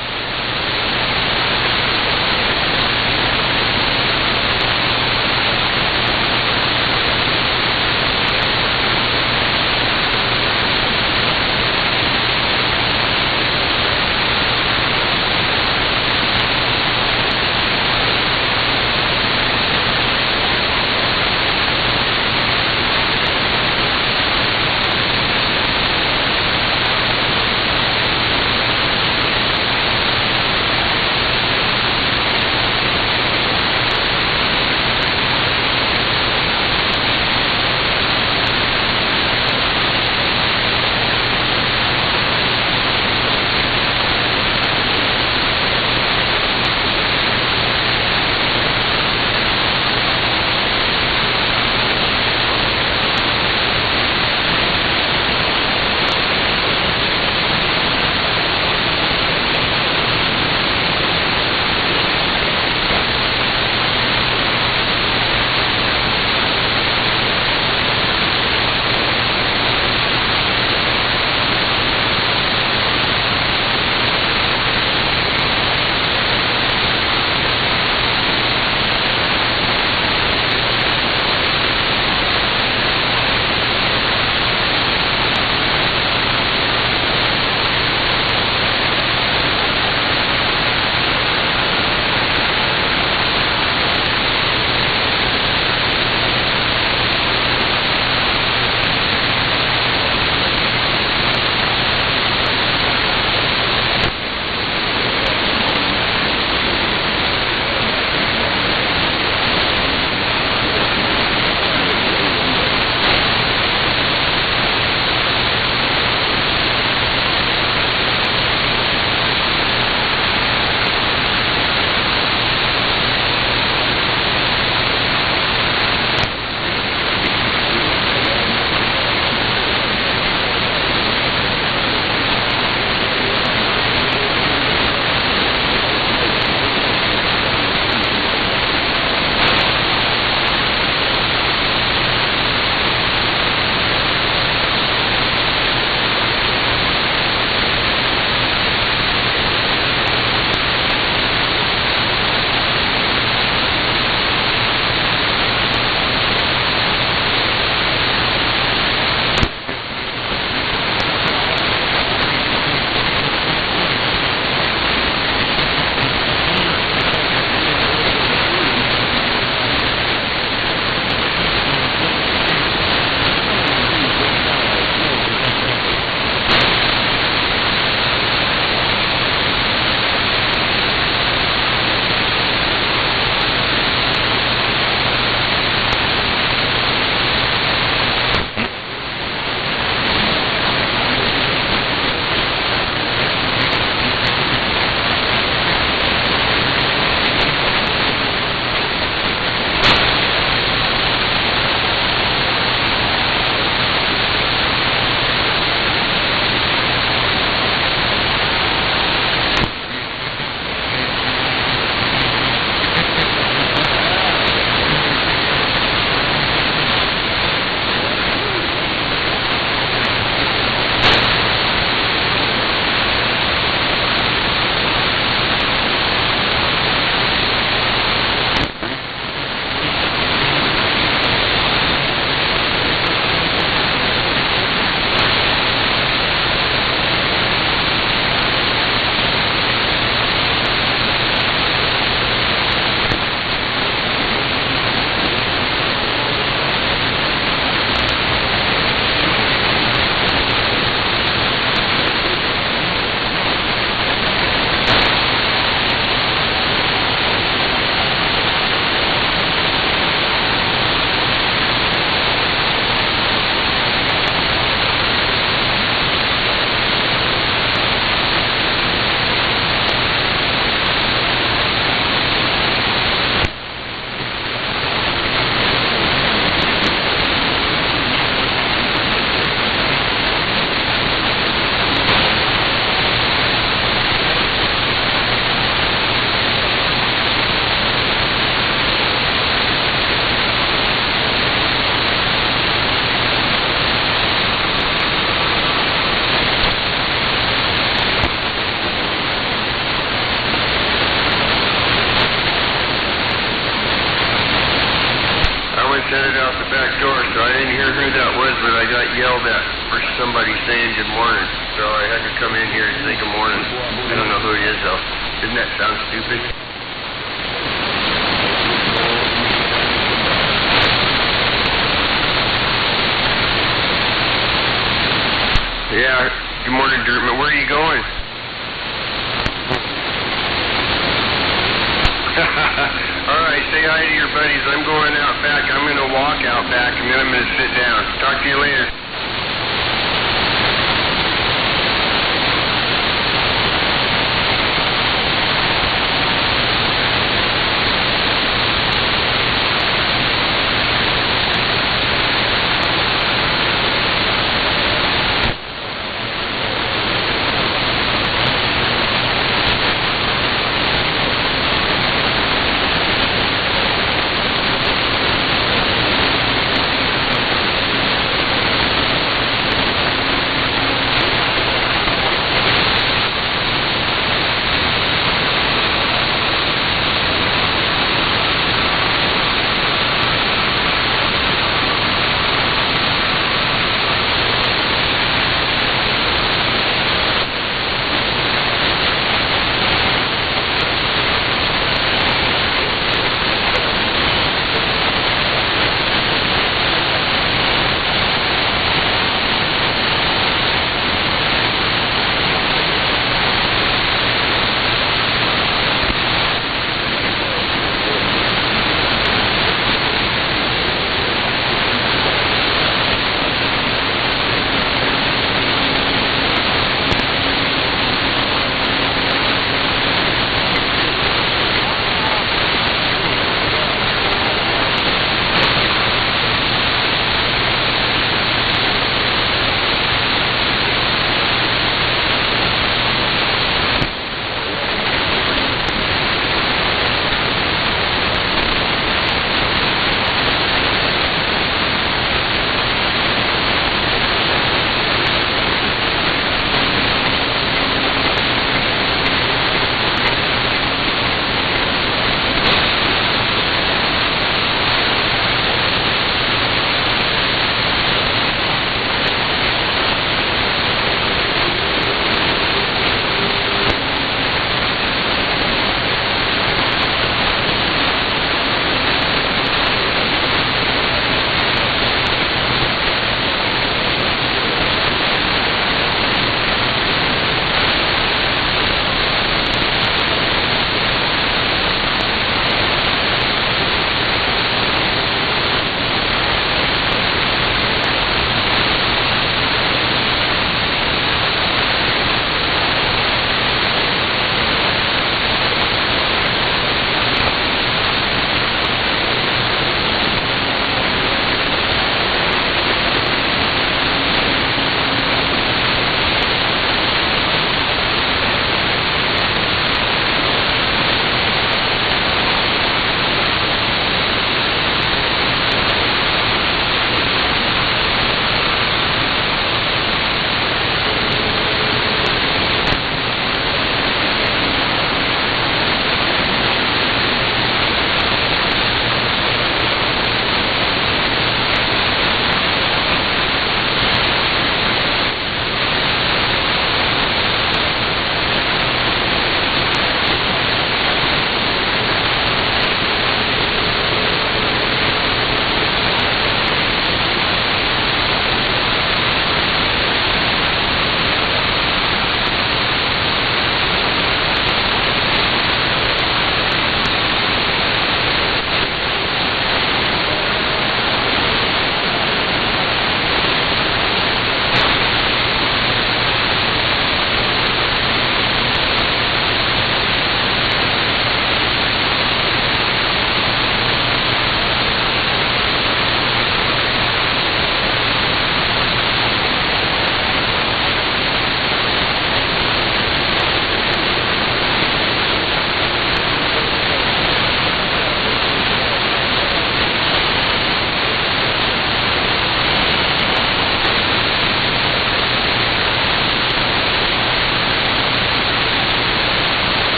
headed out the back door, so I didn't hear who that was, but I got yelled at for somebody saying good morning. So I had to come in here and say good morning. I don't know who it is, though. Doesn't that sound stupid? Yeah, good morning, Dirtman. Where are you going? Alright, say hi to your buddies. I'm going out back. I'm going to walk out back, and then I'm going to sit down. Talk to you later.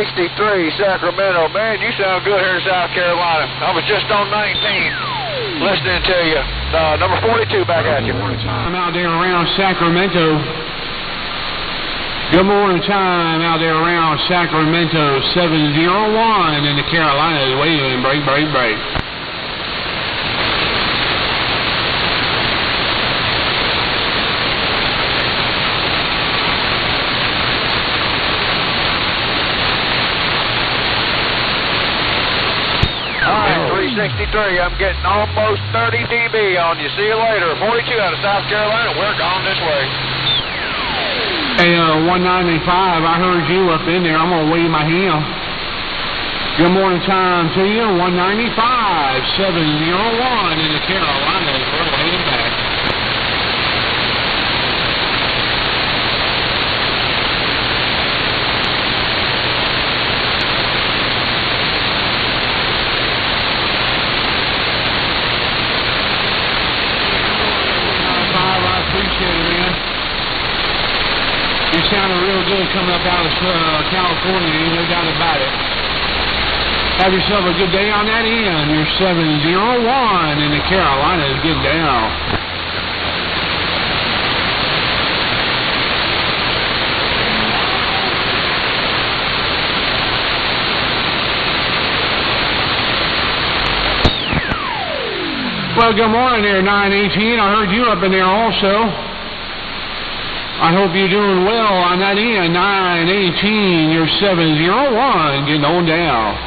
363, Sacramento. Man, you sound good here in South Carolina. I was just on 19, listening to you. Number 42 back at you. I'm out there around Sacramento. Good morning time out there around Sacramento. 701 in the Carolinas. Waving, break, break, break. All right, 363. I'm getting almost 30 dB on you. See you later. 42 out of South Carolina. We're gone this way. Hey, 195, I heard you up in there. I'm going to wave my hand. Good morning time to you. 195, 701 in the Carolinas. We're waving back. I appreciate it, man. You sounded real good coming up out of California, ain't no doubt about it. Have yourself a good day on that end. You're 701 in the Carolinas. Get down. Well, good morning there, 918. I heard you up in there also. I hope you're doing well on that end. 918, you're 701, getting on down.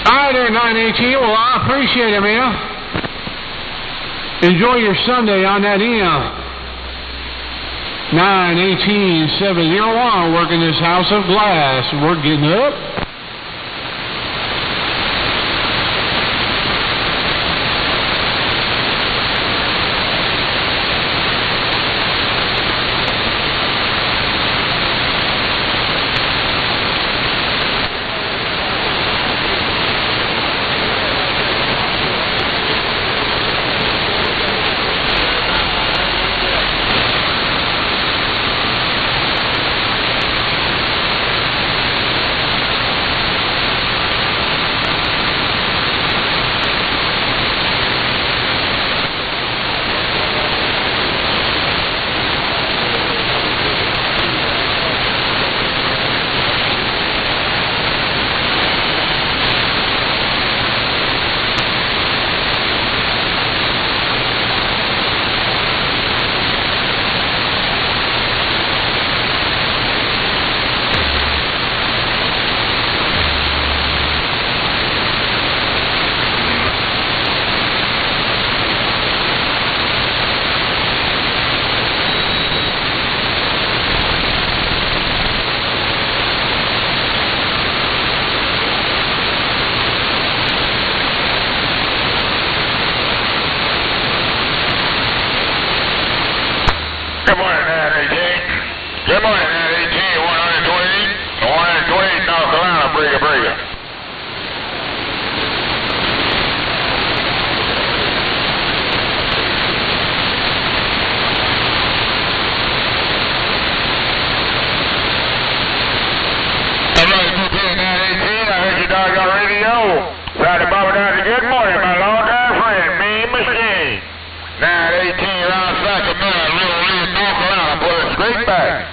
All right there, 918. Well, I appreciate it, man. Enjoy your Sunday on that end. 918-701, working this house of glass. We're getting up. Good morning, 918. Good morning, 918, 128, North Carolina, Briga, Briga. All right, 918, I heard your dog on radio. Friday, Bobby, good morning, my long-time friend, Mean Machine. 918, around Sacramento, Little Red, North Carolina, put it straight back.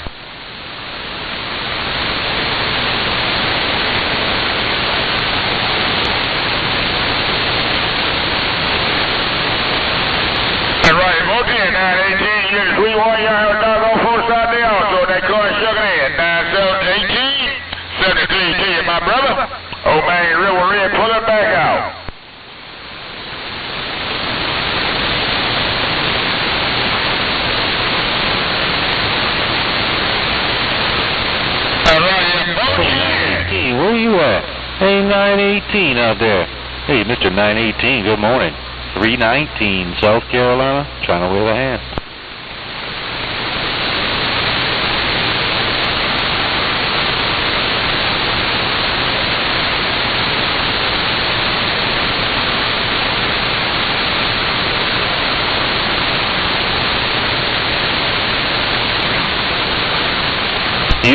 All right, again, 918, you're the sweet one, you have a dog on full side there also, that car is shucking in. 9718, 73 to you, my brother. Old man, Little Red, pull it back out. Hey, where you at? Hey, 918 out there. Hey, Mr. 918, good morning. 319, South Carolina, trying to wave a hand.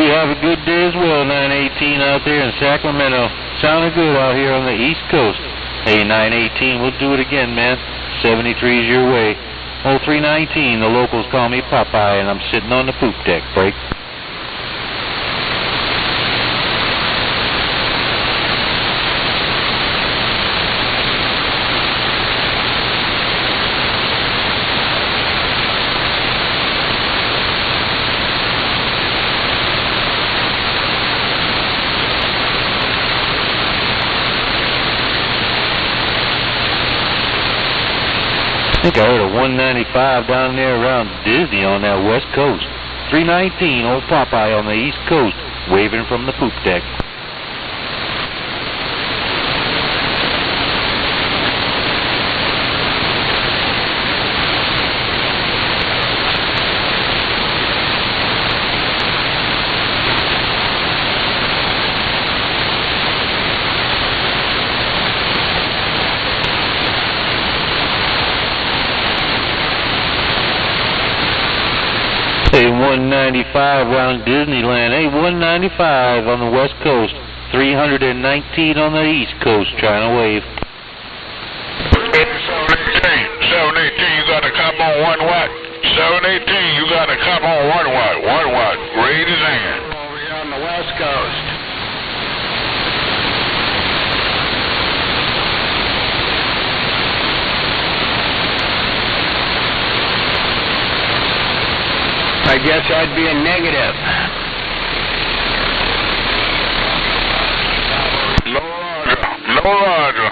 You have a good day as well, 918 out there in Sacramento. Sounding good out here on the East Coast. Hey, 918, we'll do it again, man. 73's your way. 0319, the locals call me Popeye, and I'm sitting on the poop deck. Break. I think I heard a 195 down there around Disney on that west coast. 319, old Popeye on the east coast, waving from the poop deck. Hey, 195 around Disneyland. Hey, 195 on the west coast. 319 on the east coast, trying to wave. 718, you got to come on 1 watt. 718, you got to come on 1 watt. 1 watt, great as in. Over here on the west coast. I guess I'd be a negative. No Roger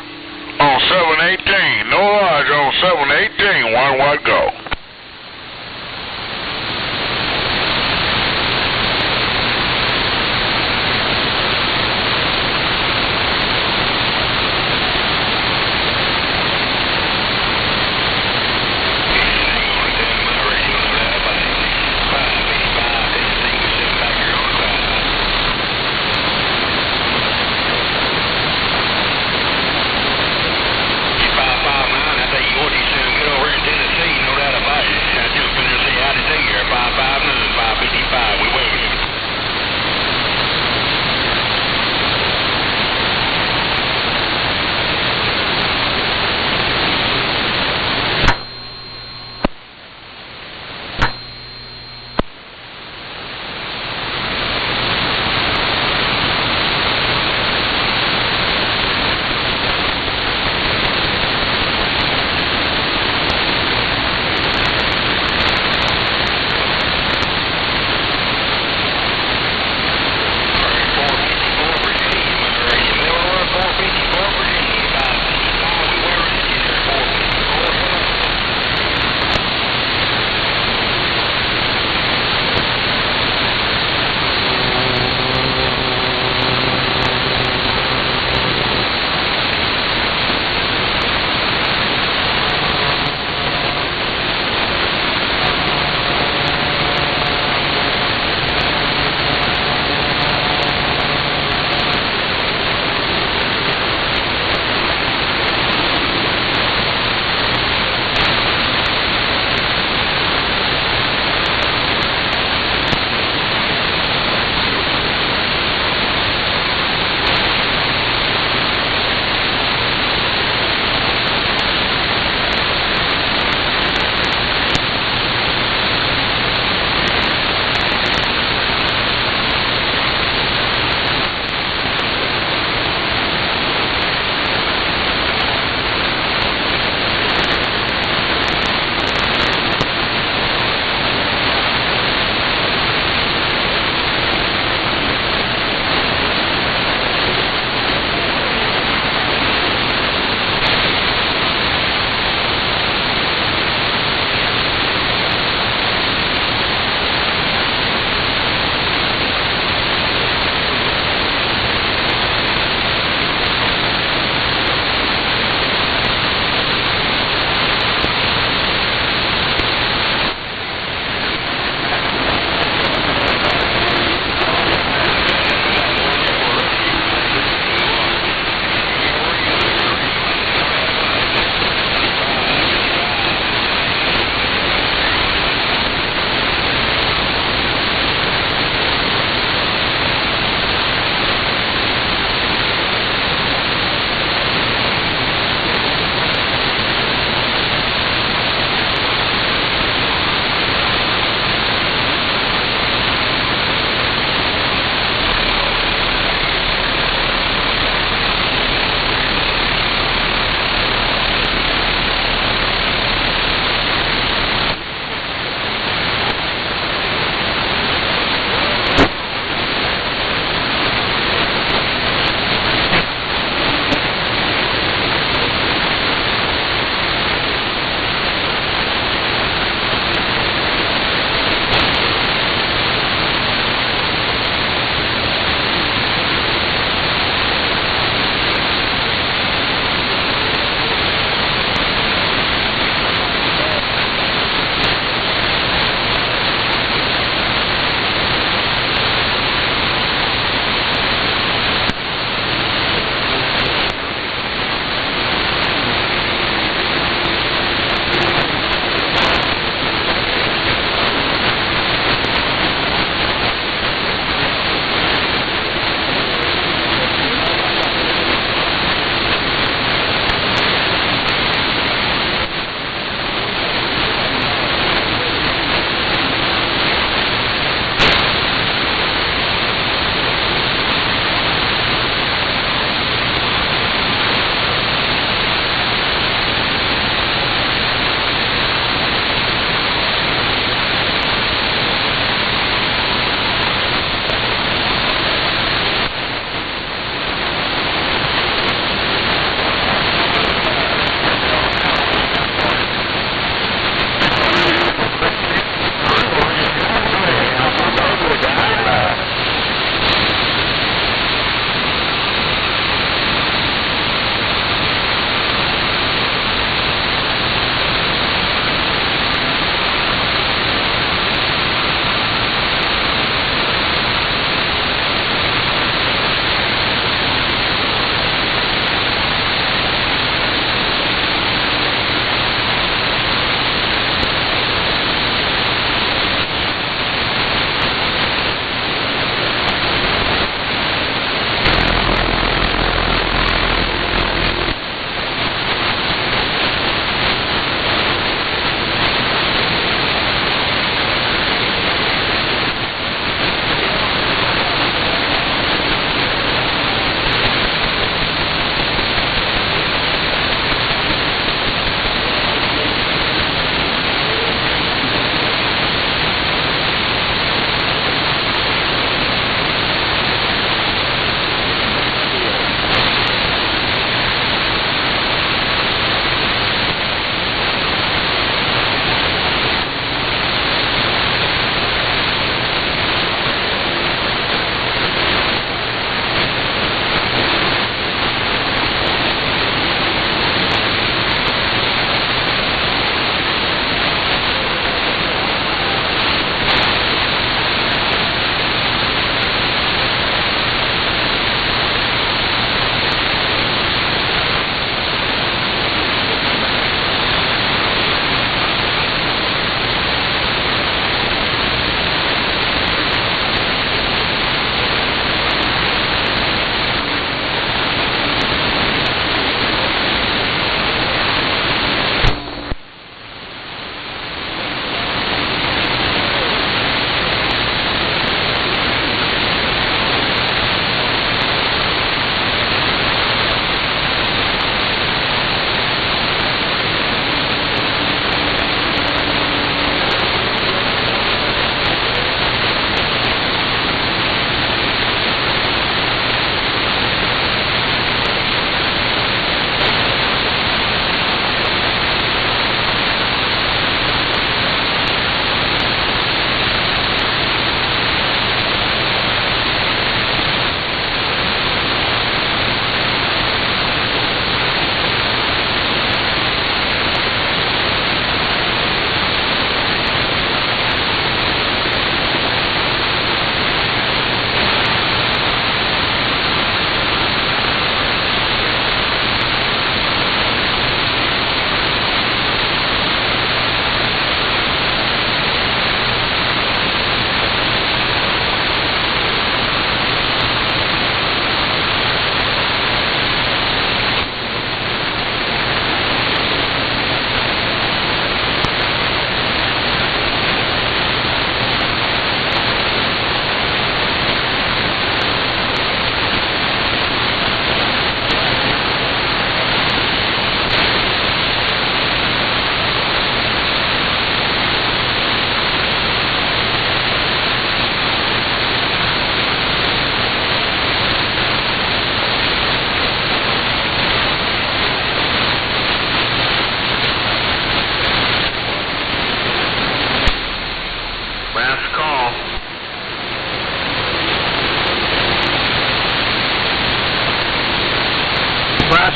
on 718. No Roger on 718. 1 watt go. Get over here in Tennessee, no doubt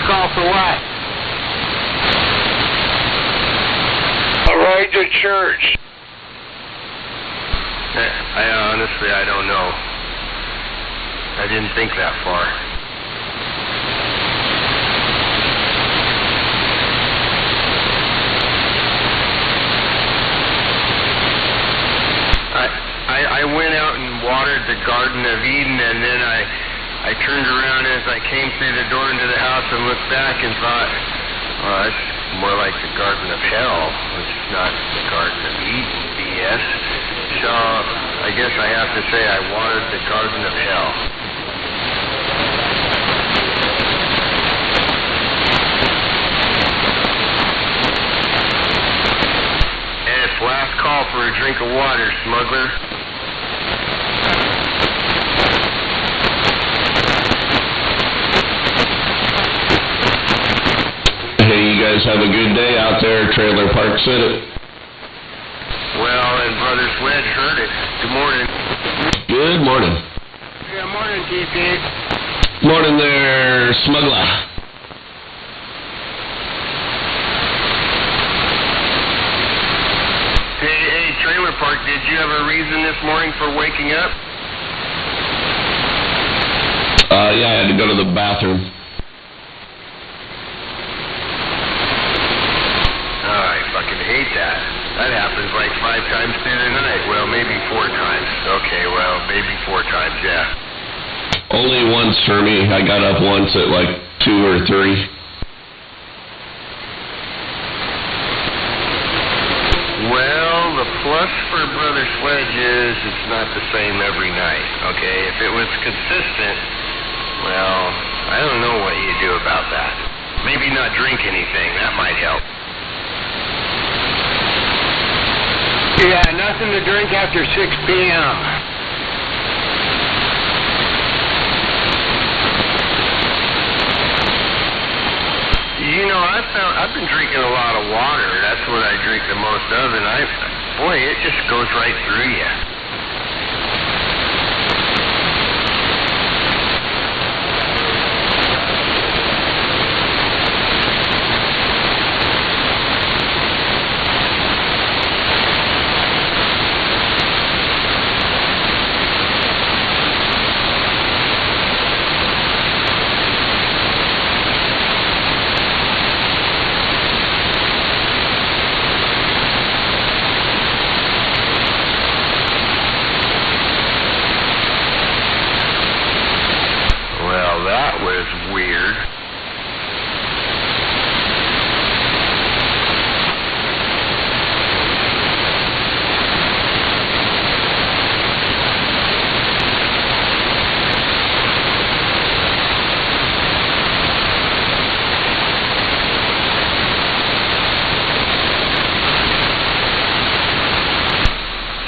call for what? A ride to church. Honestly, I don't know. I didn't think that far. I went out and watered the Garden of Eden, and then I turned around as I came through the door into the house and looked back and thought, well, that's more like the Garden of Hell, which is not the Garden of Eden, BS. So I guess I have to say I watered the Garden of Hell. And it's last call for a drink of water, smuggler. Hey, you guys have a good day out there, Trailer Park City. Well, and Brother Sledge heard it. Good morning. Good morning. Good morning, TP. Morning there, smuggler. Hey, Trailer Park, did you have a reason this morning for waking up? Yeah, I had to go to the bathroom. I fucking hate that. That happens like 5 times through the night. Well, maybe 4 times. Okay, well, maybe 4 times, yeah. Only once for me. I got up once at like 2 or 3. Well, the plus for Brother Sledge is it's not the same every night, okay? If it was consistent, well, I don't know what you do about that. Maybe not drink anything. That might help. Yeah, nothing to drink after 6 p.m. You know, I've been drinking a lot of water. That's what I drink the most of, and boy, it just goes right through you.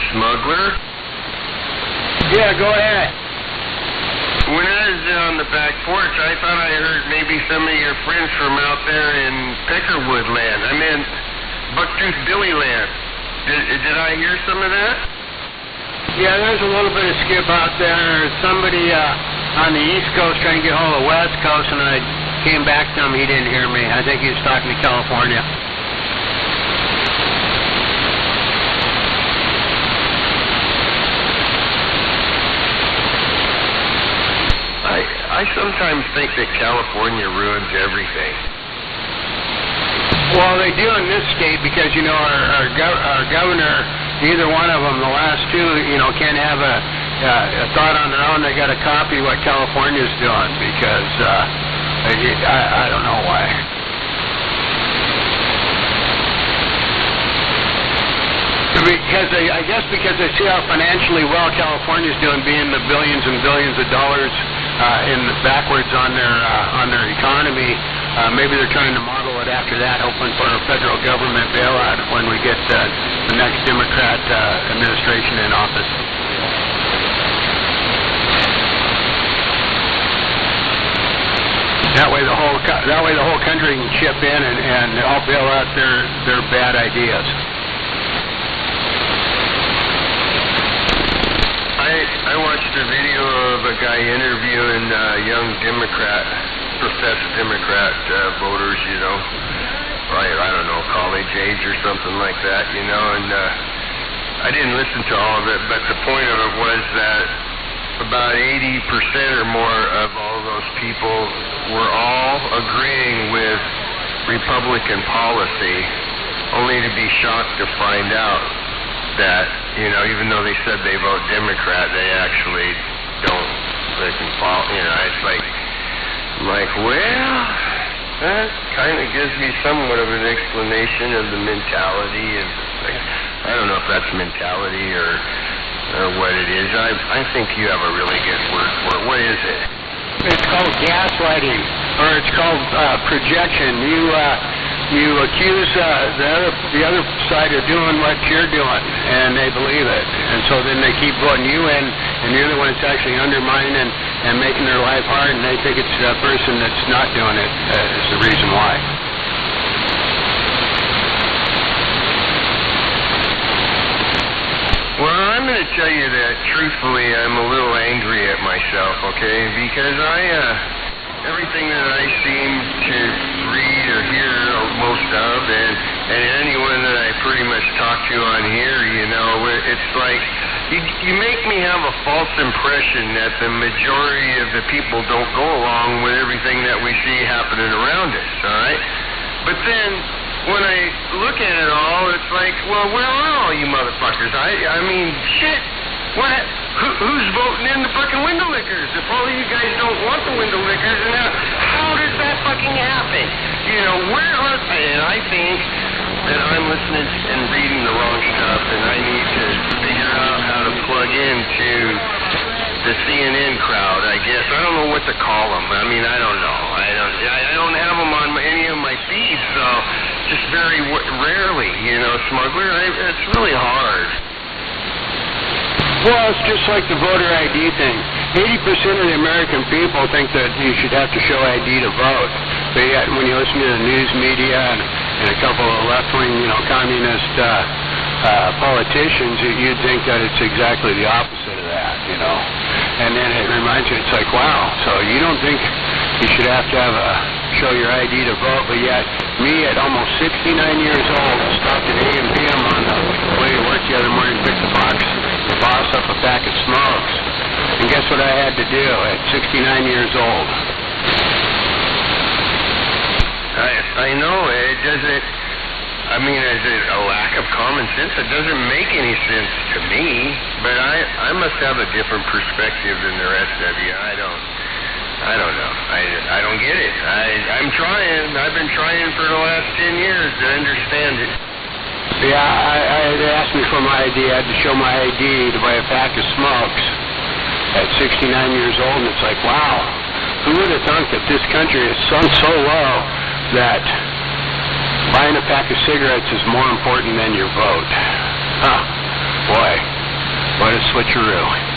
Smuggler? Yeah, go ahead. When I was on the back porch, I thought I heard maybe some of your friends from out there in Peckerwood land. I mean, Bucktooth Billy land. Did I hear some of that? Yeah, there's a little bit of skip out there. Somebody on the East Coast trying to get hold of the West Coast, and I came back to him. He didn't hear me. I think he was talking to California. I sometimes think that California ruins everything. Well, they do in this state because, you know, our governor, neither one of them, the last two, you know, can't have a thought on their own. They got to copy what California's doing because I don't know why. I guess because they see how financially well California's doing, being the billions and billions of dollars backwards on their economy. Maybe they're trying to model it after that, hoping for a federal government bailout when we get the next Democrat administration in office. That way the whole country can chip in and help bail out their bad ideas. I watched a video of a guy interviewing a young Democrat professed Democrat voters, you know, right, I don't know, college age or something like that, you know, and I didn't listen to all of it, but the point of it was that about 80% or more of all those people were all agreeing with Republican policy, only to be shocked to find out that, you know, even though they said they vote Democrat, they actually don't listen, you know, it's like, well, that kind of gives me somewhat of an explanation of the mentality, and I don't know if that's mentality or what it is. I think you have a really good word for it. What is it? It's called gaslighting, or it's called projection. You accuse the other side of doing what you're doing, and they believe it, and so then they keep voting you in, and you're the one that's actually undermining and making their life hard, and they think it's the person that's not doing it is the reason why. Well, I'm going to tell you that, truthfully, I'm a little angry at myself, okay? Because everything that I seem to read or hear most of, and anyone that I pretty much talk to on here, you know, it's like, you make me have a false impression that the majority of the people don't go along with everything that we see happening around us, all right? But then, when I look at it all, it's like, well, where are all you motherfuckers? I mean, shit. What? Who's voting in the fucking window lickers? If all of you guys don't want the window lickers, and how does that fucking happen? You know, where are they? And I think that I'm listening and reading the wrong stuff, and I need to figure out how to plug into the CNN crowd, I guess. I don't know what to call them. I mean, I don't know. I don't have them on any of my feeds, so just very rarely, you know, Smuggler. It's really hard. Well, it's just like the voter ID thing. 80% of the American people think that you should have to show ID to vote. But yet, when you listen to the news media and a couple of left-wing, you know, communist politicians, you'd think that it's exactly the opposite of that, you know. And then it reminds you, it's like, wow, so you don't think you should have to show your ID to vote, but yet me at almost 69 years old stopped at A&PM on the way to work the other morning, picked the boss up a pack of smokes. And guess what I had to do at 69 years old? I know, it doesn't, I mean, is it a lack of common sense? It doesn't make any sense to me, but I must have a different perspective than the rest of you. I don't know. I don't get it. I'm trying. I've been trying for the last 10 years to understand it. Yeah, they asked me for my ID. I had to show my ID to buy a pack of smokes at 69 years old, and it's like, wow, who would have thought that this country has sunk so low that buying a pack of cigarettes is more important than your vote? Huh. Boy, what a switcheroo.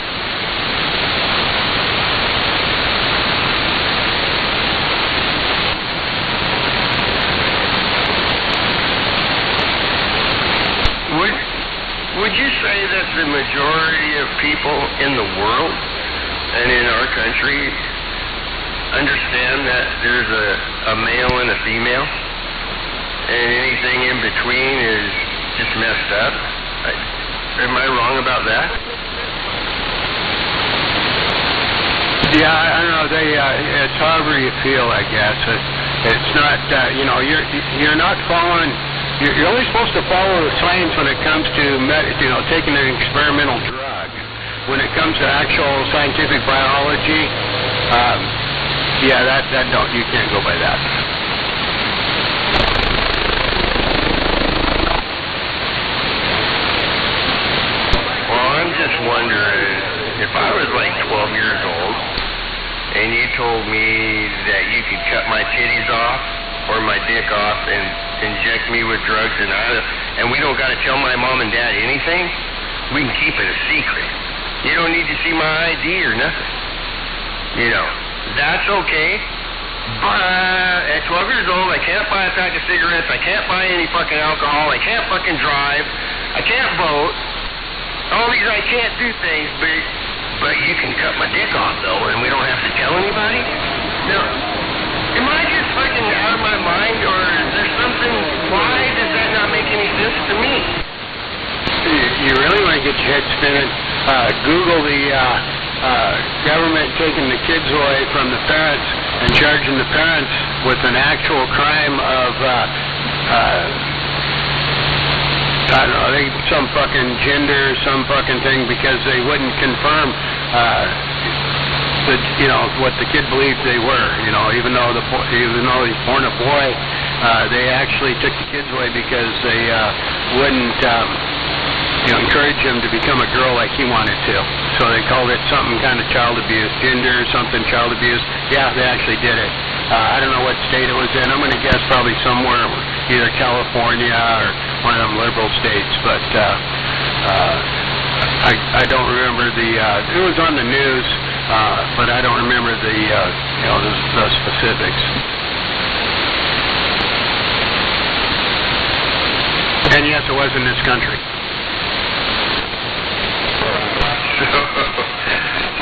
Would you say that the majority of people in the world and in our country understand that there's a male and a female, and anything in between is just messed up? Am I wrong about that? Yeah, I don't know. It's however you feel, I guess. It's not, you know, you're not following. You're only supposed to follow the science when it comes to, you know, taking an experimental drug. When it comes to actual scientific biology, yeah, you can't go by that. Well, I'm just wondering, if I was like 12 years old, and you told me that you could cut my titties off or my dick off and inject me with drugs, and we don't got to tell my mom and dad anything, we can keep it a secret. You don't need to see my ID or nothing. You know, that's okay. But at 12 years old, I can't buy a pack of cigarettes, I can't buy any fucking alcohol, I can't fucking drive, I can't vote. All these I can't do things, but you can cut my dick off, though, and we don't have to tell anybody? No. out of my mind, or is there something? Why does that not make any sense to me? You really want to get your head spinning? Google the government taking the kids away from the parents and charging the parents with an actual crime of, I don't know, some fucking gender, some fucking thing, because they wouldn't confirm what the kid believed they were. Even though he's born a boy, they actually took the kids away because they wouldn't encourage him to become a girl like he wanted to. So they called it something kind of child abuse, gender something child abuse. Yeah, they actually did it. I don't know what state it was in. I'm going to guess probably somewhere, either California or one of them liberal states. But I don't remember it was on the news, but I don't remember the specifics. And yes, it was in this country.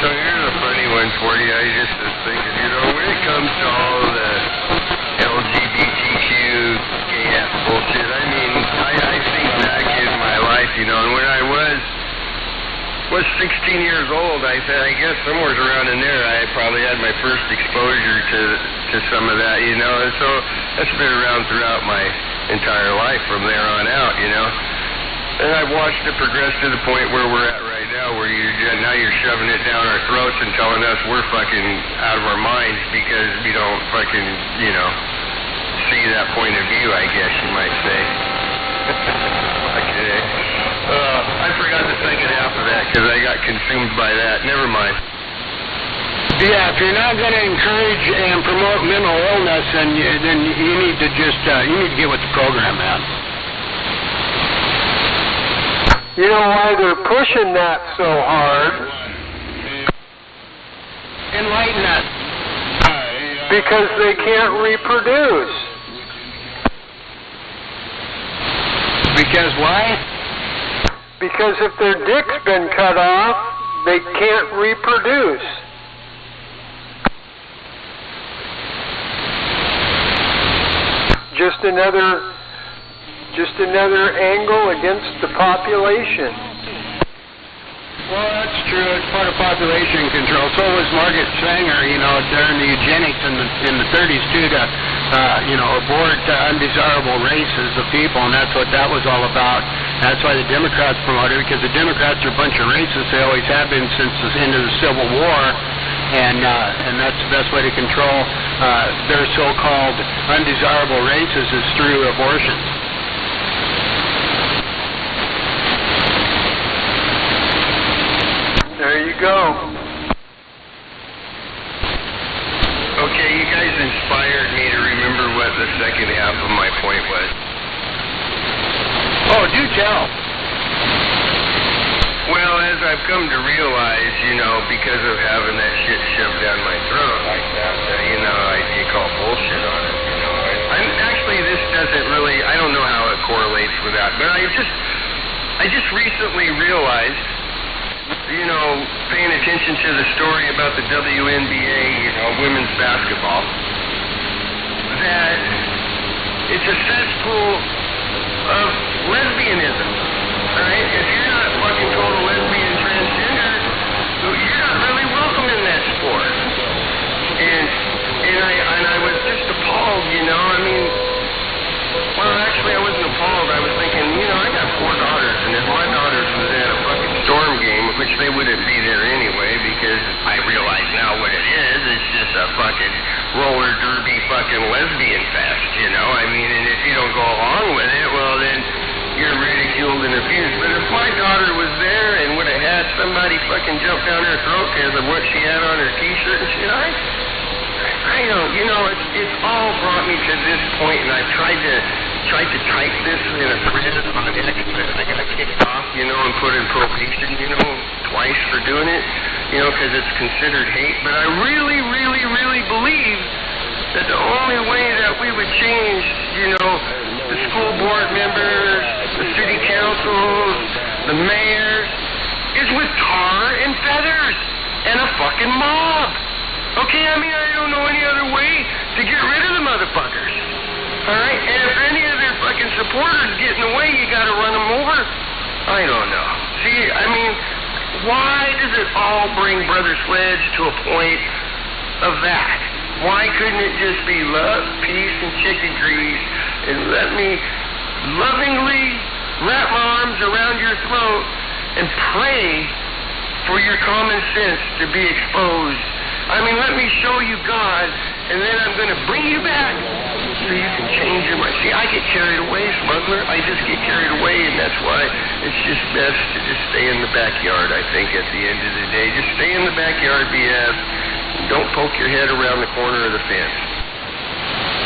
So here's a funny one for you. I just was thinking, when it comes to all the LGBTQ gay bullshit, I mean, I think back in my life, and when I was 16 years old, I guess somewhere around in there, I probably had my first exposure to some of that, and so that's been around throughout my entire life from there on out, And I've watched it progress to the point where we're at right now, where now you're shoving it down our throats and telling us we're fucking out of our minds because we don't fucking, see that point of view, I guess you might say. Okay. I forgot the second half of that because I got consumed by that. Never mind. Yeah, if you're not going to encourage and promote mental illness, then you need to just get with the program, man. You know why they're pushing that so hard? Enlighten us. Because they can't reproduce. Because why? Because if their dick's been cut off, they can't reproduce. Just another angle against the population. Well, that's true. It's part of population control. So was Margaret Sanger, during the eugenics in the 30s too, to abort undesirable races of people, and that's what that was all about. That's why the Democrats promoted it, because the Democrats are a bunch of racists. They always have been since the end of the Civil War. And that's the best way to control their so-called undesirable races is through abortions. There you go. Okay, you guys inspired me to remember what the second half of my point was. Oh, do tell. Well, as I've come to realize, because of having that shit shoved down my throat like that, you call bullshit on it, Actually, this doesn't really, I don't know how it correlates with that, but I just recently realized, paying attention to the story about the WNBA, women's basketball, that it's a cesspool of lesbianism, all right? If you're not fucking total lesbian transgender, you're not really welcome in that sport. And I was just appalled, well, actually, I wasn't appalled. I was thinking, I got 4 daughters, and if my daughters was at a fucking Storm game, which they wouldn't be there anyway, because I realize now what it is. It's just a fucking roller derby fucking lesbian fest, and if you don't go along with it, well, then you're ridiculed and abused. But if my daughter was there and would have had somebody fucking jump down her throat because of what she had on her T-shirt and shit, I don't, it's all brought me to this point, and I've tried to type this in a thread on X, but I got kicked off, and put in probation, twice for doing it, because it's considered hate. But I really, really, really believe that the only way that we would change, the school board members, the city councils, the mayors, is with tar and feathers and a fucking mob. Okay, I don't know any other way to get rid of the motherfuckers. Alright? And if any of their fucking supporters get in the way, you gotta run them over? I don't know. See, I mean, why does it all bring Brother Sledge to a point of that? Why couldn't it just be love, peace, and chicken grease, and let me lovingly wrap my arms around your throat and pray for your common sense to be exposed? I mean, let me show you God, and then I'm going to bring you back so you can change your mind. See, I get carried away, smuggler. I just get carried away, and that's why it's just best to just stay in the backyard, I think, at the end of the day. Just stay in the backyard, BS. Don't poke your head around the corner of the fence.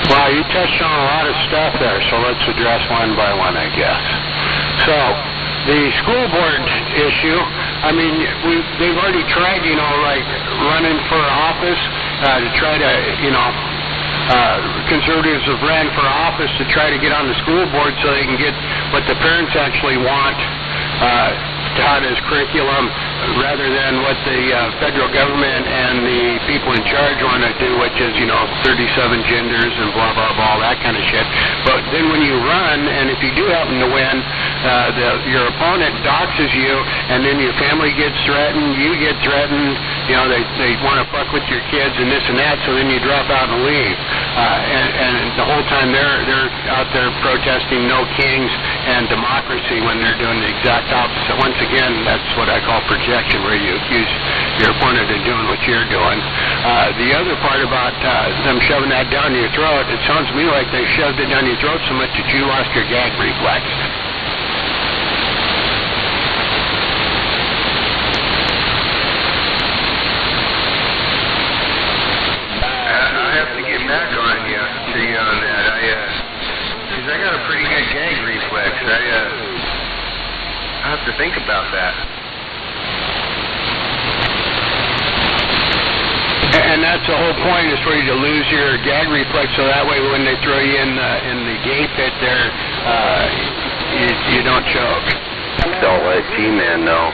Well, you touched on a lot of stuff there, so let's address one by one, I guess. So, the school board issue, I mean, they've already tried, like running for office to try to, conservatives have ran for office to try to get on the school board so they can get what the parents actually want taught as curriculum rather than what the federal government and the people in charge want to do, which is, 37 genders and blah, blah, blah, that kind of shit. But then when you run, and if you do happen to win, your opponent doxes you, and then your family gets threatened, you get threatened, they want to fuck with your kids and this and that, so then you drop out and leave. And the whole time they're out there protesting no kings and democracy when they're doing the exact opposite. Once again, that's what I call projection, where you accuse your opponent of doing what you're doing. The other part about them shoving that down your throat, it sounds to me like they shoved it down your throat so much that you lost your gag reflex. I have to get back on you on that. Because I got a pretty good gag reflex. I have to think about that. And that's the whole point, is for you to lose your gag reflex, so that way when they throw you in the gay pit there, you don't choke. Don't let G-Man know.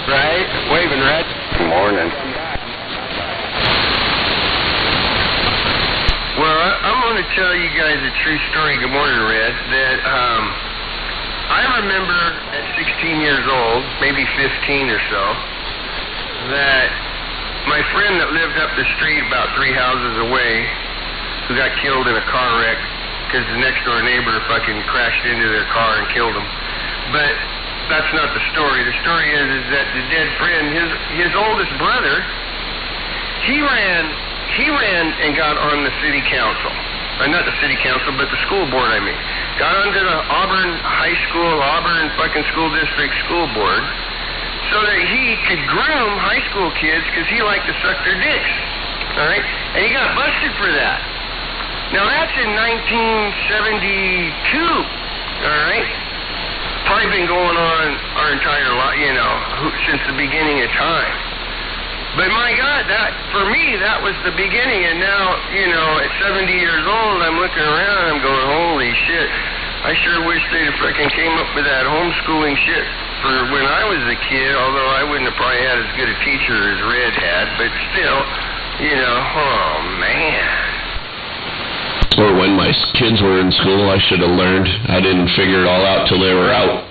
Right? Waving, Red. Good morning. Well, I'm going to tell you guys a true story. Good morning, Red. That I remember at 16 years old, maybe 15 or so, that my friend that lived up the street about 3 houses away, who got killed in a car wreck because the next door neighbor fucking crashed into their car and killed him. But that's not the story. The story is that the dead friend, his oldest brother, he ran and got on the city council. Not the city council, but the school board, I mean. Got onto the Auburn High School, Auburn fucking school district school board, so that he could groom high school kids because he liked to suck their dicks. Alright? And he got busted for that. Now that's in 1972. Alright? Probably been going on our entire life, since the beginning of time. But my God, for me, that was the beginning. And now, at 70 years old, I'm looking around and I'm going, holy shit. I sure wish they'd fucking came up with that homeschooling shit for when I was a kid, although I wouldn't have probably had as good a teacher as Red had. But still, oh man. Or when my kids were in school, I should have learned. I didn't figure it all out till they were out.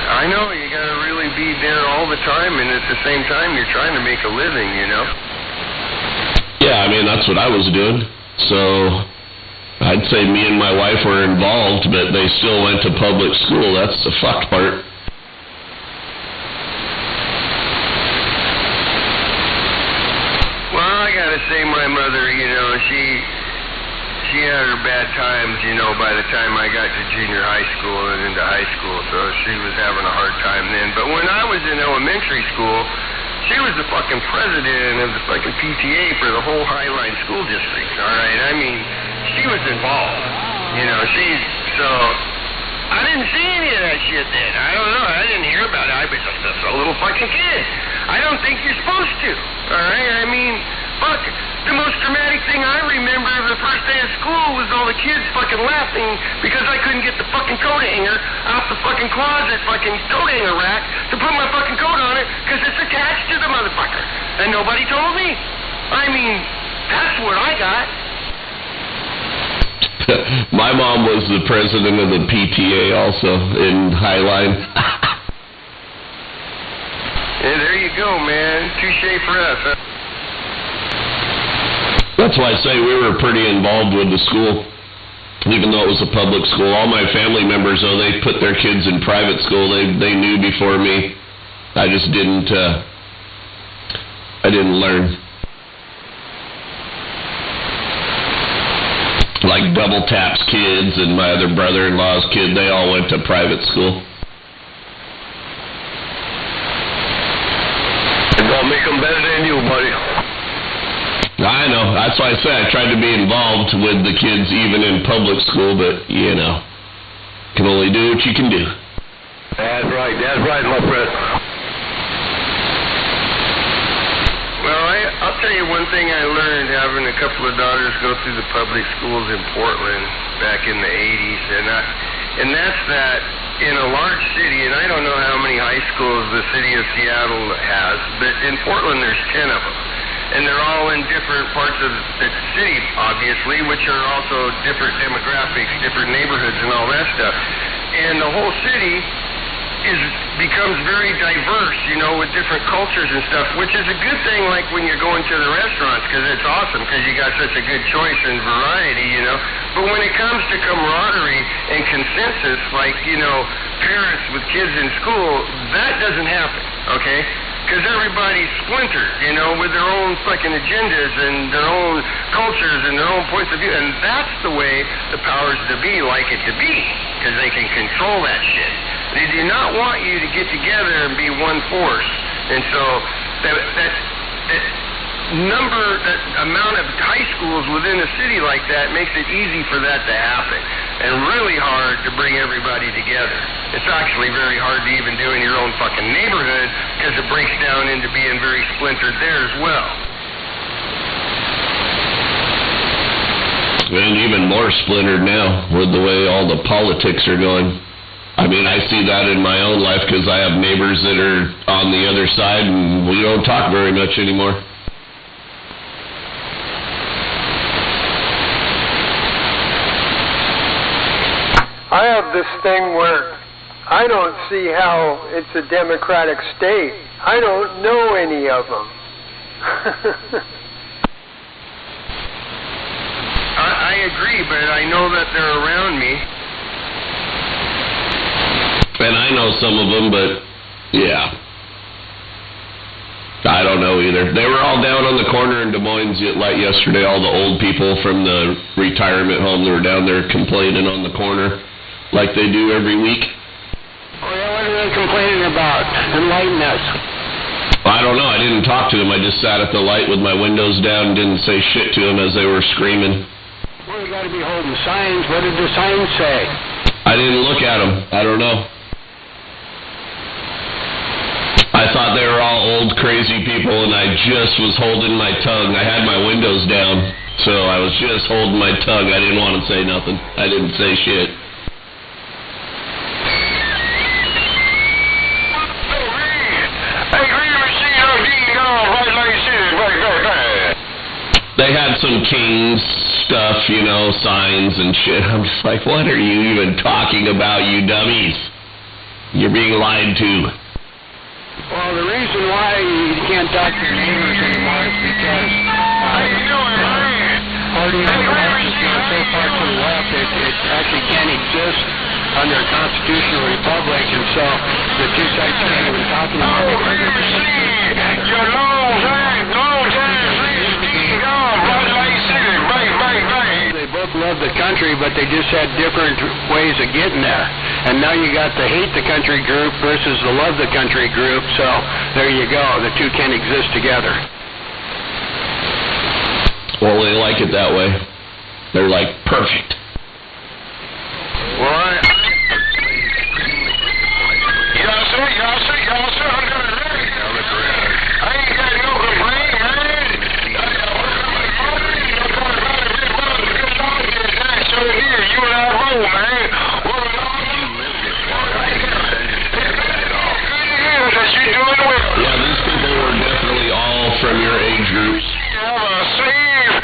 I know, you gotta really be there all the time, and at the same time, you're trying to make a living, Yeah, I mean, that's what I was doing. So I'd say me and my wife were involved, but they still went to public school. That's the fucked part. Well, I gotta say my mother, she had her bad times, by the time I got to junior high school and into high school, so she was having a hard time then. But when I was in elementary school, she was the fucking president of the fucking PTA for the whole Highline School District, alright? I mean, she was involved, so I didn't see any of that shit then. I don't know, I didn't hear about it. I was just a little fucking kid. I don't think you're supposed to, alright? I mean, fuck, the most dramatic thing I remember of the first day of school was all the kids fucking laughing because I couldn't get the fucking coat hanger out the fucking closet fucking coat hanger rack to put my fucking coat on it because it's attached to the motherfucker. And nobody told me. I mean, That's what I got. My mom was the president of the PTA also in Highline. Yeah, there you go, man. Touche for us, huh? That's why I say we were pretty involved with the school, even though it was a public school. All my family members, though, they put their kids in private school. They knew before me. I just didn't. I didn't learn. Like Double Tap's kids and my other brother-in-law's kid, they all went to private school. Don't make them better than you, buddy. I know. That's why I say I tried to be involved with the kids even in public school, but, you know, can only do what you can do. That's right, my friend. Well, I'll tell you one thing I learned having a couple of daughters go through the public schools in Portland back in the 80s, and that's that in a large city, and I don't know how many high schools the city of Seattle has, but in Portland there's 10 of them. And they're all in different parts of the city, obviously, which are also different demographics, different neighborhoods and all that stuff. And the whole city becomes very diverse, you know, with different cultures and stuff, which is a good thing, like when you're going to the restaurants, because it's awesome, because you got such a good choice and variety, you know. But when it comes to camaraderie and consensus, like, you know, parents with kids in school, that doesn't happen, okay? Because everybody's splintered, you know, with their own fucking agendas and their own cultures and their own points of view. And that's the way the powers to be like it to be, because they can control that shit. They do not want you to get together and be one force. And so that amount of high schools within a city like that makes it easy for that to happen, and really hard to bring everybody together. It's actually very hard to even do in your own fucking neighborhood, because it breaks down into being very splintered there as well. And even more splintered now with the way all the politics are going. I mean, I see that in my own life because I have neighbors that are on the other side, and we don't talk very much anymore. I have this thing where I don't see how it's a democratic state. I don't know any of them. I agree, but I know that they're around me. And I know some of them, but yeah. I don't know either. They were all down on the corner in Des Moines like yesterday, all the old people from the retirement home that were down there complaining on the corner like they do every week. Oh yeah, what are they complaining about? Enlighten us. I don't know. I didn't talk to them. I just sat at the light with my windows down and didn't say shit to them as they were screaming. Well, you got to be holding signs. What did the signs say? I didn't look at them. I don't know. I thought they were all old, crazy people, and I just was holding my tongue. I had my windows down, so I was just holding my tongue. I didn't want to say nothing. I didn't say shit. They had some King's stuff, you know, signs and shit. I'm just like, what are you even talking about, you dummies? You're being lied to. Well, the reason why you can't talk to your neighbors anymore is because party of the left has gone so far to the left it actually can't exist under a constitutional republic, and so the two sides can't even talk anymore. They both love the country, but they just had different ways of getting there. And now you got the hate the country group versus the love the country group, so there you go. The two can't exist together. Well, they like it that way. They're like, perfect. Well, I ain't got no complaint, man. You and I roll, man. Yeah, these people were definitely all from your age groups. Have a safe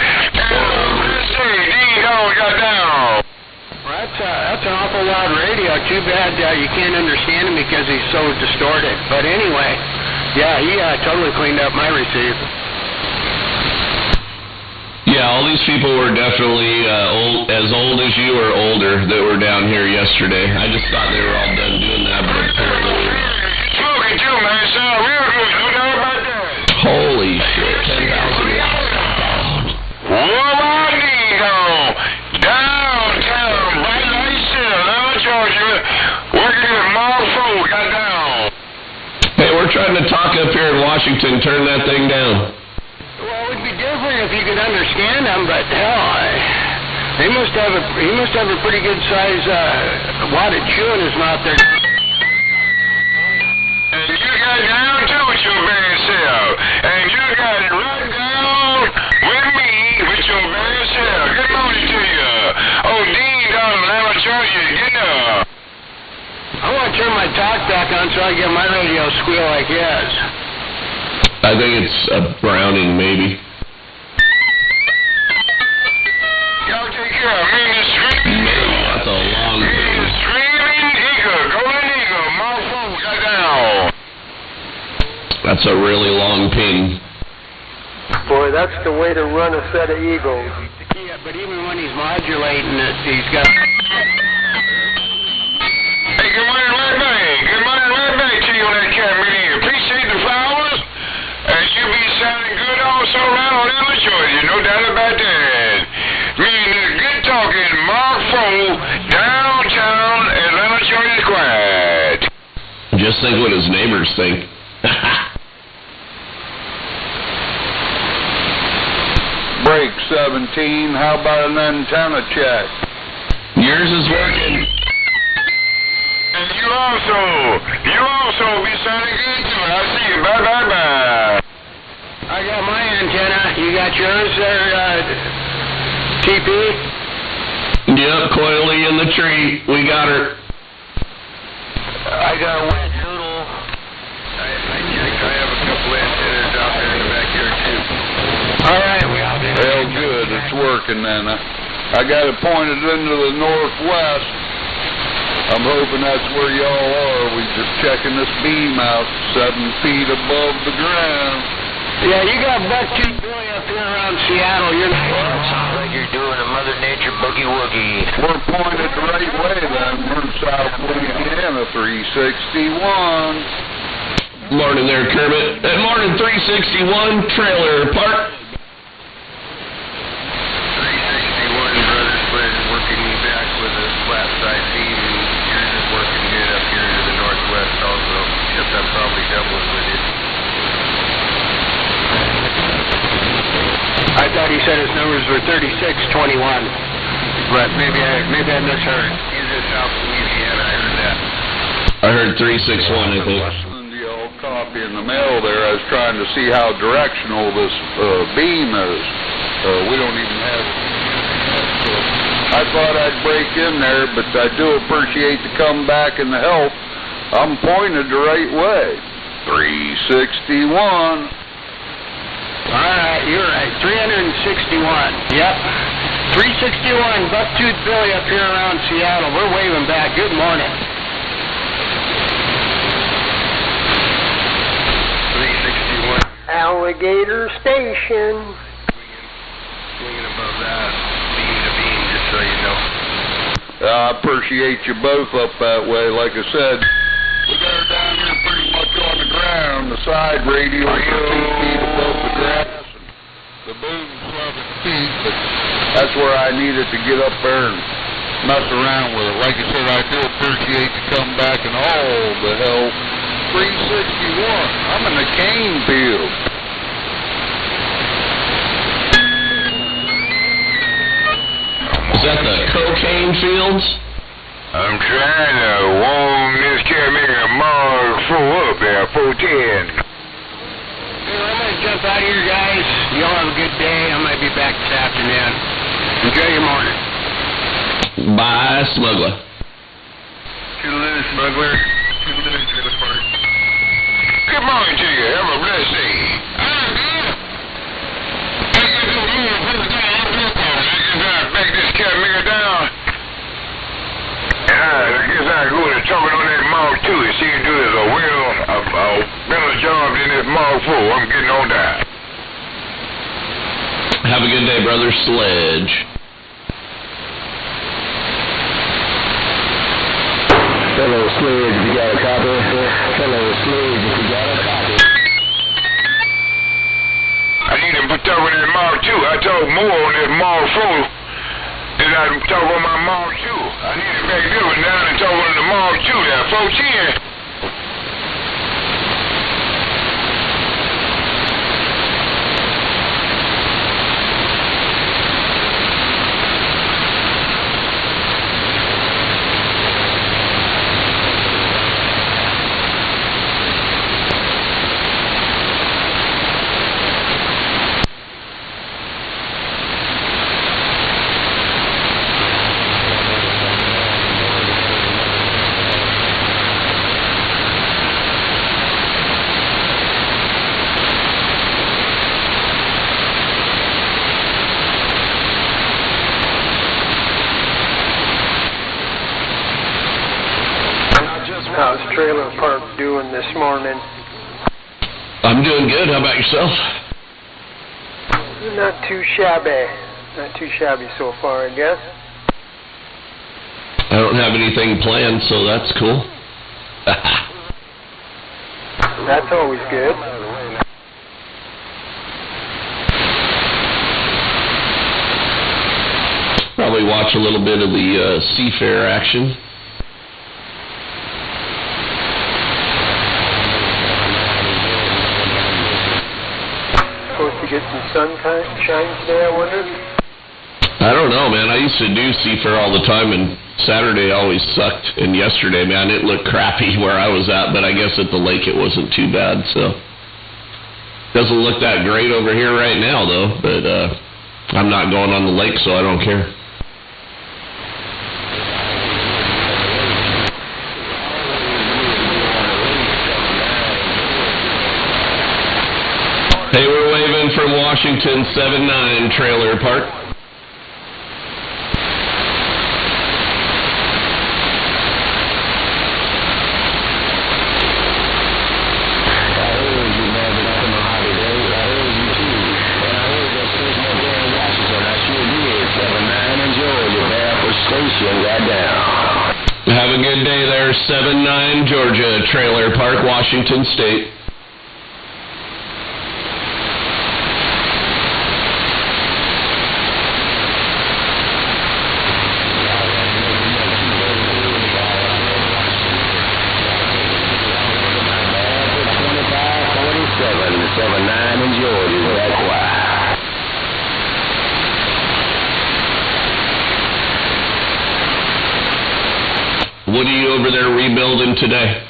That's an awful loud radio. Too bad you can't understand him because he's so distorted. But anyway, yeah, he totally cleaned up my receive. Yeah, all these people were definitely as old as you or older that were down here yesterday. I just thought they were all done doing that, but apparently... Smoking too, man. Sound real good. No doubt about that. Holy shit, 10,000 watts. Downtown, Bright Light City, Atlanta, Georgia. Working with Mark Fool. Got down. Hey, we're trying to talk up here in Washington. Turn that thing down. Well, it would be different if you could understand them, but hell, he must have a pretty good size wadded chew in his mouth there. And you got down too with your bad self. And you got it right down with me with your bad self. Good morning to you. Oh, Dean down in Atlanta, Georgia. Get up. I want to turn my talk back on so I get my radio squeal like his. I think it's a Browning, maybe. Y'all take care of me. The screaming eagle. That's a long thing. The screaming eagle. Golden eagle. My phone got down. That's a really long pin. Boy, that's the way to run a set of eagles. Yeah, but even when he's modulating it, he's got... Hey, good morning, right back. Good morning, right back to you on that cat meeting. Appreciate the flowers. And you be sounding good also around Atlanta, Georgia. No doubt about that. Meaning the good talking Mark Fool, downtown Atlanta, Georgia quiet. Just think what his neighbors think. Break 17, how about an antenna check? Yours is working. And you also be sounding good too. I see you. Bye, bye, bye. I got my antenna. You got yours there, TP? Yep, Coily in the tree. We got her. I got a wet noodle. I have a couple antennas out there in the backyard too. All right, we out there. Hell good, it's working then. I got it pointed into the northwest. I'm hoping that's where y'all are. We just checking this beam out 7 feet above the ground. Yeah, you got bucktooth Billy up here around Seattle. You're not... Well, it sounds like you're doing a Mother Nature boogie-woogie. We're pointed the right way then. We're in South Louisiana, 361. Morning there, Kermit. And morning, 361 Trailer Park. 361 Brothers Split is working me back with a flat side beam, and yours is working good up here to the northwest also, except I'm probably doubling with you. I thought he said his numbers were 3621. But maybe I misheard. He's in South Louisiana, I heard that. I heard 361, I think. Listening to y'all copy in the mail there, I was trying to see how directional this beam is. We don't even have it. So I thought I'd break in there, but I do appreciate the comeback and the help. I'm pointed the right way. 361. All right, you're right. 361. Yep. 361, Bucktooth Billy up here around Seattle. We're waving back. Good morning. 361. Alligator Station. Swinging above that, beam to beam, just so you know. I appreciate you both up that way. Like I said, we got her down here pretty much on the ground. The side radio is 2 feet above the grass. The boom's 7 feet, but that's where I needed to get up there and mess around with it. Like I said, I do appreciate the comeback and all the help. 361. I'm in the cane field. Is that the cocaine fields? I'm trying to warm this cat making Mark 4 up there, 410. Hey, I'm going to jump out of here, guys. Y'all have a good day. I might be back this afternoon. Enjoy your morning. Bye, smuggler. Toodaloo, smuggler. Toodaloo, trailer park. Good morning to you. Have a blessed day. Back this cat maker down. talking on that Mark 2. You see, you do this a better job than this Mark 4. I'm getting on that. Have a good day, brother Sledge. Hello, Sledge, if you got a copy. Hello, Sledge, if you got a copy. I need to put up on that Mark 2. I talk more on that Mark 4 than I talk on my Mark 2. I need to make difference down and talk on the Mark 2 there. 410. How's Trailer Park doing this morning? I'm doing good. How about yourself? Not too shabby. Not too shabby so far, I guess. I don't have anything planned, so that's cool. That's always good. Probably watch a little bit of the Seafair action. Supposed to get some sunshine today, I wonder? I don't know, man. I used to do Seafair all the time, and Saturday always sucked. And yesterday, man, it looked crappy where I was at, but I guess at the lake it wasn't too bad, so. Doesn't look that great over here right now, though, but I'm not going on the lake, so I don't care. Hey, we're waving from Washington, 7-9 Trailer Park. Have a good day there, 7-9 Georgia Trailer Park, Washington State. What are you over there rebuilding today?